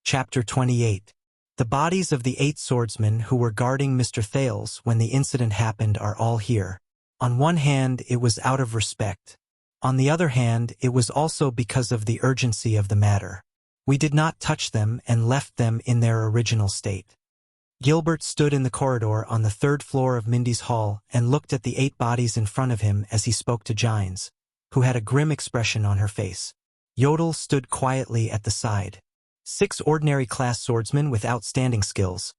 Chapter 28. The bodies of the 8 swordsmen who were guarding Mr. Thales when the incident happened are all here. On one hand, it was out of respect. On the other hand, it was also because of the urgency of the matter. We did not touch them and left them in their original state. Gilbert stood in the corridor on the 3rd floor of Mindy's hall and looked at the 8 bodies in front of him as he spoke to Gines, who had a grim expression on her face. Yodel stood quietly at the side. 6 ordinary class swordsmen with outstanding skills,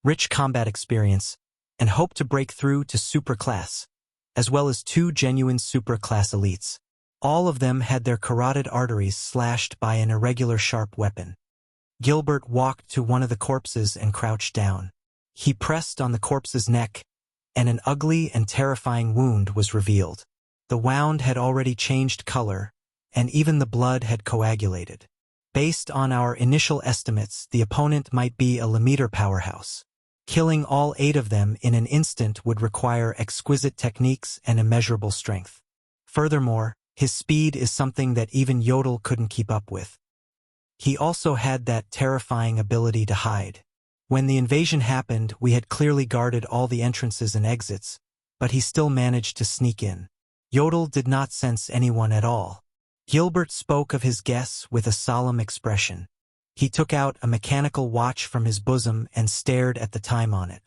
rich combat experience, and hope to break through to super class, as well as 2 genuine super class elites. All of them had their carotid arteries slashed by an irregular sharp weapon. Gilbert walked to one of the corpses and crouched down. He pressed on the corpse's neck, and an ugly and terrifying wound was revealed. The wound had already changed color, and even the blood had coagulated. Based on our initial estimates, the opponent might be a Lemmeter powerhouse. Killing all 8 of them in an instant would require exquisite techniques and immeasurable strength. Furthermore, his speed is something that even Yodel couldn't keep up with. He also had that terrifying ability to hide. When the invasion happened, we had clearly guarded all the entrances and exits, but he still managed to sneak in. Yodel did not sense anyone at all. Gilbert spoke of his guess with a solemn expression. He took out a mechanical watch from his bosom and stared at the time on it.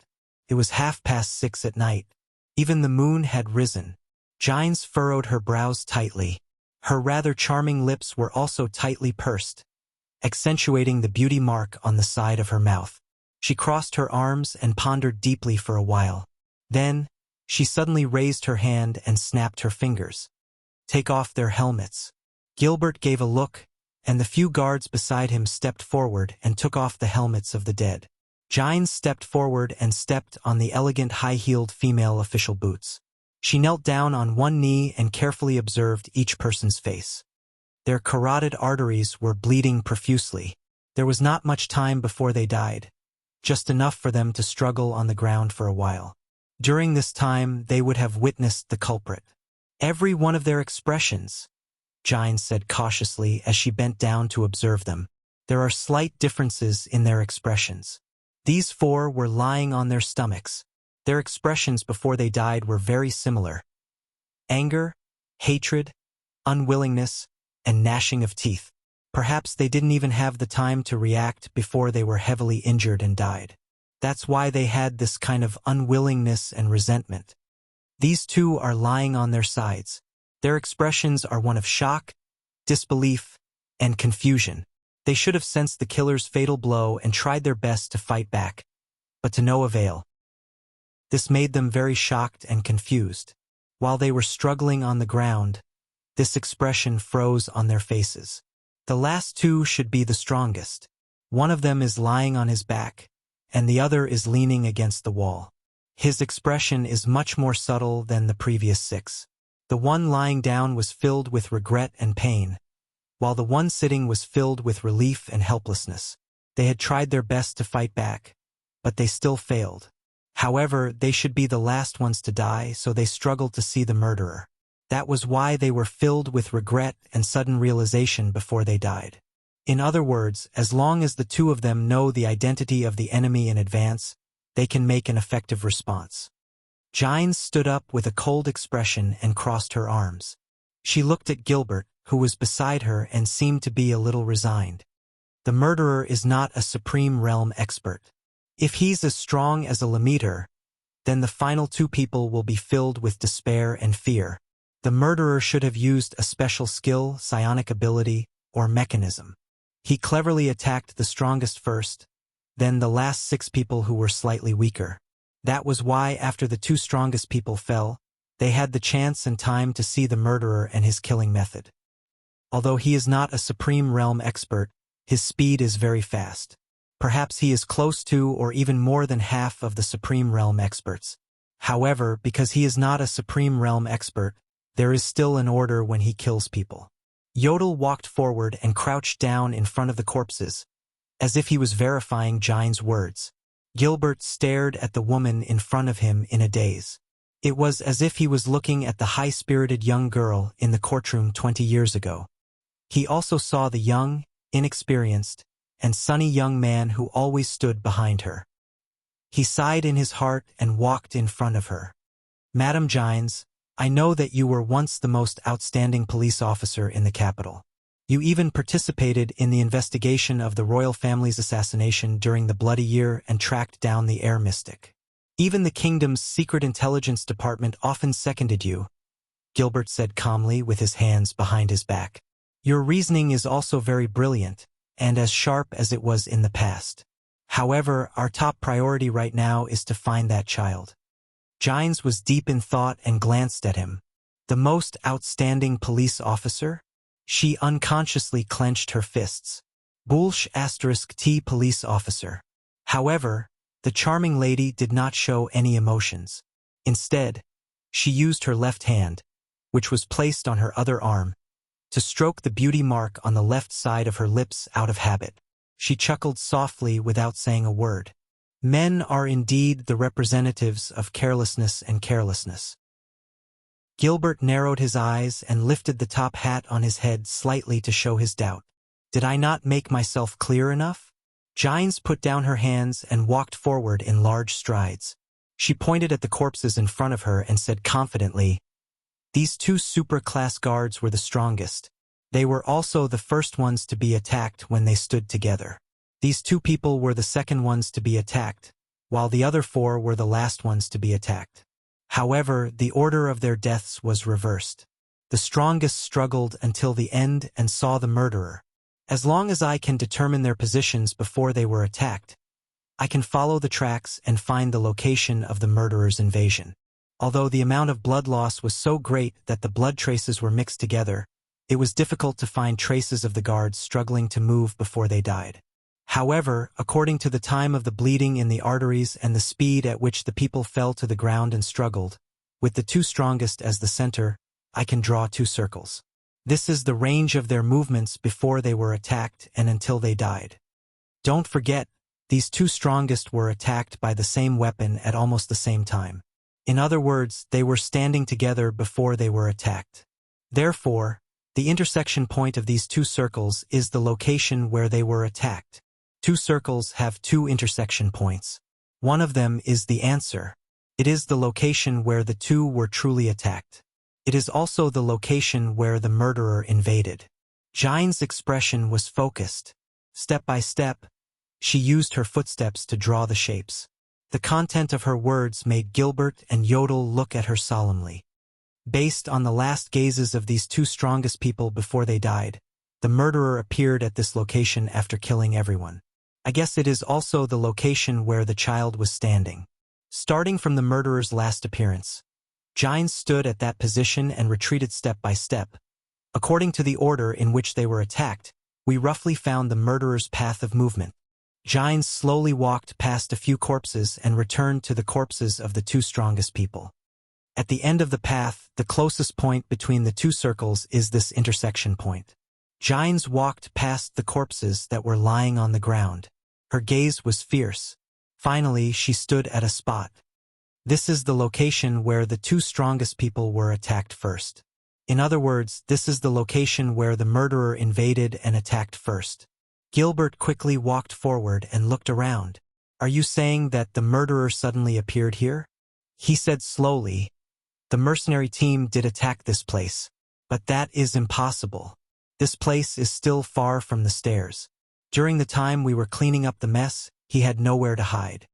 It was 6:30 at night. Even the moon had risen. Gines furrowed her brows tightly. Her rather charming lips were also tightly pursed, accentuating the beauty mark on the side of her mouth. She crossed her arms and pondered deeply for a while. Then, she suddenly raised her hand and snapped her fingers. "Take off their helmets." Gilbert gave a look, and the few guards beside him stepped forward and took off the helmets of the dead. Gines stepped forward and stepped on the elegant high-heeled female official boots. She knelt down on one knee and carefully observed each person's face. Their carotid arteries were bleeding profusely. There was not much time before they died, just enough for them to struggle on the ground for a while. During this time, they would have witnessed the culprit. "Every one of their expressions," Gines said cautiously as she bent down to observe them. "There are slight differences in their expressions. These 4 were lying on their stomachs. Their expressions before they died were very similar. Anger, hatred, unwillingness, and gnashing of teeth. Perhaps they didn't even have the time to react before they were heavily injured and died. That's why they had this kind of unwillingness and resentment. These 2 are lying on their sides. Their expressions are one of shock, disbelief, and confusion. They should have sensed the killer's fatal blow and tried their best to fight back, but to no avail. This made them very shocked and confused. While they were struggling on the ground, this expression froze on their faces. The last 2 should be the strongest. One of them is lying on his back, and the other is leaning against the wall. His expression is much more subtle than the previous 6. The one lying down was filled with regret and pain, while the one sitting was filled with relief and helplessness. They had tried their best to fight back, but they still failed. However, they should be the last ones to die, so they struggled to see the murderer. That was why they were filled with regret and sudden realization before they died. In other words, as long as the 2 of them know the identity of the enemy in advance, they can make an effective response. Gines stood up with a cold expression and crossed her arms. She looked at Gilbert, who was beside her and seemed to be a little resigned. "The murderer is not a Supreme Realm expert. If he's as strong as a Lemmeter, then the final 2 people will be filled with despair and fear. The murderer should have used a special skill, psionic ability, or mechanism. He cleverly attacked the strongest first, then the last 6 people who were slightly weaker. That was why after the 2 strongest people fell, they had the chance and time to see the murderer and his killing method. Although he is not a Supreme Realm expert, his speed is very fast. Perhaps he is close to or even more than half of the Supreme Realm experts. However, because he is not a Supreme Realm expert, there is still an order when he kills people." Yodel walked forward and crouched down in front of the corpses, as if he was verifying Gines' words. Gilbert stared at the woman in front of him in a daze. It was as if he was looking at the high-spirited young girl in the courtroom 20 years ago. He also saw the young, inexperienced, and sunny young man who always stood behind her. He sighed in his heart and walked in front of her. "Madam Gines, I know that you were once the most outstanding police officer in the capital. You even participated in the investigation of the royal family's assassination during the Bloody Year and tracked down the air mystic. Even the kingdom's secret intelligence department often seconded you," Gilbert said calmly with his hands behind his back. "Your reasoning is also very brilliant, and as sharp as it was in the past. However, our top priority right now is to find that child." Gines was deep in thought and glanced at him. The most outstanding police officer? She unconsciously clenched her fists. Bulsh *T police officer. However, the charming lady did not show any emotions. Instead, she used her left hand, which was placed on her other arm, to stroke the beauty mark on the left side of her lips out of habit. She chuckled softly without saying a word. Men are indeed the representatives of carelessness and carelessness. Gilbert narrowed his eyes and lifted the top hat on his head slightly to show his doubt. "Did I not make myself clear enough?" Gines put down her hands and walked forward in large strides. She pointed at the corpses in front of her and said confidently, "These two super-class guards were the strongest. They were also the first ones to be attacked when they stood together. These two people were the second ones to be attacked, while the other four were the last ones to be attacked. However, the order of their deaths was reversed. The strongest struggled until the end and saw the murderer. As long as I can determine their positions before they were attacked, I can follow the tracks and find the location of the murderer's invasion. Although the amount of blood loss was so great that the blood traces were mixed together, it was difficult to find traces of the guards struggling to move before they died. However, according to the time of the bleeding in the arteries and the speed at which the people fell to the ground and struggled, with the two strongest as the center, I can draw two circles. This is the range of their movements before they were attacked and until they died. Don't forget, these two strongest were attacked by the same weapon at almost the same time. In other words, they were standing together before they were attacked. Therefore, the intersection point of these two circles is the location where they were attacked. Two circles have two intersection points. One of them is the answer. It is the location where the two were truly attacked. It is also the location where the murderer invaded." Gine's expression was focused. Step by step, she used her footsteps to draw the shapes. The content of her words made Gilbert and Yodel look at her solemnly. Based on the last gazes of these two strongest people before they died, the murderer appeared at this location after killing everyone. I guess it is also the location where the child was standing. Starting from the murderer's last appearance, Gines stood at that position and retreated step by step. According to the order in which they were attacked, we roughly found the murderer's path of movement. Gines slowly walked past a few corpses and returned to the corpses of the two strongest people. At the end of the path, the closest point between the two circles is this intersection point. Gines walked past the corpses that were lying on the ground. Her gaze was fierce. Finally, she stood at a spot. This is the location where the two strongest people were attacked first. In other words, this is the location where the murderer invaded and attacked first. Gilbert quickly walked forward and looked around. "Are you saying that the murderer suddenly appeared here?" He said slowly. "The mercenary team did attack this place, but that is impossible. This place is still far from the stairs. During the time we were cleaning up the mess, he had nowhere to hide."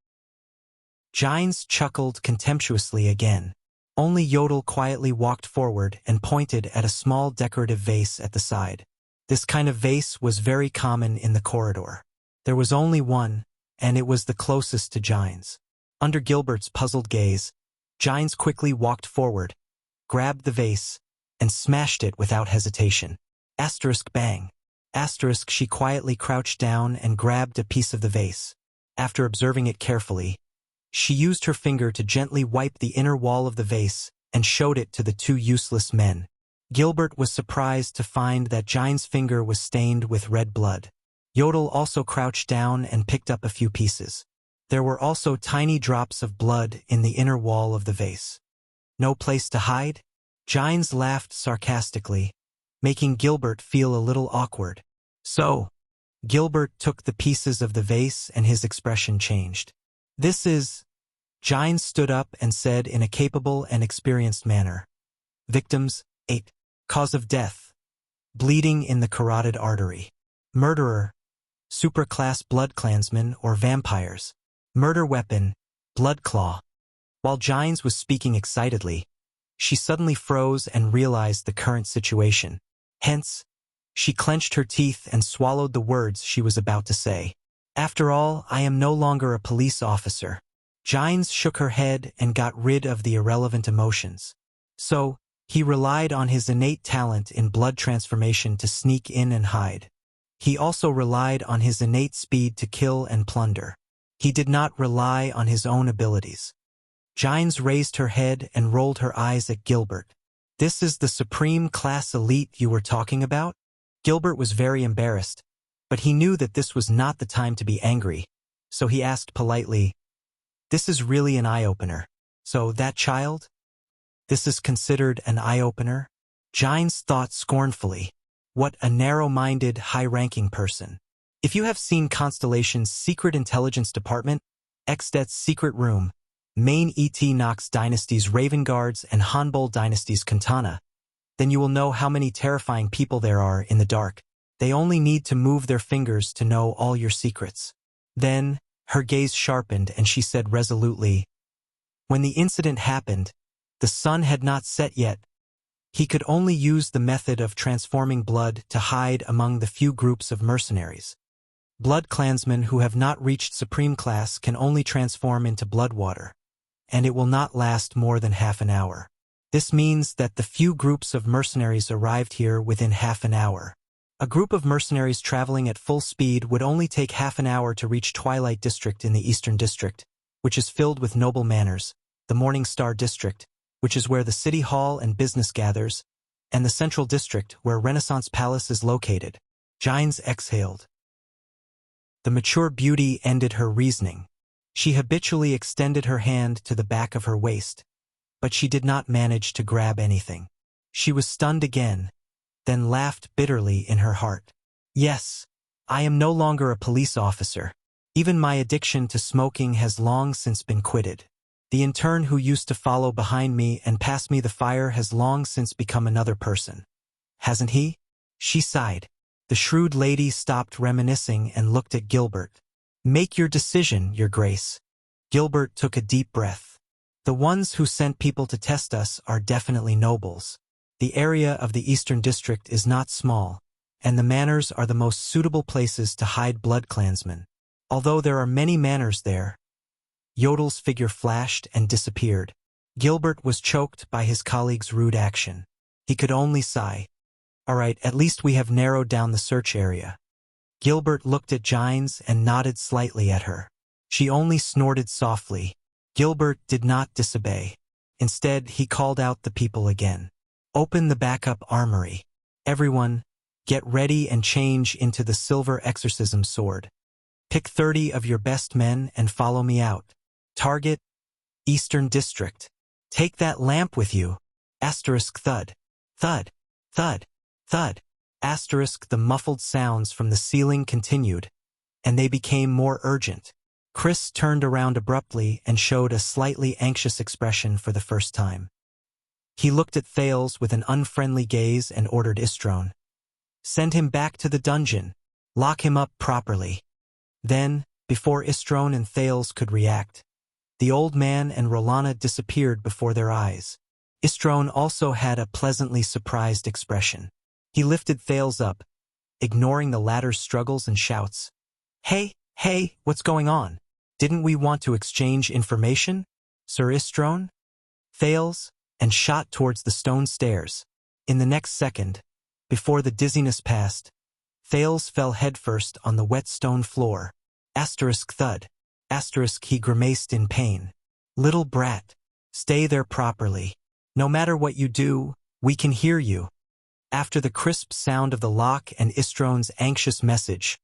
Gines chuckled contemptuously again. Only Yodel quietly walked forward and pointed at a small decorative vase at the side. This kind of vase was very common in the corridor. There was only one, and it was the closest to Gines. Under Gilbert's puzzled gaze, Gines quickly walked forward, grabbed the vase, and smashed it without hesitation. Bang. She quietly crouched down and grabbed a piece of the vase. After observing it carefully, she used her finger to gently wipe the inner wall of the vase and showed it to the two useless men. Gilbert was surprised to find that Gine's finger was stained with red blood. Yodel also crouched down and picked up a few pieces. There were also tiny drops of blood in the inner wall of the vase. "No place to hide?" Gines laughed sarcastically, making Gilbert feel a little awkward. "So, Gilbert took the pieces of the vase and his expression changed. This is... Gines stood up and said in a capable and experienced manner. Victims, 8. Cause of death. Bleeding in the carotid artery. Murderer. Superclass blood clansmen or vampires. Murder weapon. Blood claw. While Gines was speaking excitedly, she suddenly froze and realized the current situation. Hence, she clenched her teeth and swallowed the words she was about to say. After all, I am no longer a police officer. Gines shook her head and got rid of the irrelevant emotions. So, he relied on his innate talent in blood transformation to sneak in and hide. He also relied on his innate speed to kill and plunder. He did not rely on his own abilities. Gines raised her head and rolled her eyes at Gilbert. This is the supreme class elite you were talking about? Gilbert was very embarrassed, but he knew that this was not the time to be angry, so he asked politely, "This is really an eye-opener. So that child? This is considered an eye-opener?" Gines thought scornfully. What a narrow-minded, high-ranking person. If you have seen Constellation's Secret Intelligence Department, Extet's Secret Room, Main E.T. Nox Dynasty's Raven Guards, and Hanbol Dynasty's Kantana, then you will know how many terrifying people there are in the dark. They only need to move their fingers to know all your secrets. Then, her gaze sharpened and she said resolutely, "When the incident happened, the sun had not set yet. He could only use the method of transforming blood to hide among the few groups of mercenaries. Blood clansmen who have not reached supreme class can only transform into blood water, and it will not last more than half an hour. This means that the few groups of mercenaries arrived here within half an hour. A group of mercenaries traveling at full speed would only take half an hour to reach Twilight District in the Eastern District, which is filled with noble manners, the Morning Star District, which is where the City Hall and business gathers, and the Central District, where Renaissance Palace is located." Gines exhaled. The mature beauty ended her reasoning. She habitually extended her hand to the back of her waist, but she did not manage to grab anything. She was stunned again, then laughed bitterly in her heart. "Yes, I am no longer a police officer. Even my addiction to smoking has long since been quitted. The intern who used to follow behind me and pass me the fire has long since become another person. Hasn't he?" She sighed. The shrewd lady stopped reminiscing and looked at Gilbert. "Make your decision, Your Grace." Gilbert took a deep breath. "The ones who sent people to test us are definitely nobles. The area of the Eastern District is not small, and the manors are the most suitable places to hide blood clansmen. Although there are many manors there." Yodel's figure flashed and disappeared. Gilbert was choked by his colleague's rude action. He could only sigh. "All right, at least we have narrowed down the search area." Gilbert looked at Gines and nodded slightly at her. She only snorted softly. Gilbert did not disobey. Instead, he called out the people again. "Open the backup armory. Everyone, get ready and change into the silver exorcism sword. Pick 30 of your best men and follow me out. Target, Eastern District. Take that lamp with you. Asterisk thud. Thud. Thud. Thud. Asterisk. The muffled sounds from the ceiling continued, and they became more urgent. Chris turned around abruptly and showed a slightly anxious expression for the first time. He looked at Thales with an unfriendly gaze and ordered Istrone. "Send him back to the dungeon. Lock him up properly." Then, before Istrone and Thales could react, the old man and Rolana disappeared before their eyes. Istrone also had a pleasantly surprised expression. He lifted Thales up, ignoring the latter's struggles and shouts. Hey, what's going on? Didn't we want to exchange information, Sir Istrone?" Thales, and shot towards the stone stairs. In the next second, before the dizziness passed, Thales fell headfirst on the wet stone floor. Asterisk thud. Asterisk. He grimaced in pain. "Little brat, stay there properly. No matter what you do, we can hear you." After the crisp sound of the lock and Istrone's anxious message,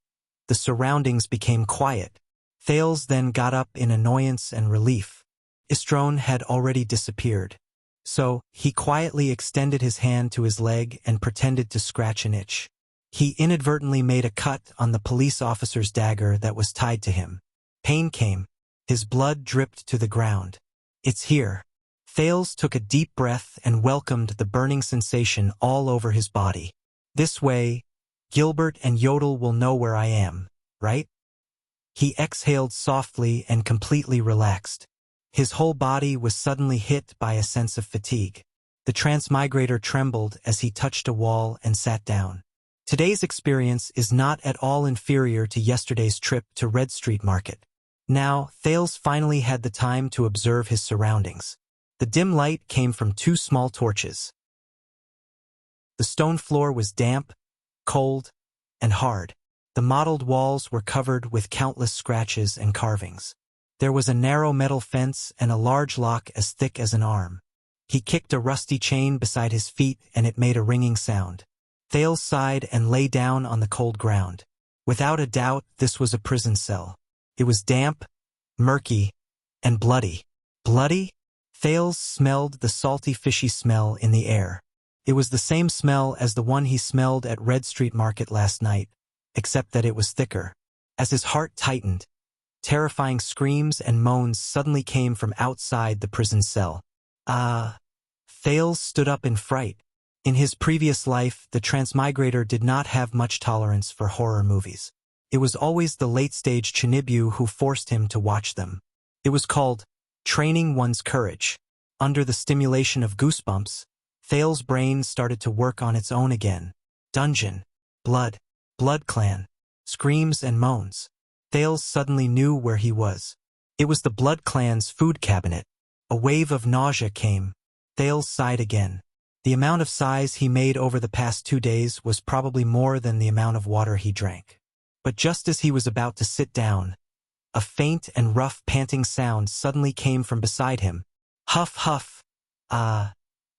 the surroundings became quiet. Thales then got up in annoyance and relief. Istrone had already disappeared. So, he quietly extended his hand to his leg and pretended to scratch an itch. He inadvertently made a cut on the police officer's dagger that was tied to him. Pain came. His blood dripped to the ground. It's here. Thales took a deep breath and welcomed the burning sensation all over his body. This way, Gilbert and Yodel will know where I am, right? He exhaled softly and completely relaxed. His whole body was suddenly hit by a sense of fatigue. The transmigrator trembled as he touched a wall and sat down. Today's experience is not at all inferior to yesterday's trip to Red Street Market. Now, Thales finally had the time to observe his surroundings. The dim light came from two small torches. The stone floor was damp, cold, and hard. The mottled walls were covered with countless scratches and carvings. There was a narrow metal fence and a large lock as thick as an arm. He kicked a rusty chain beside his feet and it made a ringing sound. Thales sighed and lay down on the cold ground. Without a doubt, this was a prison cell. It was damp, murky, and bloody. Bloody? Thales smelled the salty fishy smell in the air. It was the same smell as the one he smelled at Red Street Market last night, except that it was thicker. As his heart tightened, terrifying screams and moans suddenly came from outside the prison cell. Thales stood up in fright. In his previous life, the transmigrator did not have much tolerance for horror movies. It was always the late-stage Chinibu who forced him to watch them. It was called training one's courage. Under the stimulation of goosebumps, Thales' brain started to work on its own again. Dungeon, blood, blood clan, screams and moans. Thales suddenly knew where he was. It was the Blood Clan's food cabinet. A wave of nausea came. Thales sighed again. The amount of sighs he made over the past 2 days was probably more than the amount of water he drank. But just as he was about to sit down, a faint and rough panting sound suddenly came from beside him. Huff, huff.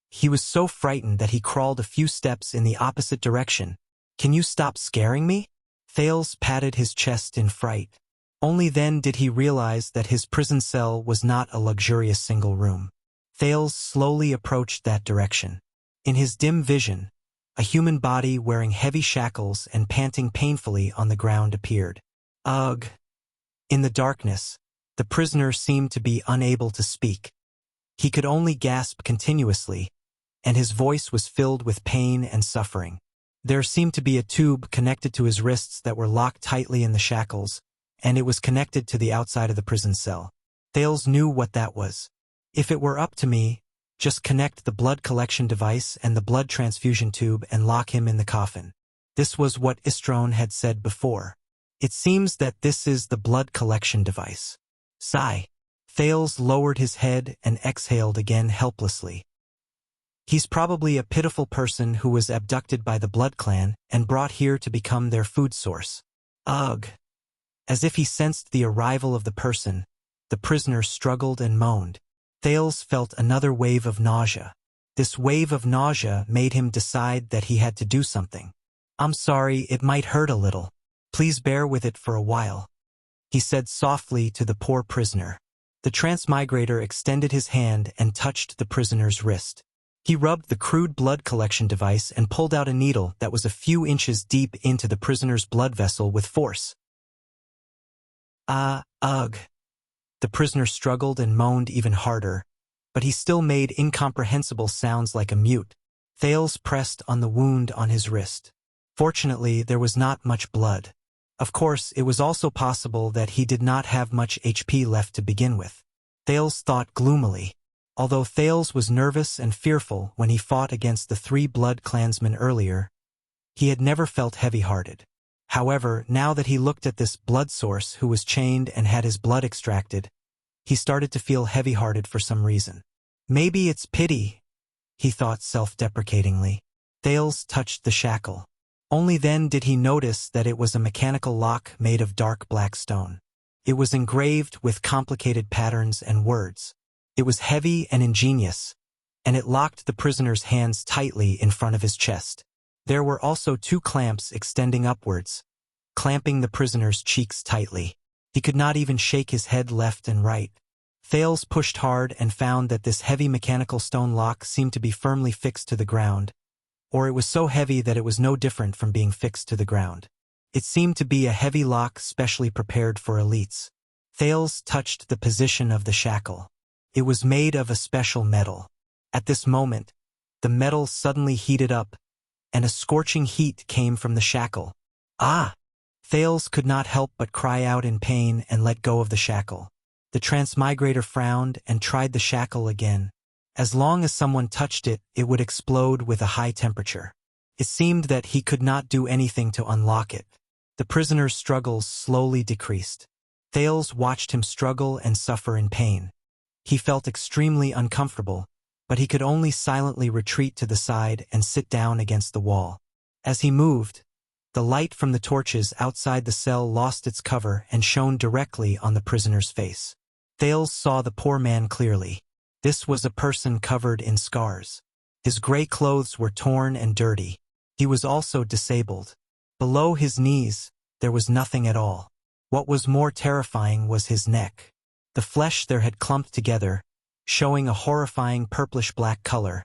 He was so frightened that he crawled a few steps in the opposite direction. Can you stop scaring me? Thales patted his chest in fright. Only then did he realize that his prison cell was not a luxurious single room. Thales slowly approached that direction. In his dim vision, a human body wearing heavy shackles and panting painfully on the ground appeared. Ugh! In the darkness, the prisoner seemed to be unable to speak. He could only gasp continuously, and his voice was filled with pain and suffering. There seemed to be a tube connected to his wrists that were locked tightly in the shackles, and it was connected to the outside of the prison cell. Thales knew what that was. If it were up to me, just connect the blood collection device and the blood transfusion tube and lock him in the coffin. This was what Istrone had said before. It seems that this is the blood collection device. Sigh. Thales lowered his head and exhaled again helplessly. He's probably a pitiful person who was abducted by the Blood Clan and brought here to become their food source. Ugh. As if he sensed the arrival of the person, the prisoner struggled and moaned. Thales felt another wave of nausea. This wave of nausea made him decide that he had to do something. I'm sorry, it might hurt a little. Please bear with it for a while, he said softly to the poor prisoner. The transmigrator extended his hand and touched the prisoner's wrist. He rubbed the crude blood collection device and pulled out a needle that was a few inches deep into the prisoner's blood vessel with force. Ugh. The prisoner struggled and moaned even harder, but he still made incomprehensible sounds like a mute. Thales pressed on the wound on his wrist. Fortunately, there was not much blood. Of course, it was also possible that he did not have much HP left to begin with. Thales thought gloomily. Although Thales was nervous and fearful when he fought against the 3 Blood Clansmen earlier, he had never felt heavy-hearted. However, now that he looked at this blood source who was chained and had his blood extracted, he started to feel heavy-hearted for some reason. Maybe it's pity, he thought self-deprecatingly. Thales touched the shackle. Only then did he notice that it was a mechanical lock made of dark black stone. It was engraved with complicated patterns and words. It was heavy and ingenious, and it locked the prisoner's hands tightly in front of his chest. There were also 2 clamps extending upwards, clamping the prisoner's cheeks tightly. He could not even shake his head left and right. Thales pushed hard and found that this heavy mechanical stone lock seemed to be firmly fixed to the ground, or it was so heavy that it was no different from being fixed to the ground. It seemed to be a heavy lock specially prepared for elites. Thales touched the position of the shackle. It was made of a special metal. At this moment, the metal suddenly heated up, and a scorching heat came from the shackle. Ah! Thales could not help but cry out in pain and let go of the shackle. The transmigrator frowned and tried the shackle again. As long as someone touched it, it would explode with a high temperature. It seemed that he could not do anything to unlock it. The prisoner's struggles slowly decreased. Thales watched him struggle and suffer in pain. He felt extremely uncomfortable, but he could only silently retreat to the side and sit down against the wall. As he moved, the light from the torches outside the cell lost its cover and shone directly on the prisoner's face. Thales saw the poor man clearly. This was a person covered in scars. His gray clothes were torn and dirty. He was also disabled. Below his knees, there was nothing at all. What was more terrifying was his neck. The flesh there had clumped together, showing a horrifying purplish-black color,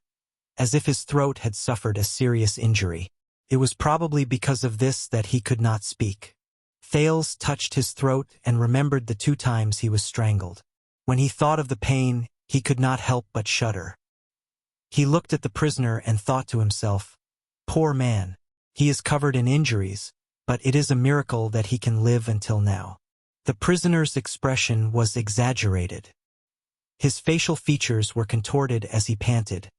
as if his throat had suffered a serious injury. It was probably because of this that he could not speak. Thales touched his throat and remembered the 2 times he was strangled. When he thought of the pain, he could not help but shudder. He looked at the prisoner and thought to himself, "Poor man. He is covered in injuries, but it is a miracle that he can live until now." The prisoner's expression was exaggerated. His facial features were contorted as he panted,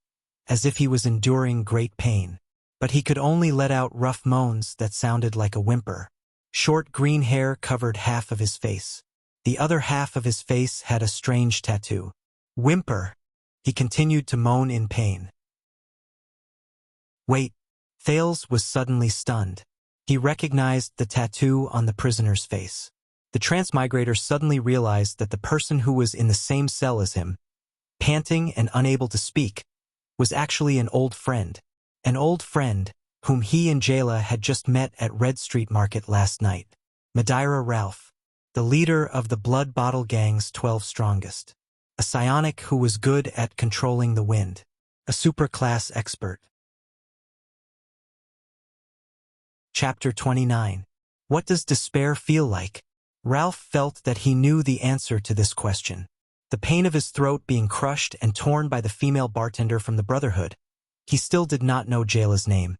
as if he was enduring great pain. But he could only let out rough moans that sounded like a whimper. Short green hair covered half of his face. The other half of his face had a strange tattoo. Whimper! He continued to moan in pain. Wait! Thales was suddenly stunned. He recognized the tattoo on the prisoner's face. The transmigrator suddenly realized that the person who was in the same cell as him, panting and unable to speak, was actually an old friend. An old friend, whom he and Jayla had just met at Red Street Market last night. Madeira Ralph, the leader of the Blood Bottle Gang's 12 strongest. A psionic who was good at controlling the wind. A superclass expert. Chapter 29. What does despair feel like? Ralph felt that he knew the answer to this question. The pain of his throat being crushed and torn by the female bartender from the Brotherhood. He still did not know Jayla's name.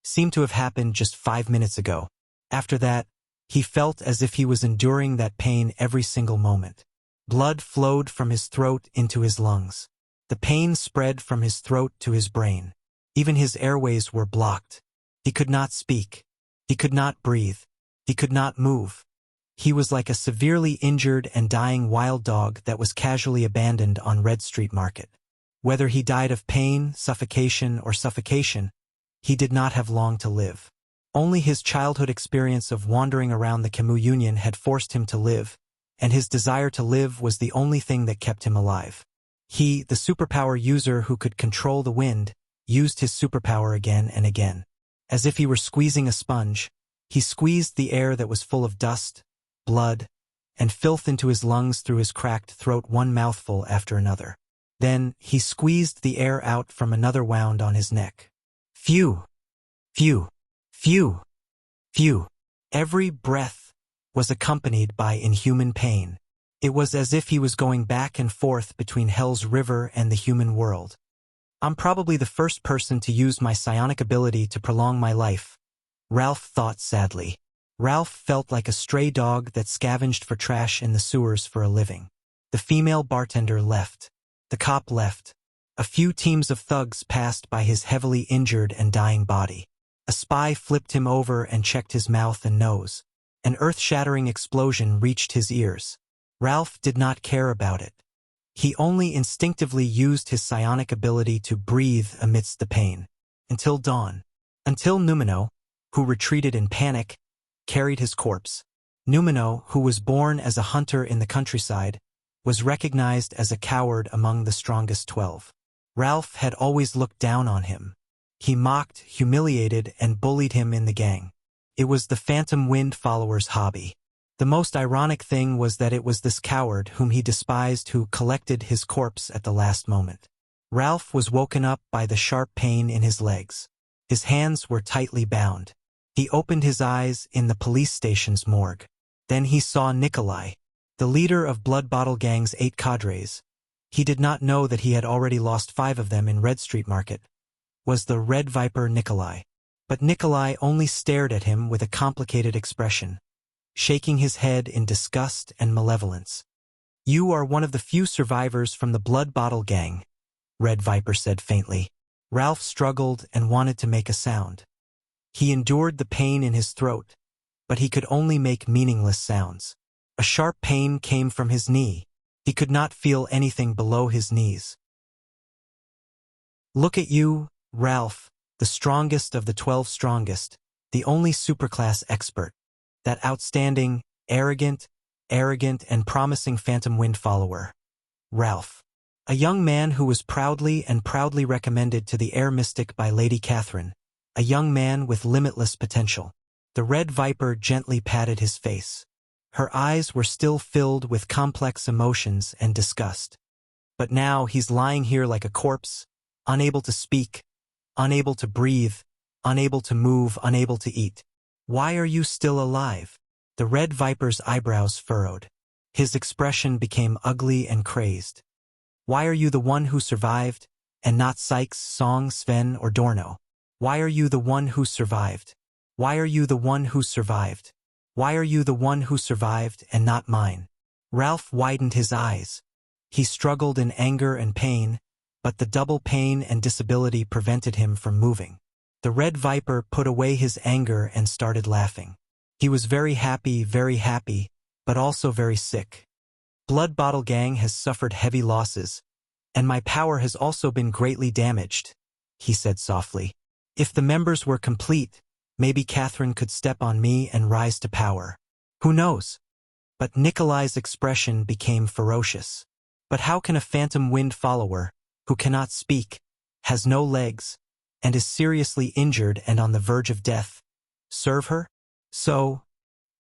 Seemed to have happened just 5 minutes ago. After that, he felt as if he was enduring that pain every single moment. Blood flowed from his throat into his lungs. The pain spread from his throat to his brain. Even his airways were blocked. He could not speak. He could not breathe. He could not move. He was like a severely injured and dying wild dog that was casually abandoned on Red Street Market. Whether he died of pain, suffocation, or suffocation, he did not have long to live. Only his childhood experience of wandering around the Camus Union had forced him to live, and his desire to live was the only thing that kept him alive. He, the superpower user who could control the wind, used his superpower again and again. As if he were squeezing a sponge, he squeezed the air that was full of dust, blood, and filth into his lungs through his cracked throat, one mouthful after another. Then, he squeezed the air out from another wound on his neck. Phew! Phew! Phew! Phew! Every breath was accompanied by inhuman pain. It was as if he was going back and forth between Hell's River and the human world. I'm probably the first person to use my psionic ability to prolong my life, Ralph thought sadly. Ralph felt like a stray dog that scavenged for trash in the sewers for a living. The female bartender left. The cop left. A few teams of thugs passed by his heavily injured and dying body. A spy flipped him over and checked his mouth and nose. An earth-shattering explosion reached his ears. Ralph did not care about it. He only instinctively used his psionic ability to breathe amidst the pain. Until dawn. Until Numino, who retreated in panic, carried his corpse. Numino, who was born as a hunter in the countryside, was recognized as a coward among the strongest 12. Ralph had always looked down on him. He mocked, humiliated, and bullied him in the gang. It was the Phantom Wind followers' hobby. The most ironic thing was that it was this coward whom he despised who collected his corpse at the last moment. Ralph was woken up by the sharp pain in his legs. His hands were tightly bound. He opened his eyes in the police station's morgue. Then he saw Nikolai, the leader of Blood Bottle Gang's 8 cadres. He did not know that he had already lost 5 of them in Red Street Market. Was the Red Viper Nikolai. But Nikolai only stared at him with a complicated expression, shaking his head in disgust and malevolence. "You are one of the few survivors from the Blood Bottle Gang," Red Viper said faintly. Ralph struggled and wanted to make a sound. He endured the pain in his throat, but he could only make meaningless sounds. A sharp pain came from his knee. He could not feel anything below his knees. "Look at you, Ralph, the strongest of the 12 strongest, the only superclass expert. That outstanding, arrogant, and promising Phantom Wind follower. Ralph. A young man who was proudly recommended to the Air Mystic by Lady Catherine. A young man with limitless potential." The Red Viper gently patted his face. Her eyes were still filled with complex emotions and disgust. "But now he's lying here like a corpse, unable to speak, unable to breathe, unable to move, unable to eat. Why are you still alive?" The Red Viper's eyebrows furrowed. His expression became ugly and crazed. "Why are you the one who survived, and not Sykes, Song, Sven, or Dorno? Why are you the one who survived? Why are you the one who survived? Why are you the one who survived and not mine?" Ralph widened his eyes. He struggled in anger and pain, but the double pain and disability prevented him from moving. The Red Viper put away his anger and started laughing. He was very happy, but also very sick. "Blood Bottle Gang has suffered heavy losses, and my power has also been greatly damaged," he said softly. "If the members were complete, maybe Catherine could step on me and rise to power. Who knows?" But Nikolai's expression became ferocious. "But how can a Phantom Wind follower, who cannot speak, has no legs, and is seriously injured and on the verge of death, serve her?" "So,"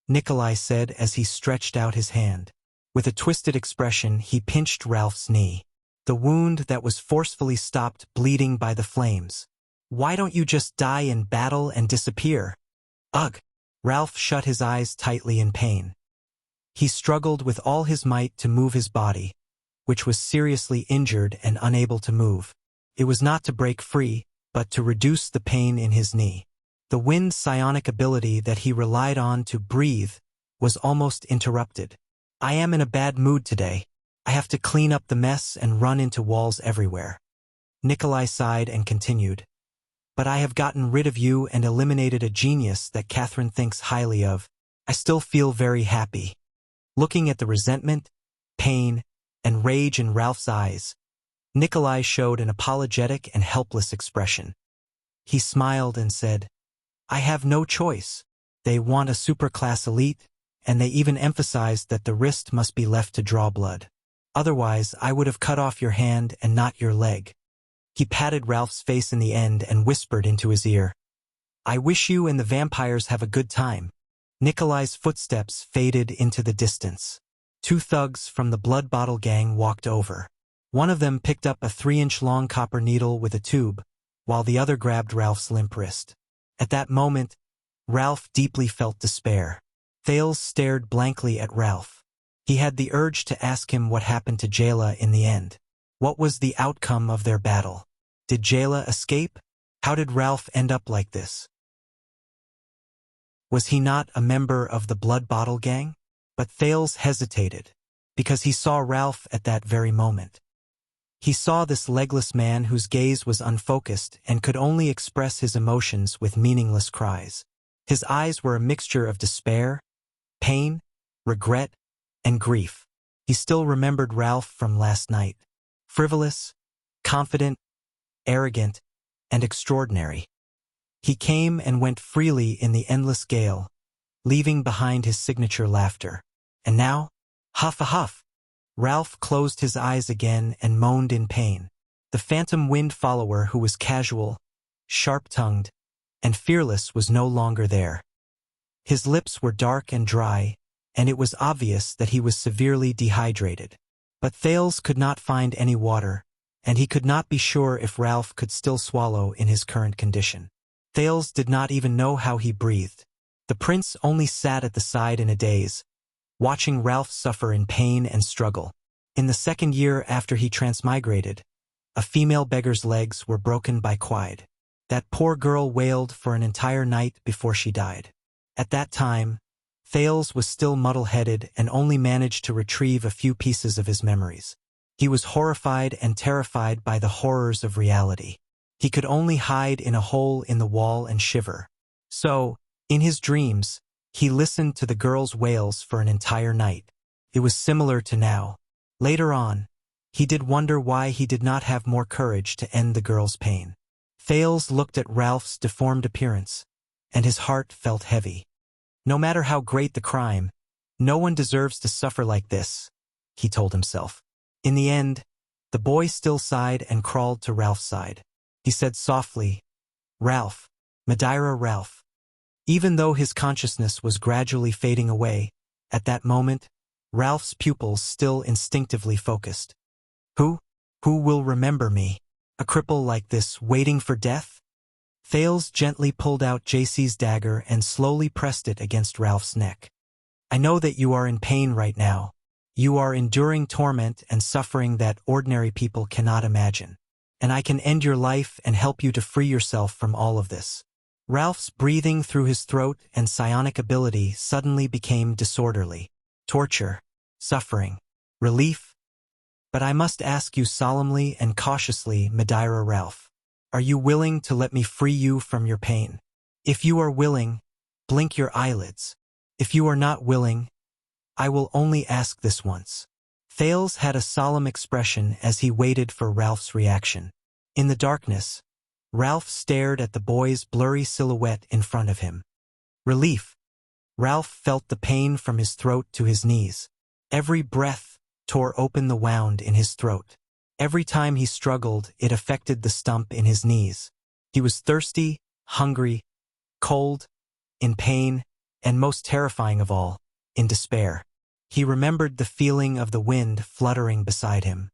Nikolai said as he stretched out his hand. With a twisted expression, he pinched Ralph's knee. The wound that was forcefully stopped bleeding by the flames. "Why don't you just die in battle and disappear?" "Ugh!" Ralph shut his eyes tightly in pain. He struggled with all his might to move his body, which was seriously injured and unable to move. It was not to break free, but to reduce the pain in his knee. The wind psionic ability that he relied on to breathe was almost interrupted. "I am in a bad mood today. I have to clean up the mess and run into walls everywhere." Nikolai sighed and continued. "But I have gotten rid of you and eliminated a genius that Catherine thinks highly of. I still feel very happy." Looking at the resentment, pain, and rage in Ralph's eyes, Nikolai showed an apologetic and helpless expression. He smiled and said, "I have no choice. They want a superclass elite, and they even emphasized that the wrist must be left to draw blood. Otherwise, I would have cut off your hand and not your leg." He patted Ralph's face in the end and whispered into his ear, "I wish you and the vampires have a good time." Nikolai's footsteps faded into the distance. 2 thugs from the Blood Bottle Gang walked over. One of them picked up a 3-inch-long copper needle with a tube, while the other grabbed Ralph's limp wrist. At that moment, Ralph deeply felt despair. Thales stared blankly at Ralph. He had the urge to ask him what happened to Jayla in the end. What was the outcome of their battle? Did Jayla escape? How did Ralph end up like this? Was he not a member of the Blood Bottle Gang? But Thales hesitated, because he saw Ralph at that very moment. He saw this legless man whose gaze was unfocused and could only express his emotions with meaningless cries. His eyes were a mixture of despair, pain, regret, and grief. He still remembered Ralph from last night. Frivolous, confident, arrogant, and extraordinary. He came and went freely in the endless gale, leaving behind his signature laughter. And now, huff-a-huff. Ralph closed his eyes again and moaned in pain. The Phantom Wind follower who was casual, sharp-tongued, and fearless was no longer there. His lips were dark and dry, and it was obvious that he was severely dehydrated. But Thales could not find any water, and he could not be sure if Ralph could still swallow in his current condition. Thales did not even know how he breathed. The prince only sat at the side in a daze, watching Ralph suffer in pain and struggle. In the second year after he transmigrated, a female beggar's legs were broken by quide. That poor girl wailed for an entire night before she died. At that time, Thales was still muddle-headed and only managed to retrieve a few pieces of his memories. He was horrified and terrified by the horrors of reality. He could only hide in a hole in the wall and shiver. So, in his dreams, he listened to the girl's wails for an entire night. It was similar to now. Later on, he did wonder why he did not have more courage to end the girl's pain. Thales looked at Ralph's deformed appearance, and his heart felt heavy. No matter how great the crime, no one deserves to suffer like this, he told himself. In the end, the boy still sighed and crawled to Ralph's side. He said softly, "Ralph, Madeira Ralph." Even though his consciousness was gradually fading away, at that moment, Ralph's pupils still instinctively focused. Who will remember me? A cripple like this, waiting for death? Thales gently pulled out JC's dagger and slowly pressed it against Ralph's neck. I know that you are in pain right now. You are enduring torment and suffering that ordinary people cannot imagine. And I can end your life and help you to free yourself from all of this. Ralph's breathing through his throat and psionic ability suddenly became disorderly. Torture, suffering, relief. But I must ask you solemnly and cautiously, Madeira Ralph, are you willing to let me free you from your pain? If you are willing, blink your eyelids. If you are not willing, I will only ask this once. Thales had a solemn expression as he waited for Ralph's reaction. In the darkness, Ralph stared at the boy's blurry silhouette in front of him. Relief. Ralph felt the pain from his throat to his knees. Every breath tore open the wound in his throat. Every time he struggled, it affected the stump in his knees. He was thirsty, hungry, cold, in pain, and most terrifying of all, in despair. He remembered the feeling of the wind fluttering beside him.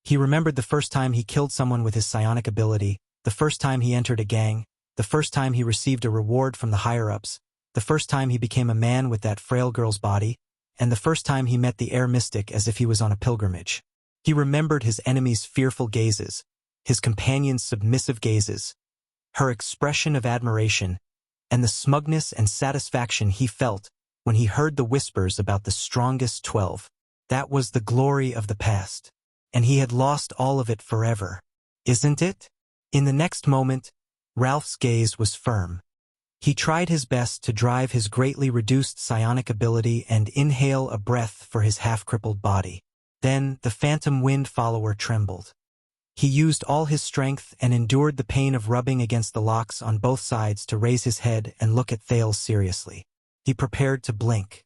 He remembered the first time he killed someone with his psionic ability, the first time he entered a gang, the first time he received a reward from the higher-ups, the first time he became a man with that frail girl's body, and the first time he met the air mystic as if he was on a pilgrimage. He remembered his enemy's fearful gazes, his companion's submissive gazes, her expression of admiration, and the smugness and satisfaction he felt when he heard the whispers about the strongest 12. That was the glory of the past, and he had lost all of it forever. Isn't it? In the next moment, Ralph's gaze was firm. He tried his best to drive his greatly reduced psionic ability and inhale a breath for his half-crippled body. Then the phantom wind follower trembled. He used all his strength and endured the pain of rubbing against the locks on both sides to raise his head and look at Thales seriously. He prepared to blink.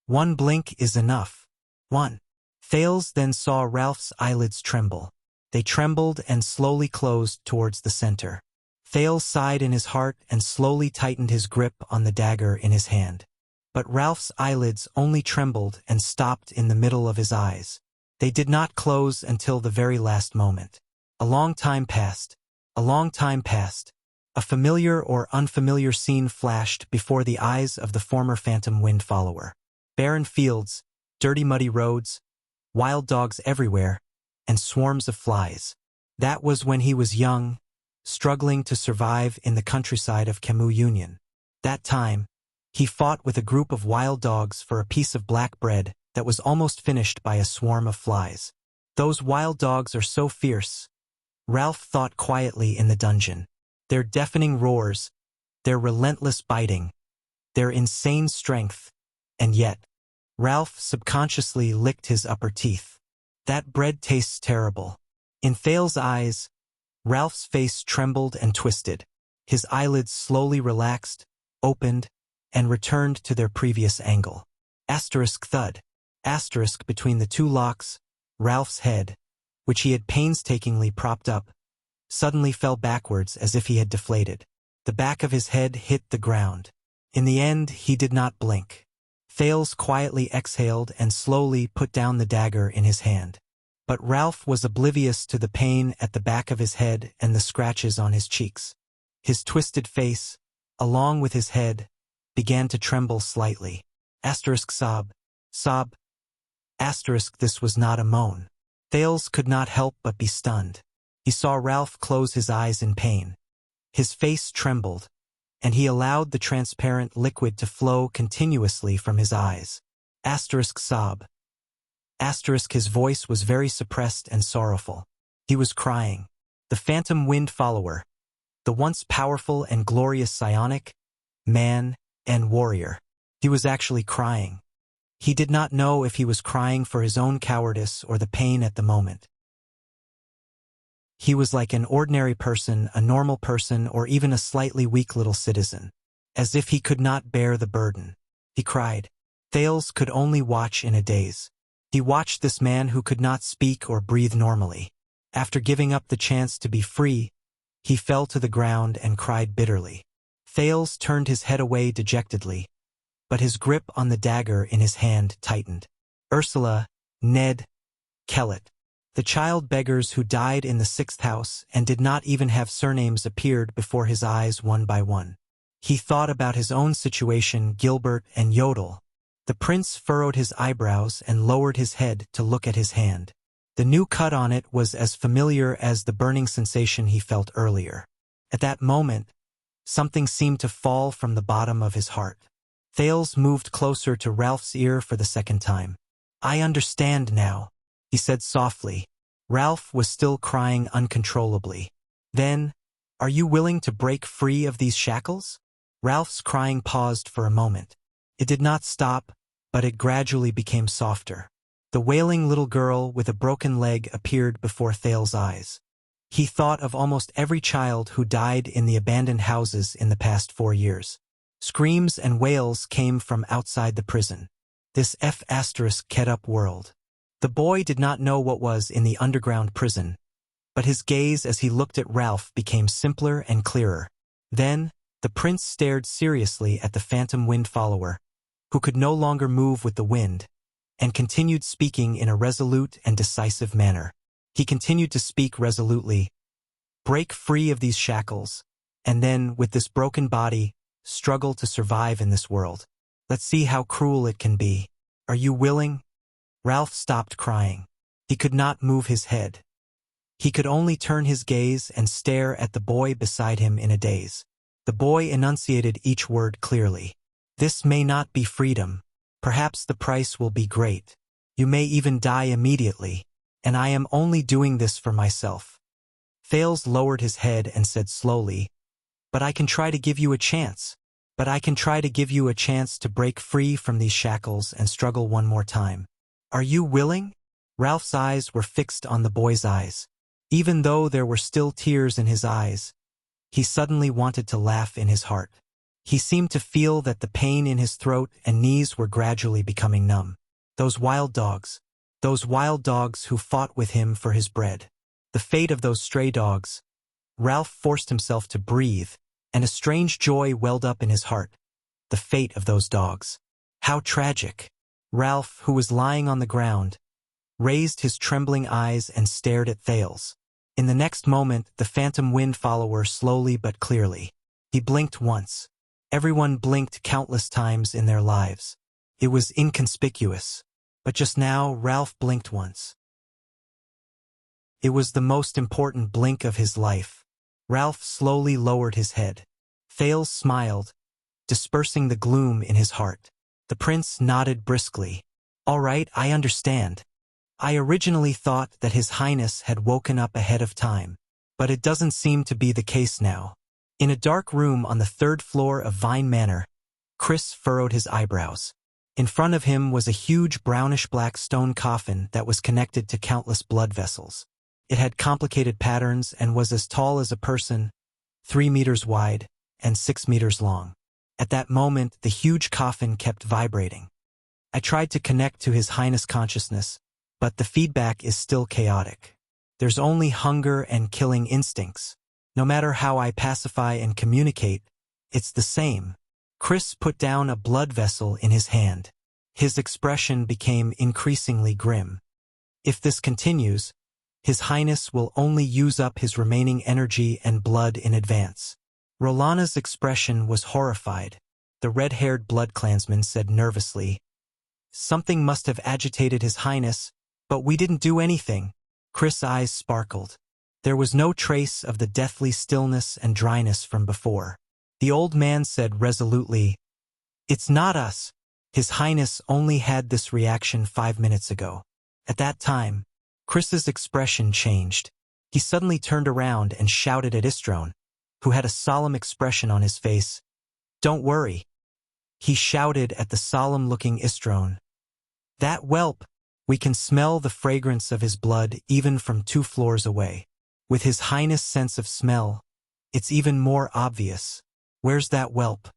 One blink is enough. One. Thales then saw Ralph's eyelids tremble. They trembled and slowly closed towards the center. Thales sighed in his heart and slowly tightened his grip on the dagger in his hand. But Ralph's eyelids only trembled and stopped in the middle of his eyes. They did not close until the very last moment. A long time passed. A long time passed. A familiar or unfamiliar scene flashed before the eyes of the former phantom wind follower. Barren fields, dirty muddy roads, wild dogs everywhere, and swarms of flies. That was when he was young, struggling to survive in the countryside of Camus Union. That time, he fought with a group of wild dogs for a piece of black bread that was almost finished by a swarm of flies. Those wild dogs are so fierce, Ralph thought quietly in the dungeon. Their deafening roars, their relentless biting, their insane strength, and yet, Ralph subconsciously licked his upper teeth. That bread tastes terrible. In Thales' eyes, Ralph's face trembled and twisted. His eyelids slowly relaxed, opened, and returned to their previous angle. Asterisk thud. Asterisk between the two locks, Ralph's head, which he had painstakingly propped up, suddenly fell backwards as if he had deflated. The back of his head hit the ground. In the end, he did not blink. Thales quietly exhaled and slowly put down the dagger in his hand. But Ralph was oblivious to the pain at the back of his head and the scratches on his cheeks. His twisted face, along with his head, began to tremble slightly. Asterisk sob. Sob. Asterisk this was not a moan. Thales could not help but be stunned. He saw Ralph close his eyes in pain. His face trembled, and he allowed the transparent liquid to flow continuously from his eyes. Asterisk sob. Asterisk his voice was very suppressed and sorrowful. He was crying. The phantom wind follower, the once powerful and glorious psionic, man, and warrior. He was actually crying. He did not know if he was crying for his own cowardice or the pain at the moment. He was like an ordinary person, a normal person, or even a slightly weak little citizen. As if he could not bear the burden. He cried. Thales could only watch in a daze. He watched this man who could not speak or breathe normally. After giving up the chance to be free, he fell to the ground and cried bitterly. Thales turned his head away dejectedly, but his grip on the dagger in his hand tightened. Ursula, Ned, Kellett, the child beggars who died in the 6th house and did not even have surnames appeared before his eyes one by one. He thought about his own situation, Gilbert and Yodel. The prince furrowed his eyebrows and lowered his head to look at his hand. The new cut on it was as familiar as the burning sensation he felt earlier. At that moment, something seemed to fall from the bottom of his heart. Thales moved closer to Ralph's ear for the second time. I understand now, he said softly. Ralph was still crying uncontrollably. Then, are you willing to break free of these shackles? Ralph's crying paused for a moment. It did not stop, but it gradually became softer. The wailing little girl with a broken leg appeared before Thales' eyes. He thought of almost every child who died in the abandoned houses in the past 4 years. Screams and wails came from outside the prison. This F***ed-up world. The boy did not know what was in the underground prison, but his gaze as he looked at Ralph became simpler and clearer. Then, the prince stared seriously at the phantom wind follower, who could no longer move with the wind, and continued speaking in a resolute and decisive manner. He continued to speak resolutely. Break free of these shackles, and then, with this broken body, struggle to survive in this world. Let's see how cruel it can be. Are you willing? Ralph stopped crying. He could not move his head. He could only turn his gaze and stare at the boy beside him in a daze. The boy enunciated each word clearly. This may not be freedom. Perhaps the price will be great. You may even die immediately, and I am only doing this for myself. Thales lowered his head and said slowly, But I can try to give you a chance. But I can try to give you a chance to break free from these shackles and struggle one more time. Are you willing? Ralph's eyes were fixed on the boy's eyes. Even though there were still tears in his eyes, he suddenly wanted to laugh in his heart. He seemed to feel that the pain in his throat and knees were gradually becoming numb. Those wild dogs who fought with him for his bread. The fate of those stray dogs. Ralph forced himself to breathe, and a strange joy welled up in his heart. The fate of those dogs. How tragic. Ralph, who was lying on the ground, raised his trembling eyes and stared at Thales. In the next moment, the phantom wind follower slowly but clearly. He blinked once. Everyone blinked countless times in their lives. It was inconspicuous. But just now, Ralph blinked once. It was the most important blink of his life. Ralph slowly lowered his head. Thales smiled, dispersing the gloom in his heart. The prince nodded briskly. All right, I understand. I originally thought that His Highness had woken up ahead of time, but it doesn't seem to be the case now. In a dark room on the 3rd floor of Vine Manor, Chris furrowed his eyebrows. In front of him was a huge brownish-black stone coffin that was connected to countless blood vessels. It had complicated patterns and was as tall as a person, 3 meters wide, and 6 meters long. At that moment, the huge coffin kept vibrating. I tried to connect to His Highness consciousness, but the feedback is still chaotic. There's only hunger and killing instincts. No matter how I pacify and communicate, it's the same. Chris put down a blood vessel in his hand. His expression became increasingly grim. If this continues, His Highness will only use up his remaining energy and blood in advance. Rolana's expression was horrified. The red-haired blood clansman said nervously, "Something must have agitated His Highness, but we didn't do anything." Chris' eyes sparkled. There was no trace of the deathly stillness and dryness from before. The old man said resolutely, "It's not us. His Highness only had this reaction 5 minutes ago." At that time, Chris's expression changed. He suddenly turned around and shouted at Istrone, who had a solemn expression on his face. "Don't worry." He shouted at the solemn-looking Istrone. "That whelp, we can smell the fragrance of his blood even from 2 floors away. With His Highness' sense of smell, it's even more obvious. Where's that whelp?"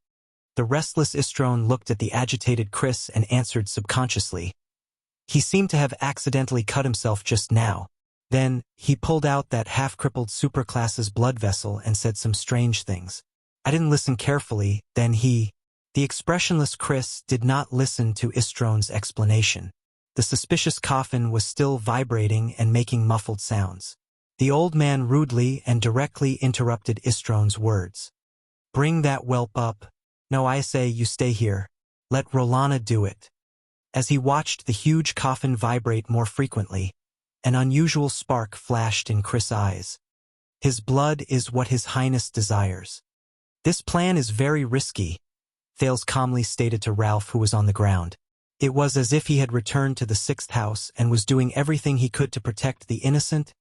The restless Istrone looked at the agitated Chris and answered subconsciously. He seemed to have accidentally cut himself just now. Then, he pulled out that half-crippled superclass's blood vessel and said some strange things. I didn't listen carefully, then The expressionless Chris did not listen to Istrone's explanation. The suspicious coffin was still vibrating and making muffled sounds. The old man rudely and directly interrupted Istrone's words. "Bring that whelp up. No, I say you stay here. Let Rolana do it." As he watched the huge coffin vibrate more frequently, an unusual spark flashed in Chris' eyes. "His blood is what His Highness desires." "This plan is very risky," Thales calmly stated to Ralph, who was on the ground. It was as if he had returned to the 6th house and was doing everything he could to protect the innocent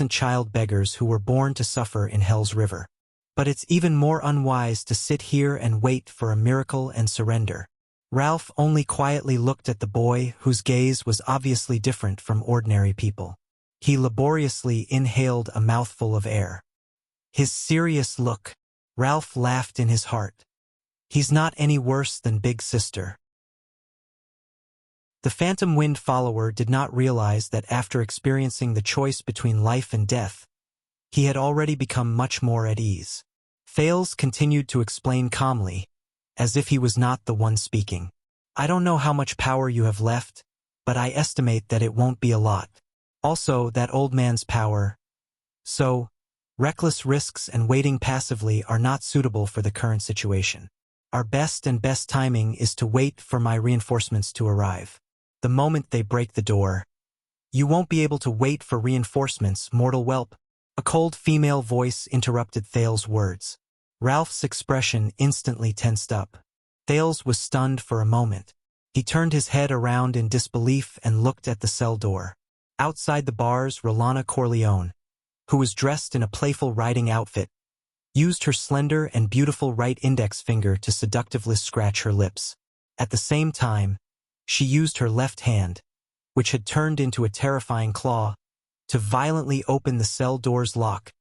child beggars who were born to suffer in Hell's River. But it's even more unwise to sit here and wait for a miracle and surrender. Ralph only quietly looked at the boy, whose gaze was obviously different from ordinary people. He laboriously inhaled a mouthful of air. His serious look. Ralph laughed in his heart. He's not any worse than Big Sister. The Phantom Wind follower did not realize that after experiencing the choice between life and death, he had already become much more at ease. Thales continued to explain calmly, as if he was not the one speaking. "I don't know how much power you have left, but I estimate that it won't be a lot. Also, that old man's power. So, reckless risks and waiting passively are not suitable for the current situation. Our best timing is to wait for my reinforcements to arrive. The moment they break the door." "You won't be able to wait for reinforcements, mortal whelp." A cold female voice interrupted Thales' words. Ralph's expression instantly tensed up. Thales was stunned for a moment. He turned his head around in disbelief and looked at the cell door. Outside the bars, Rolana Corleone, who was dressed in a playful riding outfit, used her slender and beautiful right index finger to seductively scratch her lips. At the same time, she used her left hand, which had turned into a terrifying claw, to violently open the cell door's lock.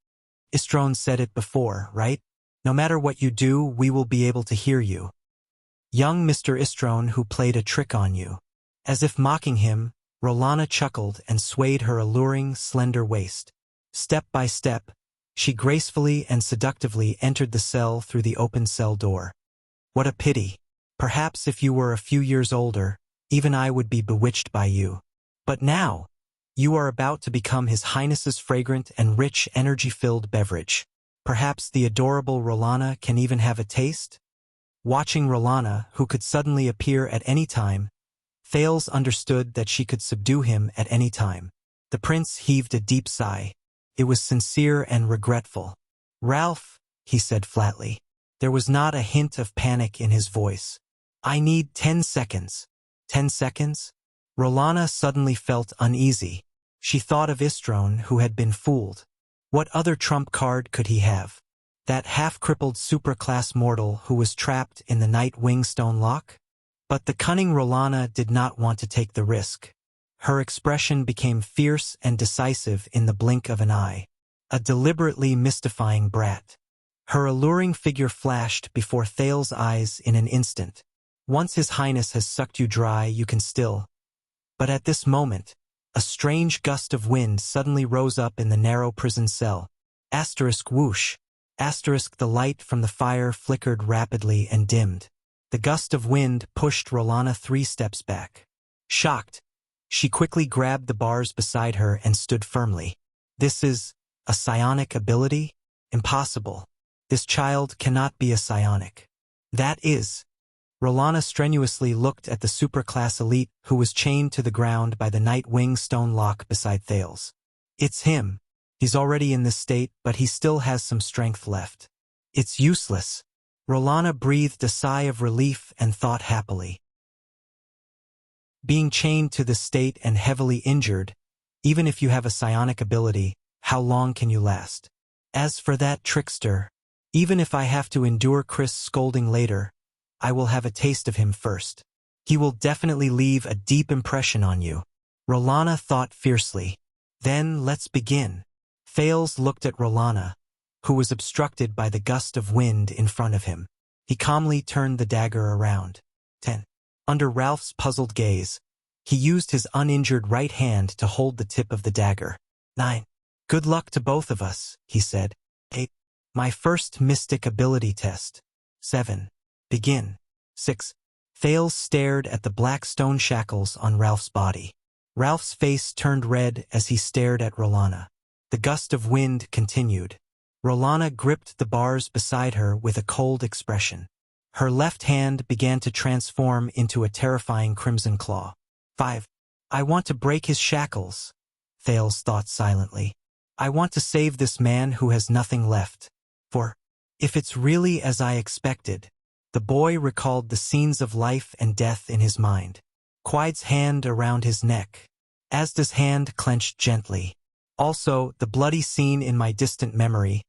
"Istrone said it before, right? No matter what you do, we will be able to hear you. Young Mr. Istrone who played a trick on you." As if mocking him, Rolana chuckled and swayed her alluring, slender waist. Step by step, she gracefully and seductively entered the cell through the open cell door. "What a pity. Perhaps if you were a few years older, even I would be bewitched by you. But now, you are about to become His Highness's fragrant and rich energy-filled beverage. Perhaps the adorable Rolana can even have a taste?" Watching Rolana, who could suddenly appear at any time, Thales understood that she could subdue him at any time. The prince heaved a deep sigh. It was sincere and regretful. "Ralph," he said flatly. There was not a hint of panic in his voice. "I need 10 seconds. 10 seconds? Rolana suddenly felt uneasy. She thought of Istrone, who had been fooled. What other trump card could he have? That half-crippled superclass mortal who was trapped in the Night Wingstone lock? But the cunning Rolana did not want to take the risk. Her expression became fierce and decisive in the blink of an eye. A deliberately mystifying brat. Her alluring figure flashed before Thales' eyes in an instant. "Once His Highness has sucked you dry, you can still." But at this moment, a strange gust of wind suddenly rose up in the narrow prison cell. Asterisk whoosh. Asterisk the light from the fire flickered rapidly and dimmed. The gust of wind pushed Rolana 3 steps back. Shocked, she quickly grabbed the bars beside her and stood firmly. "This is a psionic ability?" Impossible. This child cannot be a psionic. That is. Rolana strenuously looked at the superclass elite who was chained to the ground by the Nightwing stone lock beside Thales. It's him. He's already in this state, but he still has some strength left. It's useless. Rolana breathed a sigh of relief and thought happily. Being chained to this state and heavily injured, even if you have a psionic ability, how long can you last? As for that trickster, even if I have to endure Chris' scolding later, I will have a taste of him first. He will definitely leave a deep impression on you. Rolana thought fiercely. Then let's begin. Thales looked at Rolana, who was obstructed by the gust of wind in front of him. He calmly turned the dagger around. 10. Under Ralph's puzzled gaze, he used his uninjured right hand to hold the tip of the dagger. 9. Good luck to both of us, he said. 8. My first mystic ability test. 7. Begin. 6. Thales stared at the black stone shackles on Ralph's body. Ralph's face turned red as he stared at Rolana. The gust of wind continued. Rolana gripped the bars beside her with a cold expression. Her left hand began to transform into a terrifying crimson claw. 5. I want to break his shackles, Thales thought silently. I want to save this man who has nothing left. For, if it's really as I expected, the boy recalled the scenes of life and death in his mind. Quide's hand around his neck. Asda's hand clenched gently. Also, the bloody scene in my distant memory,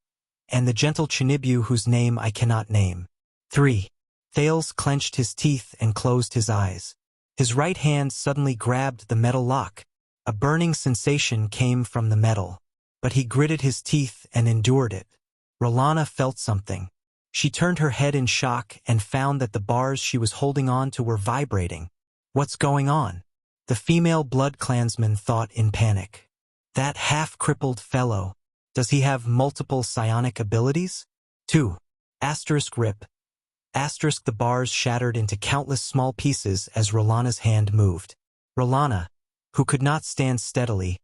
and the gentle Chinibu whose name I cannot name. 3. Thales clenched his teeth and closed his eyes. His right hand suddenly grabbed the metal lock. A burning sensation came from the metal, but he gritted his teeth and endured it. Rolana felt something. She turned her head in shock and found that the bars she was holding on to were vibrating. What's going on? The female blood clansman thought in panic. That half-crippled fellow, does he have multiple psionic abilities? 2. Rip. The bars shattered into countless small pieces as Rolana's hand moved. Rolana, who could not stand steadily,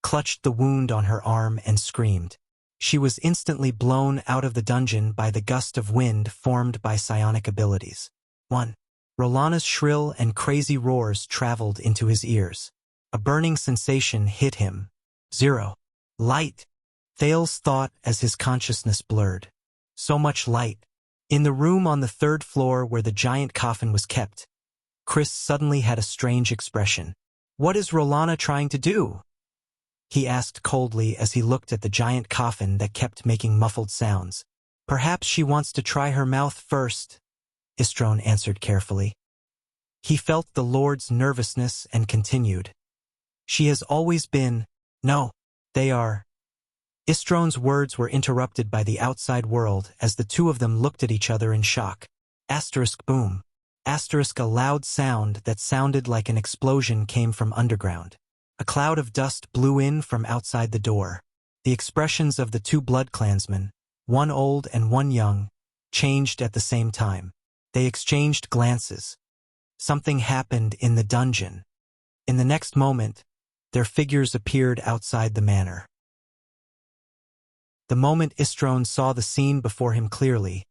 clutched the wound on her arm and screamed. She was instantly blown out of the dungeon by the gust of wind formed by psionic abilities. 1. Rolana's shrill and crazy roars traveled into his ears. A burning sensation hit him. 0. Light, Thales thought as his consciousness blurred. So much light. In the room on the 3rd floor where the giant coffin was kept, Chris suddenly had a strange expression. What is Rolana trying to do? He asked coldly as he looked at the giant coffin that kept making muffled sounds. Perhaps she wants to try her mouth first, Istrone answered carefully. He felt the Lord's nervousness and continued. She has always been. No, they are. Istrone's words were interrupted by the outside world as the two of them looked at each other in shock. Boom. A loud sound that sounded like an explosion came from underground. A cloud of dust blew in from outside the door. The expressions of the two blood clansmen, one old and one young, changed at the same time. They exchanged glances. Something happened in the dungeon. In the next moment, their figures appeared outside the manor. The moment Istrone saw the scene before him clearly,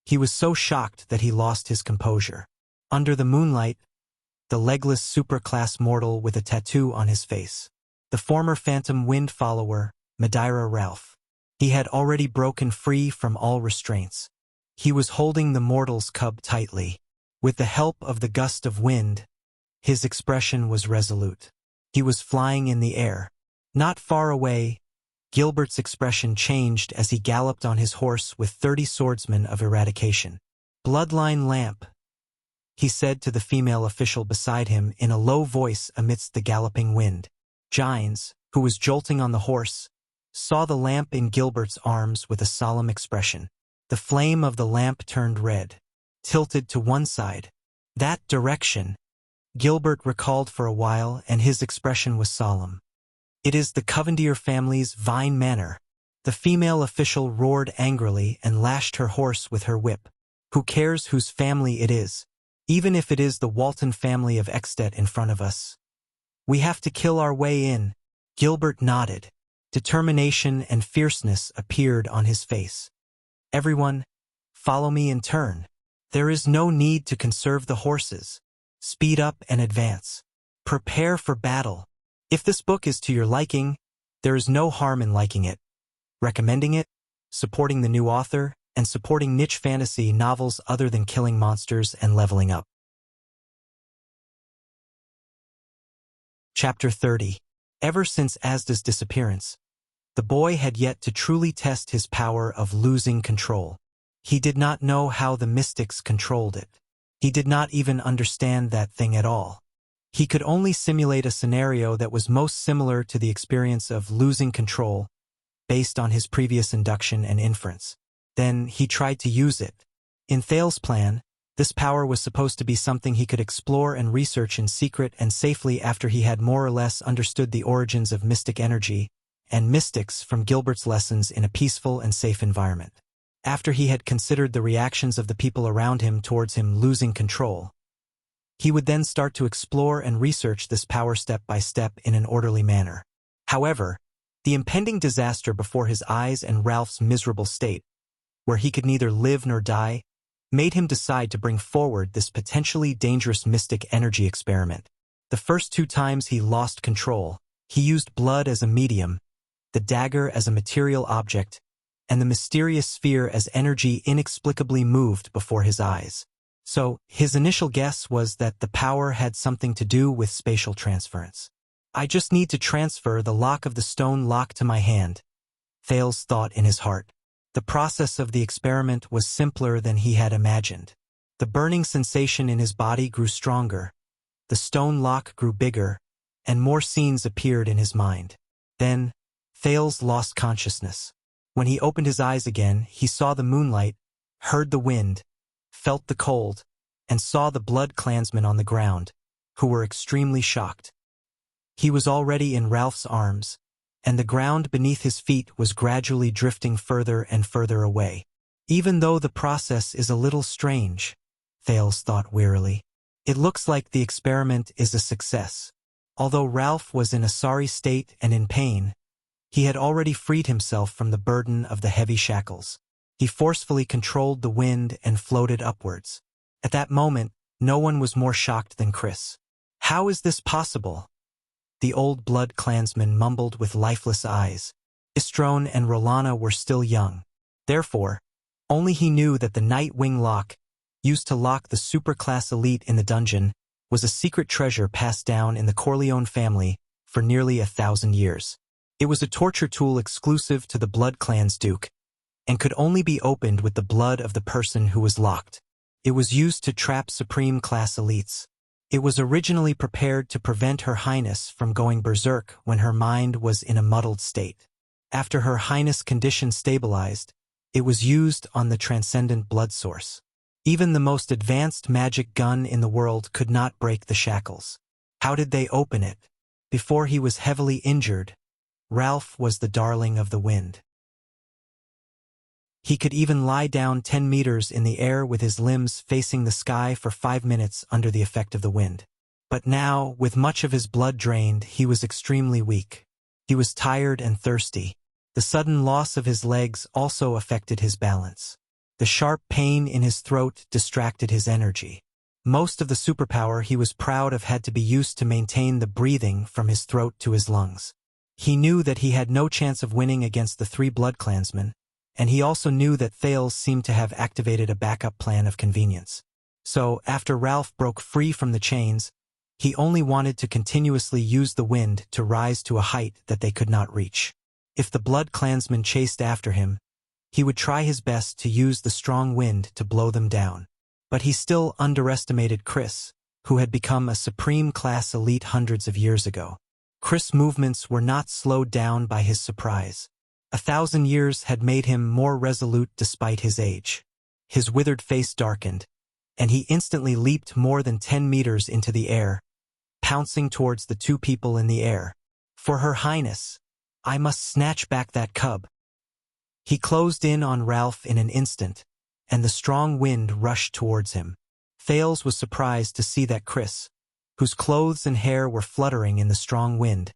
he was so shocked that he lost his composure. Under the moonlight, the legless superclass mortal with a tattoo on his face. The former Phantom Wind follower, Madeira Ralph. He had already broken free from all restraints. He was holding the mortal's cub tightly. With the help of the gust of wind, his expression was resolute. He was flying in the air. Not far away, Gilbert's expression changed as he galloped on his horse with 30 swordsmen of eradication. Bloodline lamp, he said to the female official beside him in a low voice amidst the galloping wind. Gines, who was jolting on the horse, saw the lamp in Gilbert's arms with a solemn expression. The flame of the lamp turned red, tilted to one side. That direction, Gilbert recalled for a while, and his expression was solemn. It is the Covendier family's Vine Manor. The female official roared angrily and lashed her horse with her whip. Who cares whose family it is? Even if it is the Walton family of Extet in front of us. We have to kill our way in. Gilbert nodded. Determination and fierceness appeared on his face. "Everyone, follow me in turn. There is no need to conserve the horses. Speed up and advance. Prepare for battle." If this book is to your liking, there is no harm in liking it, recommending it, supporting the new author, and supporting niche fantasy novels other than killing monsters and leveling up. Chapter 30. Ever since Asda's disappearance, the boy had yet to truly test his power of losing control. He did not know how the mystics controlled it. He did not even understand that thing at all. He could only simulate a scenario that was most similar to the experience of losing control based on his previous induction and inference. Then he tried to use it. In Thales's plan, this power was supposed to be something he could explore and research in secret and safely after he had more or less understood the origins of mystic energy and mystics from Gilbert's lessons in a peaceful and safe environment. After he had considered the reactions of the people around him towards him losing control, he would then start to explore and research this power step by step in an orderly manner. However, the impending disaster before his eyes and Ralph's miserable state, where he could neither live nor die, made him decide to bring forward this potentially dangerous mystic energy experiment. The first 2 times he lost control, he used blood as a medium, the dagger as a material object, and the mysterious sphere as energy inexplicably moved before his eyes. So, his initial guess was that the power had something to do with spatial transference. "I just need to transfer the lock of the stone lock to my hand," Thales thought in his heart. The process of the experiment was simpler than he had imagined. The burning sensation in his body grew stronger, the stone lock grew bigger, and more scenes appeared in his mind. Then, Thales lost consciousness. When he opened his eyes again, he saw the moonlight, heard the wind, felt the cold, and saw the blood clansmen on the ground, who were extremely shocked. He was already in Ralph's arms, and the ground beneath his feet was gradually drifting further and further away. Even though the process is a little strange, Thales thought wearily, it looks like the experiment is a success. Although Ralph was in a sorry state and in pain, he had already freed himself from the burden of the heavy shackles. He forcefully controlled the wind and floated upwards. At that moment, no one was more shocked than Chris. "How is this possible?" the old blood clansman mumbled with lifeless eyes. Istrone and Rolana were still young. Therefore, only he knew that the Night Wing lock, used to lock the superclass elite in the dungeon, was a secret treasure passed down in the Corleone family for nearly 1,000 years. It was a torture tool exclusive to the Blood Clan's Duke, and could only be opened with the blood of the person who was locked. It was used to trap supreme class elites. It was originally prepared to prevent Her Highness from going berserk when her mind was in a muddled state. After Her Highness' condition stabilized, it was used on the transcendent blood source. Even the most advanced magic gun in the world could not break the shackles. How did they open it? Before he was heavily injured, Ralph was the darling of the wind. He could even lie down 10 meters in the air with his limbs facing the sky for 5 minutes under the effect of the wind. But now, with much of his blood drained, he was extremely weak. He was tired and thirsty. The sudden loss of his legs also affected his balance. The sharp pain in his throat distracted his energy. Most of the superpower he was proud of had to be used to maintain the breathing from his throat to his lungs. He knew that he had no chance of winning against the 3 blood clansmen, and he also knew that Thales seemed to have activated a backup plan of convenience. So, after Ralph broke free from the chains, he only wanted to continuously use the wind to rise to a height that they could not reach. If the blood clansmen chased after him, he would try his best to use the strong wind to blow them down. But he still underestimated Chris, who had become a supreme class elite hundreds of years ago. Chris' movements were not slowed down by his surprise. 1,000 years had made him more resolute despite his age. His withered face darkened, and he instantly leaped more than 10 meters into the air, pouncing towards the 2 people in the air. "For Her Highness, I must snatch back that cub." He closed in on Ralph in an instant, and the strong wind rushed towards him. Thales was surprised to see that Chris, whose clothes and hair were fluttering in the strong wind,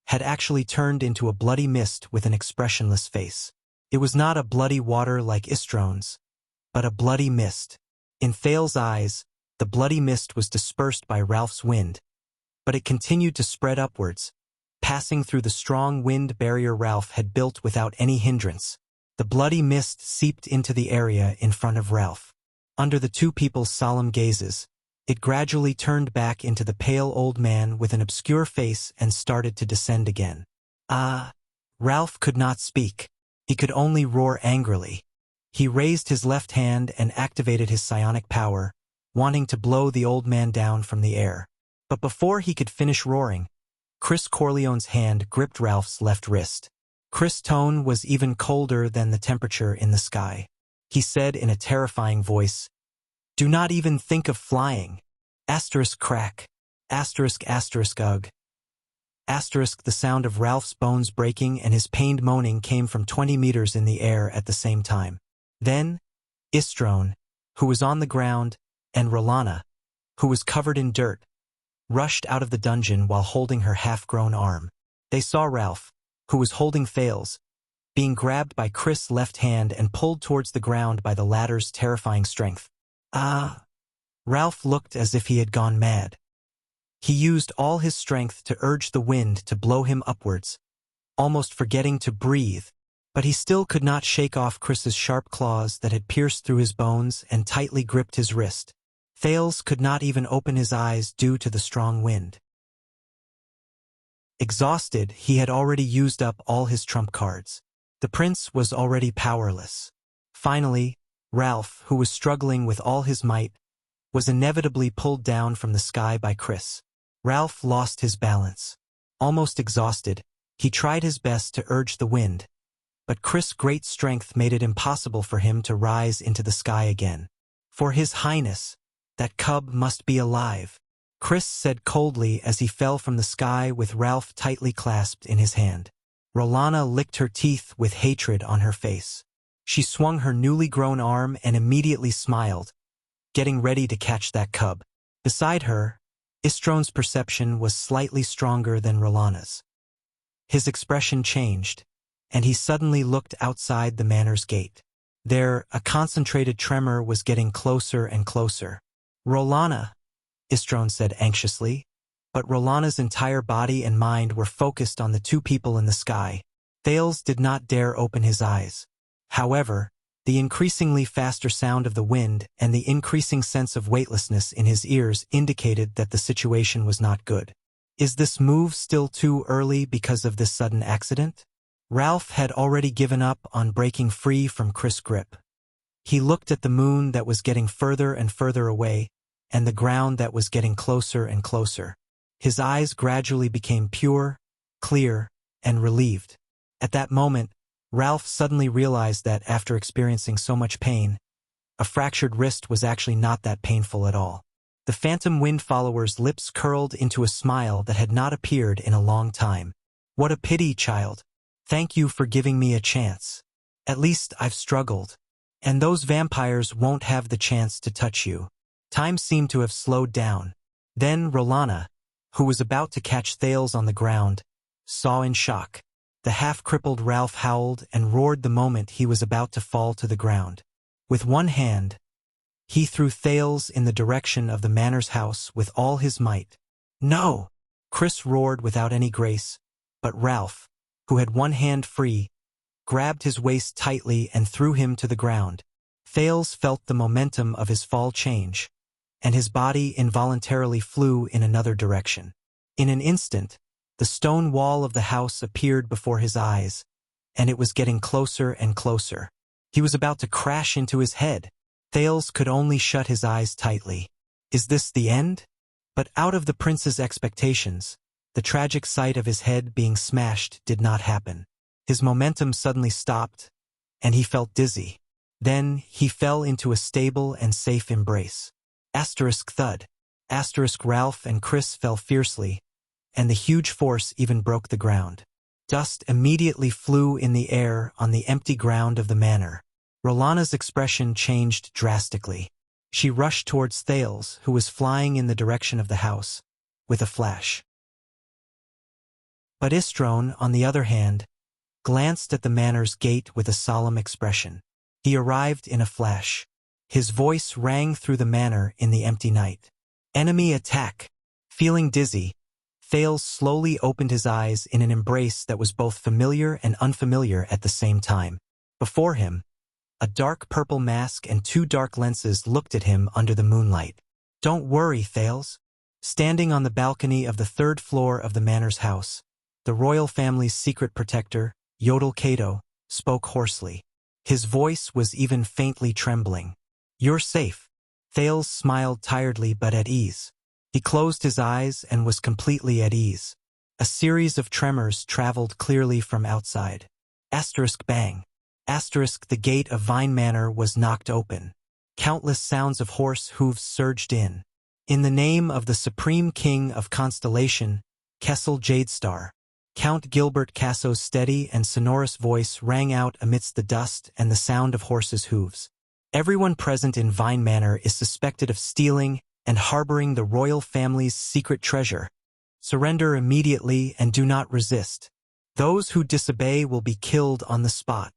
had actually turned into a bloody mist with an expressionless face. It was not a bloody water like Istrone's, but a bloody mist. In Thale's eyes, the bloody mist was dispersed by Ralph's wind, but it continued to spread upwards, passing through the strong wind barrier Ralph had built without any hindrance. The bloody mist seeped into the area in front of Ralph. Under the two people's solemn gazes, it gradually turned back into the pale old man with an obscure face and started to descend again. Ralph could not speak. He could only roar angrily. He raised his left hand and activated his psionic power, wanting to blow the old man down from the air. But before he could finish roaring, Chris Corleone's hand gripped Ralph's left wrist. Chris' tone was even colder than the temperature in the sky. He said in a terrifying voice, "Do not even think of flying. Asterisk crack. Asterisk asterisk ugh." Asterisk the sound of Ralph's bones breaking and his pained moaning came from 20 meters in the air at the same time. Then, Istrone, who was on the ground, and Rolana, who was covered in dirt, rushed out of the dungeon while holding her half-grown arm. They saw Ralph, who was holding Thales, being grabbed by Chris' left hand and pulled towards the ground by the latter's terrifying strength. Ralph looked as if he had gone mad. He used all his strength to urge the wind to blow him upwards, almost forgetting to breathe, but he still could not shake off Chris's sharp claws that had pierced through his bones and tightly gripped his wrist. Thales could not even open his eyes due to the strong wind. Exhausted, he had already used up all his trump cards. The prince was already powerless. Finally, Ralph, who was struggling with all his might, was inevitably pulled down from the sky by Chris. Ralph lost his balance. Almost exhausted, he tried his best to urge the wind, but Chris' great strength made it impossible for him to rise into the sky again. "For His Highness, that cub must be alive," Chris said coldly as he fell from the sky with Ralph tightly clasped in his hand. Rolana licked her teeth with hatred on her face. She swung her newly grown arm and immediately smiled, getting ready to catch that cub. Beside her, Istrone's perception was slightly stronger than Rolana's. His expression changed, and he suddenly looked outside the manor's gate. There, a concentrated tremor was getting closer and closer. "Rolana," Istrone said anxiously, but Rolana's entire body and mind were focused on the two people in the sky. Thales did not dare open his eyes. However, the increasingly faster sound of the wind and the increasing sense of weightlessness in his ears indicated that the situation was not good. Is this move still too early because of this sudden accident? Ralph had already given up on breaking free from Chris' grip. He looked at the moon that was getting further and further away, and the ground that was getting closer and closer. His eyes gradually became pure, clear, and relieved. At that moment, Ralph suddenly realized that after experiencing so much pain, a fractured wrist was actually not that painful at all. The phantom wind follower's lips curled into a smile that had not appeared in a long time. "What a pity, child. Thank you for giving me a chance. At least I've struggled. And those vampires won't have the chance to touch you." Time seemed to have slowed down. Then Rolana, who was about to catch Thales on the ground, saw in shock. The half-crippled Ralph howled and roared the moment he was about to fall to the ground. With one hand, he threw Thales in the direction of the manor's house with all his might. "No!" Chris roared without any grace, but Ralph, who had one hand free, grabbed his waist tightly and threw him to the ground. Thales felt the momentum of his fall change, and his body involuntarily flew in another direction. In an instant, the stone wall of the house appeared before his eyes, and it was getting closer and closer. He was about to crash into his head. Thales could only shut his eyes tightly. Is this the end? But out of the prince's expectations, the tragic sight of his head being smashed did not happen. His momentum suddenly stopped, and he felt dizzy. Then he fell into a stable and safe embrace. Asterisk thud. Asterisk Ralph and Chris fell fiercely, and the huge force even broke the ground. Dust immediately flew in the air on the empty ground of the manor. Rolana's expression changed drastically. She rushed towards Thales, who was flying in the direction of the house, with a flash. But Istrone, on the other hand, glanced at the manor's gate with a solemn expression. He arrived in a flash. His voice rang through the manor in the empty night. Enemy attack! Feeling dizzy, Thales slowly opened his eyes in an embrace that was both familiar and unfamiliar at the same time. Before him, a dark purple mask and two dark lenses looked at him under the moonlight. Don't worry, Thales. Standing on the balcony of the third floor of the manor's house, the royal family's secret protector, Yodel Cato, spoke hoarsely. His voice was even faintly trembling. You're safe. Thales smiled tiredly but at ease. He closed his eyes and was completely at ease. A series of tremors traveled clearly from outside. Asterisk bang. Asterisk the gate of Vine Manor was knocked open. Countless sounds of horse hooves surged in. In the name of the Supreme King of Constellation, Kessel Jadestar, Count Gilbert Casso's steady and sonorous voice rang out amidst the dust and the sound of horses' hooves. Everyone present in Vine Manor is suspected of stealing and harboring the royal family's secret treasure. Surrender immediately and do not resist. Those who disobey will be killed on the spot.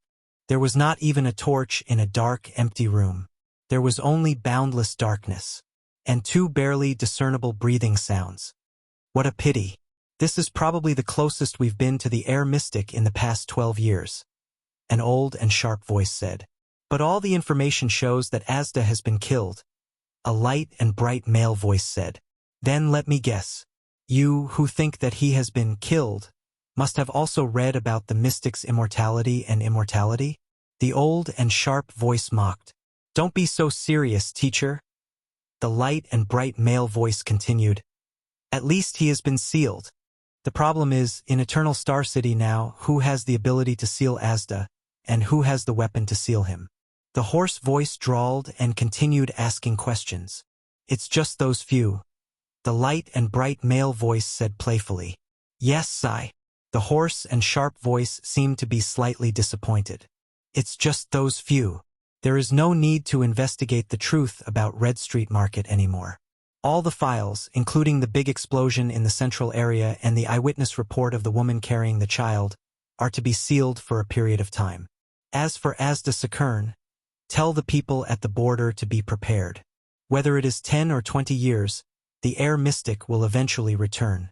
There was not even a torch in a dark, empty room. There was only boundless darkness, and two barely discernible breathing sounds. What a pity. This is probably the closest we've been to the air mystic in the past 12 years. An old and sharp voice said. But all the information shows that Asda has been killed. A light and bright male voice said. Then let me guess. You, who think that he has been killed, must have also read about the mystic's immortality and immortality? The old and sharp voice mocked. Don't be so serious, teacher. The light and bright male voice continued. At least he has been sealed. The problem is, in Eternal Star City now, who has the ability to seal Asda, and who has the weapon to seal him? The hoarse voice drawled and continued asking questions. It's just those few. The light and bright male voice said playfully. Yes, Sai. The hoarse and sharp voice seemed to be slightly disappointed. It's just those few. There is no need to investigate the truth about Red Street Market anymore. All the files, including the big explosion in the central area and the eyewitness report of the woman carrying the child, are to be sealed for a period of time. As for Asda Sakern, tell the people at the border to be prepared. Whether it is 10 or 20 years, the air mystic will eventually return.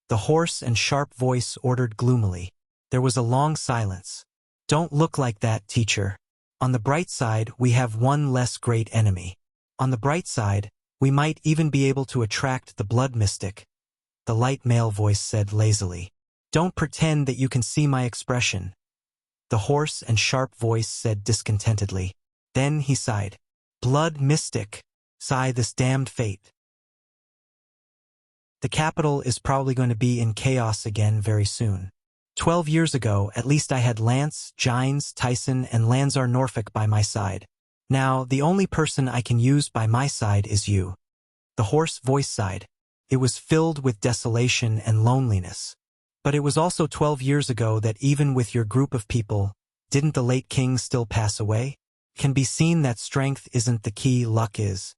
The hoarse and sharp voice ordered gloomily. There was a long silence. Don't look like that, teacher. On the bright side, we have one less great enemy. On the bright side, we might even be able to attract the blood mystic. The light male voice said lazily. Don't pretend that you can see my expression. The hoarse and sharp voice said discontentedly. Then he sighed. Blood mystic. Sigh this damned fate. The capital is probably going to be in chaos again very soon. 12 years ago, at least I had Lance, Gines, Tyson, and Lanzar Norfolk by my side. Now, the only person I can use by my side is you. The hoarse voice sighed. It was filled with desolation and loneliness. But it was also 12 years ago that even with your group of people, didn't the late king still pass away? Can be seen that strength isn't the key, luck is.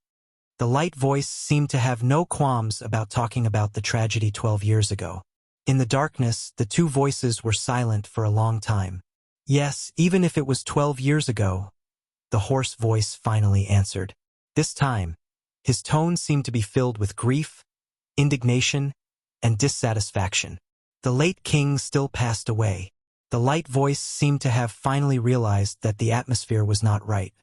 The light voice seemed to have no qualms about talking about the tragedy 12 years ago. In the darkness, the two voices were silent for a long time. Yes, even if it was 12 years ago, the hoarse voice finally answered. This time, his tone seemed to be filled with grief, indignation, and dissatisfaction. The late king still passed away. The light voice seemed to have finally realized that the atmosphere was not right.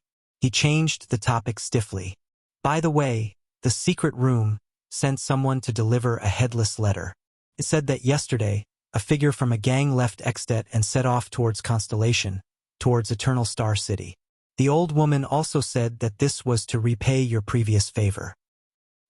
He changed the topic stiffly. By the way, the secret room sent someone to deliver a headless letter. It said that yesterday, a figure from a gang left Extet and set off towards Constellation, towards Eternal Star City. The old woman also said that this was to repay your previous favor.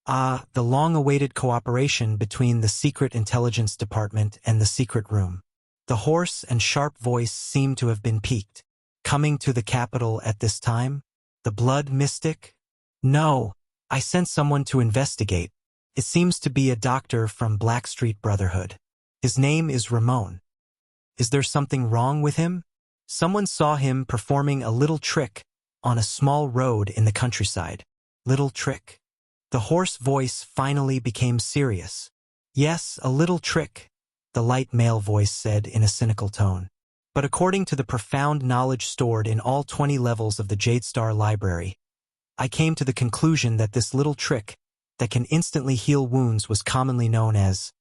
Ah, the long-awaited cooperation between the Secret Intelligence Department and the secret room. The hoarse and sharp voice seemed to have been piqued. Coming to the capital at this time? The blood mystic? No, I sent someone to investigate. It seems to be a doctor from Blackstreet Brotherhood. His name is Ramon. Is there something wrong with him? Someone saw him performing a little trick on a small road in the countryside. Little trick? The hoarse voice finally became serious. Yes, a little trick. the light male voice said in a cynical tone. But according to the profound knowledge stored in all 20 levels of the Jadestar Library, I came to the conclusion that this little trick that can instantly heal wounds was commonly known as.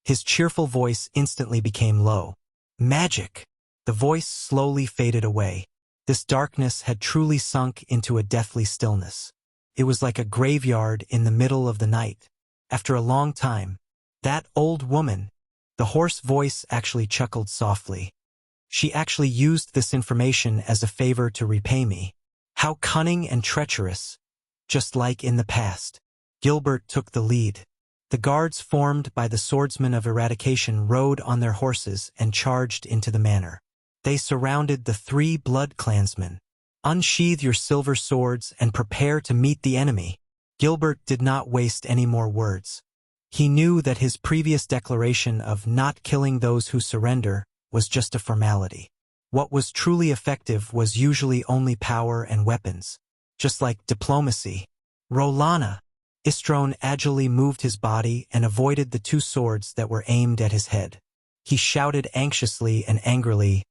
His cheerful voice instantly became low. Magic! The voice slowly faded away. This darkness had truly sunk into a deathly stillness. It was like a graveyard in the middle of the night. After a long time, that old woman, the hoarse voice actually chuckled softly. She actually used this information as a favor to repay me. How cunning and treacherous, just like in the past. Gilbert took the lead. The guards formed by the swordsmen of eradication rode on their horses and charged into the manor. They surrounded the 3 blood clansmen. Unsheathe your silver swords and prepare to meet the enemy. Gilbert did not waste any more words. He knew that his previous declaration of not killing those who surrender was just a formality. What was truly effective was usually only power and weapons, just like diplomacy. Rolana. Istrone agilely moved his body and avoided the 2 swords that were aimed at his head. He shouted anxiously and angrily,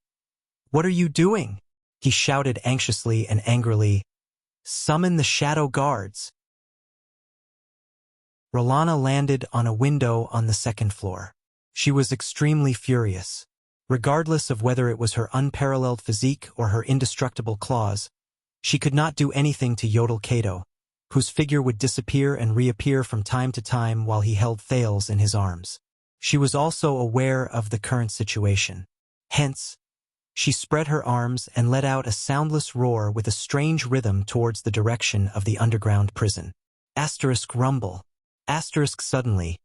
"What are you doing?" He shouted anxiously and angrily, "Summon the shadow guards." Rolana landed on a window on the 2nd floor. She was extremely furious. Regardless of whether it was her unparalleled physique or her indestructible claws, she could not do anything to Yodel Kato, whose figure would disappear and reappear from time to time while he held Thales in his arms. She was also aware of the current situation. Hence, she spread her arms and let out a soundless roar with a strange rhythm towards the direction of the underground prison. Rumble. Suddenly,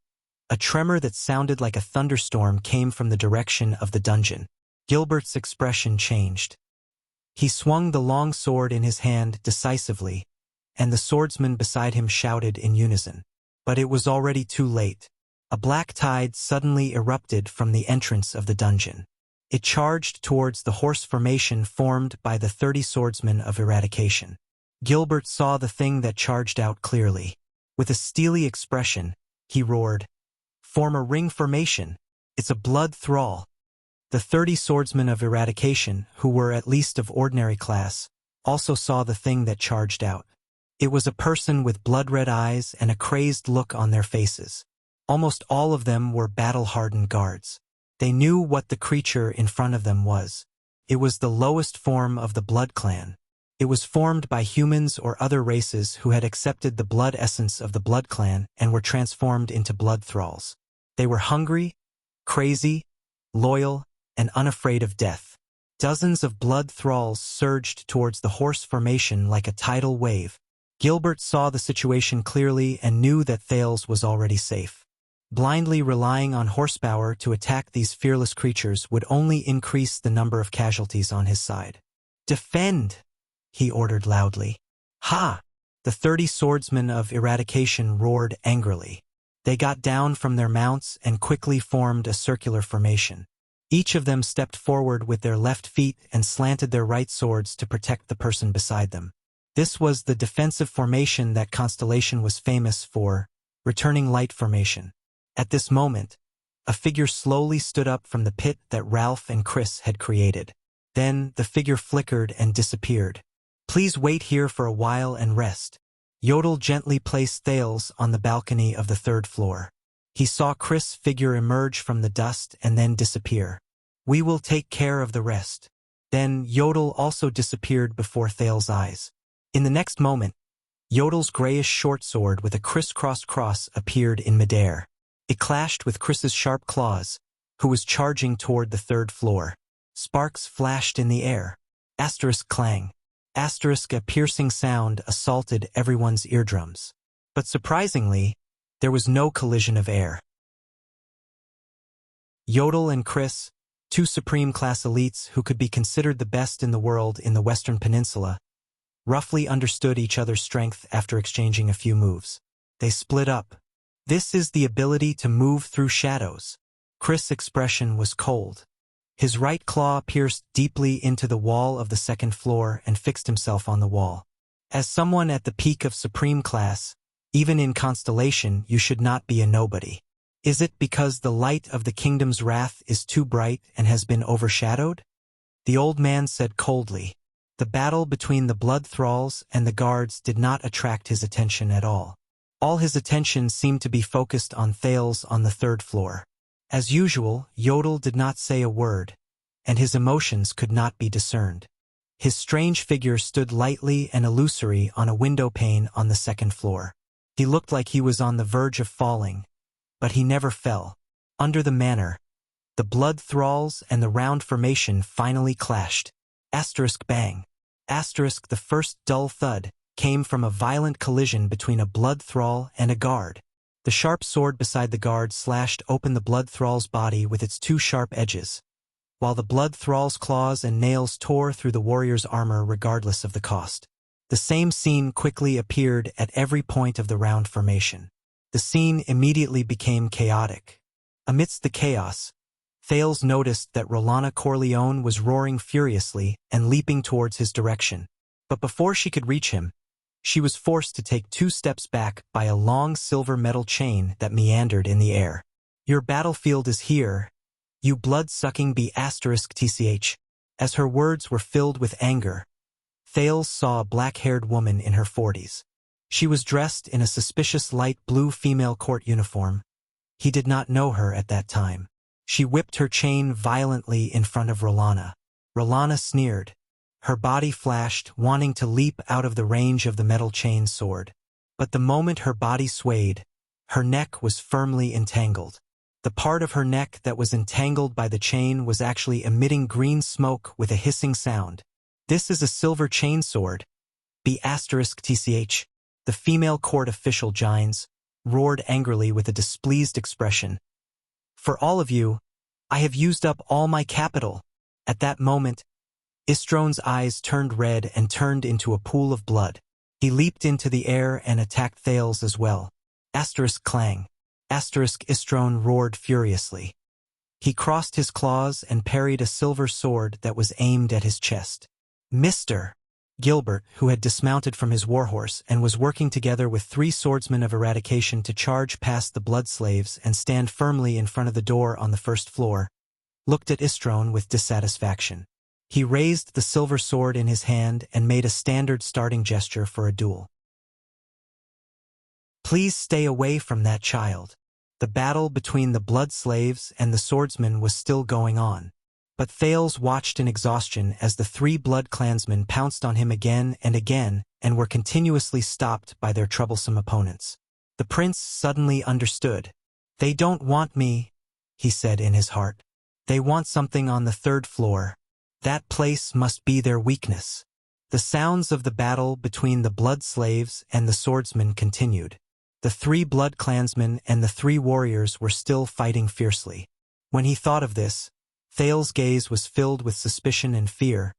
a tremor that sounded like a thunderstorm came from the direction of the dungeon. Gilbert's expression changed. He swung the long sword in his hand decisively, and the swordsmen beside him shouted in unison. But it was already too late. A black tide suddenly erupted from the entrance of the dungeon. It charged towards the horse formation formed by the 30 swordsmen of eradication. Gilbert saw the thing that charged out clearly. With a steely expression, he roared, "Form a ring formation. It's a blood thrall." The 30 swordsmen of eradication, who were at least of ordinary class, also saw the thing that charged out. It was a person with blood-red eyes and a crazed look on their faces. Almost all of them were battle-hardened guards. They knew what the creature in front of them was. It was the lowest form of the Blood Clan. It was formed by humans or other races who had accepted the blood essence of the Blood Clan and were transformed into blood thralls. They were hungry, crazy, loyal, and unafraid of death. Dozens of blood thralls surged towards the horse formation like a tidal wave. Gilbert saw the situation clearly and knew that Thales was already safe. Blindly relying on horsepower to attack these fearless creatures would only increase the number of casualties on his side. "Defend!" he ordered loudly. "Ha!" The 30 swordsmen of eradication roared angrily. They got down from their mounts and quickly formed a circular formation. Each of them stepped forward with their left feet and slanted their right swords to protect the person beside them. This was the defensive formation that Constellation was famous for, returning light formation. At this moment, a figure slowly stood up from the pit that Ralph and Chris had created. Then the figure flickered and disappeared. "Please wait here for a while and rest." Yodel gently placed Thales on the balcony of the 3rd floor. He saw Chris' figure emerge from the dust and then disappear. "We will take care of the rest." Then Yodel also disappeared before Thales' eyes. In the next moment, Yodel's grayish short sword with a crisscrossed cross appeared in midair. It clashed with Chris's sharp claws, who was charging toward the 3rd floor. Sparks flashed in the air. Clang. A piercing sound assaulted everyone's eardrums. But surprisingly, there was no collision of air. Yodel and Chris, 2 supreme-class elites who could be considered the best in the world in the Western Peninsula, roughly understood each other's strength after exchanging a few moves. They split up. "This is the ability to move through shadows." Chris' expression was cold. His right claw pierced deeply into the wall of the 2nd floor and fixed himself on the wall. As someone at the peak of supreme class, even in Constellation, you should not be a nobody. Is it because the light of the kingdom's wrath is too bright and has been overshadowed? The old man said coldly. The battle between the blood thralls and the guards did not attract his attention at all. All his attention seemed to be focused on Thales on the third floor. As usual, Yodel did not say a word, and his emotions could not be discerned. His strange figure stood lightly and illusory on a window pane on the second floor. He looked like he was on the verge of falling, but he never fell. Under the manor, the blood thralls and the round formation finally clashed. Asterisk bang. Asterisk the first dull thud came from a violent collision between a blood thrall and a guard. The sharp sword beside the guard slashed open the blood thrall's body with its two sharp edges, while the blood thrall's claws and nails tore through the warrior's armor regardless of the cost. The same scene quickly appeared at every point of the round formation. The scene immediately became chaotic. Amidst the chaos, Thales noticed that Rolana Corleone was roaring furiously and leaping towards his direction. But before she could reach him, she was forced to take 2 steps back by a long silver metal chain that meandered in the air. Your battlefield is here, you blood-sucking *tch. As her words were filled with anger, Thales saw a black-haired woman in her 40s. She was dressed in a suspicious light blue female court uniform. He did not know her at that time. She whipped her chain violently in front of Rolana. Rolana sneered. Her body flashed, wanting to leap out of the range of the metal chain sword. But the moment her body swayed, her neck was firmly entangled. The part of her neck that was entangled by the chain was actually emitting green smoke with a hissing sound. This is a silver chainsword. *tch. The female court official Gines roared angrily with a displeased expression. For all of you, I have used up all my capital. At that moment, Istrone's eyes turned red and turned into a pool of blood. He leaped into the air and attacked Thales as well. *clang. Istrone roared furiously. He crossed his claws and parried a silver sword that was aimed at his chest. Mr. Gilbert, who had dismounted from his warhorse and was working together with 3 swordsmen of eradication to charge past the blood slaves and stand firmly in front of the door on the first floor, looked at Istrone with dissatisfaction. He raised the silver sword in his hand and made a standard starting gesture for a duel. Please stay away from that child. The battle between the blood slaves and the swordsmen was still going on. But Thales watched in exhaustion as the 3 blood clansmen pounced on him again and were continuously stopped by their troublesome opponents. The prince suddenly understood. They don't want me, he said in his heart. They want something on the 3rd floor. That place must be their weakness. The sounds of the battle between the blood slaves and the swordsmen continued. The 3 blood clansmen and the 3 warriors were still fighting fiercely. When he thought of this, Thales' gaze was filled with suspicion and fear,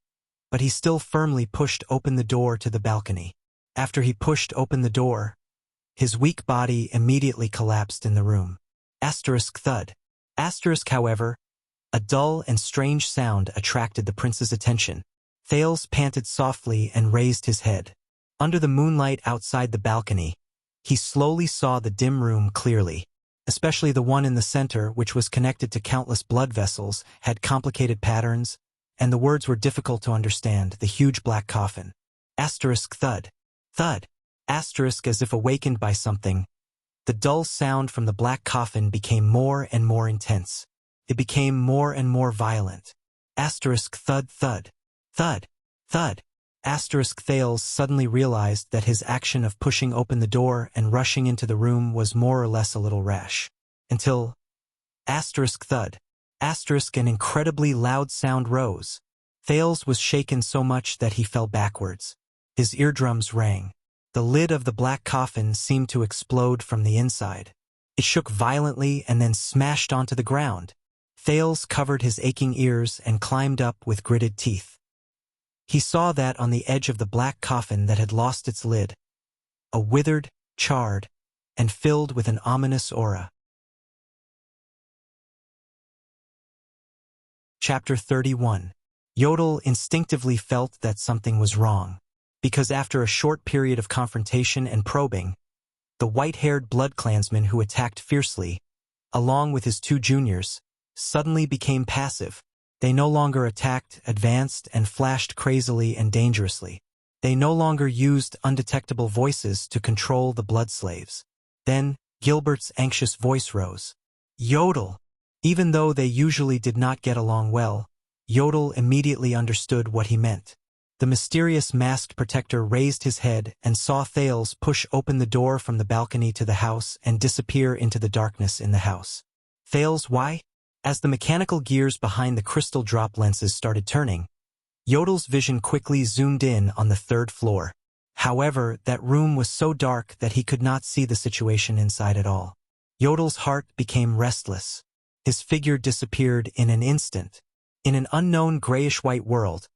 but he still firmly pushed open the door to the balcony. After he pushed open the door, his weak body immediately collapsed in the room. *thud. However, a dull and strange sound attracted the prince's attention. Thales panted softly and raised his head. Under the moonlight outside the balcony, he slowly saw the dim room clearly. Especially the one in the center, which was connected to countless blood vessels, had complicated patterns, and the words were difficult to understand. The huge black coffin. *thud. Thud. As if awakened by something. The dull sound from the black coffin became more and more intense. It became more and more violent. *thud thud. Thud. Thud. Thales suddenly realized that his action of pushing open the door and rushing into the room was more or less a little rash. Until *thud. An incredibly loud sound rose. Thales was shaken so much that he fell backwards. His eardrums rang. The lid of the black coffin seemed to explode from the inside. It shook violently and then smashed onto the ground. Thales covered his aching ears and climbed up with gritted teeth. He saw that on the edge of the black coffin that had lost its lid, a withered, charred, and filled with an ominous aura. Chapter 31. Yodel instinctively felt that something was wrong, because after a short period of confrontation and probing, the white-haired blood clansman who attacked fiercely along with his two juniors, suddenly became passive. They no longer attacked, advanced, and flashed crazily and dangerously. They no longer used undetectable voices to control the blood slaves. Then, Gilbert's anxious voice rose. Yodel! Even though they usually did not get along well, Yodel immediately understood what he meant. The mysterious masked protector raised his head and saw Thales push open the door from the balcony to the house and disappear into the darkness in the house. Thales, why? As the mechanical gears behind the crystal drop lenses started turning, Yodel's vision quickly zoomed in on the third floor. However, that room was so dark that he could not see the situation inside at all. Yodel's heart became restless. His figure disappeared in an instant. In an unknown grayish-white world,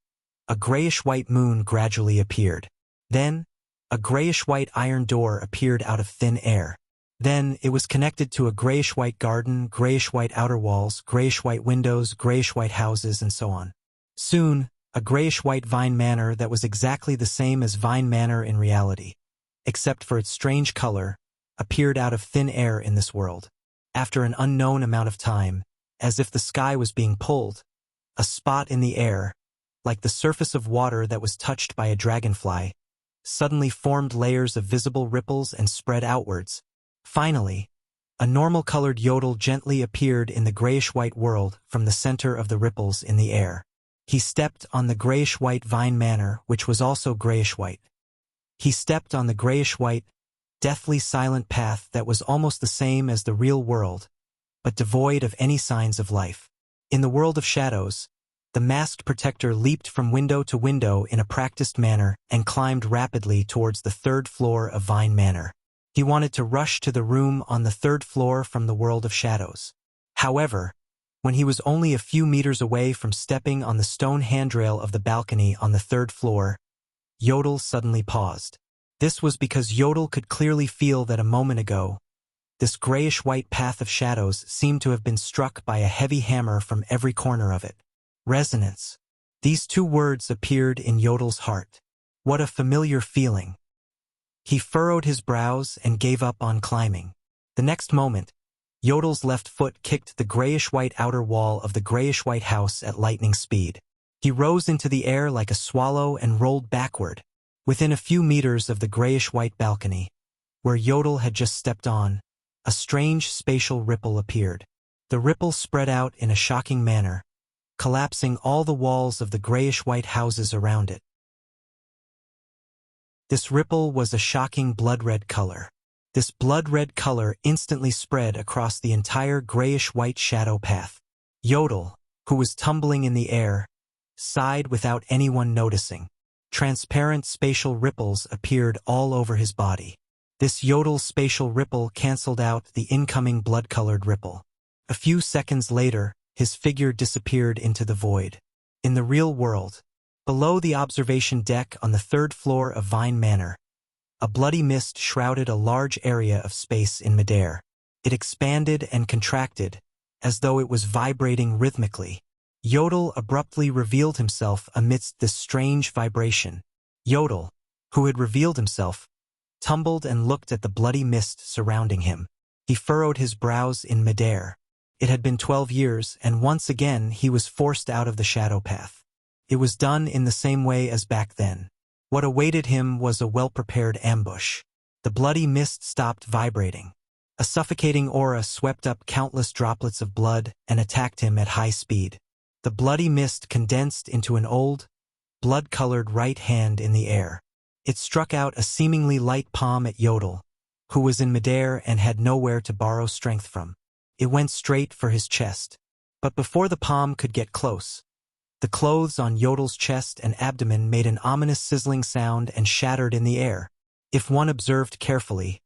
a grayish-white moon gradually appeared. Then, a grayish-white iron door appeared out of thin air. Then, it was connected to a grayish-white garden, grayish-white outer walls, grayish-white windows, grayish-white houses, and so on. Soon, a grayish-white Vine Manor that was exactly the same as Vine Manor in reality, except for its strange color, appeared out of thin air in this world. After an unknown amount of time, as if the sky was being pulled, a spot in the air, like the surface of water that was touched by a dragonfly, suddenly formed layers of visible ripples and spread outwards. Finally, a normal-colored Yodel gently appeared in the grayish-white world from the center of the ripples in the air. He stepped on the grayish-white Vine Manor, which was also grayish-white. He stepped on the grayish-white, deathly silent path that was almost the same as the real world, but devoid of any signs of life. In the world of shadows, the masked protector leaped from window to window in a practiced manner and climbed rapidly towards the third floor of Vine Manor. He wanted to rush to the room on the third floor from the world of shadows. However, when he was only a few meters away from stepping on the stone handrail of the balcony on the third floor, Yodel suddenly paused. This was because Yodel could clearly feel that a moment ago, this grayish-white path of shadows seemed to have been struck by a heavy hammer from every corner of it. Resonance. These two words appeared in Yodel's heart. What a familiar feeling. He furrowed his brows and gave up on climbing. The next moment, Yodel's left foot kicked the grayish-white outer wall of the grayish-white house at lightning speed. He rose into the air like a swallow and rolled backward. Within a few meters of the grayish-white balcony, where Yodel had just stepped on, a strange spatial ripple appeared. The ripple spread out in a shocking manner, collapsing all the walls of the grayish-white houses around it. This ripple was a shocking blood-red color. This blood-red color instantly spread across the entire grayish-white shadow path. Yodel, who was tumbling in the air, sighed without anyone noticing. Transparent spatial ripples appeared all over his body. This Yodel spatial ripple canceled out the incoming blood-colored ripple. A few seconds later, his figure disappeared into the void. In the real world, below the observation deck on the third floor of Vine Manor, a bloody mist shrouded a large area of space in midair. It expanded and contracted, as though it was vibrating rhythmically. Yodel abruptly revealed himself amidst this strange vibration. Yodel, who had revealed himself, tumbled and looked at the bloody mist surrounding him. He furrowed his brows in midair. It had been 12 years, and once again he was forced out of the shadow path. It was done in the same way as back then. What awaited him was a well-prepared ambush. The bloody mist stopped vibrating. A suffocating aura swept up countless droplets of blood and attacked him at high speed. The bloody mist condensed into an old, blood-colored right hand in the air. It struck out a seemingly light palm at Yodel, who was in midair and had nowhere to borrow strength from. It went straight for his chest. But before the palm could get close, the clothes on Yodel's chest and abdomen made an ominous sizzling sound and shattered in the air. If one observed carefully,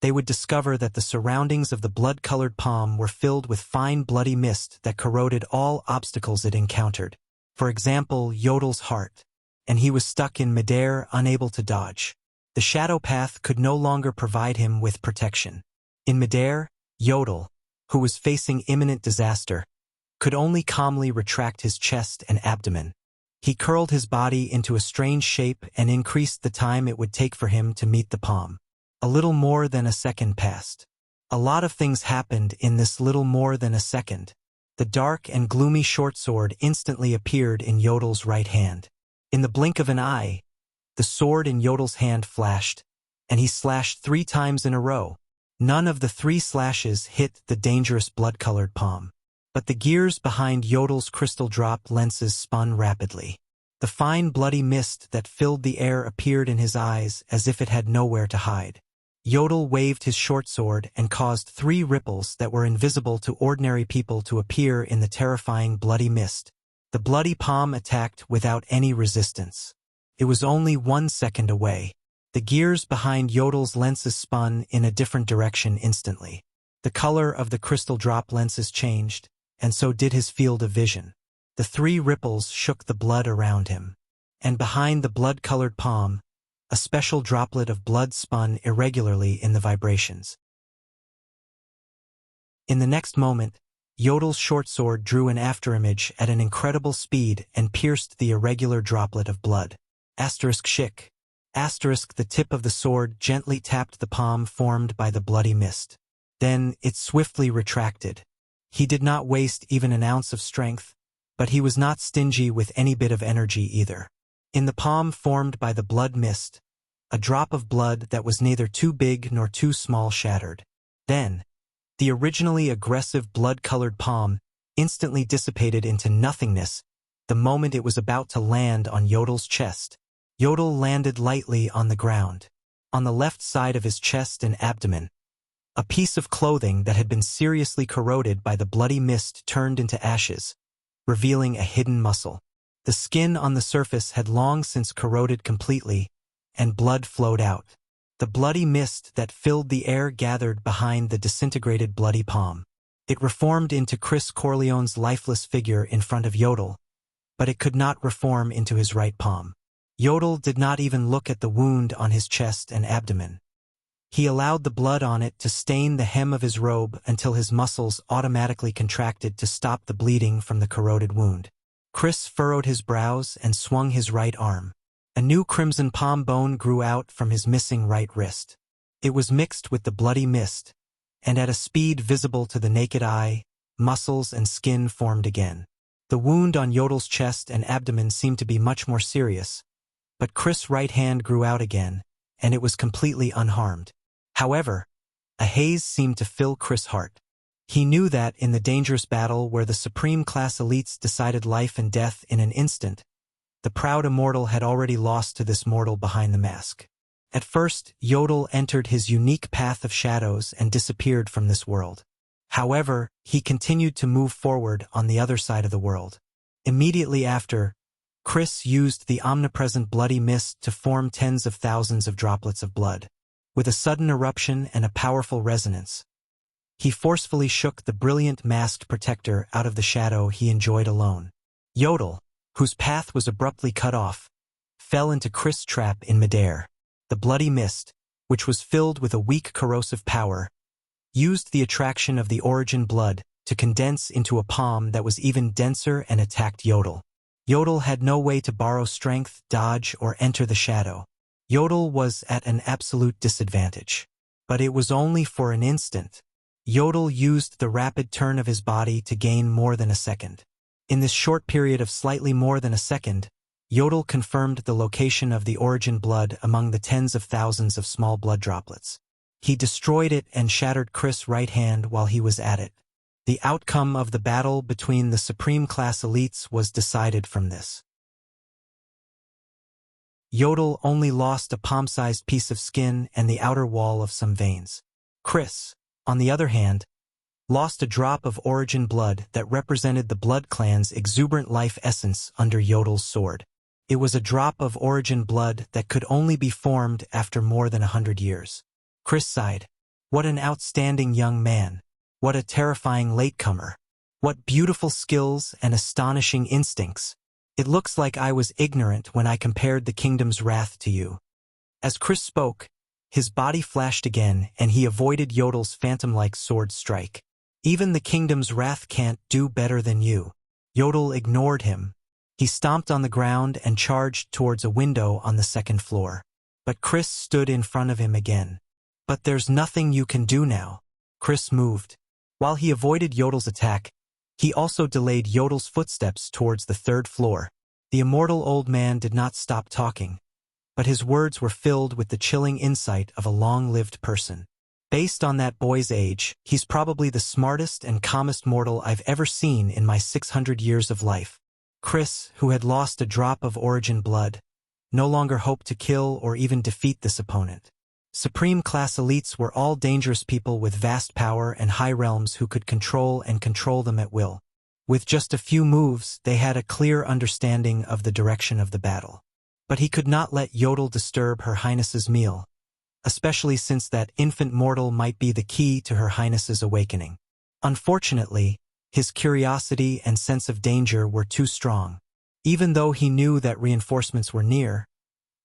they would discover that the surroundings of the blood-colored palm were filled with fine bloody mist that corroded all obstacles it encountered. For example, Yodel's heart, and he was stuck in midair, unable to dodge. The shadow path could no longer provide him with protection. In midair, Yodel, who was facing imminent disaster, could only calmly retract his chest and abdomen. He curled his body into a strange shape and increased the time it would take for him to meet the palm. A little more than a second passed. A lot of things happened in this little more than a second. The dark and gloomy short sword instantly appeared in Yodel's right hand. In the blink of an eye, the sword in Yodel's hand flashed, and he slashed 3 times in a row. None of the 3 slashes hit the dangerous blood-colored palm. But the gears behind Yodel's crystal drop lenses spun rapidly. The fine bloody mist that filled the air appeared in his eyes as if it had nowhere to hide. Yodel waved his short sword and caused 3 ripples that were invisible to ordinary people to appear in the terrifying bloody mist. The bloody palm attacked without any resistance. It was only 1 second away. The gears behind Yodel's lenses spun in a different direction instantly. The color of the crystal drop lenses changed, and so did his field of vision. The 3 ripples shook the blood around him. And behind the blood-colored palm, a special droplet of blood spun irregularly in the vibrations. In the next moment, Yodel's short sword drew an afterimage at an incredible speed and pierced the irregular droplet of blood. *shik. The tip of the sword gently tapped the palm formed by the bloody mist. Then it swiftly retracted. He did not waste even an ounce of strength, but he was not stingy with any bit of energy either. In the palm formed by the blood mist, a drop of blood that was neither too big nor too small shattered. Then, the originally aggressive blood-colored palm instantly dissipated into nothingness the moment it was about to land on Yodel's chest. Yodel landed lightly on the ground. On the left side of his chest and abdomen, a piece of clothing that had been seriously corroded by the bloody mist turned into ashes, revealing a hidden muscle. The skin on the surface had long since corroded completely, and blood flowed out. The bloody mist that filled the air gathered behind the disintegrated bloody palm. It reformed into Chris Corleone's lifeless figure in front of Yodel, but it could not reform into his right palm. Yodel did not even look at the wound on his chest and abdomen. He allowed the blood on it to stain the hem of his robe until his muscles automatically contracted to stop the bleeding from the corroded wound. Chris furrowed his brows and swung his right arm. A new crimson palm bone grew out from his missing right wrist. It was mixed with the bloody mist, and at a speed visible to the naked eye, muscles and skin formed again. The wound on Yodel's chest and abdomen seemed to be much more serious, but Chris' right hand grew out again, and it was completely unharmed. However, a haze seemed to fill Chris' heart. He knew that in the dangerous battle where the supreme class elites decided life and death in an instant, the proud immortal had already lost to this mortal behind the mask. At first, Yodel entered his unique path of shadows and disappeared from this world. However, he continued to move forward on the other side of the world. Immediately after, Chris used the omnipresent bloody mist to form tens of thousands of droplets of blood. With a sudden eruption and a powerful resonance, he forcefully shook the brilliant masked protector out of the shadow he enjoyed alone. Yodel, whose path was abruptly cut off, fell into Chris' trap in midair. The bloody mist, which was filled with a weak corrosive power, used the attraction of the origin blood to condense into a palm that was even denser and attacked Yodel. Yodel had no way to borrow strength, dodge, or enter the shadow. Yodel was at an absolute disadvantage. But it was only for an instant. Yodel used the rapid turn of his body to gain more than a second. In this short period of slightly more than a second, Yodel confirmed the location of the origin blood among the tens of thousands of small blood droplets. He destroyed it and shattered Chris' right hand while he was at it. The outcome of the battle between the supreme class elites was decided from this. Yodel only lost a palm-sized piece of skin and the outer wall of some veins. Chris, on the other hand, lost a drop of origin blood that represented the blood clan's exuberant life essence under Yodel's sword. It was a drop of origin blood that could only be formed after more than 100 years. Chris sighed. What an outstanding young man. What a terrifying latecomer. What beautiful skills and astonishing instincts. It looks like I was ignorant when I compared the kingdom's wrath to you. As Chris spoke, his body flashed again and he avoided Yodel's phantom-like sword strike. Even the kingdom's wrath can't do better than you. Yodel ignored him. He stomped on the ground and charged towards a window on the second floor. But Chris stood in front of him again. But there's nothing you can do now. Chris moved. While he avoided Yodel's attack, he also delayed Yodel's footsteps towards the third floor. The immortal old man did not stop talking, but his words were filled with the chilling insight of a long-lived person. Based on that boy's age, he's probably the smartest and calmest mortal I've ever seen in my 600 years of life. Chris, who had lost a drop of origin blood, no longer hoped to kill or even defeat this opponent. Supreme class elites were all dangerous people with vast power and high realms who could control them at will. With just a few moves, they had a clear understanding of the direction of the battle. But he could not let Yodel disturb Her Highness's meal, especially since that infant mortal might be the key to Her Highness's awakening. Unfortunately, his curiosity and sense of danger were too strong. Even though he knew that reinforcements were near,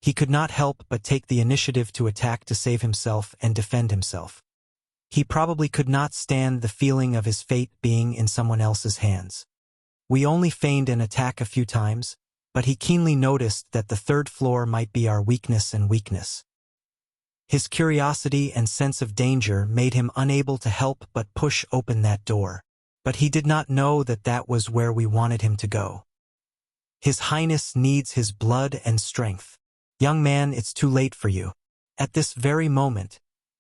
he could not help but take the initiative to attack to save himself and defend himself. He probably could not stand the feeling of his fate being in someone else's hands. We only feigned an attack a few times, but he keenly noticed that the third floor might be our weakness. His curiosity and sense of danger made him unable to help but push open that door. But he did not know that that was where we wanted him to go. His Highness needs his blood and strength. Young man, it's too late for you. At this very moment,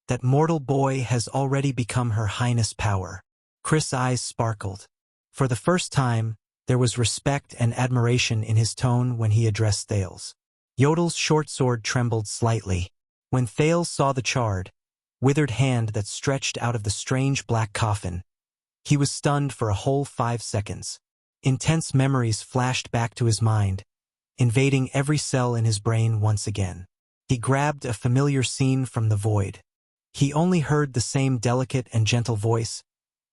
that mortal boy has already become Her Highness power. Chris' eyes sparkled. For the first time, there was respect and admiration in his tone when he addressed Thales. Yodel's short sword trembled slightly. When Thales saw the charred, withered hand that stretched out of the strange black coffin, he was stunned for a whole 5 seconds. Intense memories flashed back to his mind, invading every cell in his brain once again. He grabbed a familiar scene from the void. He only heard the same delicate and gentle voice,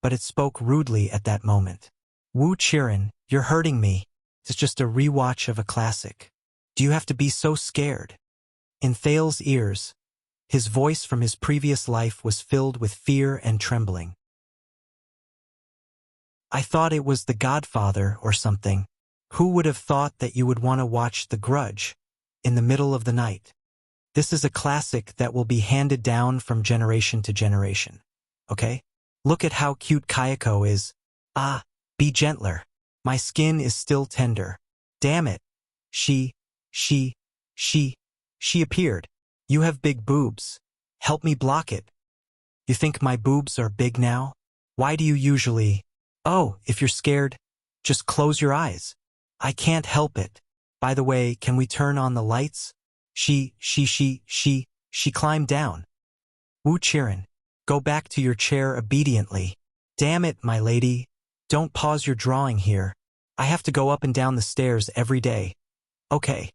but it spoke rudely at that moment. Wuxia, you're hurting me. It's just a rewatch of a classic. Do you have to be so scared? In Thales' ears, his voice from his previous life was filled with fear and trembling. I thought it was The Godfather or something. Who would have thought that you would want to watch The Grudge in the middle of the night? This is a classic that will be handed down from generation to generation. Okay? Look at how cute Kayako is. Ah, be gentler. My skin is still tender. Damn it. She appeared. You have big boobs. Help me block it. You think my boobs are big now? Why do you usually... Oh, if you're scared, just close your eyes. I can't help it. By the way, can we turn on the lights? She climbed down. Wuxia, go back to your chair obediently. Damn it, my lady. Don't pause your drawing here. I have to go up and down the stairs every day. Okay.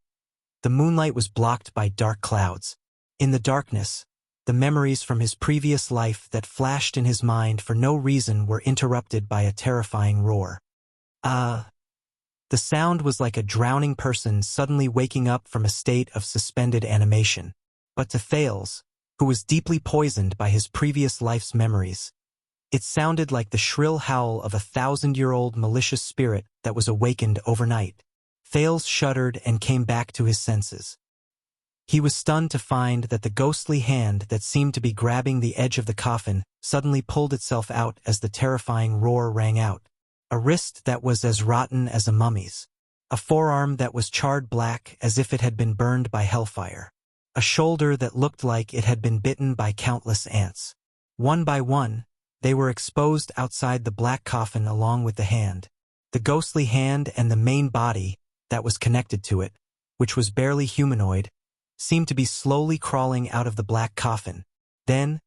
The moonlight was blocked by dark clouds. In the darkness, the memories from his previous life that flashed in his mind for no reason were interrupted by a terrifying roar. The sound was like a drowning person suddenly waking up from a state of suspended animation. But to Thales, who was deeply poisoned by his previous life's memories, it sounded like the shrill howl of a 1,000-year-old malicious spirit that was awakened overnight. Thales shuddered and came back to his senses. He was stunned to find that the ghostly hand that seemed to be grabbing the edge of the coffin suddenly pulled itself out as the terrifying roar rang out. A wrist that was as rotten as a mummy's. A forearm that was charred black as if it had been burned by hellfire. A shoulder that looked like it had been bitten by countless ants. One by one, they were exposed outside the black coffin along with the hand. The ghostly hand and the main body that was connected to it, which was barely humanoid, seemed to be slowly crawling out of the black coffin. Then,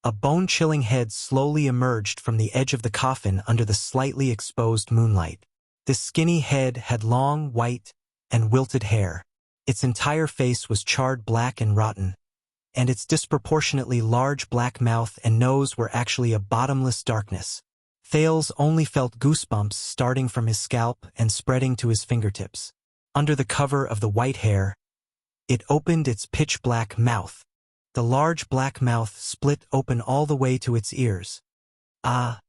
a bone-chilling head slowly emerged from the edge of the coffin under the slightly exposed moonlight. This skinny head had long, white, and wilted hair. Its entire face was charred black and rotten, and its disproportionately large black mouth and nose were actually a bottomless darkness. Thales only felt goosebumps starting from his scalp and spreading to his fingertips. Under the cover of the white hair, it opened its pitch-black mouth. The large black mouth split open all the way to its ears. Ah!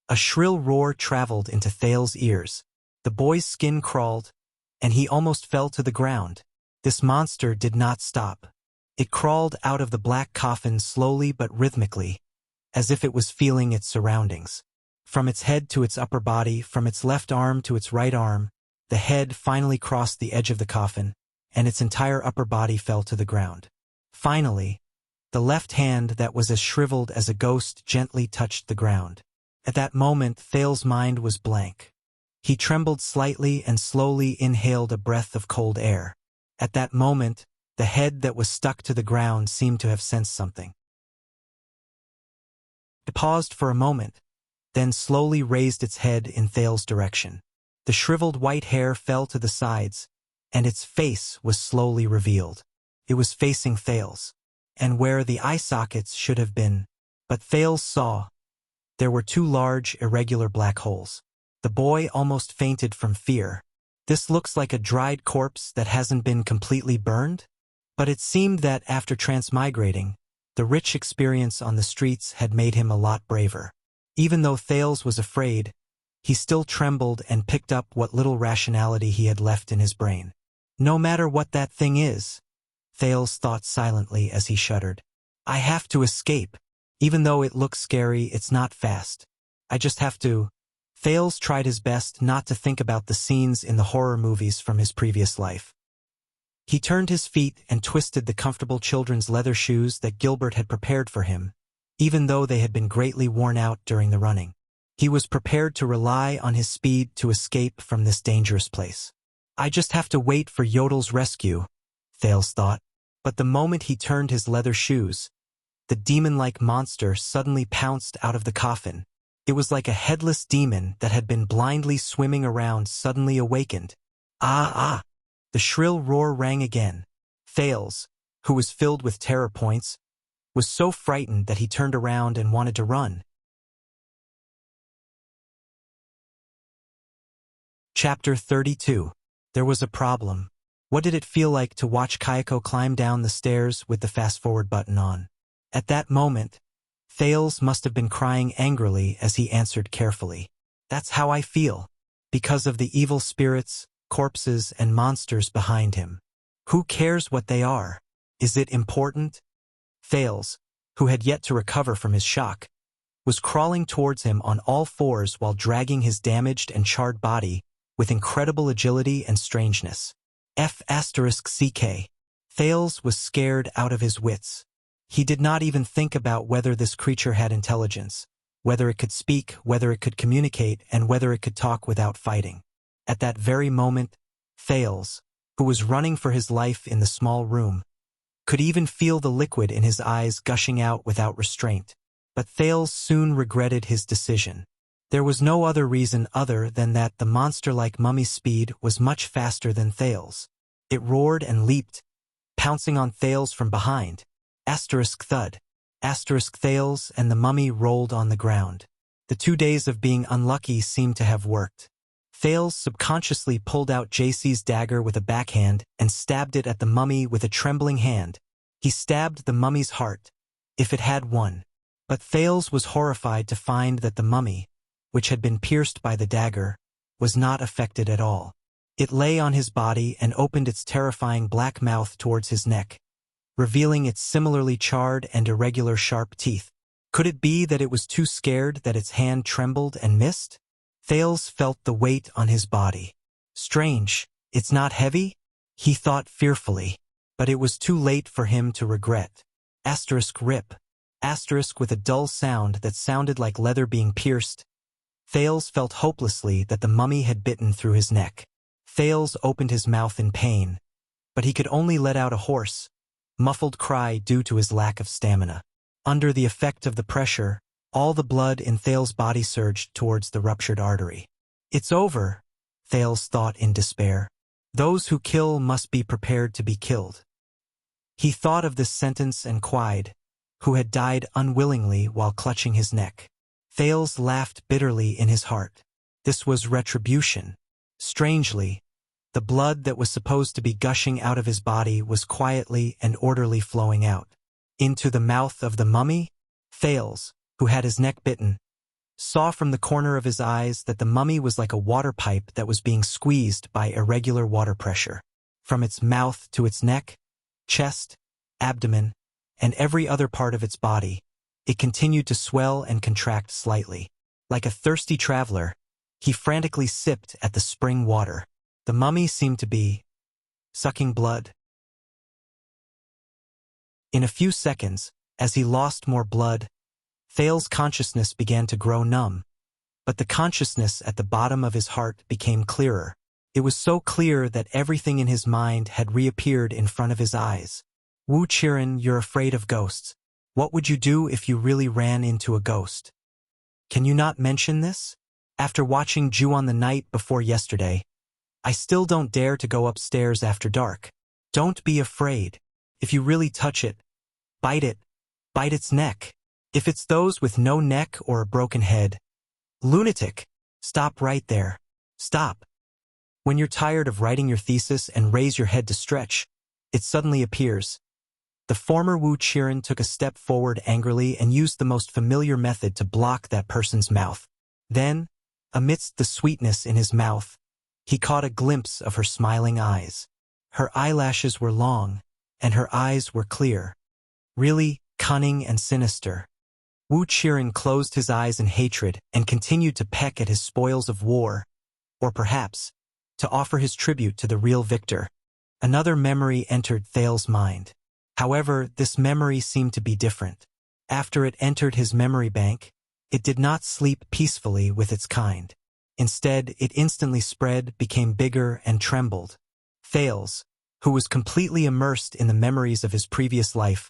A shrill roar traveled into Thales' ears. The boy's skin crawled, and he almost fell to the ground. This monster did not stop. It crawled out of the black coffin slowly but rhythmically, as if it was feeling its surroundings. From its head to its upper body, from its left arm to its right arm, the head finally crossed the edge of the coffin, and its entire upper body fell to the ground. Finally, the left hand that was as shriveled as a ghost gently touched the ground. At that moment, Thale's mind was blank. He trembled slightly and slowly inhaled a breath of cold air. At that moment, the head that was stuck to the ground seemed to have sensed something. It paused for a moment, then slowly raised its head in Thale's direction. The shriveled white hair fell to the sides, and its face was slowly revealed. It was facing Thales, and where the eye sockets should have been. But Thales saw there were two large, irregular black holes. The boy almost fainted from fear. This looks like a dried corpse that hasn't been completely burned? But it seemed that after transmigrating, the rich experience on the streets had made him a lot braver. Even though Thales was afraid, he still trembled and picked up what little rationality he had left in his brain. No matter what that thing is, Thales thought silently as he shuddered. I have to escape. Even though it looks scary, it's not fast. I just have to. Thales tried his best not to think about the scenes in the horror movies from his previous life. He turned his feet and twisted the comfortable children's leather shoes that Gilbert had prepared for him, even though they had been greatly worn out during the running. He was prepared to rely on his speed to escape from this dangerous place. I just have to wait for Yodel's rescue, Thales thought. But the moment he turned his leather shoes, the demon-like monster suddenly pounced out of the coffin. It was like a headless demon that had been blindly swimming around suddenly awakened. Ah, ah! The shrill roar rang again. Thales, who was filled with terror points, was so frightened that he turned around and wanted to run. Chapter 32. There was a problem. What did it feel like to watch Kayako climb down the stairs with the fast-forward button on? At that moment, Thales must have been crying angrily as he answered carefully. That's how I feel, because of the evil spirits, corpses, and monsters behind him. Who cares what they are? Is it important? Thales, who had yet to recover from his shock, was crawling towards him on all fours while dragging his damaged and charred body with incredible agility and strangeness. F***CK. Thales was scared out of his wits. He did not even think about whether this creature had intelligence, whether it could speak, whether it could communicate, and whether it could talk without fighting. At that very moment, Thales, who was running for his life in the small room, could even feel the liquid in his eyes gushing out without restraint. But Thales soon regretted his decision. There was no other reason other than that the monster-like mummy's speed was much faster than Thales. It roared and leaped, pouncing on Thales from behind. *thud. Thales and the mummy rolled on the ground. The 2 days of being unlucky seemed to have worked. Thales subconsciously pulled out JC's dagger with a backhand and stabbed it at the mummy with a trembling hand. He stabbed the mummy's heart, if it had one. But Thales was horrified to find that the mummy, which had been pierced by the dagger, was not affected at all. It lay on his body and opened its terrifying black mouth towards his neck, revealing its similarly charred and irregular sharp teeth. Could it be that it was too scared that its hand trembled and missed? Thales felt the weight on his body. Strange, it's not heavy? He thought fearfully. But it was too late for him to regret. *rip. With a dull sound that sounded like leather being pierced. Thales felt hopelessly that the mummy had bitten through his neck. Thales opened his mouth in pain, but he could only let out a hoarse, muffled cry due to his lack of stamina. Under the effect of the pressure, all the blood in Thales' body surged towards the ruptured artery. It's over, Thales thought in despair. Those who kill must be prepared to be killed. He thought of this sentence and Quide, who had died unwillingly while clutching his neck. Thales laughed bitterly in his heart. This was retribution. Strangely, the blood that was supposed to be gushing out of his body was quietly and orderly flowing out. Into the mouth of the mummy? Thales, who had his neck bitten, saw from the corner of his eyes that the mummy was like a water pipe that was being squeezed by irregular water pressure. From its mouth to its neck, chest, abdomen, and every other part of its body, It continued to swell and contract slightly. Like a thirsty traveler, he frantically sipped at the spring water. The mummy seemed to be sucking blood. In a few seconds, as he lost more blood, Thale's consciousness began to grow numb. But the consciousness at the bottom of his heart became clearer. It was so clear that everything in his mind had reappeared in front of his eyes. Wuxia, you're afraid of ghosts. What would you do if you really ran into a ghost? Can you not mention this? After watching Ju on the night before yesterday, I still don't dare to go upstairs after dark. Don't be afraid. If you really touch it, bite its neck. If it's those with no neck or a broken head, lunatic, stop right there. Stop. When you're tired of writing your thesis and raise your head to stretch, it suddenly appears. The former Wuxia took a step forward angrily and used the most familiar method to block that person's mouth. Then, amidst the sweetness in his mouth, he caught a glimpse of her smiling eyes. Her eyelashes were long, and her eyes were clear. Really cunning and sinister. Wuxia closed his eyes in hatred and continued to peck at his spoils of war, or perhaps, to offer his tribute to the real victor. Another memory entered Thale's mind. However, this memory seemed to be different. After it entered his memory bank, it did not sleep peacefully with its kind. Instead, it instantly spread, became bigger, and trembled. Thales, who was completely immersed in the memories of his previous life,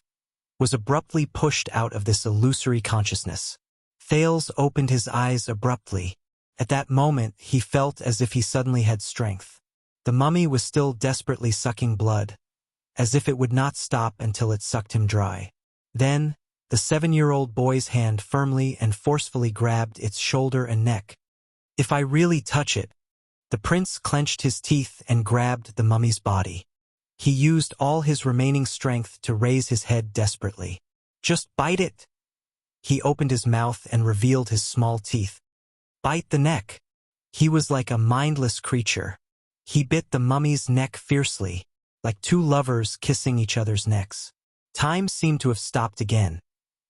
was abruptly pushed out of this illusory consciousness. Thales opened his eyes abruptly. At that moment, he felt as if he suddenly had strength. The mummy was still desperately sucking blood, as if it would not stop until it sucked him dry. Then, the 7-year-old boy's hand firmly and forcefully grabbed its shoulder and neck. If I really touch it, the prince clenched his teeth and grabbed the mummy's body. He used all his remaining strength to raise his head desperately. Just bite it! He opened his mouth and revealed his small teeth. Bite the neck! He was like a mindless creature. He bit the mummy's neck fiercely, like two lovers kissing each other's necks. Time seemed to have stopped again,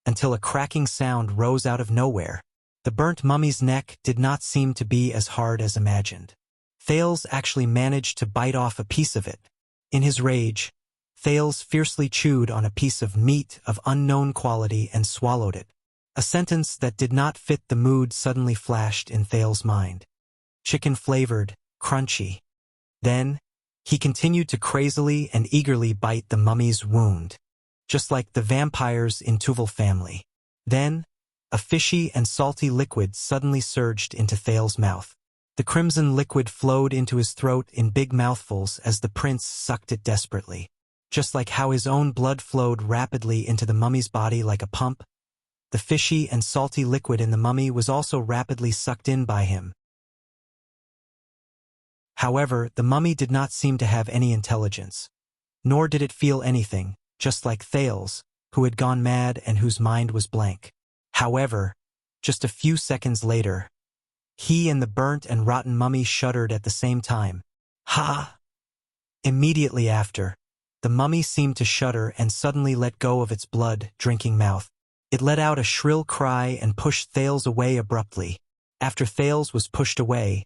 until a cracking sound rose out of nowhere. The burnt mummy's neck did not seem to be as hard as imagined. Thales actually managed to bite off a piece of it. In his rage, Thales fiercely chewed on a piece of meat of unknown quality and swallowed it. A sentence that did not fit the mood suddenly flashed in Thales' mind. Chicken-flavored, crunchy. Then, he continued to crazily and eagerly bite the mummy's wound, just like the vampires in Tuval family. Then, a fishy and salty liquid suddenly surged into Thales' mouth. The crimson liquid flowed into his throat in big mouthfuls as the prince sucked it desperately. Just like how his own blood flowed rapidly into the mummy's body like a pump, the fishy and salty liquid in the mummy was also rapidly sucked in by him. However, the mummy did not seem to have any intelligence. Nor did it feel anything, just like Thales, who had gone mad and whose mind was blank. However, just a few seconds later, he and the burnt and rotten mummy shuddered at the same time. Ha! Immediately after, the mummy seemed to shudder and suddenly let go of its blood-drinking mouth. It let out a shrill cry and pushed Thales away abruptly. After Thales was pushed away,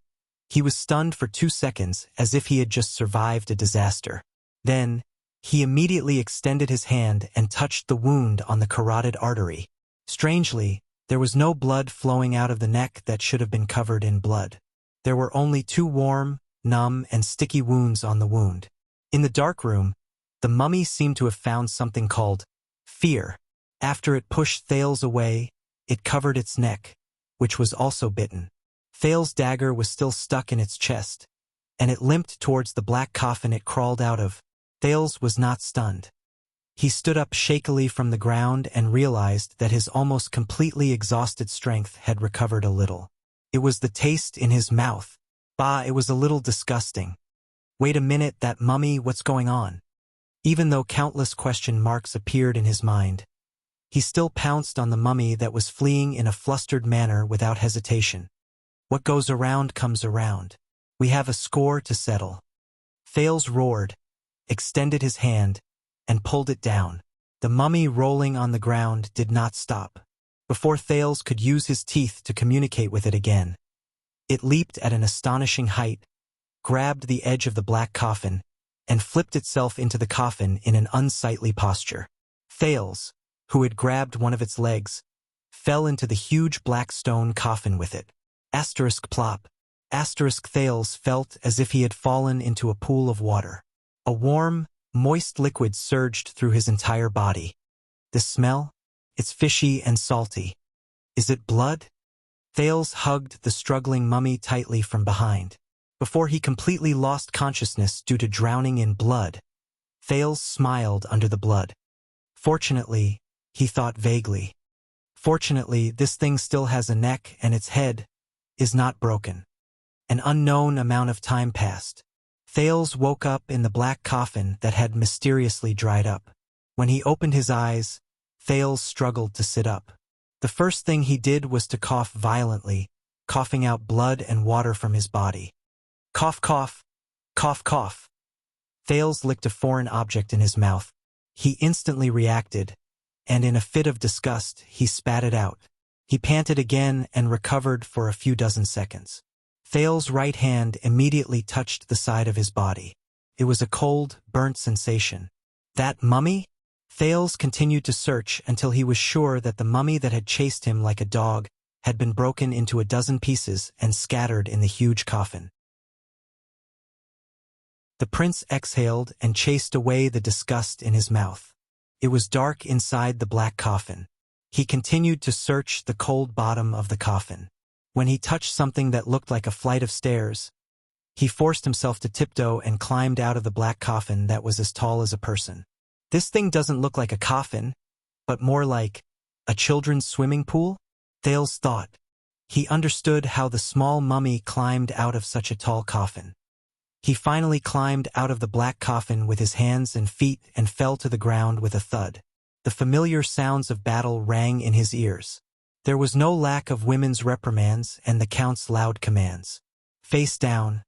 he was stunned for 2 seconds as if he had just survived a disaster. Then, he immediately extended his hand and touched the wound on the carotid artery. Strangely, there was no blood flowing out of the neck that should have been covered in blood. There were only 2 warm, numb, and sticky wounds on the wound. In the dark room, the mummy seemed to have found something called fear. After it pushed Thales away, it covered its neck, which was also bitten. Thales' dagger was still stuck in its chest, and it limped towards the black coffin it crawled out of. Thales was not stunned. He stood up shakily from the ground and realized that his almost completely exhausted strength had recovered a little. It was the taste in his mouth. Bah, it was a little disgusting. Wait a minute, that mummy, what's going on? Even though countless question marks appeared in his mind, he still pounced on the mummy that was fleeing in a flustered manner without hesitation. What goes around comes around. We have a score to settle. Thales roared, extended his hand, and pulled it down. The mummy rolling on the ground did not stop. before Thales could use his teeth to communicate with it again. It leaped at an astonishing height, grabbed the edge of the black coffin, and flipped itself into the coffin in an unsightly posture. Thales, who had grabbed one of its legs, fell into the huge black stone coffin with it. Asterisk plop. Asterisk Thales felt as if he had fallen into a pool of water. A warm, moist liquid surged through his entire body. The smell? It's fishy and salty. Is it blood? Thales hugged the struggling mummy tightly from behind. Before he completely lost consciousness due to drowning in blood, Thales smiled under the blood. Fortunately, he thought vaguely. Fortunately, this thing still has a neck and its head is not broken. An unknown amount of time passed. Thales woke up in the black coffin that had mysteriously dried up. When he opened his eyes, Thales struggled to sit up. The first thing he did was to cough violently, coughing out blood and water from his body. Cough, cough, cough, cough. Thales licked a foreign object in his mouth. He instantly reacted, and in a fit of disgust, he spat it out. He panted again and recovered for a few dozen seconds. Thales' right hand immediately touched the side of his body. It was a cold, burnt sensation. That mummy? Thales continued to search until he was sure that the mummy that had chased him like a dog had been broken into a dozen pieces and scattered in the huge coffin. The prince exhaled and chased away the disgust in his mouth. It was dark inside the black coffin. He continued to search the cold bottom of the coffin. When he touched something that looked like a flight of stairs, he forced himself to tiptoe and climbed out of the black coffin that was as tall as a person. This thing doesn't look like a coffin, but more like a children's swimming pool, Thales thought. He understood how the small mummy climbed out of such a tall coffin. He finally climbed out of the black coffin with his hands and feet and fell to the ground with a thud. The familiar sounds of battle rang in his ears. There was no lack of women's reprimands and the count's loud commands. Face down,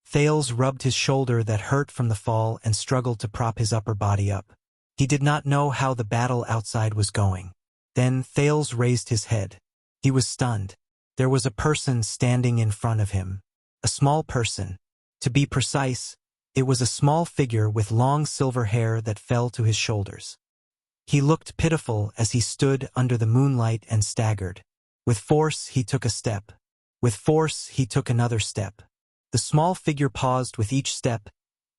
Thales rubbed his shoulder that hurt from the fall and struggled to prop his upper body up. He did not know how the battle outside was going. Then Thales raised his head. He was stunned. There was a person standing in front of him. A small person. To be precise, it was a small figure with long silver hair that fell to his shoulders. He looked pitiful as he stood under the moonlight and staggered. With force, he took a step. With force, he took another step. The small figure paused with each step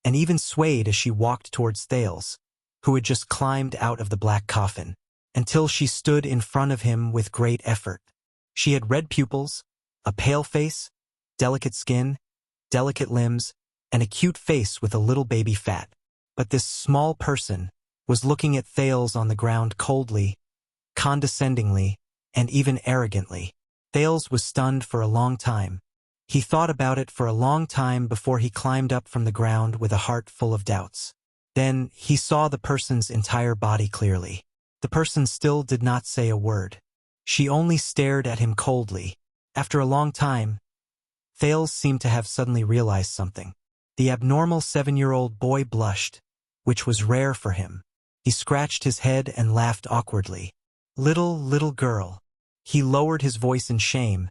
and even swayed as she walked towards Thales, who had just climbed out of the black coffin, until she stood in front of him with great effort. She had red pupils, a pale face, delicate skin, delicate limbs, and a cute face with a little baby fat. But this small person was looking at Thales on the ground coldly, condescendingly, and even arrogantly. Thales was stunned for a long time. He thought about it for a long time before he climbed up from the ground with a heart full of doubts. Then he saw the person's entire body clearly. The person still did not say a word. She only stared at him coldly. After a long time, Thales seemed to have suddenly realized something. The abnormal 7-year-old boy blushed, which was rare for him. He scratched his head and laughed awkwardly. Little girl. He lowered his voice in shame,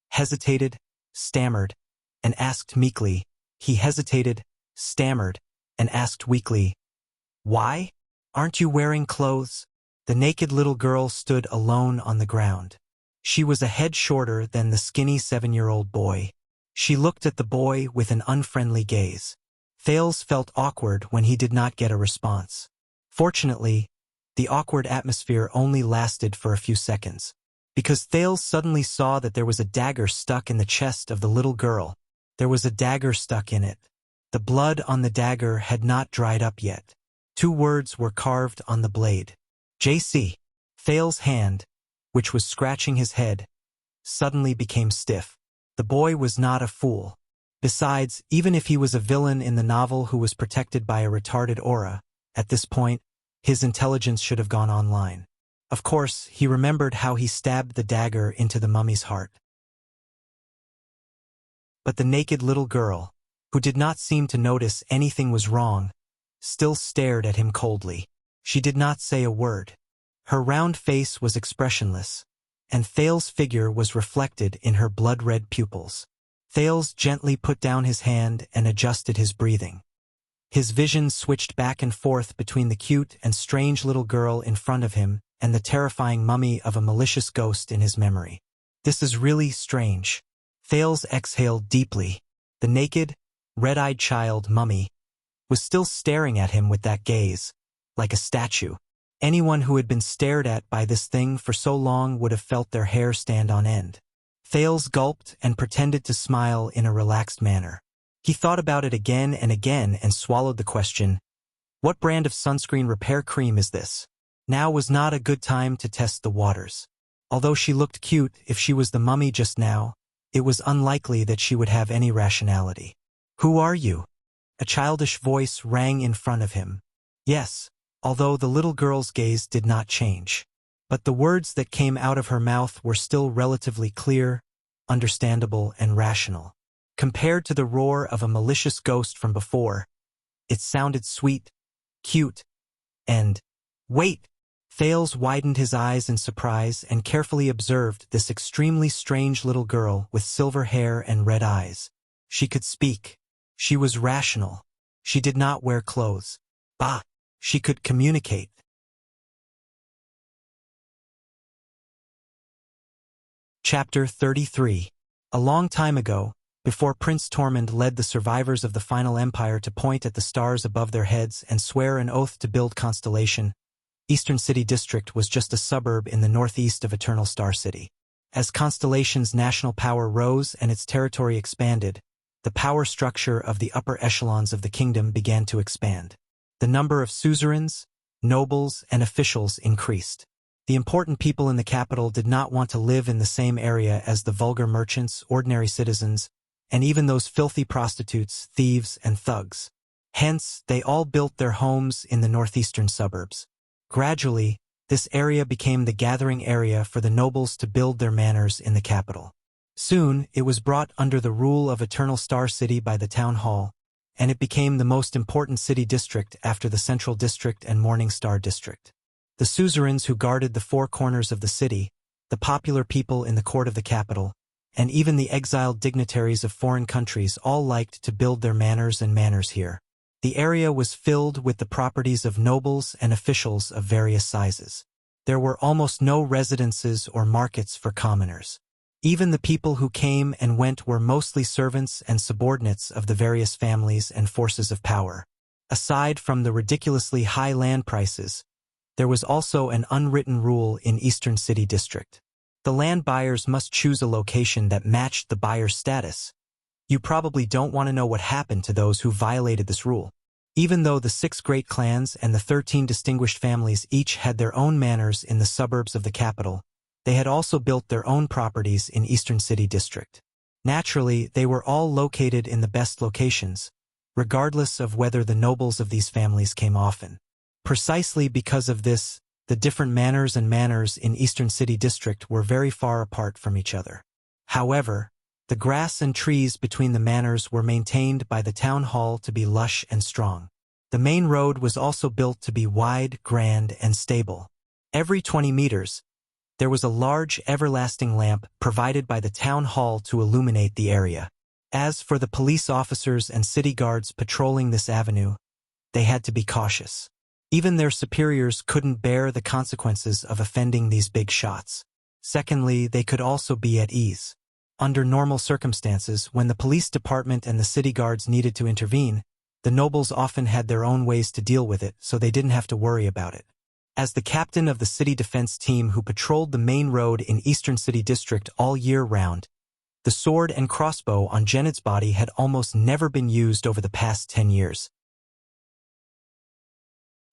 hesitated, stammered, and asked meekly. He hesitated, stammered, and asked weakly, "Why? Aren't you wearing clothes?" The naked little girl stood alone on the ground. She was a head shorter than the skinny 7-year-old boy. She looked at the boy with an unfriendly gaze. Thales felt awkward when he did not get a response. Fortunately, the awkward atmosphere only lasted for a few seconds, because Thales suddenly saw that there was a dagger stuck in the chest of the little girl. There was a dagger stuck in it. The blood on the dagger had not dried up yet. 2 words were carved on the blade. JC. Thales' hand, which was scratching his head, suddenly became stiff. The boy was not a fool. Besides, even if he was a villain in the novel who was protected by a retarded aura, at this point, his intelligence should have gone online. Of course, he remembered how he stabbed the dagger into the mummy's heart. But the naked little girl, who did not seem to notice anything was wrong, still stared at him coldly. She did not say a word. Her round face was expressionless, and Thales' figure was reflected in her blood-red pupils. Thales gently put down his hand and adjusted his breathing. His vision switched back and forth between the cute and strange little girl in front of him and the terrifying mummy of a malicious ghost in his memory. This is really strange. Thales exhaled deeply. The naked, red-eyed child, mummy, was still staring at him with that gaze, like a statue. Anyone who had been stared at by this thing for so long would have felt their hair stand on end. Thales gulped and pretended to smile in a relaxed manner. He thought about it again and swallowed the question, "What brand of sunscreen repair cream is this?" Now was not a good time to test the waters. Although she looked cute, if she was the mummy just now, it was unlikely that she would have any rationality. "Who are you?" A childish voice rang in front of him. Yes, although the little girl's gaze did not change. But the words that came out of her mouth were still relatively clear, understandable, and rational. Compared to the roar of a malicious ghost from before, it sounded sweet, cute, and... Wait! Thales widened his eyes in surprise and carefully observed this extremely strange little girl with silver hair and red eyes. She could speak. She was rational. She did not wear clothes. Bah! She could communicate. Chapter 33. A long time ago, before Prince Tormund led the survivors of the final empire to point at the stars above their heads and swear an oath to build Constellation, Eastern City District was just a suburb in the northeast of Eternal Star City. As Constellation's national power rose and its territory expanded, the power structure of the upper echelons of the kingdom began to expand. The number of suzerains, nobles, and officials increased. The important people in the capital did not want to live in the same area as the vulgar merchants, ordinary citizens, and even those filthy prostitutes, thieves, and thugs. Hence, they all built their homes in the northeastern suburbs. Gradually, this area became the gathering area for the nobles to build their manors in the capital. Soon, it was brought under the rule of Eternal Star City by the town hall, and it became the most important city district after the Central District and Morning Star District. The suzerains who guarded the four corners of the city, the popular people in the court of the capital, and even the exiled dignitaries of foreign countries all liked to build their manors here. The area was filled with the properties of nobles and officials of various sizes. There were almost no residences or markets for commoners. Even the people who came and went were mostly servants and subordinates of the various families and forces of power. Aside from the ridiculously high land prices, there was also an unwritten rule in Eastern City District. The land buyers must choose a location that matched the buyer's status. You probably don't want to know what happened to those who violated this rule. Even though the 6 great clans and the 13 distinguished families each had their own manors in the suburbs of the capital, they had also built their own properties in Eastern City District. Naturally, they were all located in the best locations, regardless of whether the nobles of these families came often. Precisely because of this, the different manors in Eastern City District were very far apart from each other. However, the grass and trees between the manors were maintained by the town hall to be lush and strong. The main road was also built to be wide, grand, and stable. Every 20 meters, there was a large, everlasting lamp provided by the town hall to illuminate the area. As for the police officers and city guards patrolling this avenue, they had to be cautious. Even their superiors couldn't bear the consequences of offending these big shots. Secondly, they could also be at ease. Under normal circumstances, when the police department and the city guards needed to intervene, the nobles often had their own ways to deal with it, so they didn't have to worry about it. As the captain of the city defense team who patrolled the main road in Eastern City District all year round, the sword and crossbow on Janet's body had almost never been used over the past 10 years.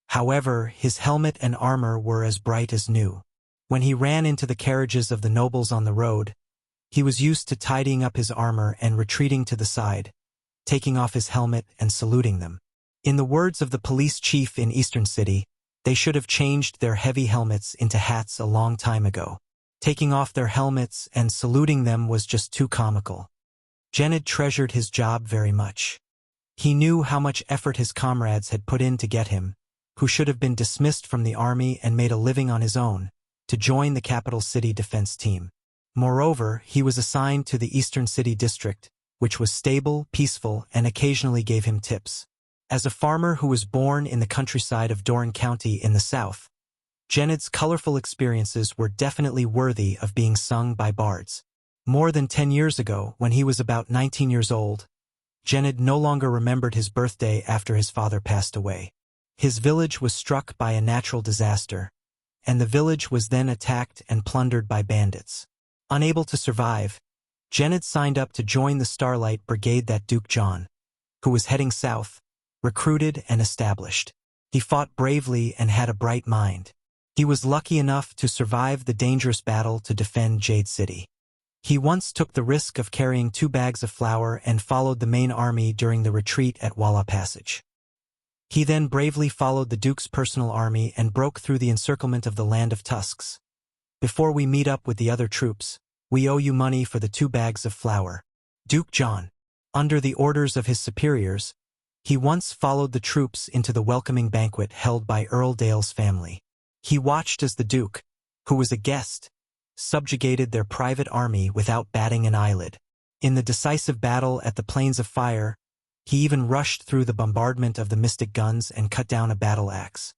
However, his helmet and armor were as bright as new. When he ran into the carriages of the nobles on the road, he was used to tidying up his armor and retreating to the side, taking off his helmet and saluting them. In the words of the police chief in Eastern City, they should have changed their heavy helmets into hats a long time ago. Taking off their helmets and saluting them was just too comical. Janet treasured his job very much. He knew how much effort his comrades had put in to get him, who should have been dismissed from the army and made a living on his own, to join the capital city defense team. Moreover, he was assigned to the Eastern City District, which was stable, peaceful, and occasionally gave him tips. As a farmer who was born in the countryside of Doran County in the south, Gened's colorful experiences were definitely worthy of being sung by bards. More than 10 years ago, when he was about 19 years old, Gened no longer remembered his birthday after his father passed away. His village was struck by a natural disaster, and the village was then attacked and plundered by bandits. Unable to survive, Gened signed up to join the Starlight Brigade that Duke John, who was heading south, recruited and established. He fought bravely and had a bright mind. He was lucky enough to survive the dangerous battle to defend Jade City. He once took the risk of carrying 2 bags of flour and followed the main army during the retreat at Walla Passage. He then bravely followed the Duke's personal army and broke through the encirclement of the Land of Tusks. Before we meet up with the other troops, we owe you money for the 2 bags of flour. Duke John, under the orders of his superiors, he once followed the troops into the welcoming banquet held by Earl Dale's family. He watched as the Duke, who was a guest, subjugated their private army without batting an eyelid. In the decisive battle at the Plains of Fire, he even rushed through the bombardment of the Mystic guns and cut down a battle axe.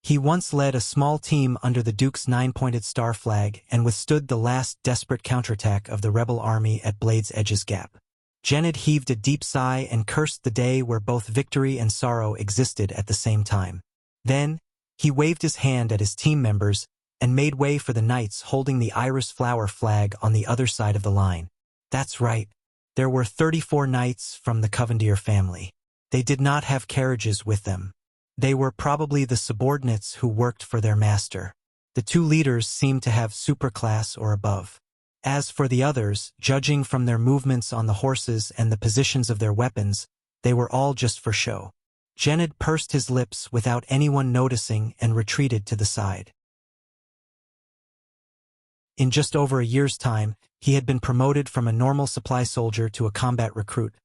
He once led a small team under the Duke's 9-pointed star flag and withstood the last desperate counterattack of the rebel army at Blade's Edge's Gap. Gened heaved a deep sigh and cursed the day where both victory and sorrow existed at the same time. Then, he waved his hand at his team members and made way for the knights holding the iris flower flag on the other side of the line. That's right. There were 34 knights from the Covendier family. They did not have carriages with them. They were probably the subordinates who worked for their master. The 2 leaders seemed to have superclass or above. As for the others, judging from their movements on the horses and the positions of their weapons, they were all just for show. Gened pursed his lips without anyone noticing and retreated to the side. In just over a year's time, he had been promoted from a normal supply soldier to a combat recruit,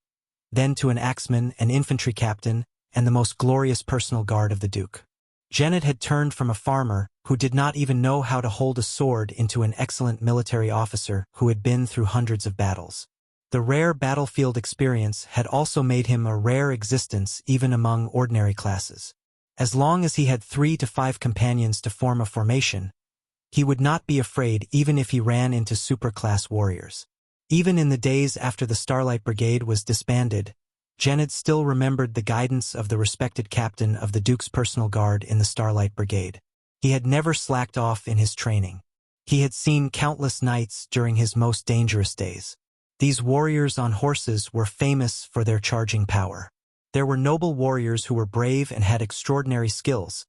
then to an axeman, an infantry captain, and the most glorious personal guard of the Duke. Gened had turned from a farmer who did not even know how to hold a sword into an excellent military officer who had been through hundreds of battles. The rare battlefield experience had also made him a rare existence even among ordinary classes. As long as he had 3 to 5 companions to form a formation, he would not be afraid even if he ran into superclass warriors. Even in the days after the Starlight Brigade was disbanded, Gened still remembered the guidance of the respected captain of the Duke's personal guard in the Starlight Brigade. He had never slacked off in his training. He had seen countless knights during his most dangerous days. These warriors on horses were famous for their charging power. There were noble warriors who were brave and had extraordinary skills,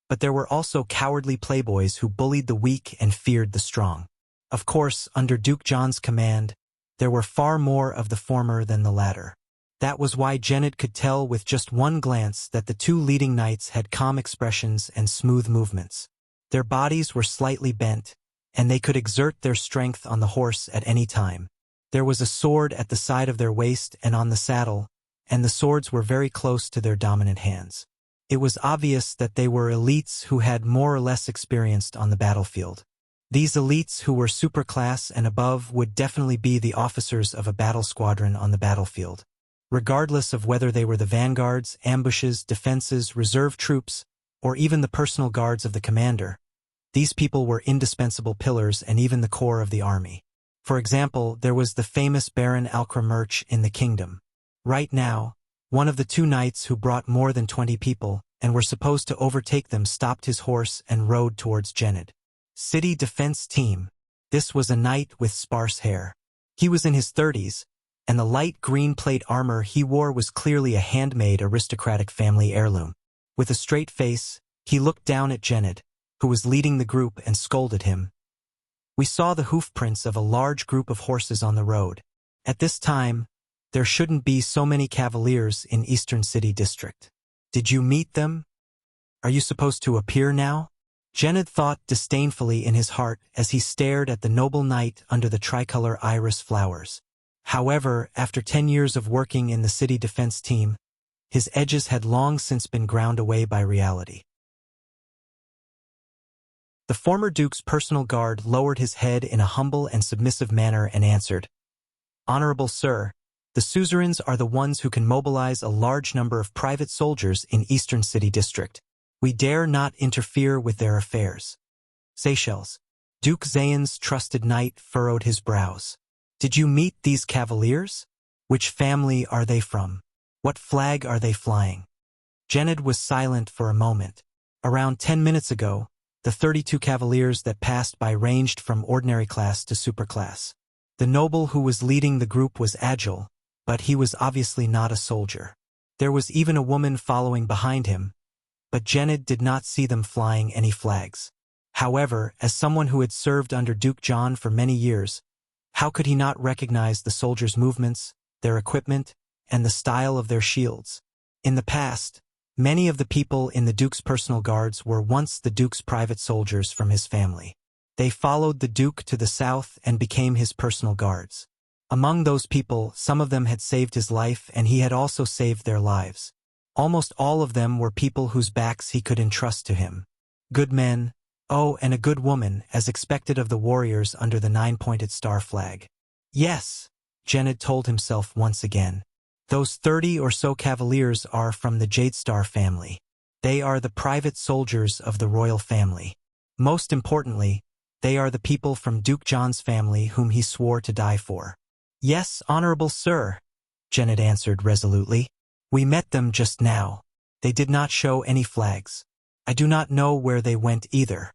but there were also cowardly playboys who bullied the weak and feared the strong. Of course, under Duke John's command, there were far more of the former than the latter. That was why Gened could tell with just one glance that the 2 leading knights had calm expressions and smooth movements. Their bodies were slightly bent, and they could exert their strength on the horse at any time. There was a sword at the side of their waist and on the saddle, and the swords were very close to their dominant hands. It was obvious that they were elites who had more or less experienced on the battlefield. These elites who were superclass and above would definitely be the officers of a battle squadron on the battlefield. Regardless of whether they were the vanguards, ambushes, defenses, reserve troops, or even the personal guards of the commander, these people were indispensable pillars and even the core of the army. For example, there was the famous Baron Alcramerch in the kingdom. Right now, one of the 2 knights who brought more than 20 people and were supposed to overtake them stopped his horse and rode towards Gened. City Defense Team. This was a knight with sparse hair. He was in his 30s, and the light green plate armor he wore was clearly a handmade aristocratic family heirloom. With a straight face, he looked down at Gened, who was leading the group, and scolded him. We saw the hoofprints of a large group of horses on the road. At this time, there shouldn't be so many cavaliers in Eastern City District. Did you meet them? Are you supposed to appear now? Gened thought disdainfully in his heart as he stared at the noble knight under the tricolor iris flowers. However, after 10 years of working in the city defense team, his edges had long since been ground away by reality. The former duke's personal guard lowered his head in a humble and submissive manner and answered, "Honorable sir, the suzerains are the ones who can mobilize a large number of private soldiers in Eastern City District. We dare not interfere with their affairs." Seychelles. Duke Zayan's trusted knight furrowed his brows. "Did you meet these cavaliers? Which family are they from? What flag are they flying?" Genid was silent for a moment. Around 10 minutes ago, the 32 cavaliers that passed by ranged from ordinary class to superclass. The noble who was leading the group was agile, but he was obviously not a soldier. There was even a woman following behind him, but Genid did not see them flying any flags. However, as someone who had served under Duke John for many years, how could he not recognize the soldiers' movements, their equipment, and the style of their shields? In the past, many of the people in the Duke's personal guards were once the Duke's private soldiers from his family. They followed the Duke to the south and became his personal guards. Among those people, some of them had saved his life and he had also saved their lives. Almost all of them were people whose backs he could entrust to him. Good men, oh, and a good woman, as expected of the warriors under the 9-pointed star flag. Yes, Genid told himself once again. Those 30 or so cavaliers are from the Jade Star family. They are the private soldiers of the royal family. Most importantly, they are the people from Duke John's family whom he swore to die for. "Yes, honorable sir," Genid answered resolutely. "We met them just now. They did not show any flags. I do not know where they went either."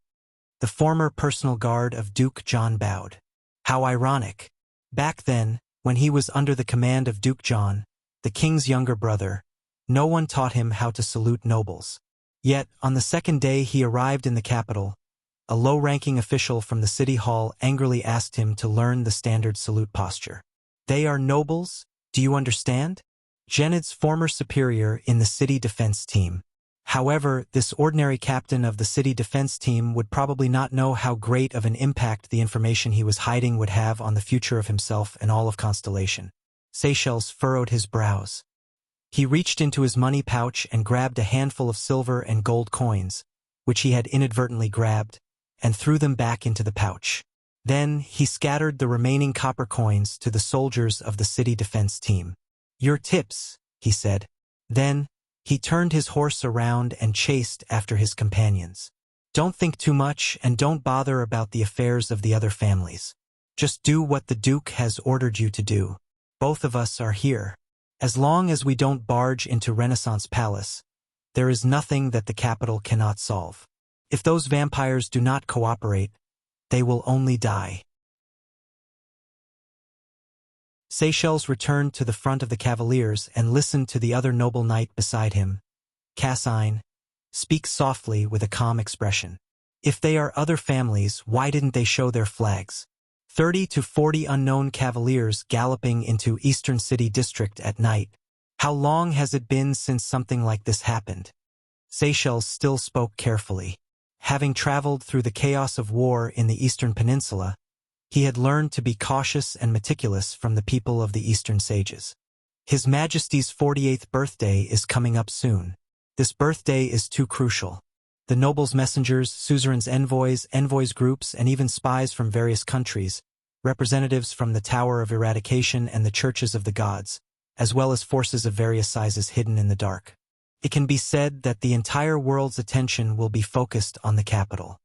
The former personal guard of Duke John bowed. How ironic. Back then, when he was under the command of Duke John, the king's younger brother, no one taught him how to salute nobles. Yet, on the second day he arrived in the capital, a low-ranking official from the city hall angrily asked him to learn the standard salute posture. "They are nobles, do you understand?" Genid's former superior in the city defense team. However, this ordinary captain of the city defense team would probably not know how great of an impact the information he was hiding would have on the future of himself and all of Constellation. Seychelles furrowed his brows. He reached into his money pouch and grabbed a handful of silver and gold coins, which he had inadvertently grabbed, and threw them back into the pouch. Then, he scattered the remaining copper coins to the soldiers of the city defense team. "Your tips," he said. Then, he turned his horse around and chased after his companions. "Don't think too much and don't bother about the affairs of the other families. Just do what the Duke has ordered you to do. Both of us are here. As long as we don't barge into Renaissance Palace, there is nothing that the capital cannot solve. If those vampires do not cooperate, they will only die." Seychelles returned to the front of the cavaliers and listened to the other noble knight beside him. "Cassine, speak softly with a calm expression. If they are other families, why didn't they show their flags? 30 to 40 unknown cavaliers galloping into Eastern City District at night. How long has it been since something like this happened?" Seychelles still spoke carefully. Having traveled through the chaos of war in the Eastern Peninsula, he had learned to be cautious and meticulous from the people of the Eastern sages. His Majesty's 48th birthday is coming up soon. This birthday is too crucial. The nobles' messengers, suzerains' envoys groups, and even spies from various countries, representatives from the Tower of Eradication and the Churches of the Gods, as well as forces of various sizes hidden in the dark. It can be said that the entire world's attention will be focused on the capital.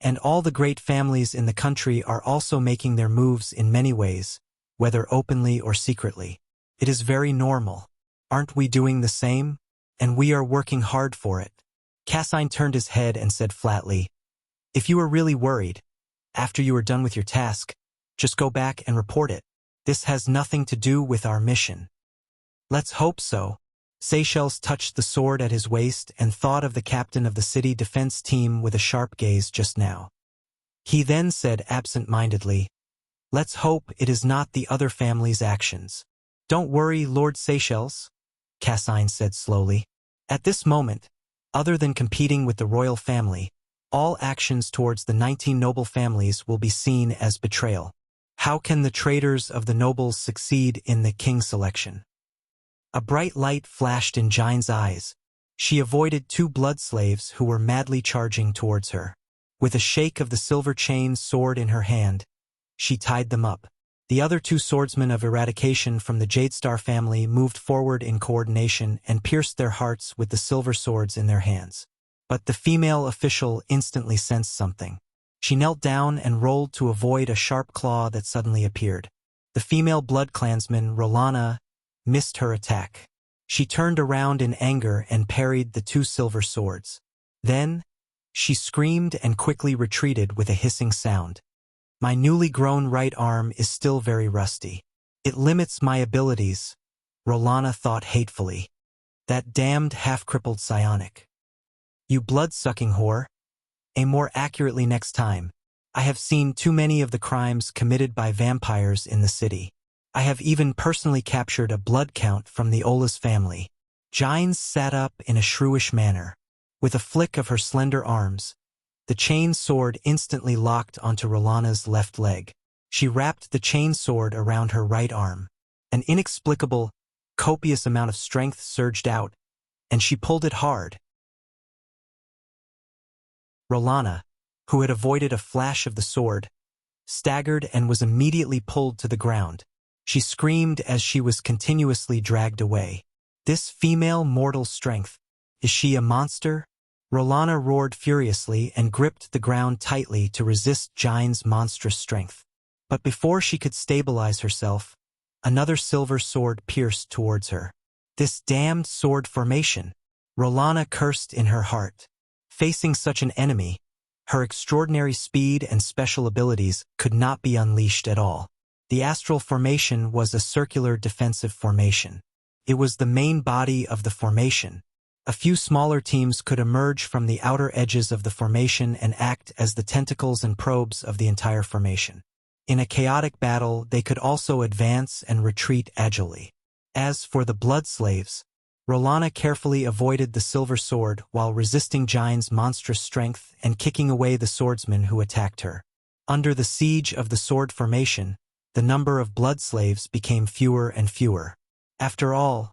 And all the great families in the country are also making their moves in many ways, whether openly or secretly. It is very normal. Aren't we doing the same? And we are working hard for it. Cassine turned his head and said flatly, "If you are really worried, after you are done with your task, just go back and report it. This has nothing to do with our mission." "Let's hope so." Seychelles touched the sword at his waist and thought of the captain of the city defense team with a sharp gaze just now. He then said absent-mindedly, "Let's hope it is not the other family's actions." "Don't worry, Lord Seychelles," Cassine said slowly. "At this moment, other than competing with the royal family, all actions towards the 19 noble families will be seen as betrayal. How can the traitors of the nobles succeed in the king's selection?" A bright light flashed in Jine's eyes. She avoided 2 blood slaves who were madly charging towards her. With a shake of the silver chain sword in her hand, she tied them up. The other two swordsmen of eradication from the Jadestar family moved forward in coordination and pierced their hearts with the silver swords in their hands. But the female official instantly sensed something. She knelt down and rolled to avoid a sharp claw that suddenly appeared. The female blood clansman, Rolana, missed her attack. She turned around in anger and parried the two silver swords. Then, she screamed and quickly retreated with a hissing sound. My newly grown right arm is still very rusty. It limits my abilities, Rolana thought hatefully. That damned half-crippled psionic. You blood-sucking whore. Aim more accurately next time. I have seen too many of the crimes committed by vampires in the city. I have even personally captured a blood count from the Olas family. Gines sat up in a shrewish manner. With a flick of her slender arms, the chain sword instantly locked onto Rolana's left leg. She wrapped the chain sword around her right arm. An inexplicable, copious amount of strength surged out, and she pulled it hard. Rolana, who had avoided a flash of the sword, staggered and was immediately pulled to the ground. She screamed as she was continuously dragged away. This female mortal strength. Is she a monster? Rolana roared furiously and gripped the ground tightly to resist Gine's monstrous strength. But before she could stabilize herself, another silver sword pierced towards her. This damned sword formation! Rolana cursed in her heart. Facing such an enemy, her extraordinary speed and special abilities could not be unleashed at all. The astral formation was a circular defensive formation. It was the main body of the formation. A few smaller teams could emerge from the outer edges of the formation and act as the tentacles and probes of the entire formation. In a chaotic battle, they could also advance and retreat agilely. As for the blood slaves, Rolana carefully avoided the silver sword while resisting Gine's monstrous strength and kicking away the swordsmen who attacked her. Under the siege of the sword formation, the number of blood slaves became fewer and fewer. After all,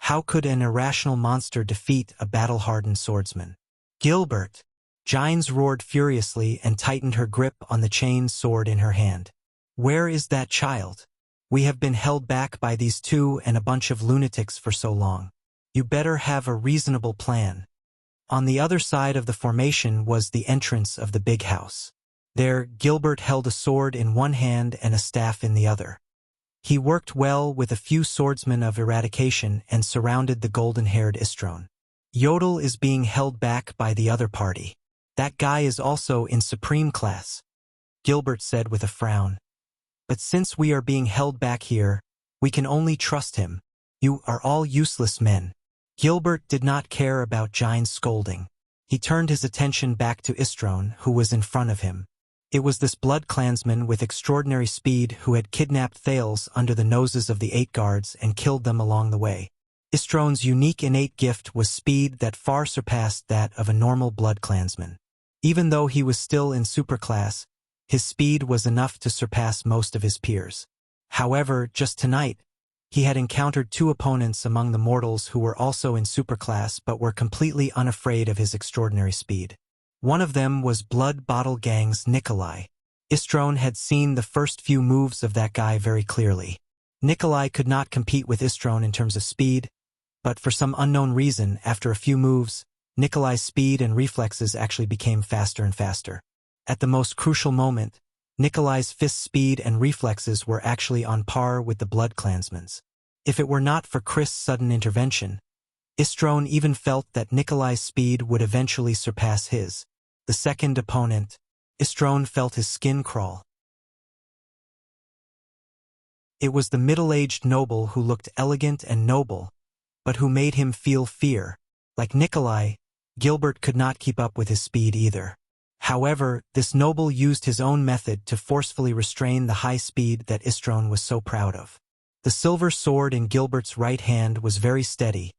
how could an irrational monster defeat a battle-hardened swordsman? Gilbert! Gines roared furiously and tightened her grip on the chain sword in her hand. Where is that child? We have been held back by these two and a bunch of lunatics for so long. You better have a reasonable plan. On the other side of the formation was the entrance of the big house. There, Gilbert held a sword in one hand and a staff in the other. He worked well with a few swordsmen of eradication and surrounded the golden-haired Istrone. Yodel is being held back by the other party. That guy is also in supreme class, Gilbert said with a frown. But since we are being held back here, we can only trust him. You are all useless men. Gilbert did not care about Gine's scolding. He turned his attention back to Istrone, who was in front of him. It was this blood clansman with extraordinary speed who had kidnapped Thales under the noses of the 8 guards and killed them along the way. Istrone's unique innate gift was speed that far surpassed that of a normal blood clansman. Even though he was still in superclass, his speed was enough to surpass most of his peers. However, just tonight, he had encountered 2 opponents among the mortals who were also in superclass but were completely unafraid of his extraordinary speed. One of them was Blood Bottle Gang's Nikolai. Istrone had seen the first few moves of that guy very clearly. Nikolai could not compete with Istrone in terms of speed, but for some unknown reason, after a few moves, Nikolai's speed and reflexes actually became faster and faster. At the most crucial moment, Nikolai's fist speed and reflexes were actually on par with the blood clansman's. If it were not for Chris' sudden intervention, Istrone even felt that Nikolai's speed would eventually surpass his. The second opponent, Istrone felt his skin crawl. It was the middle-aged noble who looked elegant and noble, but who made him feel fear. Like Nikolai, Gilbert could not keep up with his speed either. However, this noble used his own method to forcefully restrain the high speed that Istrone was so proud of. The silver sword in Gilbert's right hand was very steady,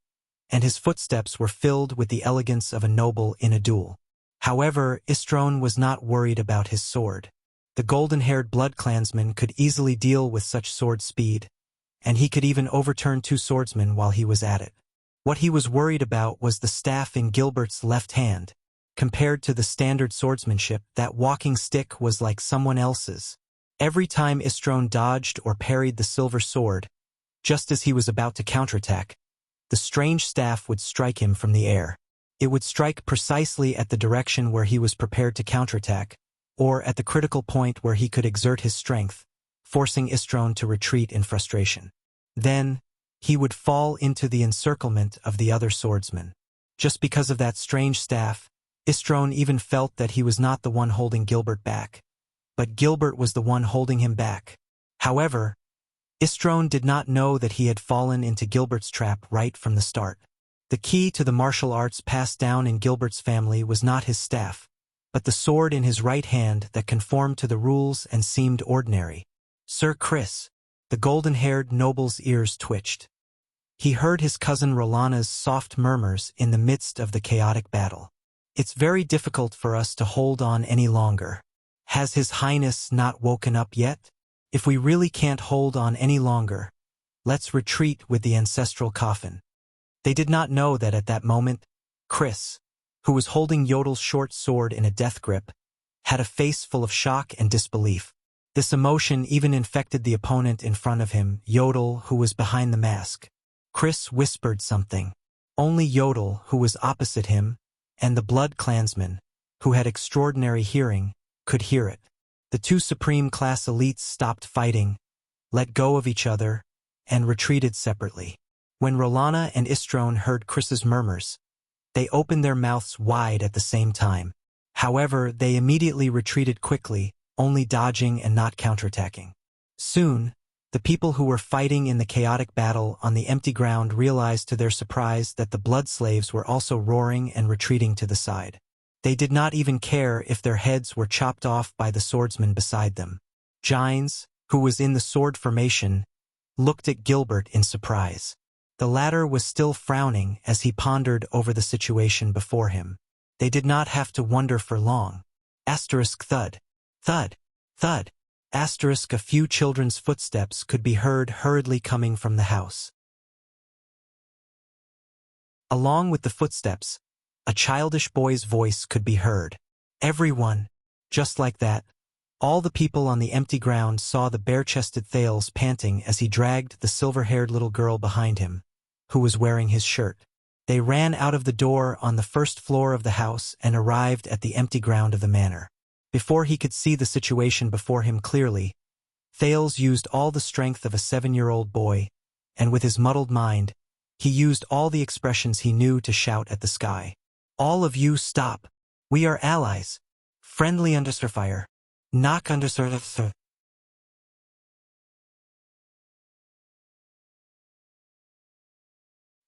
and his footsteps were filled with the elegance of a noble in a duel. However, Istrone was not worried about his sword. The golden-haired blood clansman could easily deal with such sword speed, and he could even overturn 2 swordsmen while he was at it. What he was worried about was the staff in Gilbert's left hand. Compared to the standard swordsmanship, that walking stick was like someone else's. Every time Istrone dodged or parried the silver sword, just as he was about to counterattack, the strange staff would strike him from the air. It would strike precisely at the direction where he was prepared to counterattack, or at the critical point where he could exert his strength, forcing Istrone to retreat in frustration. Then, he would fall into the encirclement of the other swordsman. Just because of that strange staff, Istrone even felt that he was not the one holding Gilbert back, but Gilbert was the one holding him back. However, Istrone did not know that he had fallen into Gilbert's trap right from the start. The key to the martial arts passed down in Gilbert's family was not his staff, but the sword in his right hand that conformed to the rules and seemed ordinary. Sir Chris, the golden-haired noble's ears twitched. He heard his cousin Rolana's soft murmurs in the midst of the chaotic battle. "It's very difficult for us to hold on any longer. Has His Highness not woken up yet? If we really can't hold on any longer, let's retreat with the ancestral coffin." They did not know that at that moment, Chris, who was holding Yodel's short sword in a death grip, had a face full of shock and disbelief. This emotion even infected the opponent in front of him, Yodel, who was behind the mask. Chris whispered something. Only Yodel, who was opposite him, and the Blood Clansman, who had extraordinary hearing, could hear it. The two Supreme Class elites stopped fighting, let go of each other, and retreated separately. When Rolana and Istrone heard Chris's murmurs, they opened their mouths wide at the same time. However, they immediately retreated quickly, only dodging and not counterattacking. Soon, the people who were fighting in the chaotic battle on the empty ground realized to their surprise that the blood slaves were also roaring and retreating to the side. They did not even care if their heads were chopped off by the swordsman beside them. Gines, who was in the sword formation, looked at Gilbert in surprise. The latter was still frowning as he pondered over the situation before him. They did not have to wonder for long. Asterisk thud. Thud. Thud. Asterisk a few children's footsteps could be heard hurriedly coming from the house. Along with the footsteps, a childish boy's voice could be heard. Everyone, just like that, all the people on the empty ground saw the bare-chested Thales panting as he dragged the silver-haired little girl behind him, who was wearing his shirt. They ran out of the door on the first floor of the house and arrived at the empty ground of the manor. Before he could see the situation before him clearly, Thales used all the strength of a 7-year-old boy, and with his muddled mind, he used all the expressions he knew to shout at the sky. "All of you stop. We are allies. Friendly under fire. Knock under sir."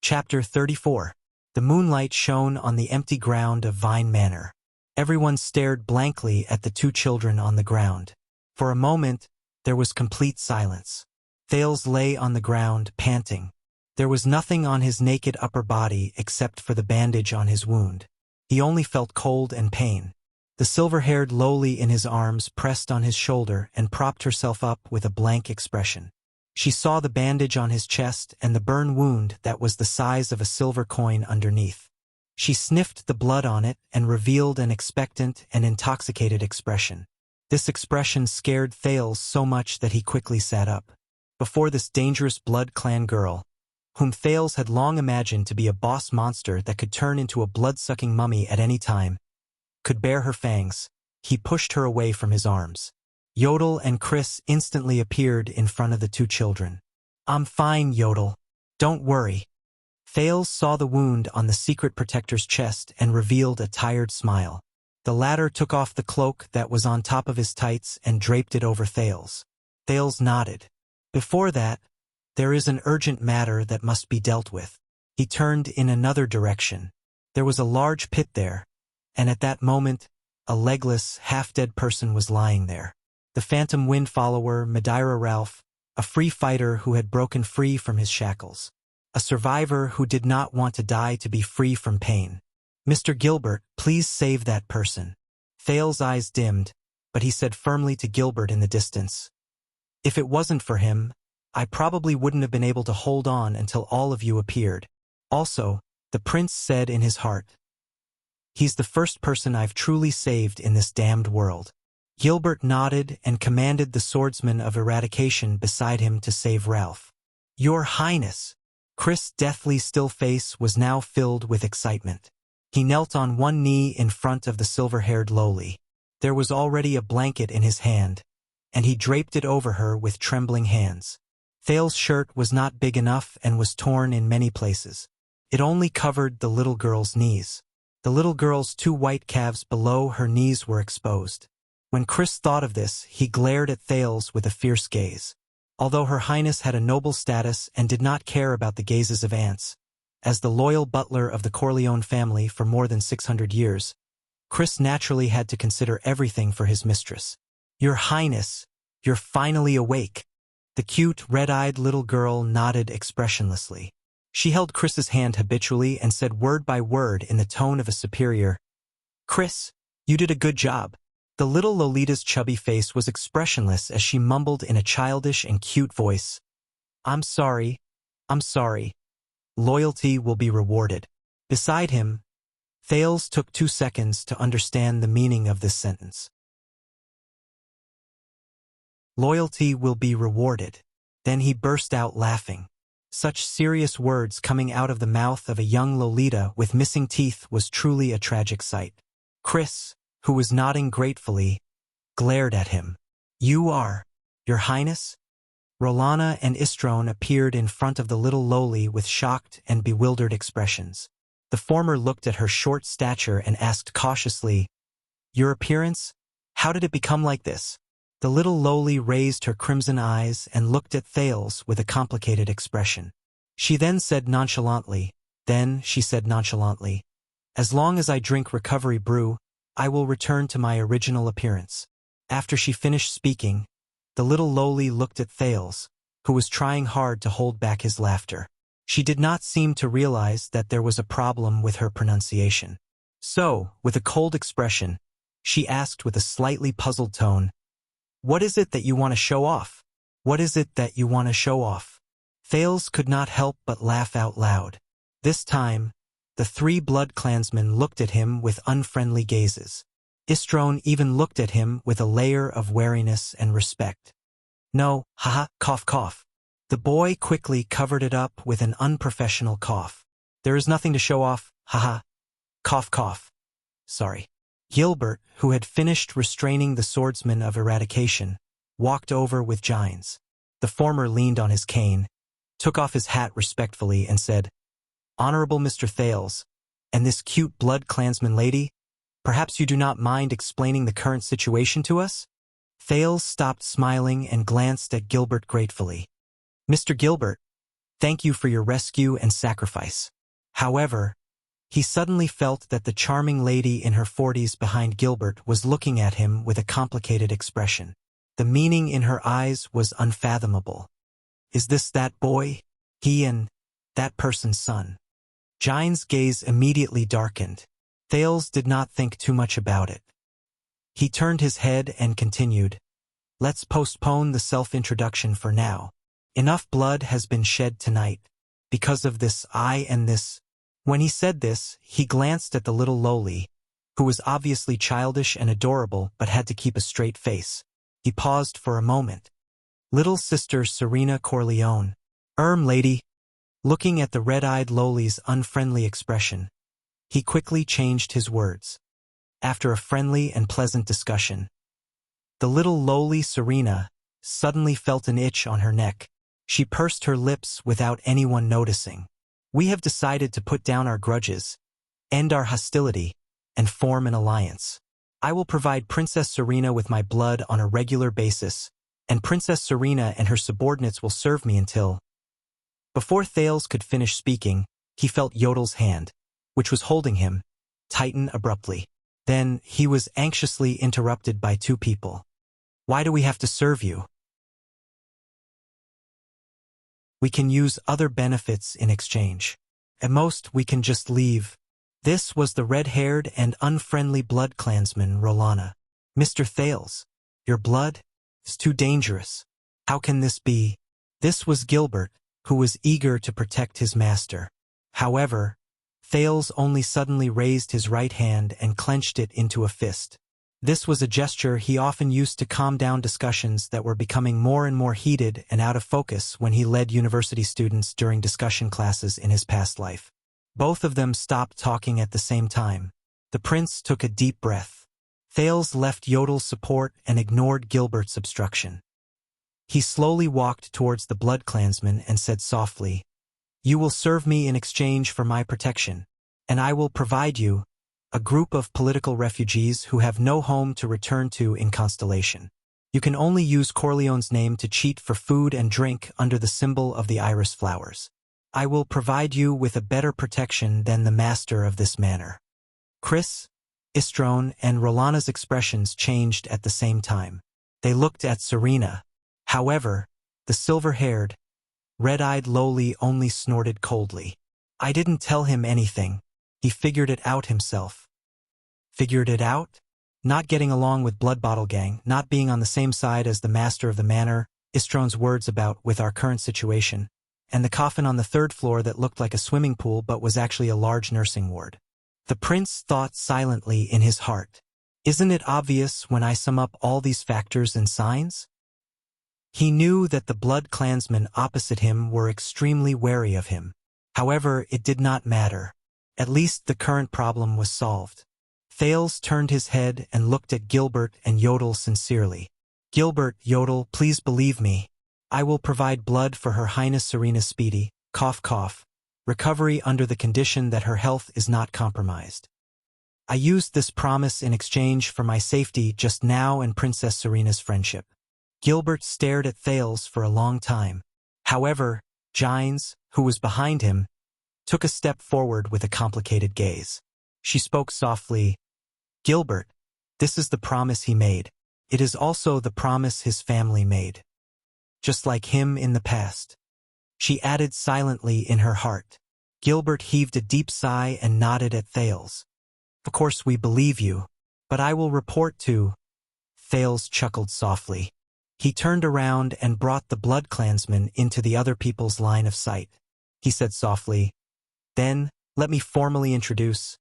Chapter 34. The moonlight shone on the empty ground of Vine Manor. Everyone stared blankly at the two children on the ground. For a moment, there was complete silence. Thales lay on the ground, panting. There was nothing on his naked upper body except for the bandage on his wound. He only felt cold and pain. The silver-haired lowly in his arms pressed on his shoulder and propped herself up with a blank expression. She saw the bandage on his chest and the burn wound that was the size of a silver coin underneath. She sniffed the blood on it and revealed an expectant and intoxicated expression. This expression scared Thales so much that he quickly sat up. Before this dangerous Blood Clan girl, whom Thales had long imagined to be a boss monster that could turn into a blood-sucking mummy at any time, could bear her fangs, he pushed her away from his arms. Yodel and Chris instantly appeared in front of the two children. "I'm fine, Yodel. Don't worry." Thales saw the wound on the secret protector's chest and revealed a tired smile. The latter took off the cloak that was on top of his tights and draped it over Thales. Thales nodded. "Before that, there is an urgent matter that must be dealt with." He turned in another direction. There was a large pit there, and at that moment, a legless, half-dead person was lying there. The Phantom Wind follower, Madeira Ralph, a free fighter who had broken free from his shackles. A survivor who did not want to die to be free from pain. "Mr. Gilbert, please save that person." Thales' eyes dimmed, but he said firmly to Gilbert in the distance, "If it wasn't for him, I probably wouldn't have been able to hold on until all of you appeared." Also, the prince said in his heart, He's the first person I've truly saved in this damned world. Gilbert nodded and commanded the swordsman of eradication beside him to save Ralph. Your Highness! Chris' deathly still face was now filled with excitement. He knelt on one knee in front of the silver-haired lowly. There was already a blanket in his hand, and he draped it over her with trembling hands. Thale's shirt was not big enough and was torn in many places. It only covered the little girl's knees. The little girl's 2 white calves below her knees were exposed. When Chris thought of this, he glared at Thales with a fierce gaze. Although Her Highness had a noble status and did not care about the gazes of ants, as the loyal butler of the Corleone family for more than 600 years, Chris naturally had to consider everything for his mistress. Your Highness, you're finally awake. The cute, red-eyed little girl nodded expressionlessly. She held Chris's hand habitually and said word by word in the tone of a superior, Chris, you did a good job. The little Lolita's chubby face was expressionless as she mumbled in a childish and cute voice, I'm sorry. Loyalty will be rewarded. Beside him, Thales took 2 seconds to understand the meaning of this sentence. Loyalty will be rewarded. Then he burst out laughing. Such serious words coming out of the mouth of a young Lolita with missing teeth was truly a tragic sight. Chris, who was nodding gratefully, glared at him. You are, Your Highness? Rolana and Istrone appeared in front of the little lowly with shocked and bewildered expressions. The former looked at her short stature and asked cautiously, Your appearance? How did it become like this? The little lowly raised her crimson eyes and looked at Thales with a complicated expression. She then said nonchalantly, As long as I drink recovery brew, I will return to my original appearance. After she finished speaking, the little lowly looked at Thales, who was trying hard to hold back his laughter. She did not seem to realize that there was a problem with her pronunciation. So, with a cold expression, she asked with a slightly puzzled tone, What is it that you want to show off? What is it that you want to show off? Thales could not help but laugh out loud. This time, the 3 blood clansmen looked at him with unfriendly gazes. Istrone even looked at him with a layer of wariness and respect. No, haha, cough cough. The boy quickly covered it up with an unprofessional cough. There is nothing to show off, haha. Cough cough. Sorry. Gilbert, who had finished restraining the swordsman of eradication, walked over with Gines. The former leaned on his cane, took off his hat respectfully and said, Honorable Mr. Thales, and this cute blood clansman lady, perhaps you do not mind explaining the current situation to us? Thales stopped smiling and glanced at Gilbert gratefully. Mr. Gilbert, thank you for your rescue and sacrifice. However, he suddenly felt that the charming lady in her 40s behind Gilbert was looking at him with a complicated expression. The meaning in her eyes was unfathomable. Is this that boy? He and that person's son? Gines' gaze immediately darkened. Thales did not think too much about it. He turned his head and continued, Let's postpone the self-introduction for now. Enough blood has been shed tonight. Because of this I and this. When he said this, he glanced at the little lowly, who was obviously childish and adorable but had to keep a straight face. He paused for a moment. Little sister Serena Corleone. Lady. Looking at the red-eyed lowly's unfriendly expression, he quickly changed his words. After a friendly and pleasant discussion, the little lowly Serena suddenly felt an itch on her neck. She pursed her lips without anyone noticing. We have decided to put down our grudges, end our hostility, and form an alliance. I will provide Princess Serena with my blood on a regular basis, and Princess Serena and her subordinates will serve me until... Before Thales could finish speaking, he felt Yodel's hand, which was holding him, tighten abruptly. Then he was anxiously interrupted by 2 people. Why do we have to serve you? We can use other benefits in exchange. At most, we can just leave. This was the red-haired and unfriendly blood clansman, Rolana. Mr. Thales, your blood is too dangerous. How can this be? This was Gilbert, who was eager to protect his master. However, Thales only suddenly raised his right hand and clenched it into a fist. This was a gesture he often used to calm down discussions that were becoming more and more heated and out of focus when he led university students during discussion classes in his past life. Both of them stopped talking at the same time. The prince took a deep breath. Thales left Yodel's support and ignored Gilbert's obstruction. He slowly walked towards the blood clansman and said softly, "You will serve me in exchange for my protection, and I will provide you a group of political refugees who have no home to return to in Constellation. You can only use Corleone's name to cheat for food and drink under the symbol of the iris flowers. I will provide you with a better protection than the master of this manor." Chris, Istrone, and Rolana's expressions changed at the same time. They looked at Serena. However, the silver-haired, red-eyed lowly only snorted coldly. "I didn't tell him anything. He figured it out himself." Figured it out? Not getting along with Blood Bottle Gang, not being on the same side as the master of the manor, Istrone's words about with our current situation, and the coffin on the third floor that looked like a swimming pool but was actually a large nursing ward. The prince thought silently in his heart. Isn't it obvious when I sum up all these factors and signs? He knew that the blood clansmen opposite him were extremely wary of him. However, it did not matter. At least the current problem was solved. Thales turned his head and looked at Gilbert and Yodel sincerely. "Gilbert, Yodel, please believe me. I will provide blood for Her Highness Serena's speedy, cough cough, recovery under the condition that her health is not compromised. I used this promise in exchange for my safety just now and Princess Serena's friendship." Gilbert stared at Thales for a long time. However, Gines, who was behind him, took a step forward with a complicated gaze. She spoke softly, "Gilbert, this is the promise he made. It is also the promise his family made. Just like him in the past." She added silently in her heart. Gilbert heaved a deep sigh and nodded at Thales. "Of course we believe you, but I will report to—" Thales chuckled softly. He turned around and brought the blood clansman into the other people's line of sight. He said softly, "Then, let me formally introduce—"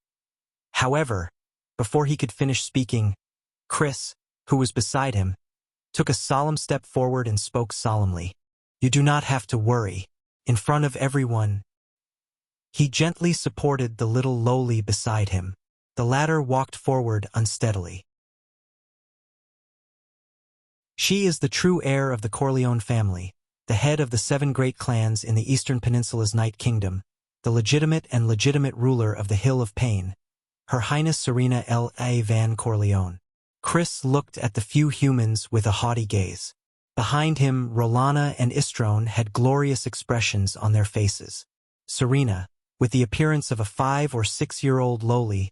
However, before he could finish speaking, Chris, who was beside him, took a solemn step forward and spoke solemnly. "You do not have to worry. In front of everyone." He gently supported the little lowly beside him. The latter walked forward unsteadily. "She is the true heir of the Corleone family, the head of the 7 great clans in the Eastern Peninsula's Night Kingdom, the legitimate and legitimate ruler of the Hill of Pain, Her Highness Serena L.A. Van Corleone." Chris looked at the few humans with a haughty gaze. Behind him, Rolana and Istrone had glorious expressions on their faces. Serena, with the appearance of a 5- or 6-year-old lowly,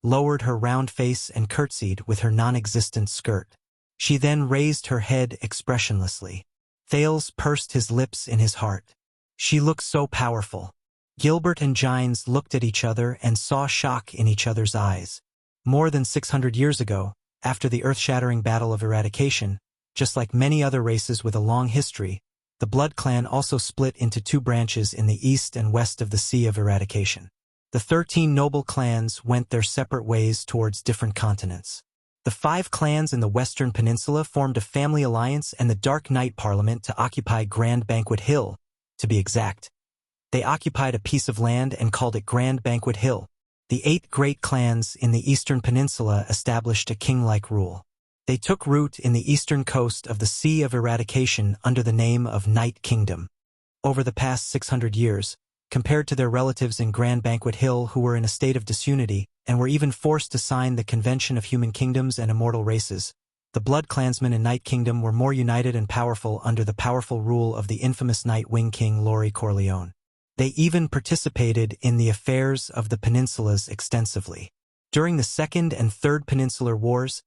lowered her round face and curtsied with her non-existent skirt. She then raised her head expressionlessly. Thales pursed his lips in his heart. She looked so powerful. Gilbert and Gines looked at each other and saw shock in each other's eyes. More than 600 years ago, after the earth-shattering Battle of Eradication, just like many other races with a long history, the Blood Clan also split into 2 branches in the east and west of the Sea of Eradication. The 13 noble clans went their separate ways towards different continents. The 5 clans in the Western Peninsula formed a family alliance and the Dark Knight Parliament to occupy Grand Banquet Hill, to be exact. They occupied a piece of land and called it Grand Banquet Hill. The 8 great clans in the Eastern Peninsula established a king-like rule. They took root in the eastern coast of the Sea of Eradication under the name of Night Kingdom. Over the past 600 years, compared to their relatives in Grand Banquet Hill who were in a state of disunity and were even forced to sign the Convention of Human Kingdoms and Immortal Races, the Blood Clansmen in Night Kingdom were more united and powerful under the powerful rule of the infamous Night Wing King Laurie Corleone. They even participated in the affairs of the peninsulas extensively. During the Second and Third Peninsular Wars,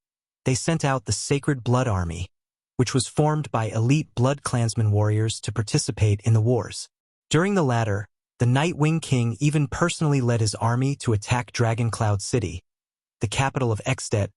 they sent out the Sacred Blood Army, which was formed by elite Blood Clansman warriors to participate in the wars. During the latter, the Night Wing King even personally led his army to attack Dragon Cloud City, the capital of Extet,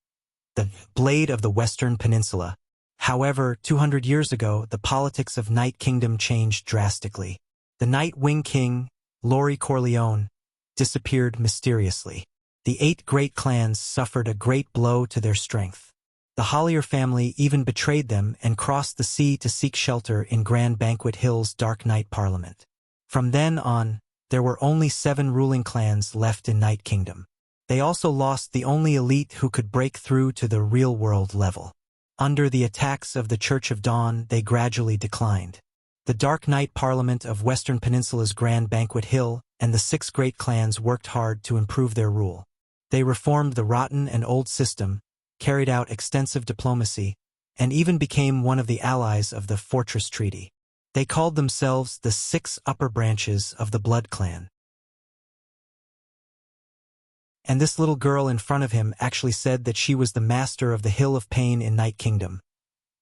the Blade of the Western Peninsula. However, 200 years ago, the politics of Night Kingdom changed drastically. The Night Wing King, Laurie Corleone, disappeared mysteriously. The 8 great clans suffered a great blow to their strength. The Hollier family even betrayed them and crossed the sea to seek shelter in Grand Banquet Hill's Dark Night Parliament. From then on, there were only 7 ruling clans left in Night Kingdom. They also lost the only elite who could break through to the real-world level. Under the attacks of the Church of Dawn, they gradually declined. The Dark Night Parliament of Western Peninsula's Grand Banquet Hill and the 6 great clans worked hard to improve their rule. They reformed the rotten and old system, carried out extensive diplomacy, and even became one of the allies of the Fortress Treaty. They called themselves the 6 upper branches of the Blood Clan. And this little girl in front of him actually said that she was the master of the Hill of Pain in Night Kingdom,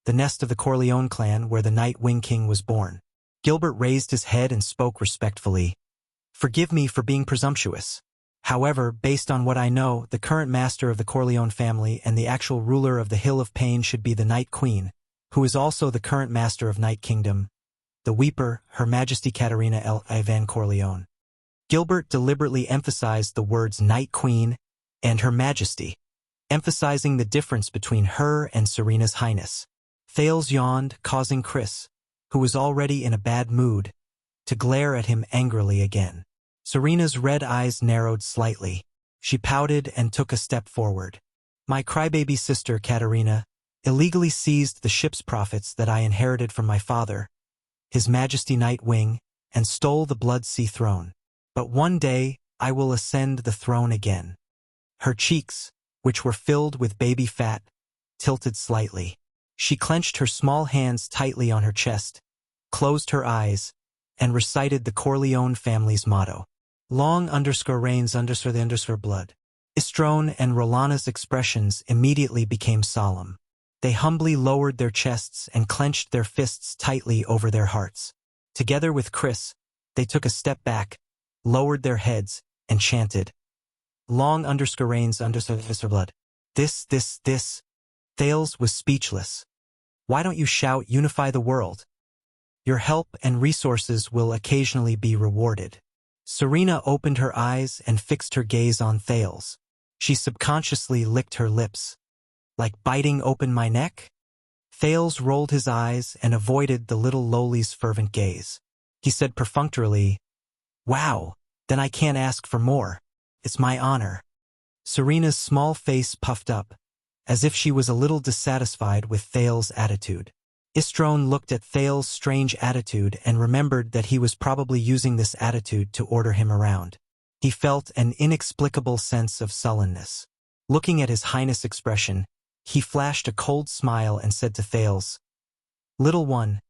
the nest of the Corleone clan where the Night Wing King was born. Gilbert raised his head and spoke respectfully. "Forgive me for being presumptuous. However, based on what I know, the current master of the Corleone family and the actual ruler of the Hill of Pain should be the Night Queen, who is also the current master of Night Kingdom, the Weeper, Her Majesty Katerina L. Ivan Corleone." Gilbert deliberately emphasized the words Night Queen and Her Majesty, emphasizing the difference between her and Serena's Highness. Thales yawned, causing Chris, who was already in a bad mood, to glare at him angrily again. Serena's red eyes narrowed slightly. She pouted and took a step forward. "My crybaby sister, Katerina, illegally seized the ship's profits that I inherited from my father, His Majesty Night Wing, and stole the Blood Sea throne. But one day, I will ascend the throne again." Her cheeks, which were filled with baby fat, tilted slightly. She clenched her small hands tightly on her chest, closed her eyes, and recited the Corleone family's motto. "Long reigns the blood." Istrone and Rolana's expressions immediately became solemn. They humbly lowered their chests and clenched their fists tightly over their hearts. Together with Chris, they took a step back, lowered their heads, and chanted, "Long reigns the blood." This. Thales was speechless. "Why don't you shout, 'Unify the world'? Your help and resources will occasionally be rewarded." Serena opened her eyes and fixed her gaze on Thales. She subconsciously licked her lips. "Like biting open my neck?" Thales rolled his eyes and avoided the little lowly's fervent gaze. He said perfunctorily, "Wow, then I can't ask for more. It's my honor." Serena's small face puffed up, as if she was a little dissatisfied with Thales' attitude. Istrone looked at Thales' strange attitude and remembered that he was probably using this attitude to order him around. He felt an inexplicable sense of sullenness. Looking at His Highness' expression, he flashed a cold smile and said to Thales, "Little one,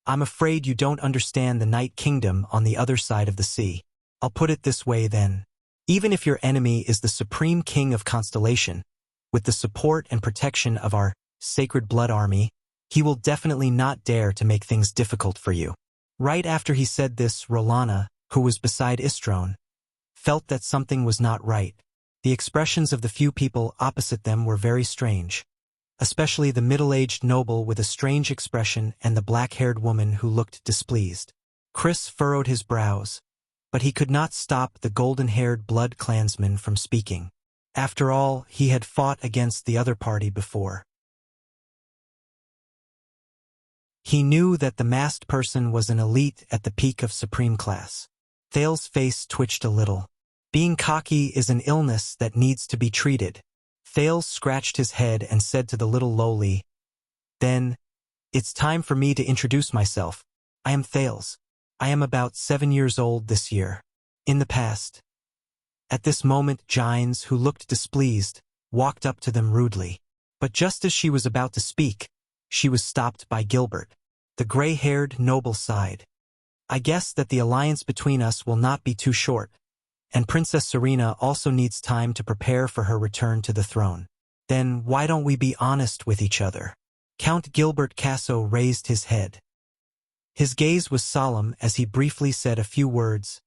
I'm afraid you don't understand the Night Kingdom on the other side of the sea. I'll put it this way then. Even if your enemy is the Supreme King of Constellation, with the support and protection of our Sacred Blood Army, he will definitely not dare to make things difficult for you." Right after he said this, Rolana, who was beside Istrone, felt that something was not right. The expressions of the few people opposite them were very strange, especially the middle-aged noble with a strange expression and the black-haired woman who looked displeased. Chris furrowed his brows, but he could not stop the golden-haired blood clansman from speaking. After all, he had fought against the other party before. He knew that the masked person was an elite at the peak of supreme class. Thales' face twitched a little. Being cocky is an illness that needs to be treated. Thales scratched his head and said to the little lowly, "Then, it's time for me to introduce myself. I am Thales. I am about 7 years old this year. In the past." At this moment, Gines, who looked displeased, walked up to them rudely. But just as she was about to speak, she was stopped by Gilbert. The gray-haired noble sighed. "I guess that the alliance between us will not be too short, and Princess Serena also needs time to prepare for her return to the throne. Then why don't we be honest with each other?" Count Gilbert Casso raised his head. His gaze was solemn as he briefly said a few words.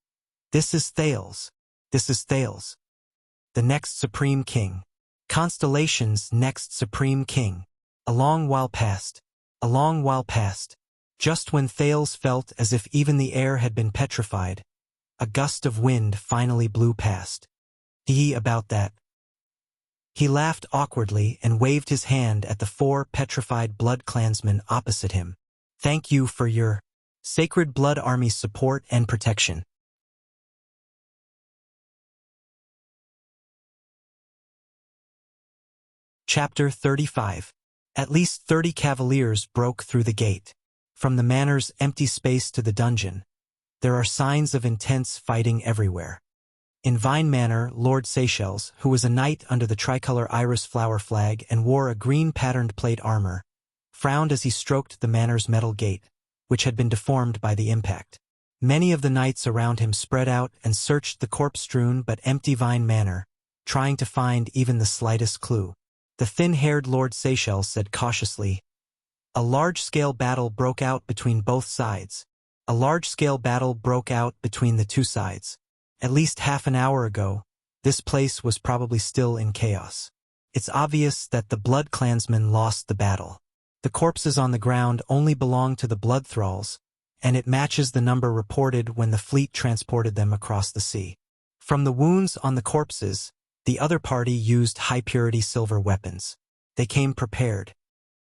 "This is Thales. This is Thales, the next Supreme King. Constellation's next Supreme King." A long while passed. A long while passed. Just when Thales felt as if even the air had been petrified, A gust of wind finally blew past. About that. He laughed awkwardly and waved his hand at the 4 petrified blood clansmen opposite him. Thank you for your Sacred Blood Army's support and protection. Chapter 35. At least 30 cavaliers broke through the gate. From the manor's empty space to the dungeon, there are signs of intense fighting everywhere. In Vine Manor, Lord Seychelles, who was a knight under the tricolor iris flower flag and wore a green patterned plate armor, frowned as he stroked the manor's metal gate, which had been deformed by the impact. Many of the knights around him spread out and searched the corpse-strewn but empty Vine Manor, trying to find even the slightest clue. The thin-haired Lord Seychelles said cautiously, "A large-scale battle broke out between both sides. A large-scale battle broke out between the two sides. At least half an hour ago, this place was probably still in chaos. It's obvious that the Blood Clansmen lost the battle. The corpses on the ground only belong to the Blood Thralls, and it matches the number reported when the fleet transported them across the sea. From the wounds on the corpses, the other party used high-purity silver weapons. They came prepared.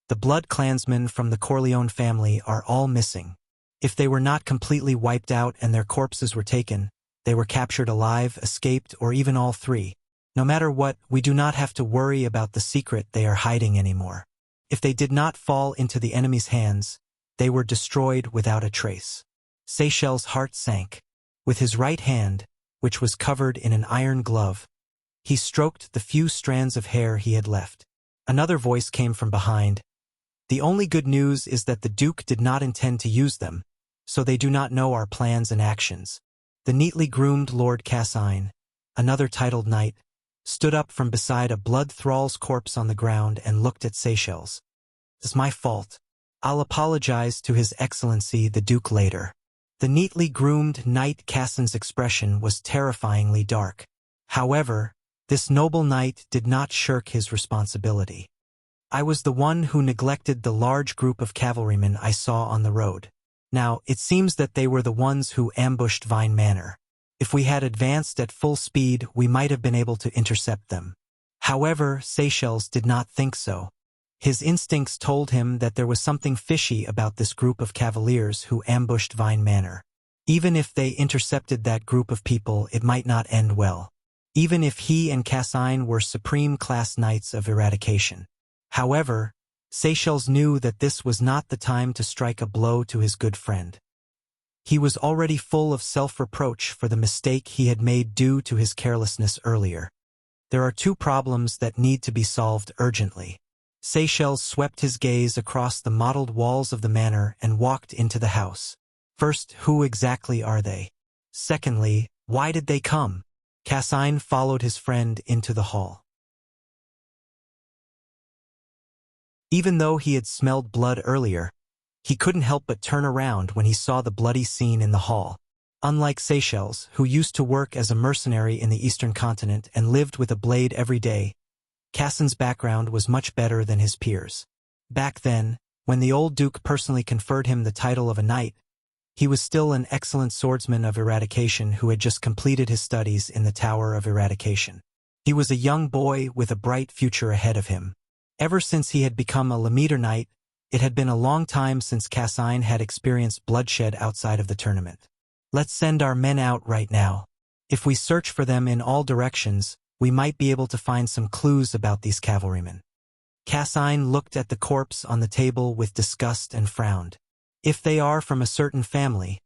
The Blood Clansmen from the Corleone family are all missing. If they were not completely wiped out and their corpses were taken, they were captured alive, escaped, or even all three. No matter what, we do not have to worry about the secret they are hiding anymore. If they did not fall into the enemy's hands, they were destroyed without a trace." Seychelles' heart sank. With his right hand, which was covered in an iron glove, he stroked the few strands of hair he had left. Another voice came from behind. "The only good news is that the Duke did not intend to use them, so they do not know our plans and actions." The neatly groomed Lord Cassine, another titled knight, stood up from beside a blood thrall's corpse on the ground and looked at Seychelles. "It's my fault. I'll apologize to His Excellency the Duke later." The neatly groomed knight Cassine's expression was terrifyingly dark. However, this noble knight did not shirk his responsibility. "I was the one who neglected the large group of cavalrymen I saw on the road. Now, it seems that they were the ones who ambushed Vine Manor. If we had advanced at full speed, we might have been able to intercept them." However, Seychelles did not think so. His instincts told him that there was something fishy about this group of cavaliers who ambushed Vine Manor. Even if they intercepted that group of people, it might not end well. Even if he and Cassine were supreme-class knights of eradication. However, Seychelles knew that this was not the time to strike a blow to his good friend. He was already full of self-reproach for the mistake he had made due to his carelessness earlier. There are 2 problems that need to be solved urgently. Seychelles swept his gaze across the mottled walls of the manor and walked into the house. First, who exactly are they? Secondly, why did they come? Cassine followed his friend into the hall. Even though he had smelled blood earlier, he couldn't help but turn around when he saw the bloody scene in the hall. Unlike Seychelles, who used to work as a mercenary in the Eastern continent and lived with a blade every day, Cassine's background was much better than his peers. Back then, when the old Duke personally conferred him the title of a knight, he was still an excellent swordsman of eradication who had just completed his studies in the Tower of Eradication. He was a young boy with a bright future ahead of him. Ever since he had become a Lemeter Knight, it had been a long time since Cassine had experienced bloodshed outside of the tournament. "Let's send our men out right now. If we search for them in all directions, we might be able to find some clues about these cavalrymen." Cassine looked at the corpse on the table with disgust and frowned. If they are from a certain family,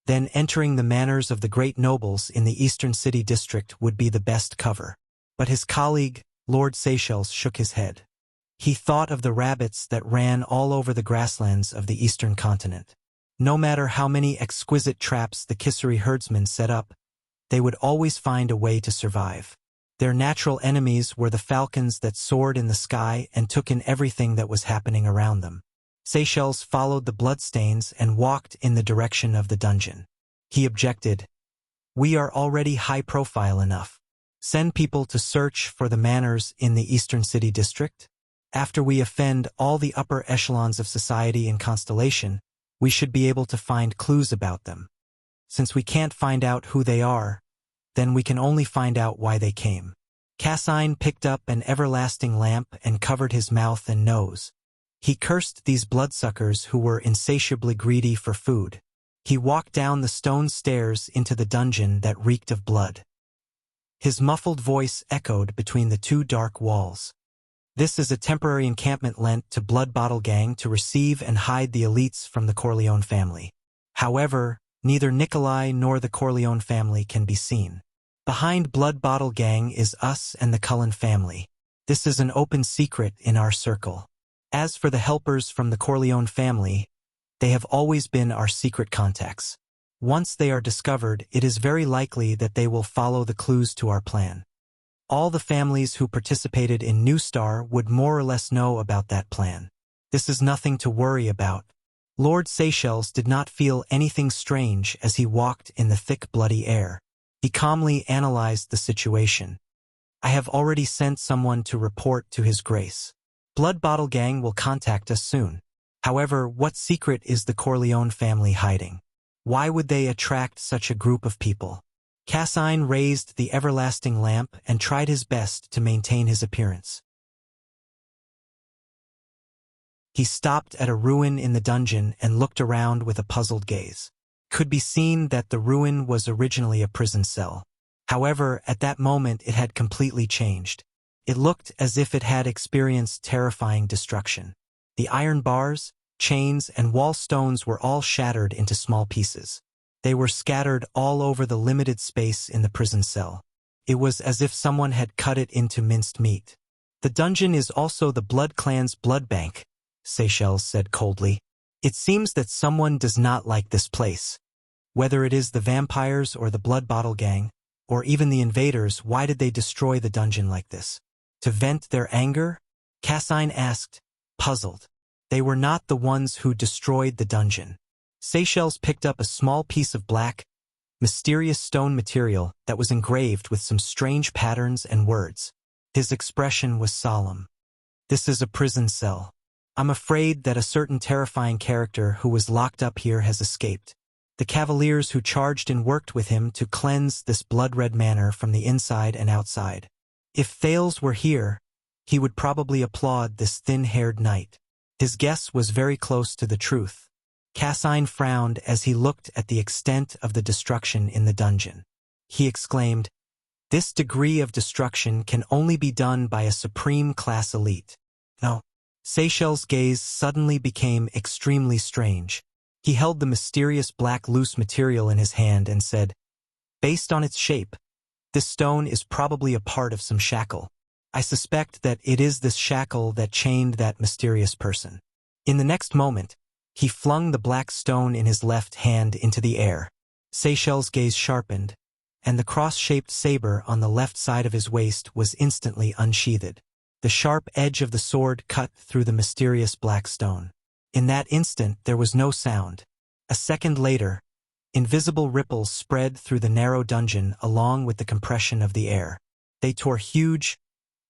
then entering the manors of the great nobles in the Eastern City District would be the best cover. But his colleague, Lord Seychelles, shook his head. He thought of the rabbits that ran all over the grasslands of the Eastern continent. No matter how many exquisite traps the Kissery herdsmen set up, they would always find a way to survive. Their natural enemies were the falcons that soared in the sky and took in everything that was happening around them. Seychelles followed the bloodstains and walked in the direction of the dungeon. He objected. "We are already high-profile enough. Send people to search for the manors in the Eastern City District? After we offend all the upper echelons of society in Constellation, we should be able to find clues about them." Since we can't find out who they are, then we can only find out why they came. Cassine picked up an everlasting lamp and covered his mouth and nose. He cursed these bloodsuckers who were insatiably greedy for food. He walked down the stone stairs into the dungeon that reeked of blood. His muffled voice echoed between the two dark walls. This is a temporary encampment lent to Blood Bottle Gang to receive and hide the elites from the Corleone family. However, neither Nikolai nor the Corleone family can be seen. Behind Blood Bottle Gang is us and the Cullen family. This is an open secret in our circle. As for the helpers from the Corleone family, they have always been our secret contacts. Once they are discovered, it is very likely that they will follow the clues to our plan. All the families who participated in New Star would more or less know about that plan. This is nothing to worry about. Lord Seychelles did not feel anything strange as he walked in the thick bloody air. He calmly analyzed the situation. I have already sent someone to report to His Grace. Blood Bottle Gang will contact us soon. However, what secret is the Corleone family hiding? Why would they attract such a group of people? Cassine raised the everlasting lamp and tried his best to maintain his appearance. He stopped at a ruin in the dungeon and looked around with a puzzled gaze. Could be seen that the ruin was originally a prison cell. However, at that moment it had completely changed. It looked as if it had experienced terrifying destruction. The iron bars, chains, and wall stones were all shattered into small pieces. They were scattered all over the limited space in the prison cell. It was as if someone had cut it into minced meat. The dungeon is also the Blood Clan's blood bank, Seychelles said coldly. It seems that someone does not like this place. Whether it is the vampires or the Blood Bottle Gang, or even the invaders, why did they destroy the dungeon like this? To vent their anger? Cassine asked, puzzled. They were not the ones who destroyed the dungeon. Seychelles picked up a small piece of black, mysterious stone material that was engraved with some strange patterns and words. His expression was solemn. This is a prison cell. I'm afraid that a certain terrifying character who was locked up here has escaped. The cavaliers who charged and worked with him to cleanse this blood-red manor from the inside and outside. If Thales were here, he would probably applaud this thin-haired knight. His guess was very close to the truth. Cassine frowned as he looked at the extent of the destruction in the dungeon. He exclaimed, "This degree of destruction can only be done by a supreme class elite." No. Seychelles' gaze suddenly became extremely strange. He held the mysterious black loose material in his hand and said, "Based on its shape, this stone is probably a part of some shackle. I suspect that it is this shackle that chained that mysterious person." In the next moment, he flung the black stone in his left hand into the air. Seychelles' gaze sharpened, and the cross-shaped saber on the left side of his waist was instantly unsheathed. The sharp edge of the sword cut through the mysterious black stone. In that instant, there was no sound. A second later, invisible ripples spread through the narrow dungeon along with the compression of the air. They tore huge,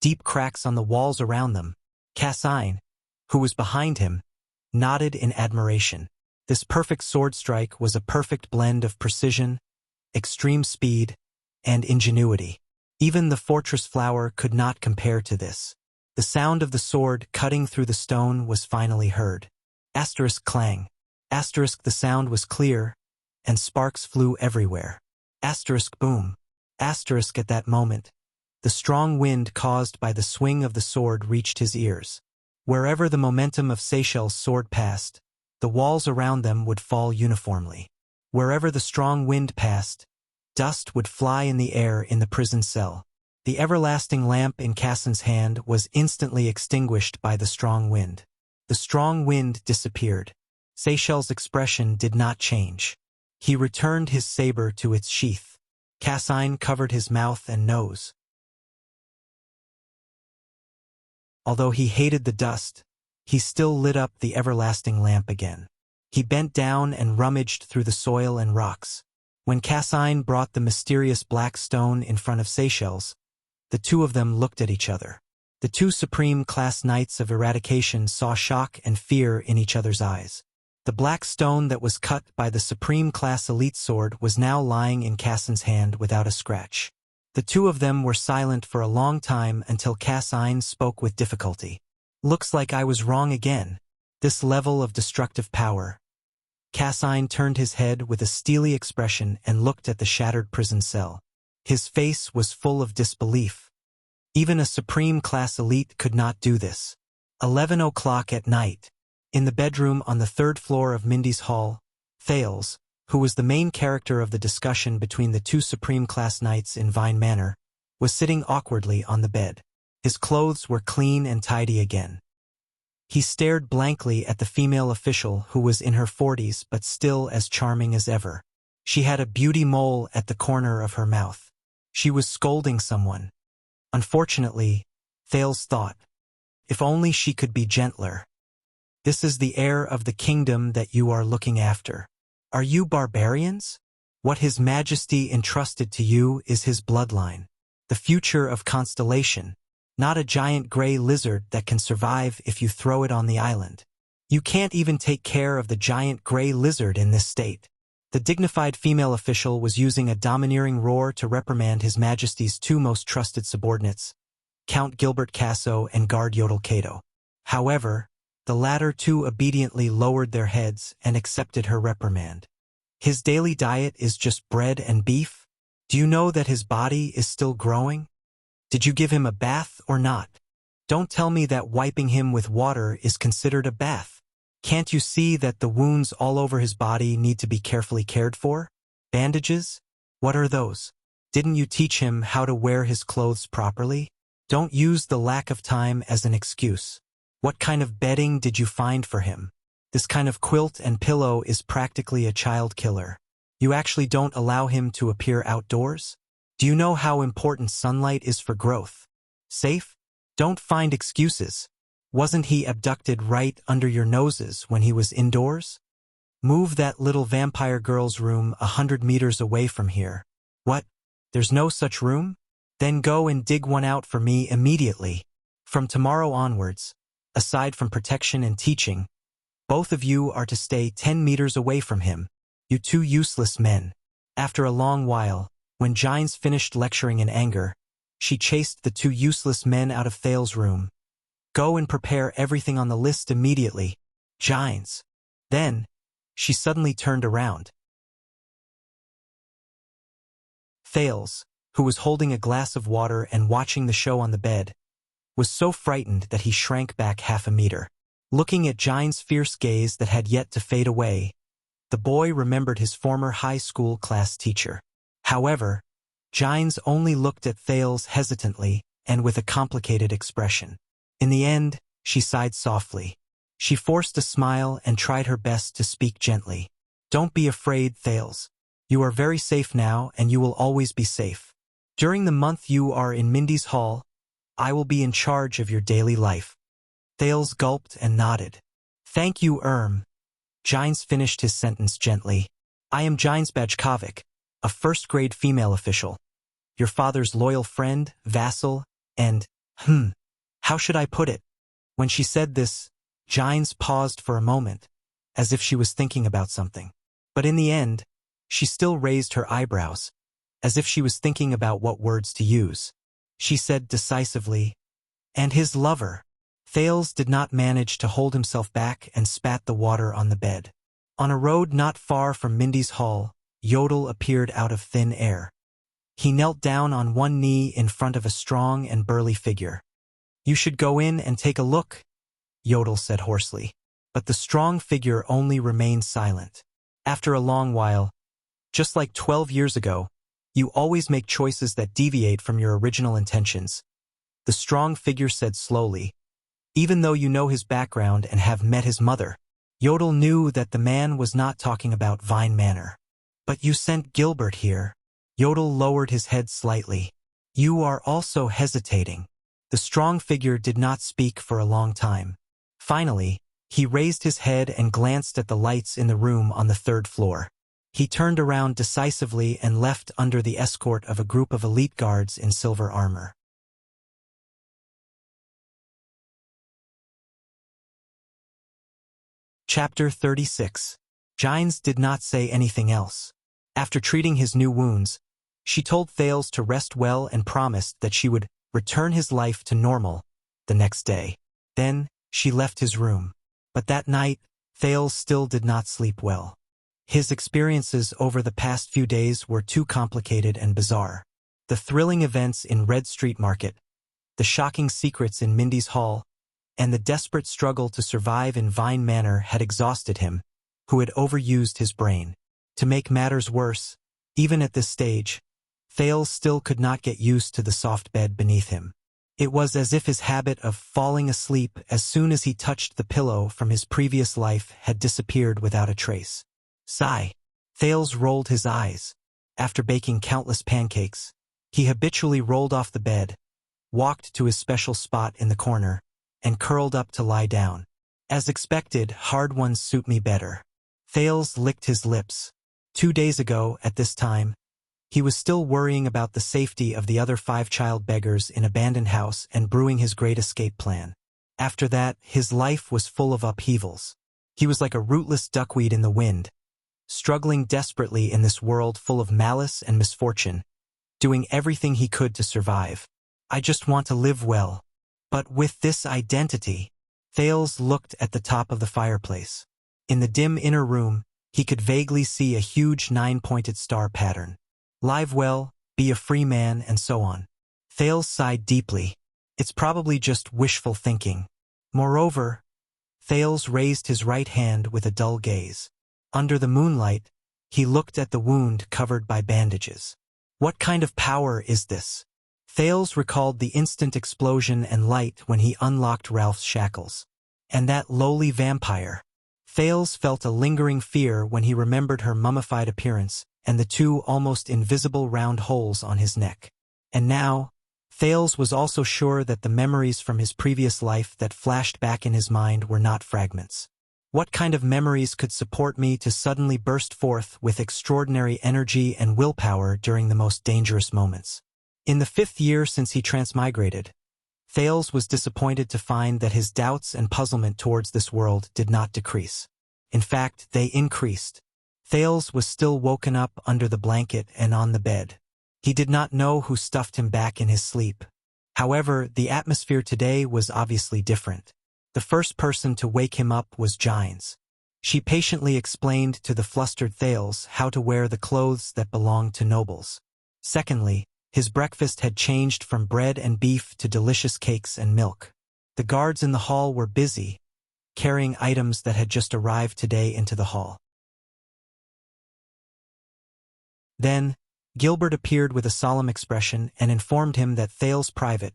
deep cracks on the walls around them. Cassine, who was behind him, nodded in admiration. This perfect sword strike was a perfect blend of precision, extreme speed, and ingenuity. Even the fortress flower could not compare to this. The sound of the sword cutting through the stone was finally heard. Asterisk clang. Asterisk the sound was clear, and sparks flew everywhere. Asterisk boom. Asterisk at that moment, the strong wind caused by the swing of the sword reached his ears. Wherever the momentum of Seychelles' sword passed, the walls around them would fall uniformly. Wherever the strong wind passed, dust would fly in the air in the prison cell. The everlasting lamp in Cassin's hand was instantly extinguished by the strong wind. The strong wind disappeared. Seychelles' expression did not change. He returned his saber to its sheath. Cassine covered his mouth and nose. Although he hated the dust, he still lit up the everlasting lamp again. He bent down and rummaged through the soil and rocks. When Cassine brought the mysterious black stone in front of Seychelles, the two of them looked at each other. The two supreme class knights of eradication saw shock and fear in each other's eyes. The black stone that was cut by the Supreme Class Elite Sword was now lying in Cassin's hand without a scratch. The two of them were silent for a long time until Cassin spoke with difficulty. "Looks like I was wrong again. This level of destructive power." Cassin turned his head with a steely expression and looked at the shattered prison cell. His face was full of disbelief. Even a Supreme Class Elite could not do this. 11 o'clock at night. In the bedroom on the third floor of Mindy's hall, Thales, who was the main character of the discussion between the two Supreme Class Knights in Vine Manor, was sitting awkwardly on the bed. His clothes were clean and tidy again. He stared blankly at the female official who was in her 40s but still as charming as ever. She had a beauty mole at the corner of her mouth. She was scolding someone. Unfortunately, Thales thought, if only she could be gentler. "This is the heir of the kingdom that you are looking after. Are you barbarians? What His Majesty entrusted to you is his bloodline, the future of Constellation, not a giant gray lizard that can survive if you throw it on the island. You can't even take care of the giant gray lizard in this state." The dignified female official was using a domineering roar to reprimand His Majesty's two most trusted subordinates, Count Gilbert Casso and Guard Yodel Cato. However, the latter two obediently lowered their heads and accepted her reprimand. "His daily diet is just bread and beef? Do you know that his body is still growing? Did you give him a bath or not? Don't tell me that wiping him with water is considered a bath. Can't you see that the wounds all over his body need to be carefully cared for? Bandages? What are those? Didn't you teach him how to wear his clothes properly? Don't use the lack of time as an excuse. What kind of bedding did you find for him? This kind of quilt and pillow is practically a child killer. You actually don't allow him to appear outdoors? Do you know how important sunlight is for growth? Safe? Don't find excuses. Wasn't he abducted right under your noses when he was indoors? Move that little vampire girl's room 100 meters away from here. What? There's no such room? Then go and dig one out for me immediately. From tomorrow onwards, aside from protection and teaching, both of you are to stay 10 meters away from him, you two useless men." After a long while, when Gines finished lecturing in anger, she chased the two useless men out of Thales' room. "Go and prepare everything on the list immediately, Gines." Then, she suddenly turned around. Thales, who was holding a glass of water and watching the show on the bed, was so frightened that he shrank back half a meter. Looking at Gines' fierce gaze that had yet to fade away, the boy remembered his former high school class teacher. However, Gines only looked at Thales hesitantly and with a complicated expression. In the end, she sighed softly. She forced a smile and tried her best to speak gently. "Don't be afraid, Thales. You are very safe now and you will always be safe. During the month you are in Mindy's hall, I will be in charge of your daily life." Thales gulped and nodded. "Thank you, Gines finished his sentence gently. "I am Gines Bajkovic, a first-grade female official. Your father's loyal friend, vassal, and, how should I put it?" When she said this, Gines paused for a moment, as if she was thinking about something. But in the end, she still raised her eyebrows, as if she was thinking about what words to use. She said decisively, "And his lover." Thales did not manage to hold himself back and spat the water on the bed. On a road not far from Mindy's hall, Yodel appeared out of thin air. He knelt down on one knee in front of a strong and burly figure. "You should go in and take a look," Yodel said hoarsely. But the strong figure only remained silent. After a long while, "Just like 12 years ago, you always make choices that deviate from your original intentions," the strong figure said slowly. "Even though you know his background and have met his mother." Yodel knew that the man was not talking about Vine Manor. "But you sent Gilbert here." Yodel lowered his head slightly. "You are also hesitating." The strong figure did not speak for a long time. Finally, he raised his head and glanced at the lights in the room on the third floor. He turned around decisively and left under the escort of a group of elite guards in silver armor. Chapter 36. Gines did not say anything else. After treating his new wounds, she told Thales to rest well and promised that she would return his life to normal the next day. Then, she left his room. But that night, Thales still did not sleep well. His experiences over the past few days were too complicated and bizarre. The thrilling events in Red Street Market, the shocking secrets in Mindy's Hall, and the desperate struggle to survive in Vine Manor had exhausted him, who had overused his brain. To make matters worse, even at this stage, Thales still could not get used to the soft bed beneath him. It was as if his habit of falling asleep as soon as he touched the pillow from his previous life had disappeared without a trace. Sigh. Thales rolled his eyes. After baking countless pancakes, he habitually rolled off the bed, walked to his special spot in the corner, and curled up to lie down. As expected, hard ones suit me better. Thales licked his lips. 2 days ago, at this time, he was still worrying about the safety of the other 5 child beggars in abandoned house and brewing his great escape plan. After that, his life was full of upheavals. He was like a rootless duckweed in the wind, struggling desperately in this world full of malice and misfortune, doing everything he could to survive. I just want to live well. But with this identity, Thales looked at the top of the fireplace. In the dim inner room, he could vaguely see a huge 9-pointed star pattern. Live well, be a free man, and so on. Thales sighed deeply. It's probably just wishful thinking. Moreover, Thales raised his right hand with a dull gaze. Under the moonlight, he looked at the wound covered by bandages. What kind of power is this? Thales recalled the instant explosion and light when he unlocked Ralph's shackles. And that lowly vampire. Thales felt a lingering fear when he remembered her mummified appearance and the 2 almost invisible round holes on his neck. And now, Thales was also sure that the memories from his previous life that flashed back in his mind were not fragments. What kind of memories could support me to suddenly burst forth with extraordinary energy and willpower during the most dangerous moments? In the 5th year since he transmigrated, Thales was disappointed to find that his doubts and puzzlement towards this world did not decrease. In fact, they increased. Thales was still woken up under the blanket and on the bed. He did not know who stuffed him back in his sleep. However, the atmosphere today was obviously different. The first person to wake him up was Gines. She patiently explained to the flustered Thales how to wear the clothes that belonged to nobles. Secondly, his breakfast had changed from bread and beef to delicious cakes and milk. The guards in the hall were busy, carrying items that had just arrived today into the hall. Then, Gilbert appeared with a solemn expression and informed him that Thales' private,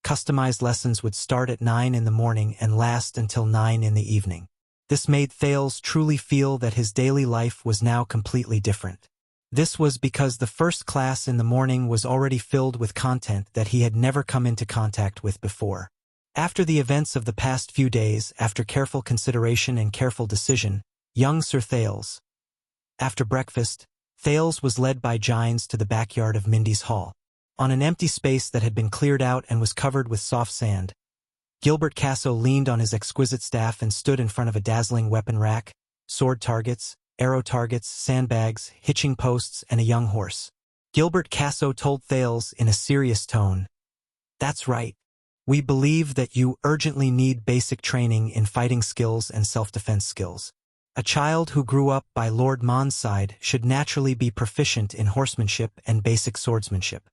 customized lessons would start at 9 in the morning and last until 9 in the evening. This made Thales truly feel that his daily life was now completely different. This was because the first class in the morning was already filled with content that he had never come into contact with before. After the events of the past few days, after careful consideration and careful decision, young Sir Thales. After breakfast, Thales was led by Gines to the backyard of Mindy's Hall. On an empty space that had been cleared out and was covered with soft sand, Gilbert Casso leaned on his exquisite staff and stood in front of a dazzling weapon rack, sword targets, arrow targets, sandbags, hitching posts, and a young horse. Gilbert Casso told Thales in a serious tone, "That's right. We believe that you urgently need basic training in fighting skills and self-defense skills. A child who grew up by Lord Mon's side should naturally be proficient in horsemanship and basic swordsmanship.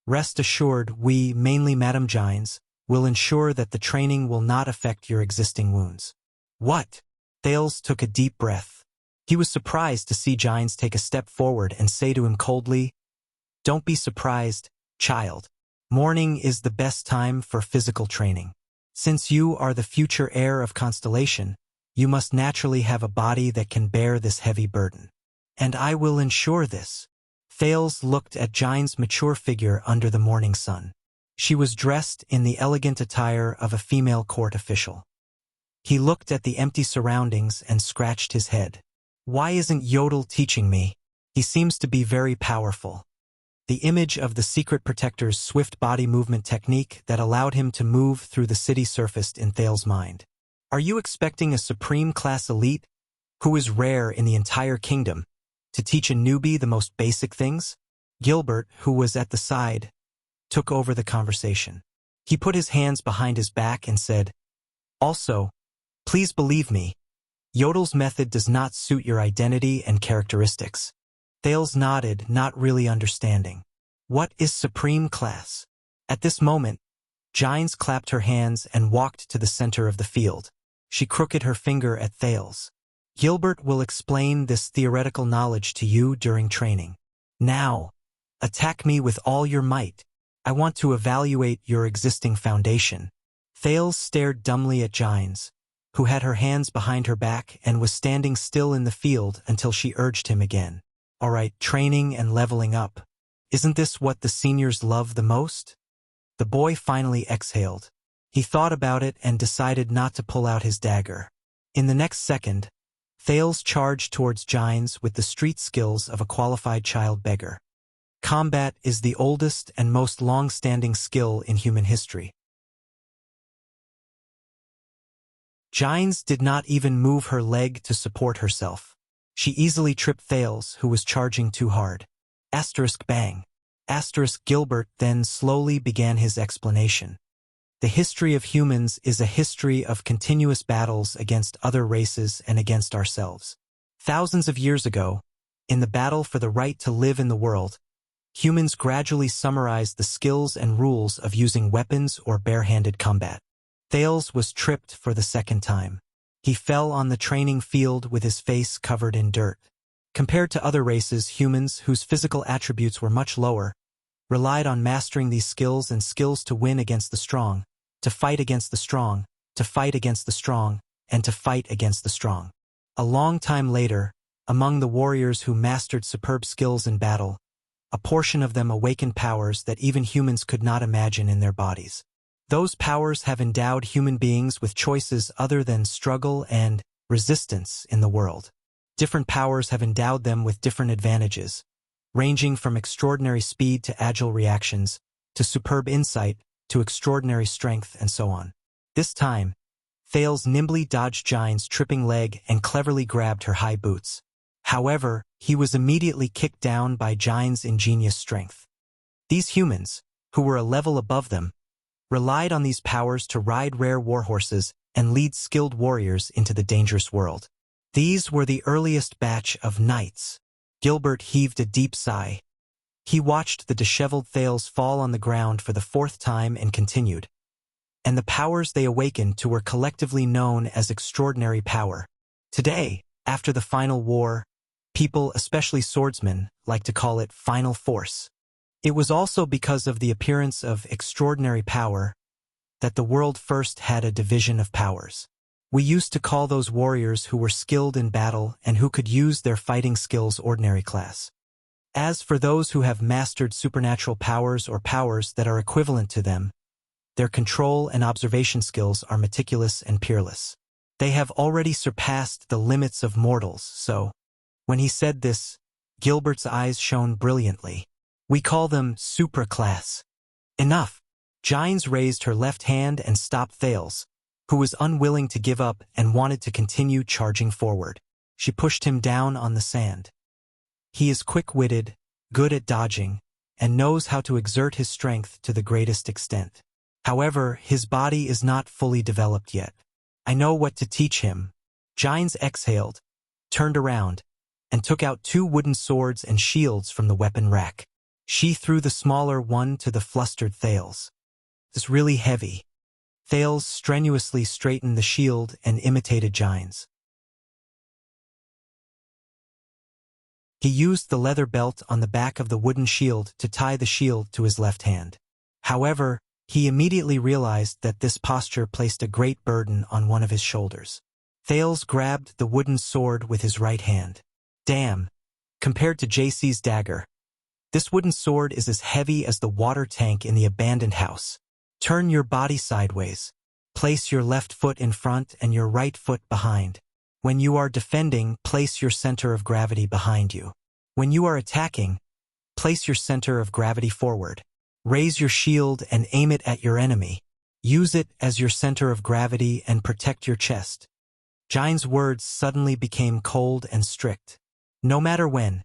Rest assured, we, mainly Madame Gines, will ensure that the training will not affect your existing wounds." What? Thales took a deep breath. He was surprised to see Gines take a step forward and say to him coldly, "Don't be surprised, child. Morning is the best time for physical training. Since you are the future heir of Constellation, you must naturally have a body that can bear this heavy burden. And I will ensure this." Thales looked at Gines' mature figure under the morning sun. She was dressed in the elegant attire of a female court official. He looked at the empty surroundings and scratched his head. Why isn't Yodel teaching me? He seems to be very powerful. The image of the secret protector's swift body movement technique that allowed him to move through the city surfaced in Thales' mind. Are you expecting a supreme class elite, who is rare in the entire kingdom, to teach a newbie the most basic things? Gilbert, who was at the side, took over the conversation. He put his hands behind his back and said, "Also, please believe me, Yodel's method does not suit your identity and characteristics." Thales nodded, not really understanding. What is supreme class? At this moment, Gines clapped her hands and walked to the center of the field. She crooked her finger at Thales. "Gilbert will explain this theoretical knowledge to you during training. Now, attack me with all your might. I want to evaluate your existing foundation." Thales stared dumbly at Gines, who had her hands behind her back and was standing still in the field until she urged him again. "All right, training and leveling up. Isn't this what the seniors love the most?" The boy finally exhaled. He thought about it and decided not to pull out his dagger. In the next second, Thales charged towards Gines with the street skills of a qualified child beggar. Combat is the oldest and most long-standing skill in human history. Gines did not even move her leg to support herself. She easily tripped Thales, who was charging too hard. Bang. Gilbert then slowly began his explanation. The history of humans is a history of continuous battles against other races and against ourselves. Thousands of years ago, in the battle for the right to live in the world, humans gradually summarized the skills and rules of using weapons or bare-handed combat. Thales was tripped for the second time. He fell on the training field with his face covered in dirt. Compared to other races, humans, whose physical attributes were much lower, relied on mastering these skills and skills to win against the strong, to fight against the strong, to fight against the strong, and to fight against the strong. A long time later, among the warriors who mastered superb skills in battle, a portion of them awakened powers that even humans could not imagine in their bodies. Those powers have endowed human beings with choices other than struggle and resistance in the world. Different powers have endowed them with different advantages, ranging from extraordinary speed to agile reactions, to superb insight, to extraordinary strength, and so on. This time, Thales nimbly dodged Gines' tripping leg and cleverly grabbed her high boots. However, he was immediately kicked down by Gines' ingenious strength. These humans, who were a level above them, relied on these powers to ride rare warhorses and lead skilled warriors into the dangerous world. These were the earliest batch of knights. Gilbert heaved a deep sigh. He watched the disheveled Thales fall on the ground for the fourth time and continued. And the powers they awakened to were collectively known as extraordinary power. Today, after the final war, people, especially swordsmen, like to call it final force. It was also because of the appearance of extraordinary power that the world first had a division of powers. We used to call those warriors who were skilled in battle and who could use their fighting skills ordinary class. As for those who have mastered supernatural powers or powers that are equivalent to them, their control and observation skills are meticulous and peerless. They have already surpassed the limits of mortals, so, when he said this, Gilbert's eyes shone brilliantly. We call them supraclass. Enough! Gines raised her left hand and stopped Thales, who was unwilling to give up and wanted to continue charging forward. She pushed him down on the sand. He is quick-witted, good at dodging, and knows how to exert his strength to the greatest extent. However, his body is not fully developed yet. I know what to teach him. Gines exhaled, turned around, and took out 2 wooden swords and shields from the weapon rack. She threw the smaller one to the flustered Thales. "It's really heavy." Thales strenuously straightened the shield and imitated Gines. He used the leather belt on the back of the wooden shield to tie the shield to his left hand. However, he immediately realized that this posture placed a great burden on one of his shoulders. Thales grabbed the wooden sword with his right hand. Damn! Compared to JC's dagger, this wooden sword is as heavy as the water tank in the abandoned house. Turn your body sideways. Place your left foot in front and your right foot behind. When you are defending, place your center of gravity behind you. When you are attacking, place your center of gravity forward. Raise your shield and aim it at your enemy. Use it as your center of gravity and protect your chest. Jine's words suddenly became cold and strict. No matter when,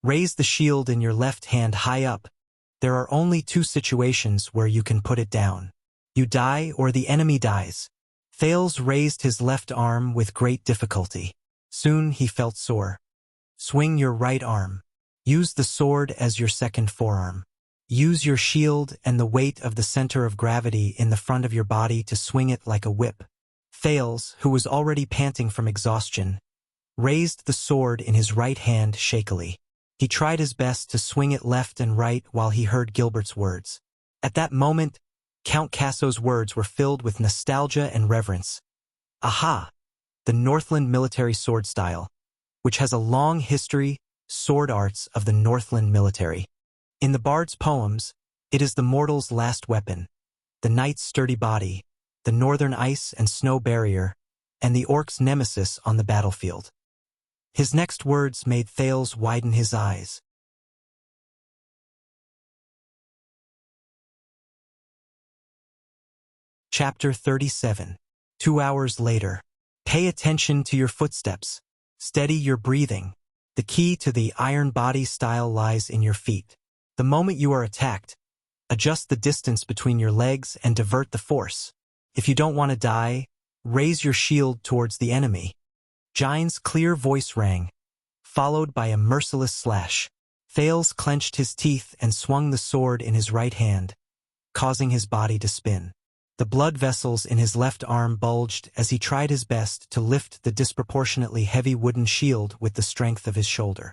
raise the shield in your left hand high up. There are only two situations where you can put it down. You die or the enemy dies. Thales raised his left arm with great difficulty. Soon he felt sore. Swing your right arm. Use the sword as your second forearm. Use your shield and the weight of the center of gravity in the front of your body to swing it like a whip. Thales, who was already panting from exhaustion, raised the sword in his right hand shakily. He tried his best to swing it left and right while he heard Gilbert's words. At that moment, Count Casso's words were filled with nostalgia and reverence. Aha! The Northland military sword style, which has a long history, sword arts of the Northland military. In the bard's poems, it is the mortal's last weapon, the knight's sturdy body, the northern ice and snow barrier, and the orc's nemesis on the battlefield. His next words made Thales widen his eyes. Chapter 37. 2 hours later. Pay attention to your footsteps. Steady your breathing. The key to the iron body style lies in your feet. The moment you are attacked, adjust the distance between your legs and divert the force. If you don't want to die, raise your shield towards the enemy. Jine's clear voice rang, followed by a merciless slash. Thales clenched his teeth and swung the sword in his right hand, causing his body to spin. The blood vessels in his left arm bulged as he tried his best to lift the disproportionately heavy wooden shield with the strength of his shoulder.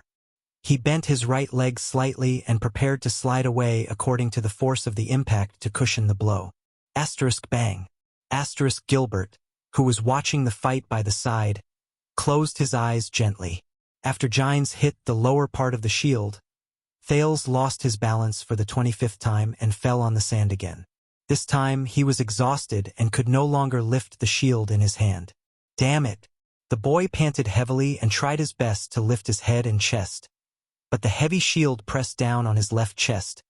He bent his right leg slightly and prepared to slide away according to the force of the impact to cushion the blow. Asterisk bang. Asterisk Gilbert, who was watching the fight by the side, closed his eyes gently. After Jine's hit the lower part of the shield, Thales lost his balance for the 25th time and fell on the sand again. This time he was exhausted and could no longer lift the shield in his hand. Damn it! The boy panted heavily and tried his best to lift his head and chest. But the heavy shield pressed down on his left chest,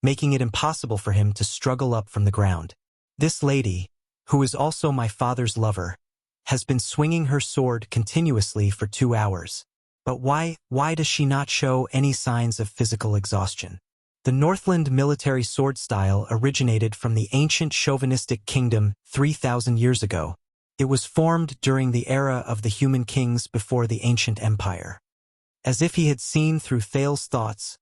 making it impossible for him to struggle up from the ground. This lady, who is also my father's lover, has been swinging her sword continuously for 2 hours. But why does she not show any signs of physical exhaustion? The Northland military sword style originated from the ancient chauvinistic kingdom 3,000 years ago. It was formed during the era of the human kings before the ancient empire. As if he had seen through Thales' thoughts,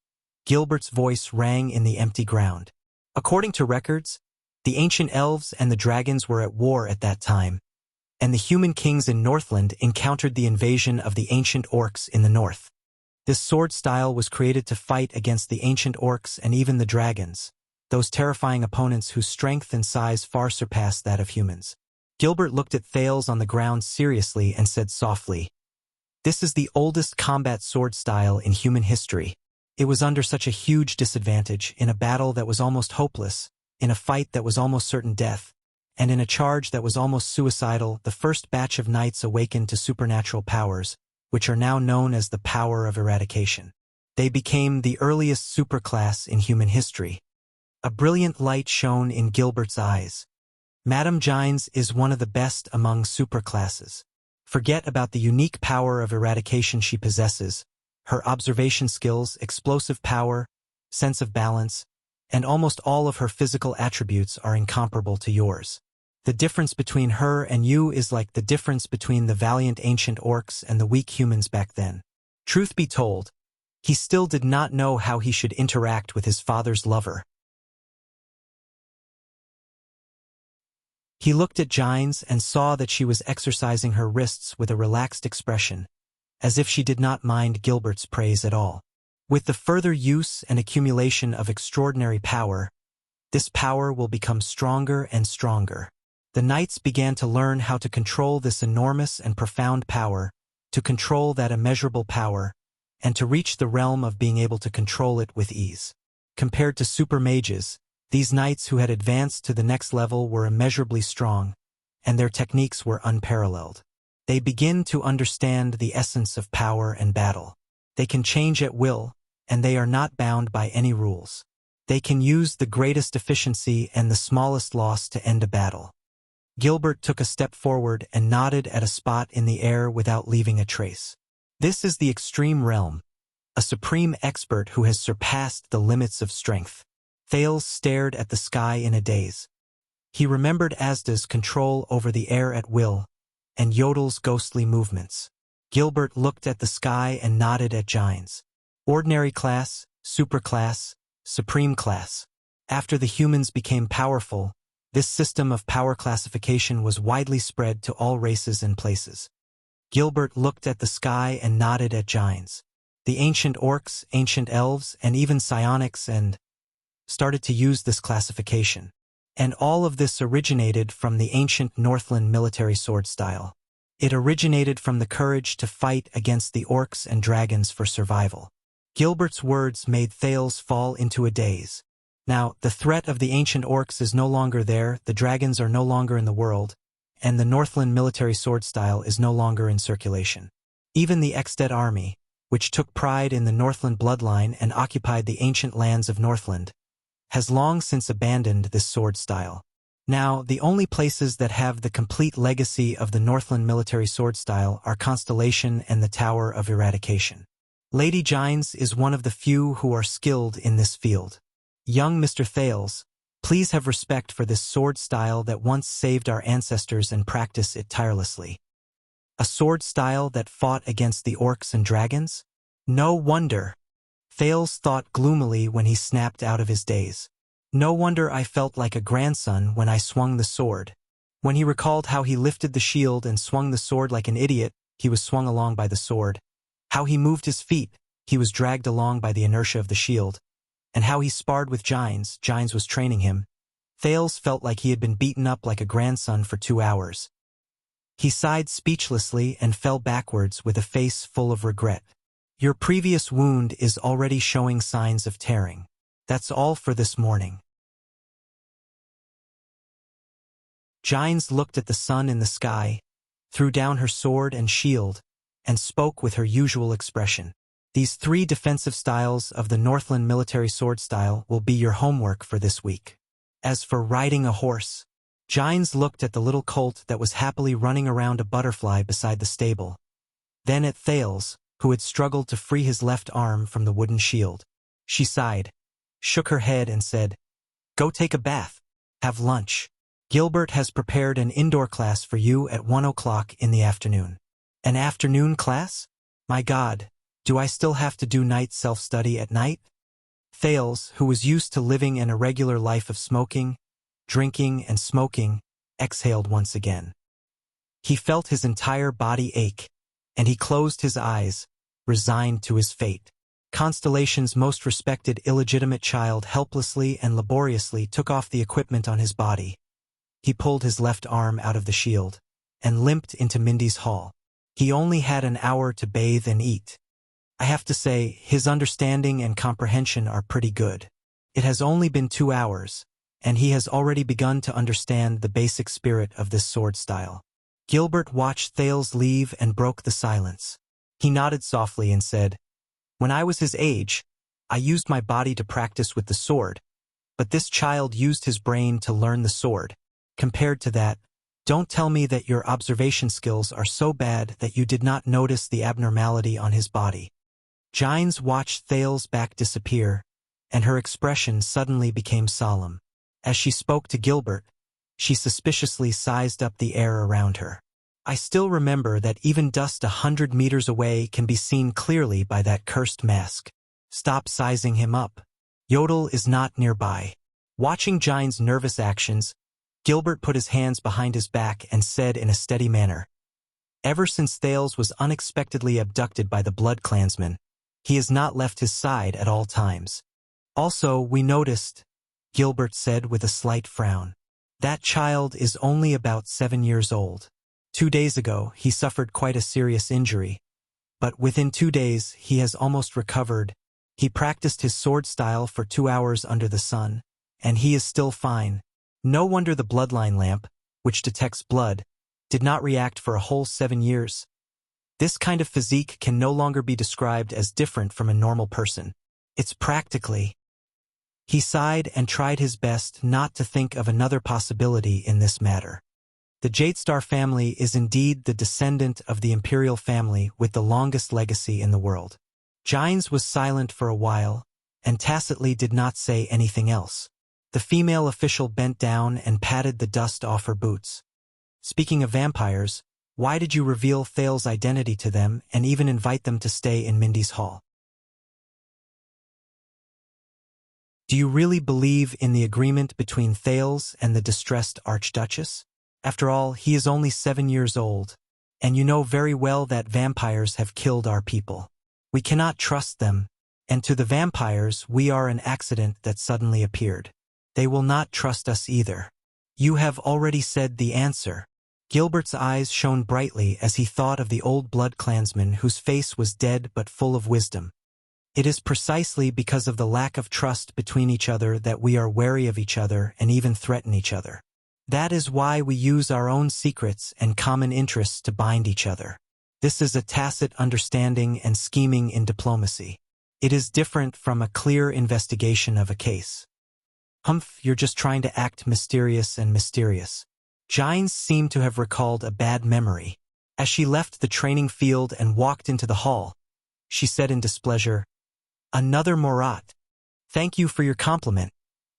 Gilbert's voice rang in the empty ground. According to records, the ancient elves and the dragons were at war at that time, and the human kings in Northland encountered the invasion of the ancient orcs in the north. This sword style was created to fight against the ancient orcs and even the dragons, those terrifying opponents whose strength and size far surpassed that of humans. Gilbert looked at Thales on the ground seriously and said softly, "This is the oldest combat sword style in human history. It was under such a huge disadvantage, in a battle that was almost hopeless, in a fight that was almost certain death, and in a charge that was almost suicidal. The first batch of knights awakened to supernatural powers, which are now known as the power of eradication. They became the earliest superclass in human history." A brilliant light shone in Gilbert's eyes. Madame Jine's is one of the best among superclasses. Forget about the unique power of eradication she possesses. Her observation skills, explosive power, sense of balance, and almost all of her physical attributes are incomparable to yours. The difference between her and you is like the difference between the valiant ancient orcs and the weak humans back then. Truth be told, he still did not know how he should interact with his father's lover. He looked at Jine's and saw that she was exercising her wrists with a relaxed expression, as if she did not mind Gilbert's praise at all. With the further use and accumulation of extraordinary power, this power will become stronger and stronger. The knights began to learn how to control this enormous and profound power, to control that immeasurable power, and to reach the realm of being able to control it with ease. Compared to super mages, these knights who had advanced to the next level were immeasurably strong, and their techniques were unparalleled. They begin to understand the essence of power and battle. They can change at will, and they are not bound by any rules. They can use the greatest efficiency and the smallest loss to end a battle. Gilbert took a step forward and nodded at a spot in the air without leaving a trace. This is the extreme realm, a supreme expert who has surpassed the limits of strength. Thales stared at the sky in a daze. He remembered Asda's control over the air at will, and Yodel's ghostly movements. Gilbert looked at the sky and nodded at Gines. Ordinary class, superclass, supreme class. After the humans became powerful, this system of power classification was widely spread to all races and places. Gilbert looked at the sky and nodded at Gines. The ancient orcs, ancient elves, and even psionics started to use this classification. And all of this originated from the ancient Northland military sword style. It originated from the courage to fight against the orcs and dragons for survival. Gilbert's words made Thales fall into a daze. Now, the threat of the ancient orcs is no longer there, the dragons are no longer in the world, and the Northland military sword style is no longer in circulation. Even the Exdead army, which took pride in the Northland bloodline and occupied the ancient lands of Northland, has long since abandoned this sword style. Now, the only places that have the complete legacy of the Northland military sword style are Constellation and the Tower of Eradication. Lady Gines is one of the few who are skilled in this field. Young Mr. Thales, please have respect for this sword style that once saved our ancestors and practice it tirelessly. A sword style that fought against the orcs and dragons? No wonder. Thales thought gloomily when he snapped out of his daze. No wonder I felt like a grandson when I swung the sword. When he recalled how he lifted the shield and swung the sword like an idiot, he was swung along by the sword. How he moved his feet, he was dragged along by the inertia of the shield. And how he sparred with Gines, Gines was training him. Thales felt like he had been beaten up like a grandson for 2 hours. He sighed speechlessly and fell backwards with a face full of regret. Your previous wound is already showing signs of tearing. That's all for this morning. Gines looked at the sun in the sky, threw down her sword and shield, and spoke with her usual expression. These 3 defensive styles of the Northland military sword style will be your homework for this week. As for riding a horse, Gines looked at the little colt that was happily running around a butterfly beside the stable. Then at Thales, who had struggled to free his left arm from the wooden shield. She sighed, shook her head and said, "Go take a bath. Have lunch. Gilbert has prepared an indoor class for you at 1 o'clock in the afternoon." An afternoon class? My God, do I still have to do night self-study at night? Thales, who was used to living an irregular life of smoking, drinking, and smoking, exhaled once again. He felt his entire body ache, and he closed his eyes, resigned to his fate. Constellation's most respected illegitimate child helplessly and laboriously took off the equipment on his body. He pulled his left arm out of the shield, and limped into Mindy's hall. He only had an hour to bathe and eat. I have to say, his understanding and comprehension are pretty good. It has only been 2 hours, and he has already begun to understand the basic spirit of this sword style. Gilbert watched Thales leave and broke the silence. He nodded softly and said, "When I was his age, I used my body to practice with the sword, but this child used his brain to learn the sword. Compared to that, don't tell me that your observation skills are so bad that you did not notice the abnormality on his body." Gines watched Thales' back disappear, and her expression suddenly became solemn. As she spoke to Gilbert, she suspiciously sized up the air around her. "I still remember that even dust 100 meters away can be seen clearly by that cursed mask. Stop sizing him up. Yodel is not nearby." Watching Gines' nervous actions, Gilbert put his hands behind his back and said in a steady manner, "Ever since Thales was unexpectedly abducted by the Blood Clansmen, he has not left his side at all times. Also, we noticed," Gilbert said with a slight frown, "that child is only about 7 years old. 2 days ago, he suffered quite a serious injury, but within 2 days, he has almost recovered. He practiced his sword style for 2 hours under the sun, and he is still fine. No wonder the bloodline lamp, which detects blood, did not react for a whole 7 years. This kind of physique can no longer be described as different from a normal person. It's practically He sighed and tried his best not to think of another possibility in this matter. The Jadestar family is indeed the descendant of the imperial family with the longest legacy in the world. Gines was silent for a while, and tacitly did not say anything else. The female official bent down and patted the dust off her boots. Speaking of vampires, why did you reveal Thale's identity to them and even invite them to stay in Mindy's hall? Do you really believe in the agreement between Thales and the distressed Archduchess? After all, he is only 7 years old, and you know very well that vampires have killed our people. We cannot trust them, and to the vampires we are an accident that suddenly appeared. They will not trust us either. You have already said the answer. Gilbert's eyes shone brightly as he thought of the old blood clansman whose face was dead but full of wisdom. It is precisely because of the lack of trust between each other that we are wary of each other and even threaten each other. That is why we use our own secrets and common interests to bind each other. This is a tacit understanding and scheming in diplomacy. It is different from a clear investigation of a case. Humph, you're just trying to act mysterious and mysterious. Gines seemed to have recalled a bad memory. As she left the training field and walked into the hall, she said in displeasure, "Another Morat. Thank you for your compliment,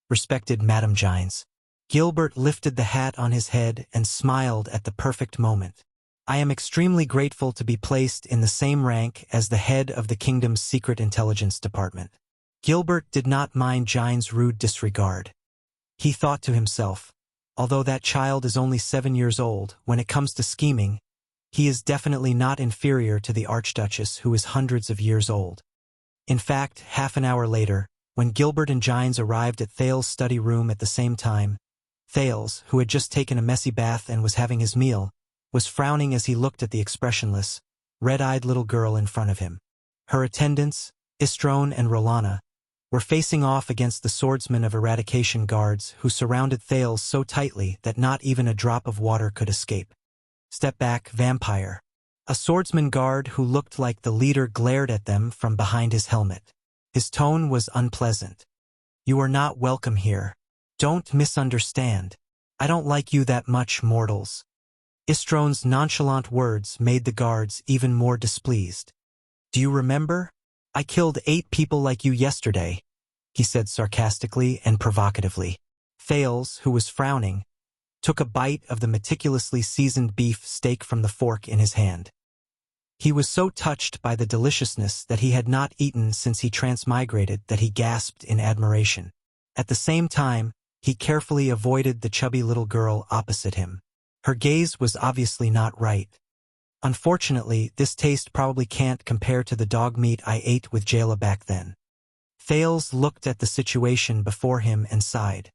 respected Madame Gines." Gilbert lifted the hat on his head and smiled at the perfect moment. "I am extremely grateful to be placed in the same rank as the head of the kingdom's secret intelligence department." Gilbert did not mind Gines' rude disregard. He thought to himself, although that child is only 7 years old, when it comes to scheming, he is definitely not inferior to the Archduchess, who is hundreds of years old. In fact, half an hour later, when Gilbert and Gines arrived at Thales' study room at the same time, Thales, who had just taken a messy bath and was having his meal, was frowning as he looked at the expressionless, red-eyed little girl in front of him. Her attendants, Istrone and Rolana, were facing off against the swordsmen of eradication guards who surrounded Thales so tightly that not even a drop of water could escape. "Step back, vampire." A swordsman guard who looked like the leader glared at them from behind his helmet. His tone was unpleasant. "You are not welcome here. Don't misunderstand. I don't like you that much, mortals." Istrone's nonchalant words made the guards even more displeased. "Do you remember? I killed 8 people like you yesterday," he said sarcastically and provocatively. Thales, who was frowning, took a bite of the meticulously seasoned beef steak from the fork in his hand. He was so touched by the deliciousness that he had not eaten since he transmigrated that he gasped in admiration. At the same time, he carefully avoided the chubby little girl opposite him. Her gaze was obviously not right. "Unfortunately, this taste probably can't compare to the dog meat I ate with Jayla back then." Thales looked at the situation before him and sighed.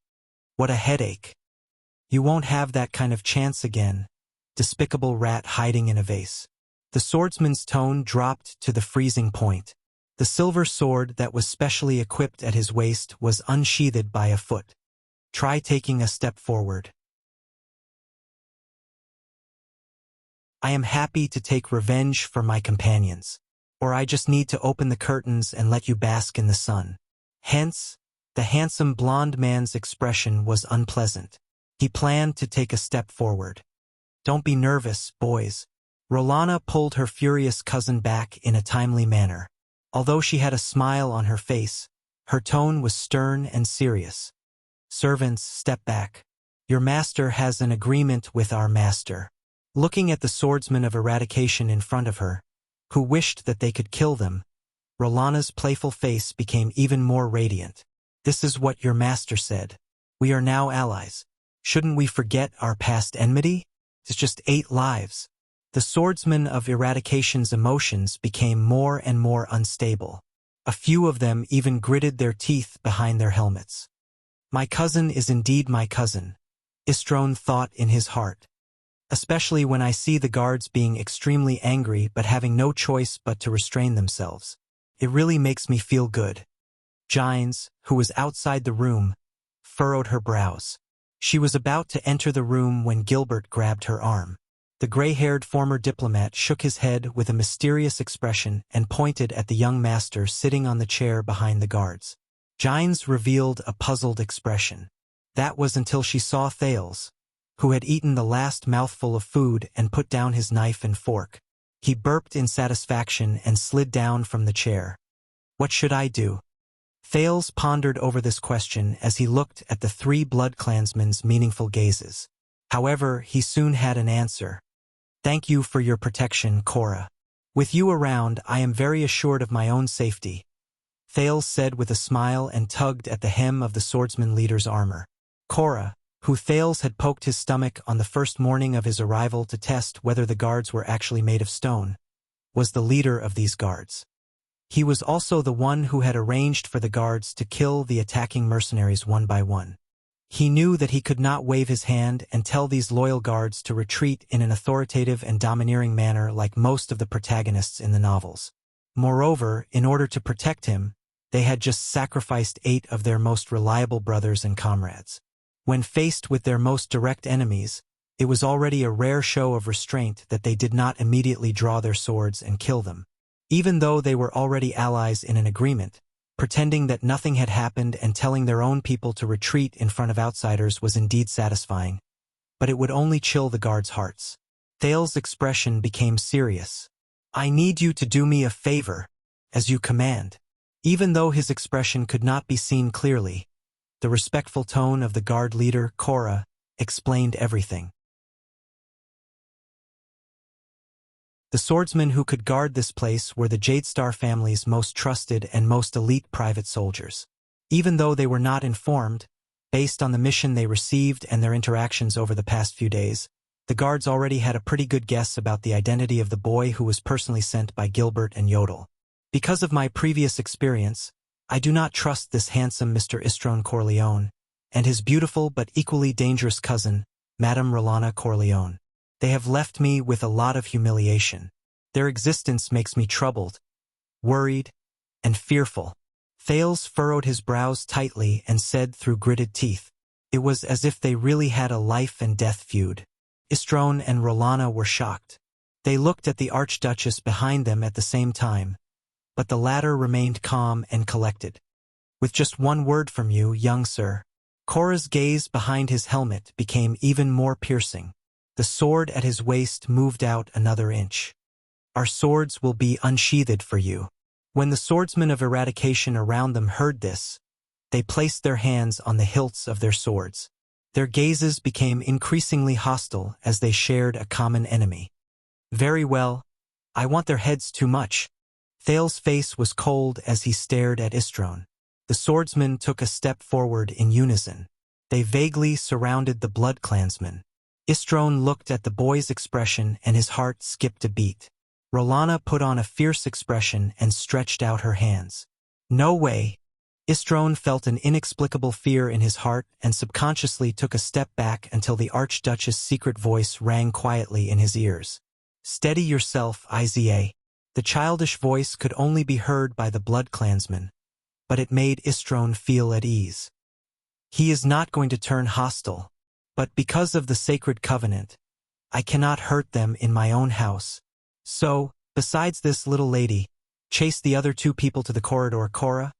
"What a headache. You won't have that kind of chance again, despicable rat hiding in a vase." The swordsman's tone dropped to the freezing point. The silver sword that was specially equipped at his waist was unsheathed by a foot. "Try taking a step forward." "I am happy to take revenge for my companions. Or I just need to open the curtains and let you bask in the sun." Hence, the handsome blond man's expression was unpleasant. He planned to take a step forward. "Don't be nervous, boys." Rolana pulled her furious cousin back in a timely manner. Although she had a smile on her face, her tone was stern and serious. "Servants, step back. Your master has an agreement with our master." Looking at the swordsman of eradication in front of her, who wished that they could kill them, Rolana's playful face became even more radiant. "This is what your master said. We are now allies. Shouldn't we forget our past enmity? It's just 8 lives." The swordsman of eradication's emotions became more and more unstable. A few of them even gritted their teeth behind their helmets. "My cousin is indeed my cousin," Istrone thought in his heart. "Especially when I see the guards being extremely angry but having no choice but to restrain themselves. It really makes me feel good." Gines, who was outside the room, furrowed her brows. She was about to enter the room when Gilbert grabbed her arm. The gray-haired former diplomat shook his head with a mysterious expression and pointed at the young master sitting on the chair behind the guards. Gines revealed a puzzled expression. That was until she saw Thales, who had eaten the last mouthful of food and put down his knife and fork. He burped in satisfaction and slid down from the chair. What should I do? Thales pondered over this question as he looked at the three blood clansmen's meaningful gazes. However, he soon had an answer. Thank you for your protection, Cora. With you around, I am very assured of my own safety, Thales said with a smile and tugged at the hem of the swordsman leader's armor. Cora, who Thales had poked his stomach on the first morning of his arrival to test whether the guards were actually made of stone, was the leader of these guards. He was also the one who had arranged for the guards to kill the attacking mercenaries one by one. He knew that he could not wave his hand and tell these loyal guards to retreat in an authoritative and domineering manner like most of the protagonists in the novels. Moreover, in order to protect him, they had just sacrificed 8 of their most reliable brothers and comrades. When faced with their most direct enemies, it was already a rare show of restraint that they did not immediately draw their swords and kill them. Even though they were already allies in an agreement, pretending that nothing had happened and telling their own people to retreat in front of outsiders was indeed satisfying, but it would only chill the guards' hearts. Thales' expression became serious. I need you to do me a favor, as you command. Even though his expression could not be seen clearly, the respectful tone of the guard leader, Cora, explained everything. The swordsmen who could guard this place were the Jadestar family's most trusted and most elite private soldiers. Even though they were not informed, based on the mission they received and their interactions over the past few days, the guards already had a pretty good guess about the identity of the boy who was personally sent by Gilbert and Yodel. Because of my previous experience, I do not trust this handsome Mr. Istron Corleone and his beautiful but equally dangerous cousin, Madame Rolana Corleone. They have left me with a lot of humiliation. Their existence makes me troubled, worried, and fearful. Thales furrowed his brows tightly and said through gritted teeth. It was as if they really had a life-and-death feud. Istron and Rolana were shocked. They looked at the Archduchess behind them at the same time, but the latter remained calm and collected. With just one word from you, young sir. Cora's gaze behind his helmet became even more piercing. The sword at his waist moved out another inch. Our swords will be unsheathed for you. When the swordsmen of eradication around them heard this, they placed their hands on the hilts of their swords. Their gazes became increasingly hostile as they shared a common enemy. Very well. I want their heads too much. Thales' face was cold as he stared at Istron. The swordsmen took a step forward in unison. They vaguely surrounded the blood clansmen. Istron looked at the boy's expression and his heart skipped a beat. Rolana put on a fierce expression and stretched out her hands. No way. Istron felt an inexplicable fear in his heart and subconsciously took a step back until the Archduchess' secret voice rang quietly in his ears. Steady yourself, Iza. The childish voice could only be heard by the blood clansmen, but it made Istron feel at ease. He is not going to turn hostile, but because of the sacred covenant, I cannot hurt them in my own house. So, besides this little lady, chase the other 2 people to the corridor, Cora?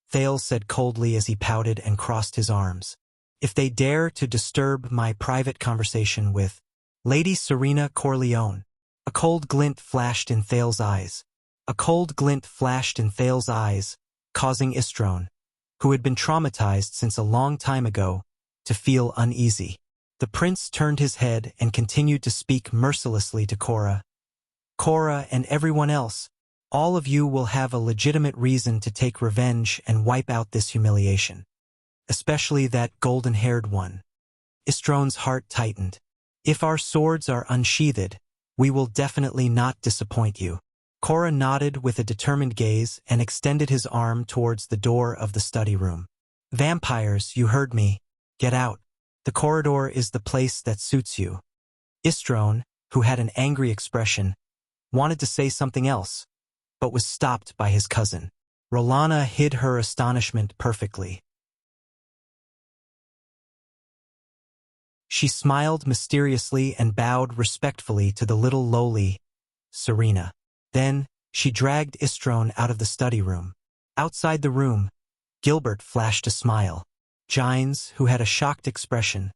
Thales said coldly as he pouted and crossed his arms. If they dare to disturb my private conversation with Lady Serena Corleone. A cold glint flashed in Thales' eyes. A cold glint flashed in Thales' eyes, causing Istron, who had been traumatized since a long time ago, to feel uneasy. The prince turned his head and continued to speak mercilessly to Cora. Cora and everyone else, all of you will have a legitimate reason to take revenge and wipe out this humiliation. Especially that golden-haired one. Istron's heart tightened. If our swords are unsheathed, we will definitely not disappoint you. Cora nodded with a determined gaze and extended his arm towards the door of the study room. Vampires, you heard me. Get out. The corridor is the place that suits you. Istron, who had an angry expression, wanted to say something else, but was stopped by his cousin. Rolana hid her astonishment perfectly. She smiled mysteriously and bowed respectfully to the little lowly Serena. Then, she dragged Istron out of the study room. Outside the room, Gilbert flashed a smile. Gines, who had a shocked expression,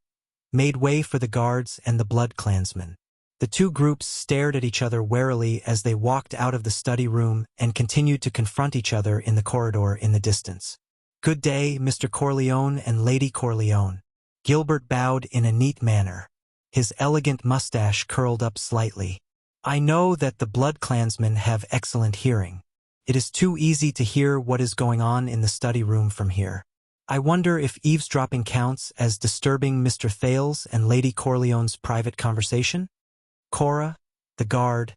made way for the guards and the blood clansmen. The two groups stared at each other warily as they walked out of the study room and continued to confront each other in the corridor in the distance. "Good day, Mr. Corleone and Lady Corleone." Gilbert bowed in a neat manner. His elegant mustache curled up slightly. "I know that the blood clansmen have excellent hearing. It is too easy to hear what is going on in the study room from here. I wonder if eavesdropping counts as disturbing Mr. Thales and Lady Corleone's private conversation?" Cora, the guard,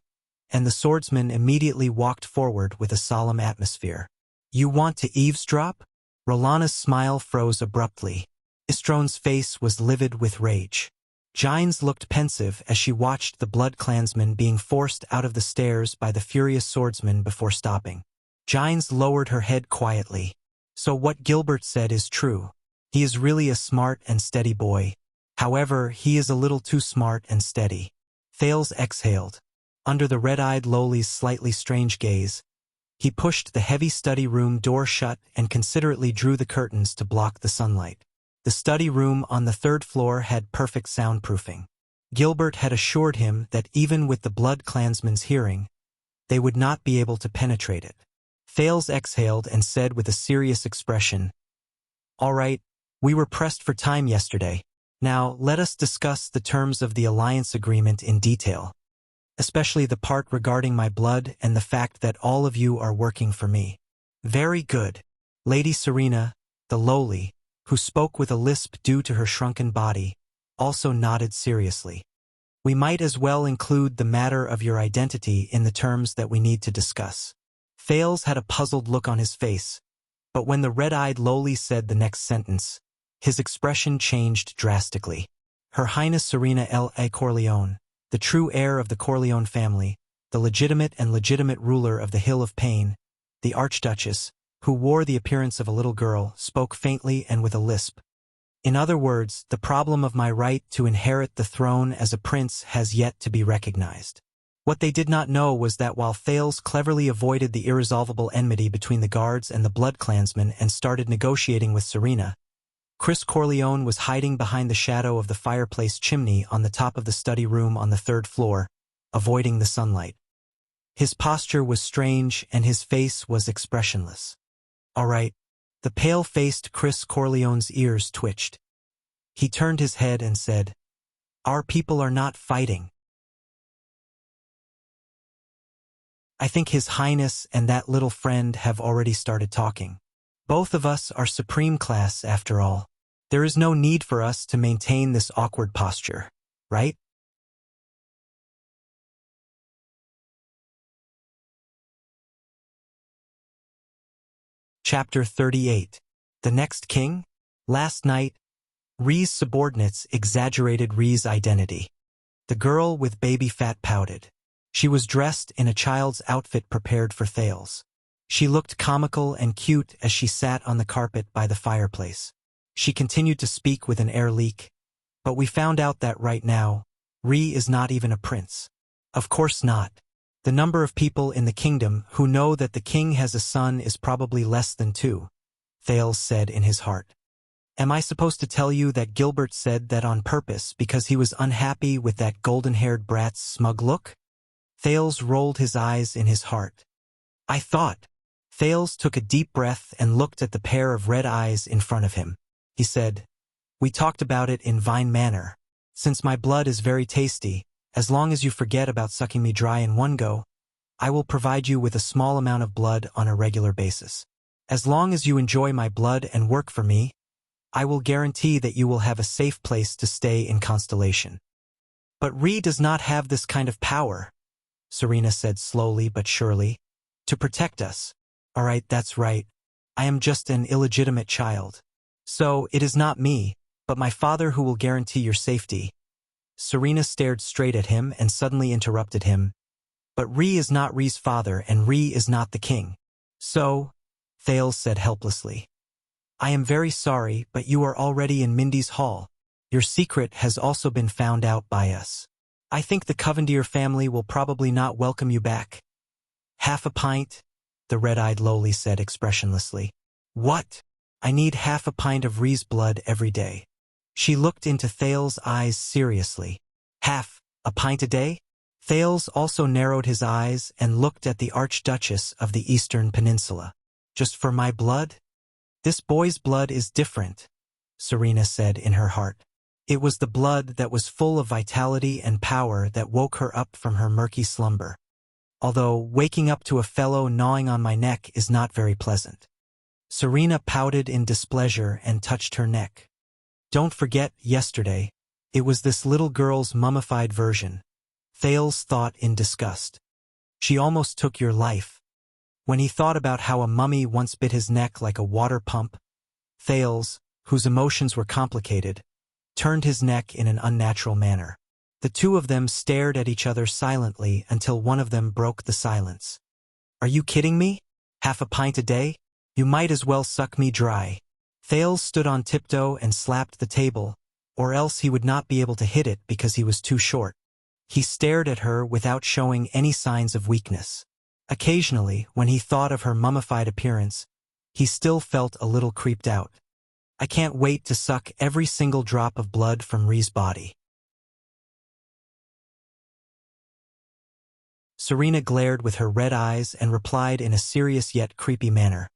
and the swordsman immediately walked forward with a solemn atmosphere. "You want to eavesdrop?" Rolana's smile froze abruptly. Istrone's face was livid with rage. Gines looked pensive as she watched the blood clansman being forced out of the stairs by the furious swordsman before stopping. Gines lowered her head quietly. "So what Gilbert said is true. He is really a smart and steady boy. However, he is a little too smart and steady." Thales exhaled. Under the red-eyed Lowly's slightly strange gaze, he pushed the heavy study room door shut and considerately drew the curtains to block the sunlight. The study room on the third floor had perfect soundproofing. Gilbert had assured him that even with the blood clansmen's hearing, they would not be able to penetrate it. Thales exhaled and said with a serious expression, "All right, we were pressed for time yesterday. Now, let us discuss the terms of the alliance agreement in detail, especially the part regarding my blood and the fact that all of you are working for me." "Very good." Lady Serena, the lowly, who spoke with a lisp due to her shrunken body, also nodded seriously. "We might as well include the matter of your identity in the terms that we need to discuss." Thales had a puzzled look on his face, but when the red-eyed lowly said the next sentence, his expression changed drastically. "Her Highness Serena L.A. Corleone, the true heir of the Corleone family, the legitimate and legitimate ruler of the Hill of Pain, the Archduchess, who wore the appearance of a little girl, spoke faintly and with a lisp. In other words, the problem of my right to inherit the throne as a prince has yet to be recognized." What they did not know was that while Thales cleverly avoided the irresolvable enmity between the guards and the blood clansmen and started negotiating with Serena, Chris Corleone was hiding behind the shadow of the fireplace chimney on the top of the study room on the third floor, avoiding the sunlight. His posture was strange and his face was expressionless. "All right." The pale-faced Chris Corleone's ears twitched. He turned his head and said, "Our people are not fighting. I think His Highness and that little friend have already started talking. Both of us are supreme class after all. There is no need for us to maintain this awkward posture, right?" Chapter 38. The Next King? Last night, Rhee's subordinates exaggerated Rhee's identity. The girl with baby fat pouted. She was dressed in a child's outfit prepared for Thales. She looked comical and cute as she sat on the carpet by the fireplace. She continued to speak with an air leak. "But we found out that right now, Rhee is not even a prince." "Of course not. The number of people in the kingdom who know that the king has a son is probably less than 2, Thales said in his heart. "Am I supposed to tell you that Gilbert said that on purpose because he was unhappy with that golden-haired brat's smug look?" Thales rolled his eyes in his heart. "I thought." Thales took a deep breath and looked at the pair of red eyes in front of him. He said, "We talked about it in Vine Manor. Since my blood is very tasty, as long as you forget about sucking me dry in one go, I will provide you with a small amount of blood on a regular basis. As long as you enjoy my blood and work for me, I will guarantee that you will have a safe place to stay in Constellation." "But Rhee does not have this kind of power," Serena said slowly but surely. "To protect us." "All right, that's right. I am just an illegitimate child. So, it is not me, but my father who will guarantee your safety." Serena stared straight at him and suddenly interrupted him. "But Rhee is not Rhee's father and Rhee is not the king." "So," Thales said helplessly, "I am very sorry, but you are already in Mindy's hall. Your secret has also been found out by us. I think the Covendier family will probably not welcome you back." "Half a pint?" the red-eyed lowly said expressionlessly. "What?" I need half a pint of Ree's blood every day. She looked into Thales' eyes seriously. Half a pint a day? Thales also narrowed his eyes and looked at the Archduchess of the Eastern Peninsula. Just for my blood? This boy's blood is different, Serena said in her heart. It was the blood that was full of vitality and power that woke her up from her murky slumber. Although waking up to a fellow gnawing on my neck is not very pleasant. Serena pouted in displeasure and touched her neck. Don't forget, yesterday, it was this little girl's mummified version. Thales thought in disgust. She almost took your life. When he thought about how a mummy once bit his neck like a water pump, Thales, whose emotions were complicated, turned his neck in an unnatural manner. The two of them stared at each other silently until one of them broke the silence. Are you kidding me? Half a pint a day? You might as well suck me dry. Thales stood on tiptoe and slapped the table, or else he would not be able to hit it because he was too short. He stared at her without showing any signs of weakness. Occasionally, when he thought of her mummified appearance, he still felt a little creeped out. I can't wait to suck every single drop of blood from Ree's body. Serena glared with her red eyes and replied in a serious yet creepy manner.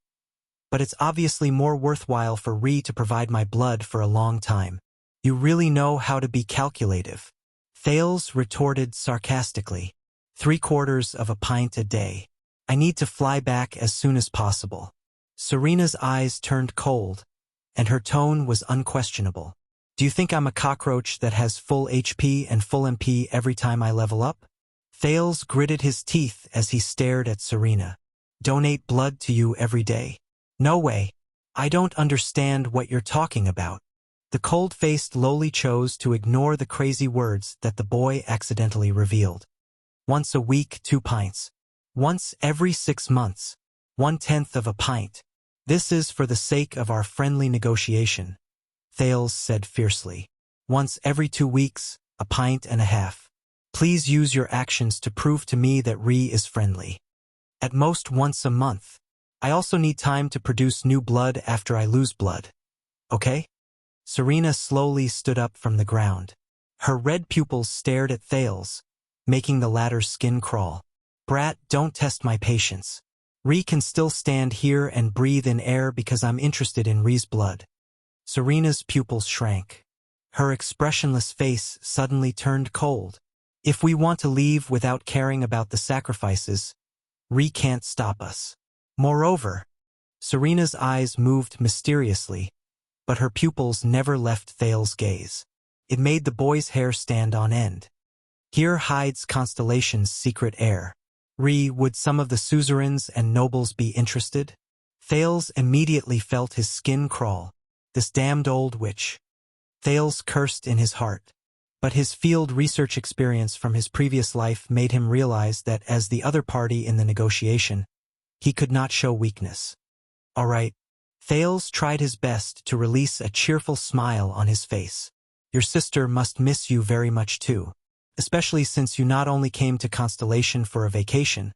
But it's obviously more worthwhile for Ree to provide my blood for a long time. You really know how to be calculative. Thales retorted sarcastically. 3/4 of a pint a day. I need to fly back as soon as possible. Serena's eyes turned cold, and her tone was unquestionable. Do you think I'm a cockroach that has full HP and full MP every time I level up? Thales gritted his teeth as he stared at Serena. Donate blood to you every day? No way. I don't understand what you're talking about. The cold-faced lowly chose to ignore the crazy words that the boy accidentally revealed. Once a week, 2 pints. Once every 6 months, 1/10 of a pint. This is for the sake of our friendly negotiation, Thales said fiercely. Once every 2 weeks, 1.5 pints. Please use your actions to prove to me that Ree is friendly. At most once a month. I also need time to produce new blood after I lose blood. Okay? Serena slowly stood up from the ground. Her red pupils stared at Thales, making the latter's skin crawl. Brat, don't test my patience. Ree can still stand here and breathe in air because I'm interested in Ree's blood. Serena's pupils shrank. Her expressionless face suddenly turned cold. If we want to leave without caring about the sacrifices, Ree can't stop us. Moreover, Serena's eyes moved mysteriously, but her pupils never left Thales' gaze. It made the boy's hair stand on end. Here hides Constellation's secret heir. Ree, would some of the suzerains and nobles be interested? Thales immediately felt his skin crawl. This damned old witch. Thales cursed in his heart. But his field research experience from his previous life made him realize that as the other party in the negotiation, he could not show weakness. All right. Thales tried his best to release a cheerful smile on his face. Your sister must miss you very much too, especially since you not only came to Constellation for a vacation,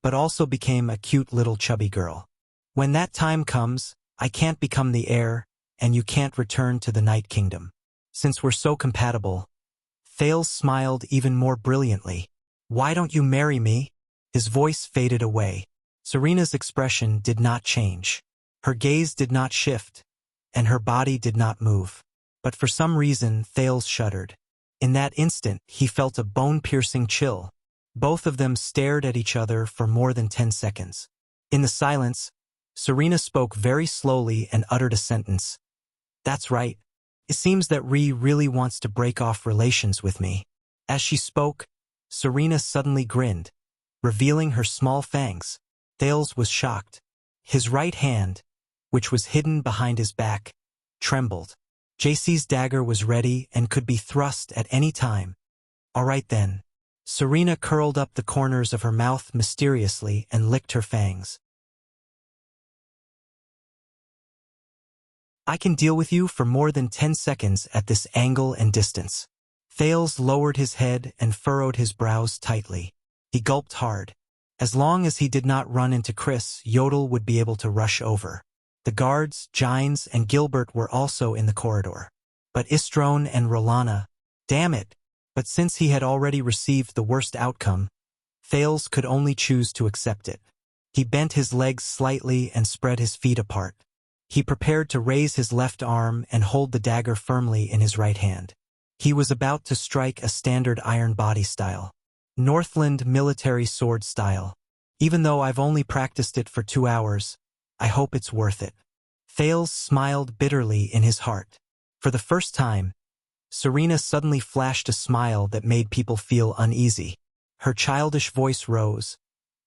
but also became a cute little chubby girl. When that time comes, I can't become the heir, and you can't return to the Night Kingdom. Since we're so compatible, Thales smiled even more brilliantly. Why don't you marry me? His voice faded away. Serena's expression did not change. Her gaze did not shift, and her body did not move. But for some reason, Thales shuddered. In that instant, he felt a bone-piercing chill. Both of them stared at each other for more than 10 seconds. In the silence, Serena spoke very slowly and uttered a sentence. That's right. It seems that Ree really wants to break off relations with me. As she spoke, Serena suddenly grinned, revealing her small fangs. Thales was shocked. His right hand, which was hidden behind his back, trembled. JC's dagger was ready and could be thrust at any time. All right then. Serena curled up the corners of her mouth mysteriously and licked her fangs. I can deal with you for more than 10 seconds at this angle and distance. Thales lowered his head and furrowed his brows tightly. He gulped hard. As long as he did not run into Chris, Yodel would be able to rush over. The guards, Gines, and Gilbert were also in the corridor. But Istrone and Rolana, damn it! But since he had already received the worst outcome, Thales could only choose to accept it. He bent his legs slightly and spread his feet apart. He prepared to raise his left arm and hold the dagger firmly in his right hand. He was about to strike a standard iron body style. Northland military sword style. Even though I've only practiced it for 2 hours, I hope it's worth it. Thales smiled bitterly in his heart. For the first time, Serena suddenly flashed a smile that made people feel uneasy. Her childish voice rose,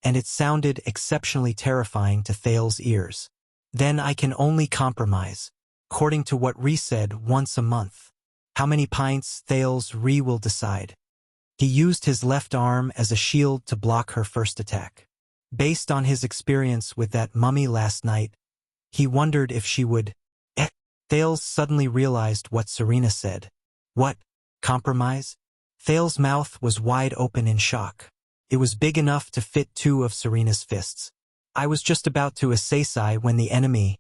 and it sounded exceptionally terrifying to Thales' ears. Then I can only compromise, according to what Ree said, once a month. How many pints, Thales? Ree will decide. He used his left arm as a shield to block her first attack. Based on his experience with that mummy last night, he wondered if she would. Thales suddenly realized what Serena said. What? Compromise? Thales' mouth was wide open in shock. It was big enough to fit 2 of Serena's fists. I was just about to assassinate when the enemy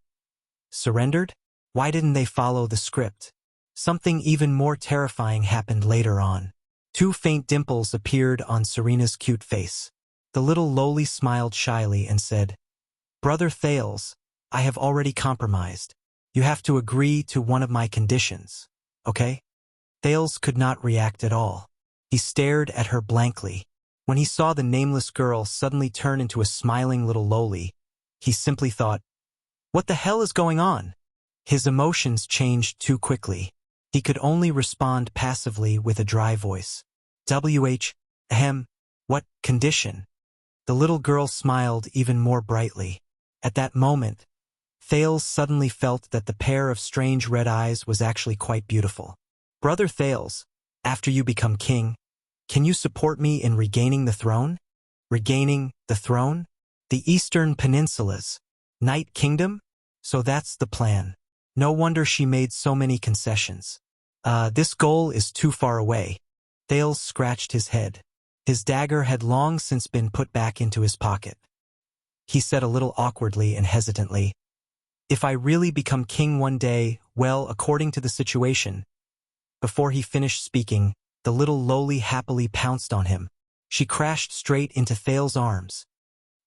surrendered? Why didn't they follow the script? Something even more terrifying happened later on. 2 faint dimples appeared on Serena's cute face. The little lowly smiled shyly and said, "Brother Thales, I have already compromised. You have to agree to one of my conditions, okay?" Thales could not react at all. He stared at her blankly. When he saw the nameless girl suddenly turn into a smiling little lowly, he simply thought, "What the hell is going on?" His emotions changed too quickly. He could only respond passively with a dry voice. What condition?" The little girl smiled even more brightly. At that moment, Thales suddenly felt that the pair of strange red eyes was actually quite beautiful. "Brother Thales, after you become king, can you support me in regaining the throne?" Regaining the throne? The Eastern Peninsula's Night Kingdom? So that's the plan. No wonder she made so many concessions. This goal is too far away. Thales scratched his head. His dagger had long since been put back into his pocket. He said a little awkwardly and hesitantly, "If I really become king one day, well, according to the situation." Before he finished speaking, the little lowly happily pounced on him. She crashed straight into Thales' arms.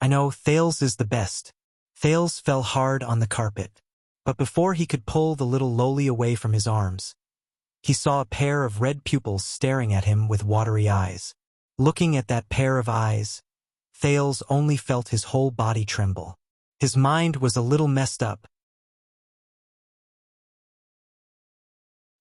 "I know, Thales is the best." Thales fell hard on the carpet. But before he could pull the little lowly away from his arms, he saw a pair of red pupils staring at him with watery eyes. Looking at that pair of eyes, Thales only felt his whole body tremble. His mind was a little messed up.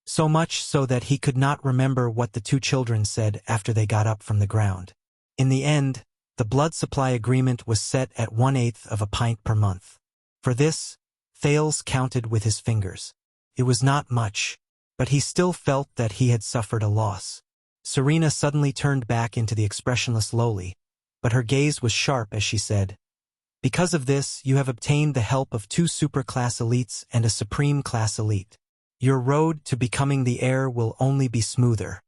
So much so that he could not remember what the 2 children said after they got up from the ground. In the end, the blood supply agreement was set at 1/8 of a pint per month. For this, Thales counted with his fingers. It was not much, but he still felt that he had suffered a loss. Serena suddenly turned back into the expressionless lowly, but her gaze was sharp as she said, "Because of this, you have obtained the help of 2 super-class elites and a supreme-class elite. Your road to becoming the heir will only be smoother."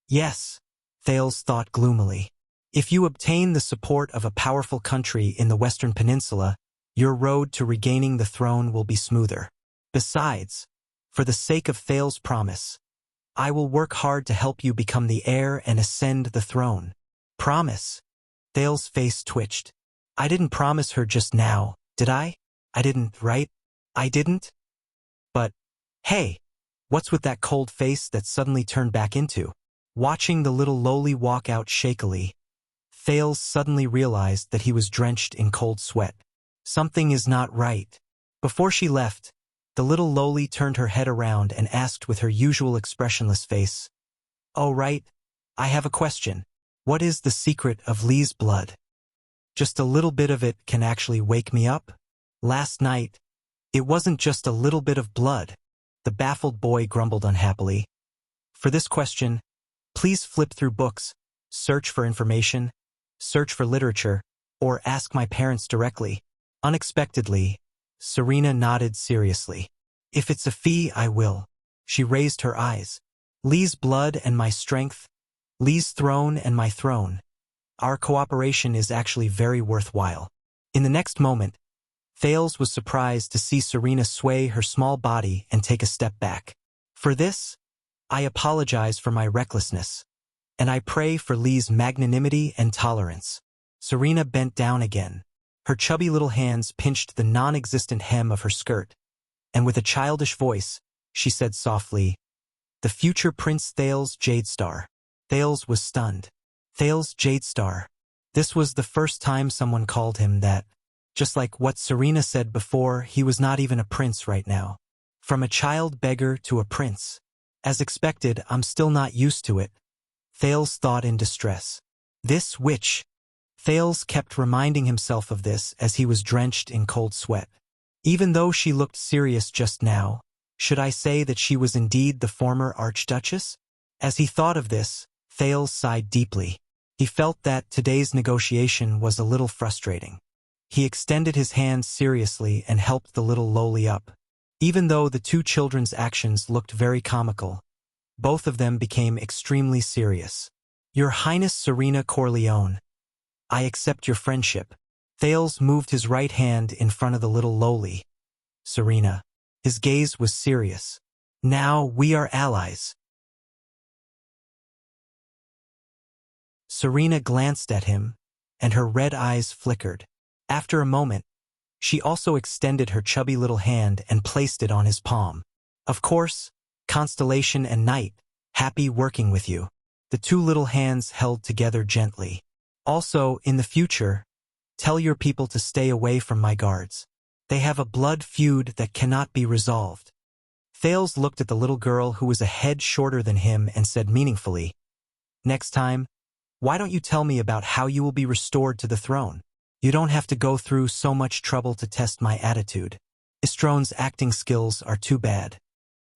Yes, Thales thought gloomily. If you obtain the support of a powerful country in the Western Peninsula, your road to regaining the throne will be smoother. Besides, for the sake of Thales' promise, I will work hard to help you become the heir and ascend the throne. Promise? Thales' face twitched. I didn't promise her just now, did I? I didn't, right? I didn't? But, hey, what's with that cold face that suddenly turned back into? Watching the little lowly walk out shakily, Thales suddenly realized that he was drenched in cold sweat. Something is not right. Before she left, the little lowly turned her head around and asked with her usual expressionless face, "Oh right, I have a question. What is the secret of Lee's blood? Just a little bit of it can actually wake me up? Last night, it wasn't just a little bit of blood," the baffled boy grumbled unhappily. For this question, please flip through books, search for information, search for literature, or ask my parents directly. Unexpectedly, Serena nodded seriously. If it's a fee, I will. She raised her eyes. Lee's blood and my strength, Lee's throne and my throne. Our cooperation is actually very worthwhile. In the next moment, Thales was surprised to see Serena sway her small body and take a step back. For this, I apologize for my recklessness, and I pray for Lee's magnanimity and tolerance. Serena bent down again. Her chubby little hands pinched the non-existent hem of her skirt, and with a childish voice, she said softly, "The future Prince Thales Jadestar." Thales was stunned. Thales Jadestar. This was the first time someone called him that. Just like what Serena said before, he was not even a prince right now. From a child beggar to a prince. As expected, I'm still not used to it, Thales thought in distress. This witch. Thales kept reminding himself of this as he was drenched in cold sweat. Even though she looked serious just now, should I say that she was indeed the former Archduchess? As he thought of this, Thales sighed deeply. He felt that today's negotiation was a little frustrating. He extended his hand seriously and helped the little lowly up. Even though the two children's actions looked very comical, both of them became extremely serious. Your Highness Serena Corleone, I accept your friendship. Thales moved his right hand in front of the little lowly. Serena. His gaze was serious. Now we are allies. Serena glanced at him, and her red eyes flickered. After a moment, she also extended her chubby little hand and placed it on his palm. Of course, Constellation and Night, happy working with you. The two little hands held together gently. Also, in the future, tell your people to stay away from my guards. They have a blood feud that cannot be resolved. Thales looked at the little girl who was a head shorter than him and said meaningfully, "Next time, why don't you tell me about how you will be restored to the throne? You don't have to go through so much trouble to test my attitude. Istrone's acting skills are too bad."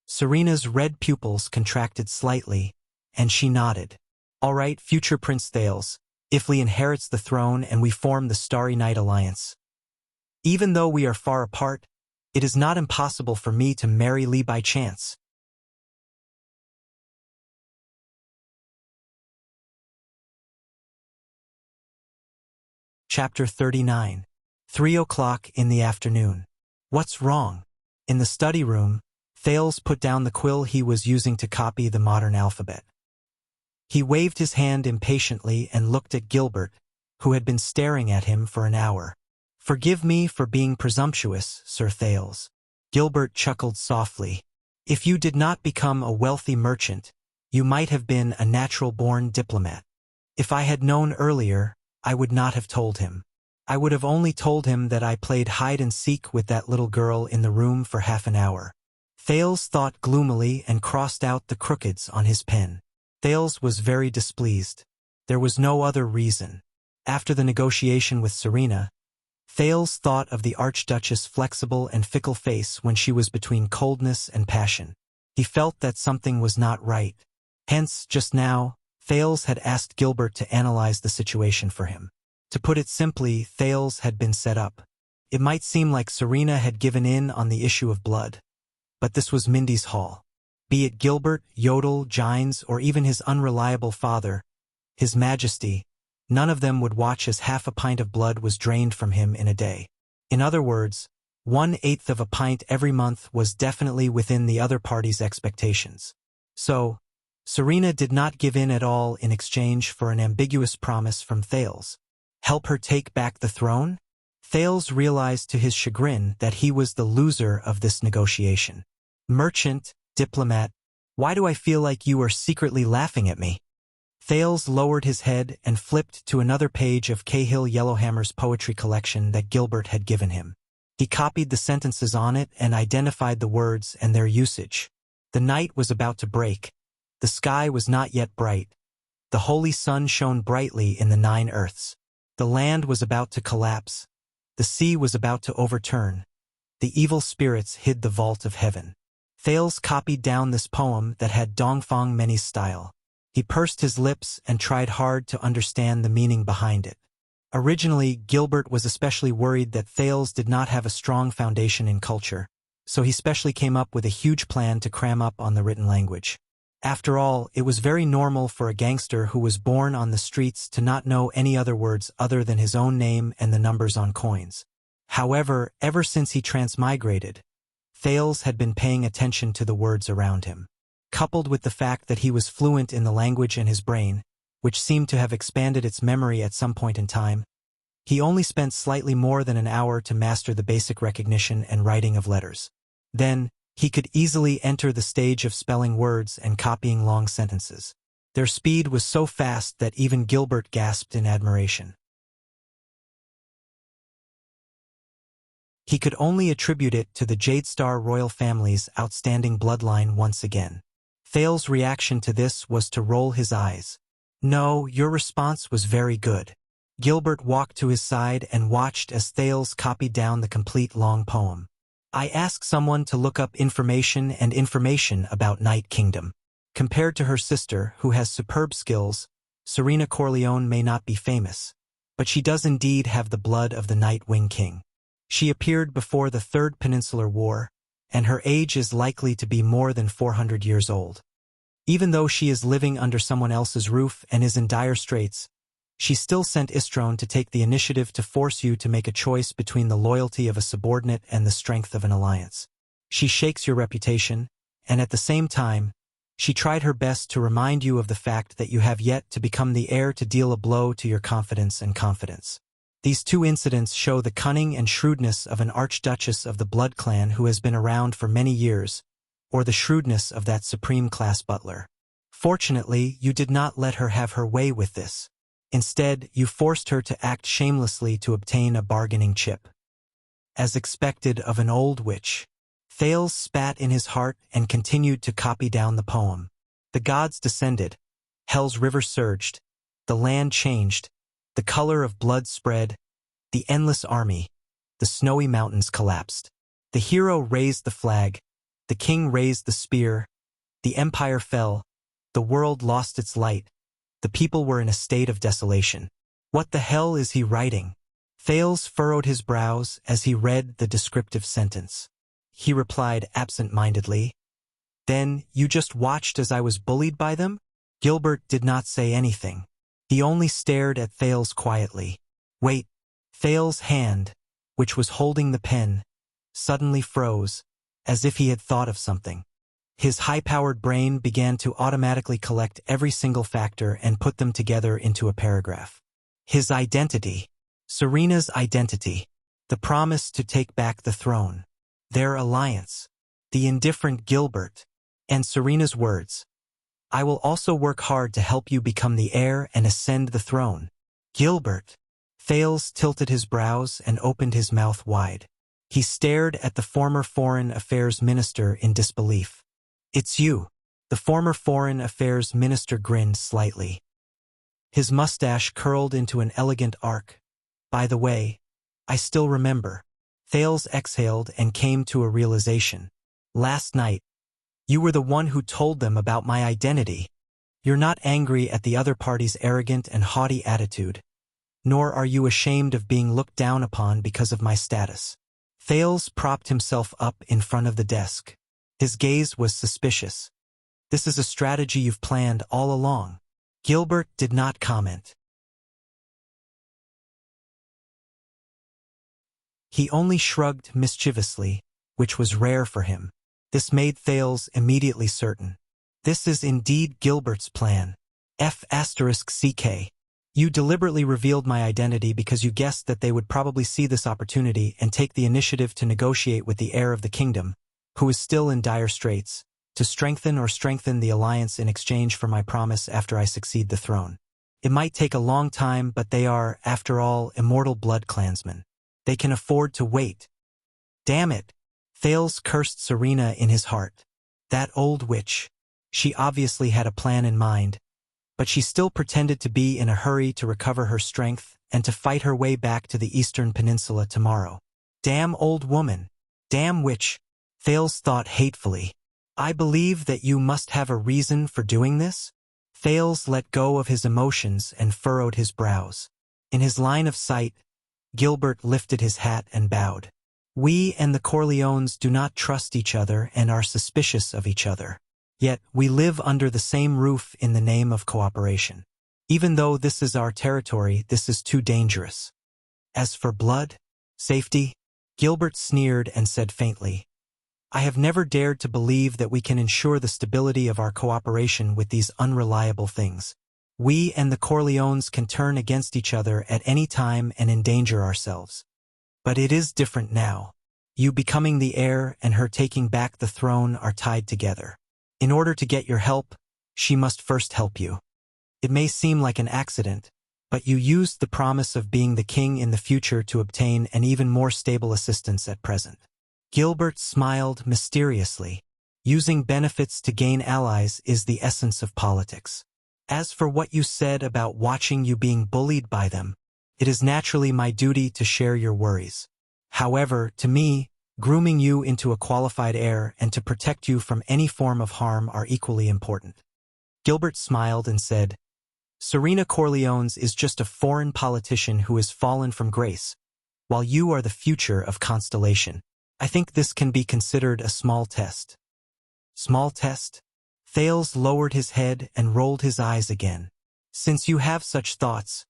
Serena's red pupils contracted slightly, and she nodded. "All right, future Prince Thales, if Lee inherits the throne and we form the Starry Night Alliance. Even though we are far apart, it is not impossible for me to marry Lee by chance." Chapter 39. 3 o'clock in the afternoon. What's wrong? In the study room, Thales put down the quill he was using to copy the modern alphabet. He waved his hand impatiently and looked at Gilbert, who had been staring at him for an hour. "Forgive me for being presumptuous, Sir Thales." Gilbert chuckled softly. "If you did not become a wealthy merchant, you might have been a natural-born diplomat. If I had known earlier, I would not have told him. I would have only told him that I played hide-and-seek with that little girl in the room for half an hour." Thales thought gloomily and crossed out the crookeds on his pen. Thales was very displeased. There was no other reason. After the negotiation with Serena, Thales thought of the Archduchess' flexible and fickle face when she was between coldness and passion. He felt that something was not right. Hence, just now, Thales had asked Gilbert to analyze the situation for him. To put it simply, Thales had been set up. It might seem like Serena had given in on the issue of blood, but this was Mindy's Hall. Be it Gilbert, Yodel, Gines, or even his unreliable father, His Majesty, none of them would watch as half a pint of blood was drained from him in a day. In other words, 1/8 of a pint every month was definitely within the other party's expectations. So, Serena did not give in at all in exchange for an ambiguous promise from Thales. Help her take back the throne? Thales realized to his chagrin that he was the loser of this negotiation. "Merchant, diplomat, why do I feel like you are secretly laughing at me?" Thales lowered his head and flipped to another page of Cahill Yellowhammer's poetry collection that Gilbert had given him. He copied the sentences on it and identified the words and their usage. The night was about to break. The sky was not yet bright. The holy sun shone brightly in the 9 earths. The land was about to collapse. The sea was about to overturn. The evil spirits hid the vault of heaven. Thales copied down this poem that had Dongfang Many's style. He pursed his lips and tried hard to understand the meaning behind it. Originally, Gilbert was especially worried that Thales did not have a strong foundation in culture, so he specially came up with a huge plan to cram up on the written language. After all, it was very normal for a gangster who was born on the streets to not know any other words other than his own name and the numbers on coins. However, ever since he transmigrated, Thales had been paying attention to the words around him. Coupled with the fact that he was fluent in the language in his brain, which seemed to have expanded its memory at some point in time, he only spent slightly more than an hour to master the basic recognition and writing of letters. Then, he could easily enter the stage of spelling words and copying long sentences. Their speed was so fast that even Gilbert gasped in admiration. He could only attribute it to the Jadestar royal family's outstanding bloodline once again. Thales' reaction to this was to roll his eyes. "No, your response was very good." Gilbert walked to his side and watched as Thales copied down the complete long poem. "I asked someone to look up information about Night Kingdom. Compared to her sister, who has superb skills, Serena Corleone may not be famous, but she does indeed have the blood of the Night Wing King. She appeared before the Third Peninsular War, and her age is likely to be more than 400 years old. Even though she is living under someone else's roof and is in dire straits, she still sent Istrone to take the initiative to force you to make a choice between the loyalty of a subordinate and the strength of an alliance. She shakes your reputation, and at the same time, she tried her best to remind you of the fact that you have yet to become the heir to deal a blow to your confidence and confidence. These two incidents show the cunning and shrewdness of an archduchess of the Blood Clan who has been around for many years, or the shrewdness of that supreme-class butler. Fortunately, you did not let her have her way with this. Instead, you forced her to act shamelessly to obtain a bargaining chip. As expected of an old witch, Thales spat in his heart and continued to copy down the poem. The gods descended, hell's river surged, the land changed, the color of blood spread, the endless army, the snowy mountains collapsed. The hero raised the flag, the king raised the spear, the empire fell, the world lost its light, the people were in a state of desolation. What the hell is he writing? Thales furrowed his brows as he read the descriptive sentence. He replied absent-mindedly, "Then, you just watched as I was bullied by them?" Gilbert did not say anything. He only stared at Thales quietly. Wait. Thales' hand, which was holding the pen, suddenly froze, as if he had thought of something. His high-powered brain began to automatically collect every single factor and put them together into a paragraph. His identity, Serena's identity, the promise to take back the throne, their alliance, the indifferent Gilbert, and Serena's words. "I will also work hard to help you become the heir and ascend the throne." Gilbert. Thales tilted his brows and opened his mouth wide. He stared at the former Foreign Affairs Minister in disbelief. "It's you." The former Foreign Affairs Minister grinned slightly. His mustache curled into an elegant arc. "By the way, I still remember." Thales exhaled and came to a realization. "Last night, you were the one who told them about my identity. You're not angry at the other party's arrogant and haughty attitude, nor are you ashamed of being looked down upon because of my status." Thales propped himself up in front of the desk. His gaze was suspicious. "This is a strategy you've planned all along." Gilbert did not comment. He only shrugged mischievously, which was rare for him. This made Thales immediately certain. This is indeed Gilbert's plan. F***CK. You deliberately revealed my identity because you guessed that they would probably see this opportunity and take the initiative to negotiate with the heir of the kingdom, who is still in dire straits, to strengthen the alliance in exchange for my promise after I succeed the throne. It might take a long time, but they are, after all, immortal blood clansmen. They can afford to wait. Damn it! Thales cursed Serena in his heart. That old witch. She obviously had a plan in mind, but she still pretended to be in a hurry to recover her strength and to fight her way back to the Eastern Peninsula tomorrow. Damn old woman. Damn witch. Thales thought hatefully. I believe that you must have a reason for doing this? Thales let go of his emotions and furrowed his brows. In his line of sight, Gilbert lifted his hat and bowed. We and the Corleones do not trust each other and are suspicious of each other. Yet, we live under the same roof in the name of cooperation. Even though this is our territory, this is too dangerous. As for blood, safety, Gilbert sneered and said faintly, I have never dared to believe that we can ensure the stability of our cooperation with these unreliable things. We and the Corleones can turn against each other at any time and endanger ourselves. But it is different now. You becoming the heir and her taking back the throne are tied together. In order to get your help, she must first help you. It may seem like an accident, but you used the promise of being the king in the future to obtain an even more stable assistance at present. Gilbert smiled mysteriously. Using benefits to gain allies is the essence of politics. As for what you said about watching you being bullied by them, it is naturally my duty to share your worries. However, to me, grooming you into a qualified heir and to protect you from any form of harm are equally important. Gilbert smiled and said, Serena Corleones is just a foreign politician who has fallen from grace, while you are the future of Constellation. I think this can be considered a small test. Small test? Thales lowered his head and rolled his eyes again. Since you have such thoughts,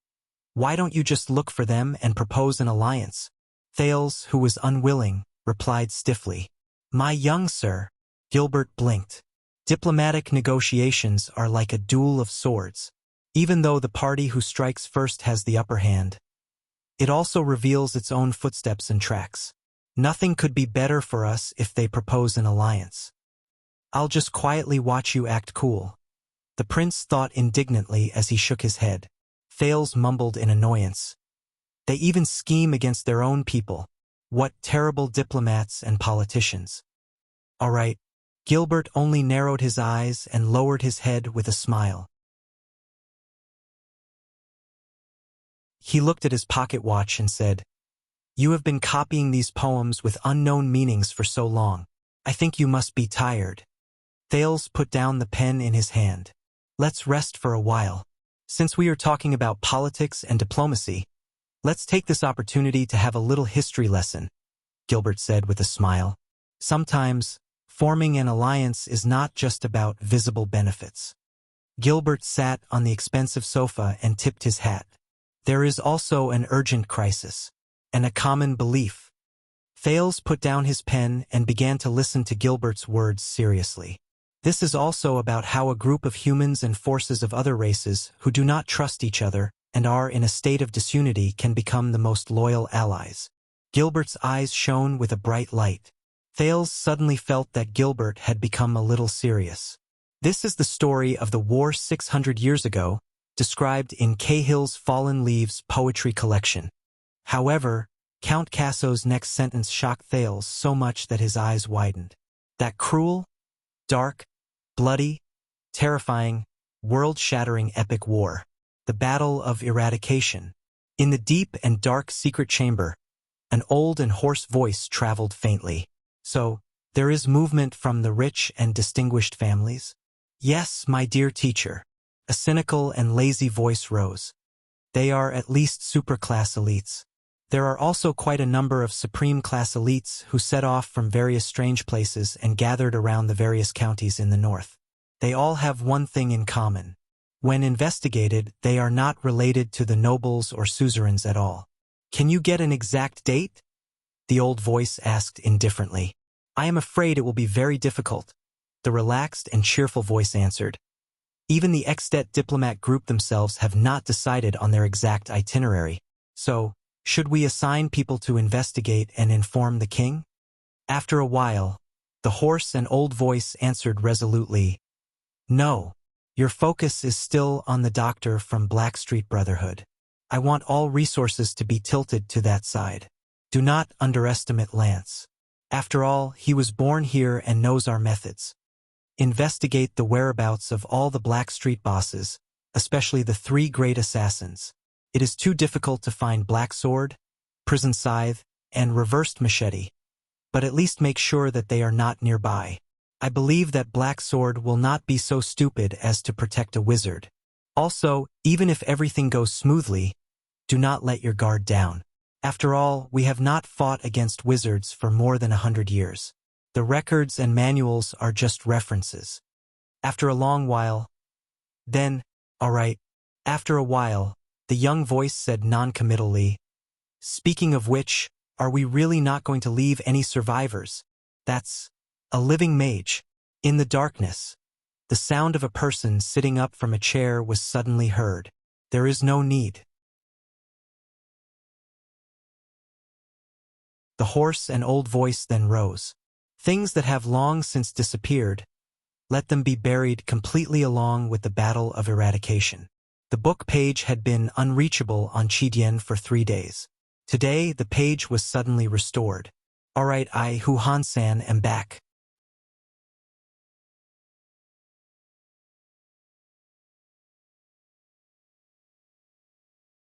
why don't you just look for them and propose an alliance? Thales, who was unwilling, replied stiffly. My young sir. Gilbert blinked. Diplomatic negotiations are like a duel of swords. Even though the party who strikes first has the upper hand, it also reveals its own footsteps and tracks. Nothing could be better for us if they propose an alliance. I'll just quietly watch you act cool. The prince thought indignantly as he shook his head. Thales mumbled in annoyance. They even scheme against their own people. What terrible diplomats and politicians. All right. Gilbert only narrowed his eyes and lowered his head with a smile. He looked at his pocket watch and said, You have been copying these poems with unknown meanings for so long. I think you must be tired. Thales put down the pen in his hand. Let's rest for a while. Since we are talking about politics and diplomacy, let's take this opportunity to have a little history lesson, Gilbert said with a smile. Sometimes, forming an alliance is not just about visible benefits. Gilbert sat on the expensive sofa and tipped his hat. There is also an urgent crisis, and a common belief. Thales put down his pen and began to listen to Gilbert's words seriously. This is also about how a group of humans and forces of other races who do not trust each other and are in a state of disunity can become the most loyal allies. Gilbert's eyes shone with a bright light. Thales suddenly felt that Gilbert had become a little serious. This is the story of the war 600 years ago, described in Cahill's Fallen Leaves poetry collection. However, Count Casso's next sentence shocked Thales so much that his eyes widened. That cruel, dark, bloody, terrifying, world-shattering epic war. The Battle of Eradication. In the deep and dark secret chamber, an old and hoarse voice traveled faintly. So, there is movement from the rich and distinguished families? Yes, my dear teacher. A cynical and lazy voice rose. They are at least superclass elites. There are also quite a number of supreme-class elites who set off from various strange places and gathered around the various counties in the north. They all have one thing in common. When investigated, they are not related to the nobles or suzerains at all. Can you get an exact date? The old voice asked indifferently. I am afraid it will be very difficult, the relaxed and cheerful voice answered. Even the ex-det diplomat group themselves have not decided on their exact itinerary. So, should we assign people to investigate and inform the king? After a while, the hoarse and old voice answered resolutely, No, your focus is still on the doctor from Blackstreet Brotherhood. I want all resources to be tilted to that side. Do not underestimate Lance. After all, he was born here and knows our methods. Investigate the whereabouts of all the Blackstreet bosses, especially the 3 great assassins. It is too difficult to find Black Sword, Prison Scythe, and Reversed Machete, but at least make sure that they are not nearby. I believe that Black Sword will not be so stupid as to protect a wizard. Also, even if everything goes smoothly, do not let your guard down. After all, we have not fought against wizards for more than 100 years. The records and manuals are just references. After a long while, then, all right, after a while, the young voice said non-committally, Speaking of which, Are we really not going to leave any survivors? That's a living mage. In the darkness, the sound of a person sitting up from a chair was suddenly heard. There is no need. The hoarse and old voice then rose. Things that have long since disappeared, let them be buried completely along with the battle of eradication. The book page had been unreachable on Qidian for 3 days. Today, the page was suddenly restored. All right, I, Hu Han-san, am back.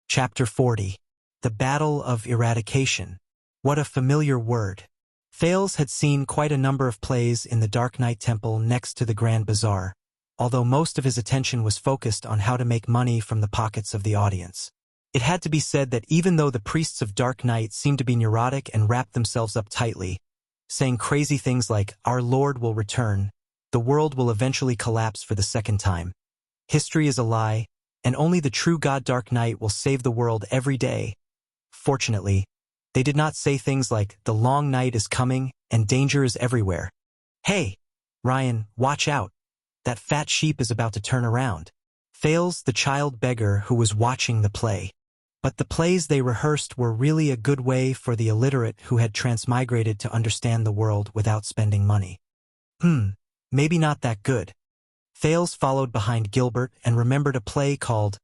Chapter 40. The Battle of Eradication. What a familiar word. Thales had seen quite a number of plays in the Dark Knight Temple next to the Grand Bazaar, although most of his attention was focused on how to make money from the pockets of the audience. It had to be said that even though the priests of Dark Knight seemed to be neurotic and wrapped themselves up tightly, saying crazy things like, "Our Lord will return," "The world will eventually collapse for the second time," "History is a lie," and "Only the true God Dark Knight will save the world every day." Fortunately, they did not say things like, "The long night is coming and danger is everywhere." "Hey, Ryan, watch out. That fat sheep is about to turn around." Thales, the child beggar who was watching the play. But the plays they rehearsed were really a good way for the illiterate who had transmigrated to understand the world without spending money. Maybe not that good. Thales followed behind Gilbert and remembered a play called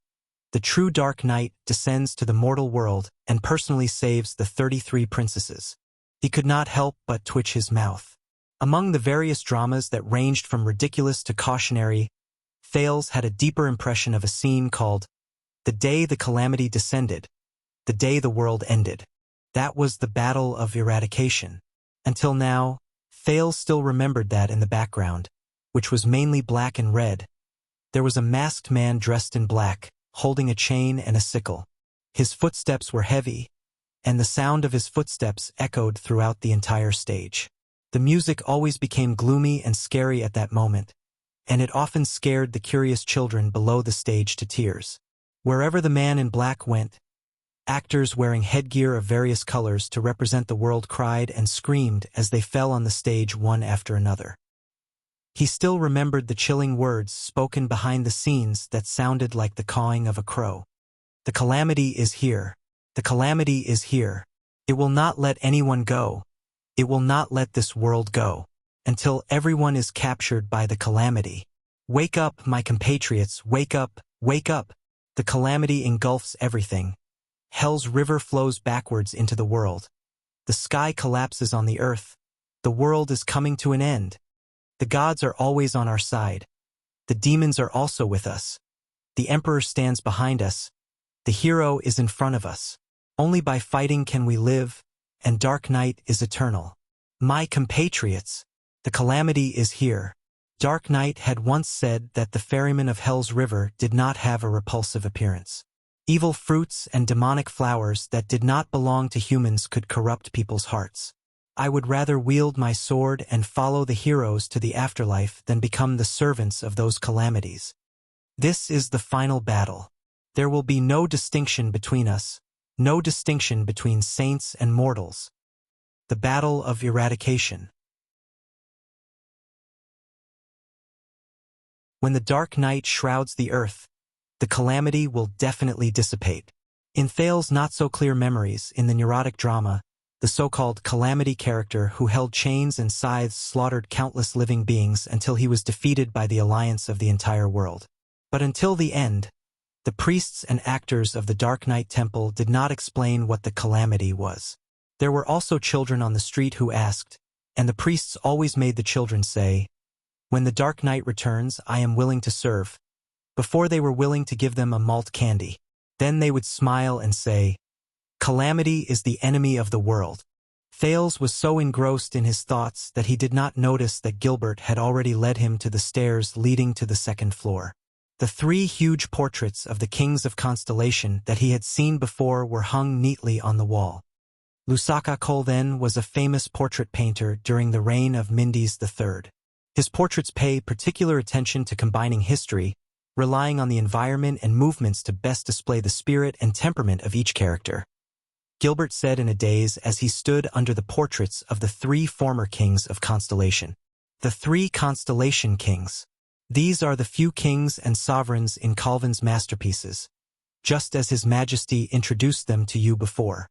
"The True Dark Knight Descends to the Mortal World and Personally Saves the 33 Princesses." He could not help but twitch his mouth. Among the various dramas that ranged from ridiculous to cautionary, Thales had a deeper impression of a scene called "The Day the Calamity Descended, the Day the World Ended." That was the Battle of Eradication. Until now, Thales still remembered that in the background, which was mainly black and red, there was a masked man dressed in black, holding a chain and a sickle. His footsteps were heavy, and the sound of his footsteps echoed throughout the entire stage. The music always became gloomy and scary at that moment, and it often scared the curious children below the stage to tears. Wherever the man in black went, actors wearing headgear of various colors to represent the world cried and screamed as they fell on the stage one after another. He still remembered the chilling words spoken behind the scenes that sounded like the cawing of a crow. "The calamity is here. The calamity is here. It will not let anyone go. It will not let this world go until everyone is captured by the calamity. Wake up, my compatriots, wake up, wake up. The calamity engulfs everything. Hell's river flows backwards into the world. The sky collapses on the earth. The world is coming to an end. The gods are always on our side. The demons are also with us. The emperor stands behind us. The hero is in front of us. Only by fighting can we live, and Dark Knight is eternal. My compatriots, the calamity is here." Dark Knight had once said that the ferrymen of Hell's River did not have a repulsive appearance. Evil fruits and demonic flowers that did not belong to humans could corrupt people's hearts. "I would rather wield my sword and follow the heroes to the afterlife than become the servants of those calamities. This is the final battle. There will be no distinction between us, no distinction between saints and mortals. The Battle of Eradication." When the Dark Night shrouds the earth, the calamity will definitely dissipate. In Thales' not-so-clear memories in the neurotic drama, the so-called calamity character who held chains and scythes slaughtered countless living beings until he was defeated by the alliance of the entire world. But until the end, the priests and actors of the Dark Knight Temple did not explain what the calamity was. There were also children on the street who asked, and the priests always made the children say, "When the Dark Knight returns, I am willing to serve," before they were willing to give them a malt candy. Then they would smile and say, "Calamity is the enemy of the world." Thales was so engrossed in his thoughts that he did not notice that Gilbert had already led him to the stairs leading to the second floor. The 3 huge portraits of the kings of Constellation that he had seen before were hung neatly on the wall. Lusaka Kolden was a famous portrait painter during the reign of Mendes III. His portraits pay particular attention to combining history, relying on the environment and movements to best display the spirit and temperament of each character. Gilbert said in a daze as he stood under the portraits of the 3 former kings of Constellation. The 3 Constellation kings. These are the few kings and sovereigns in Calvin's masterpieces, just as His Majesty introduced them to you before.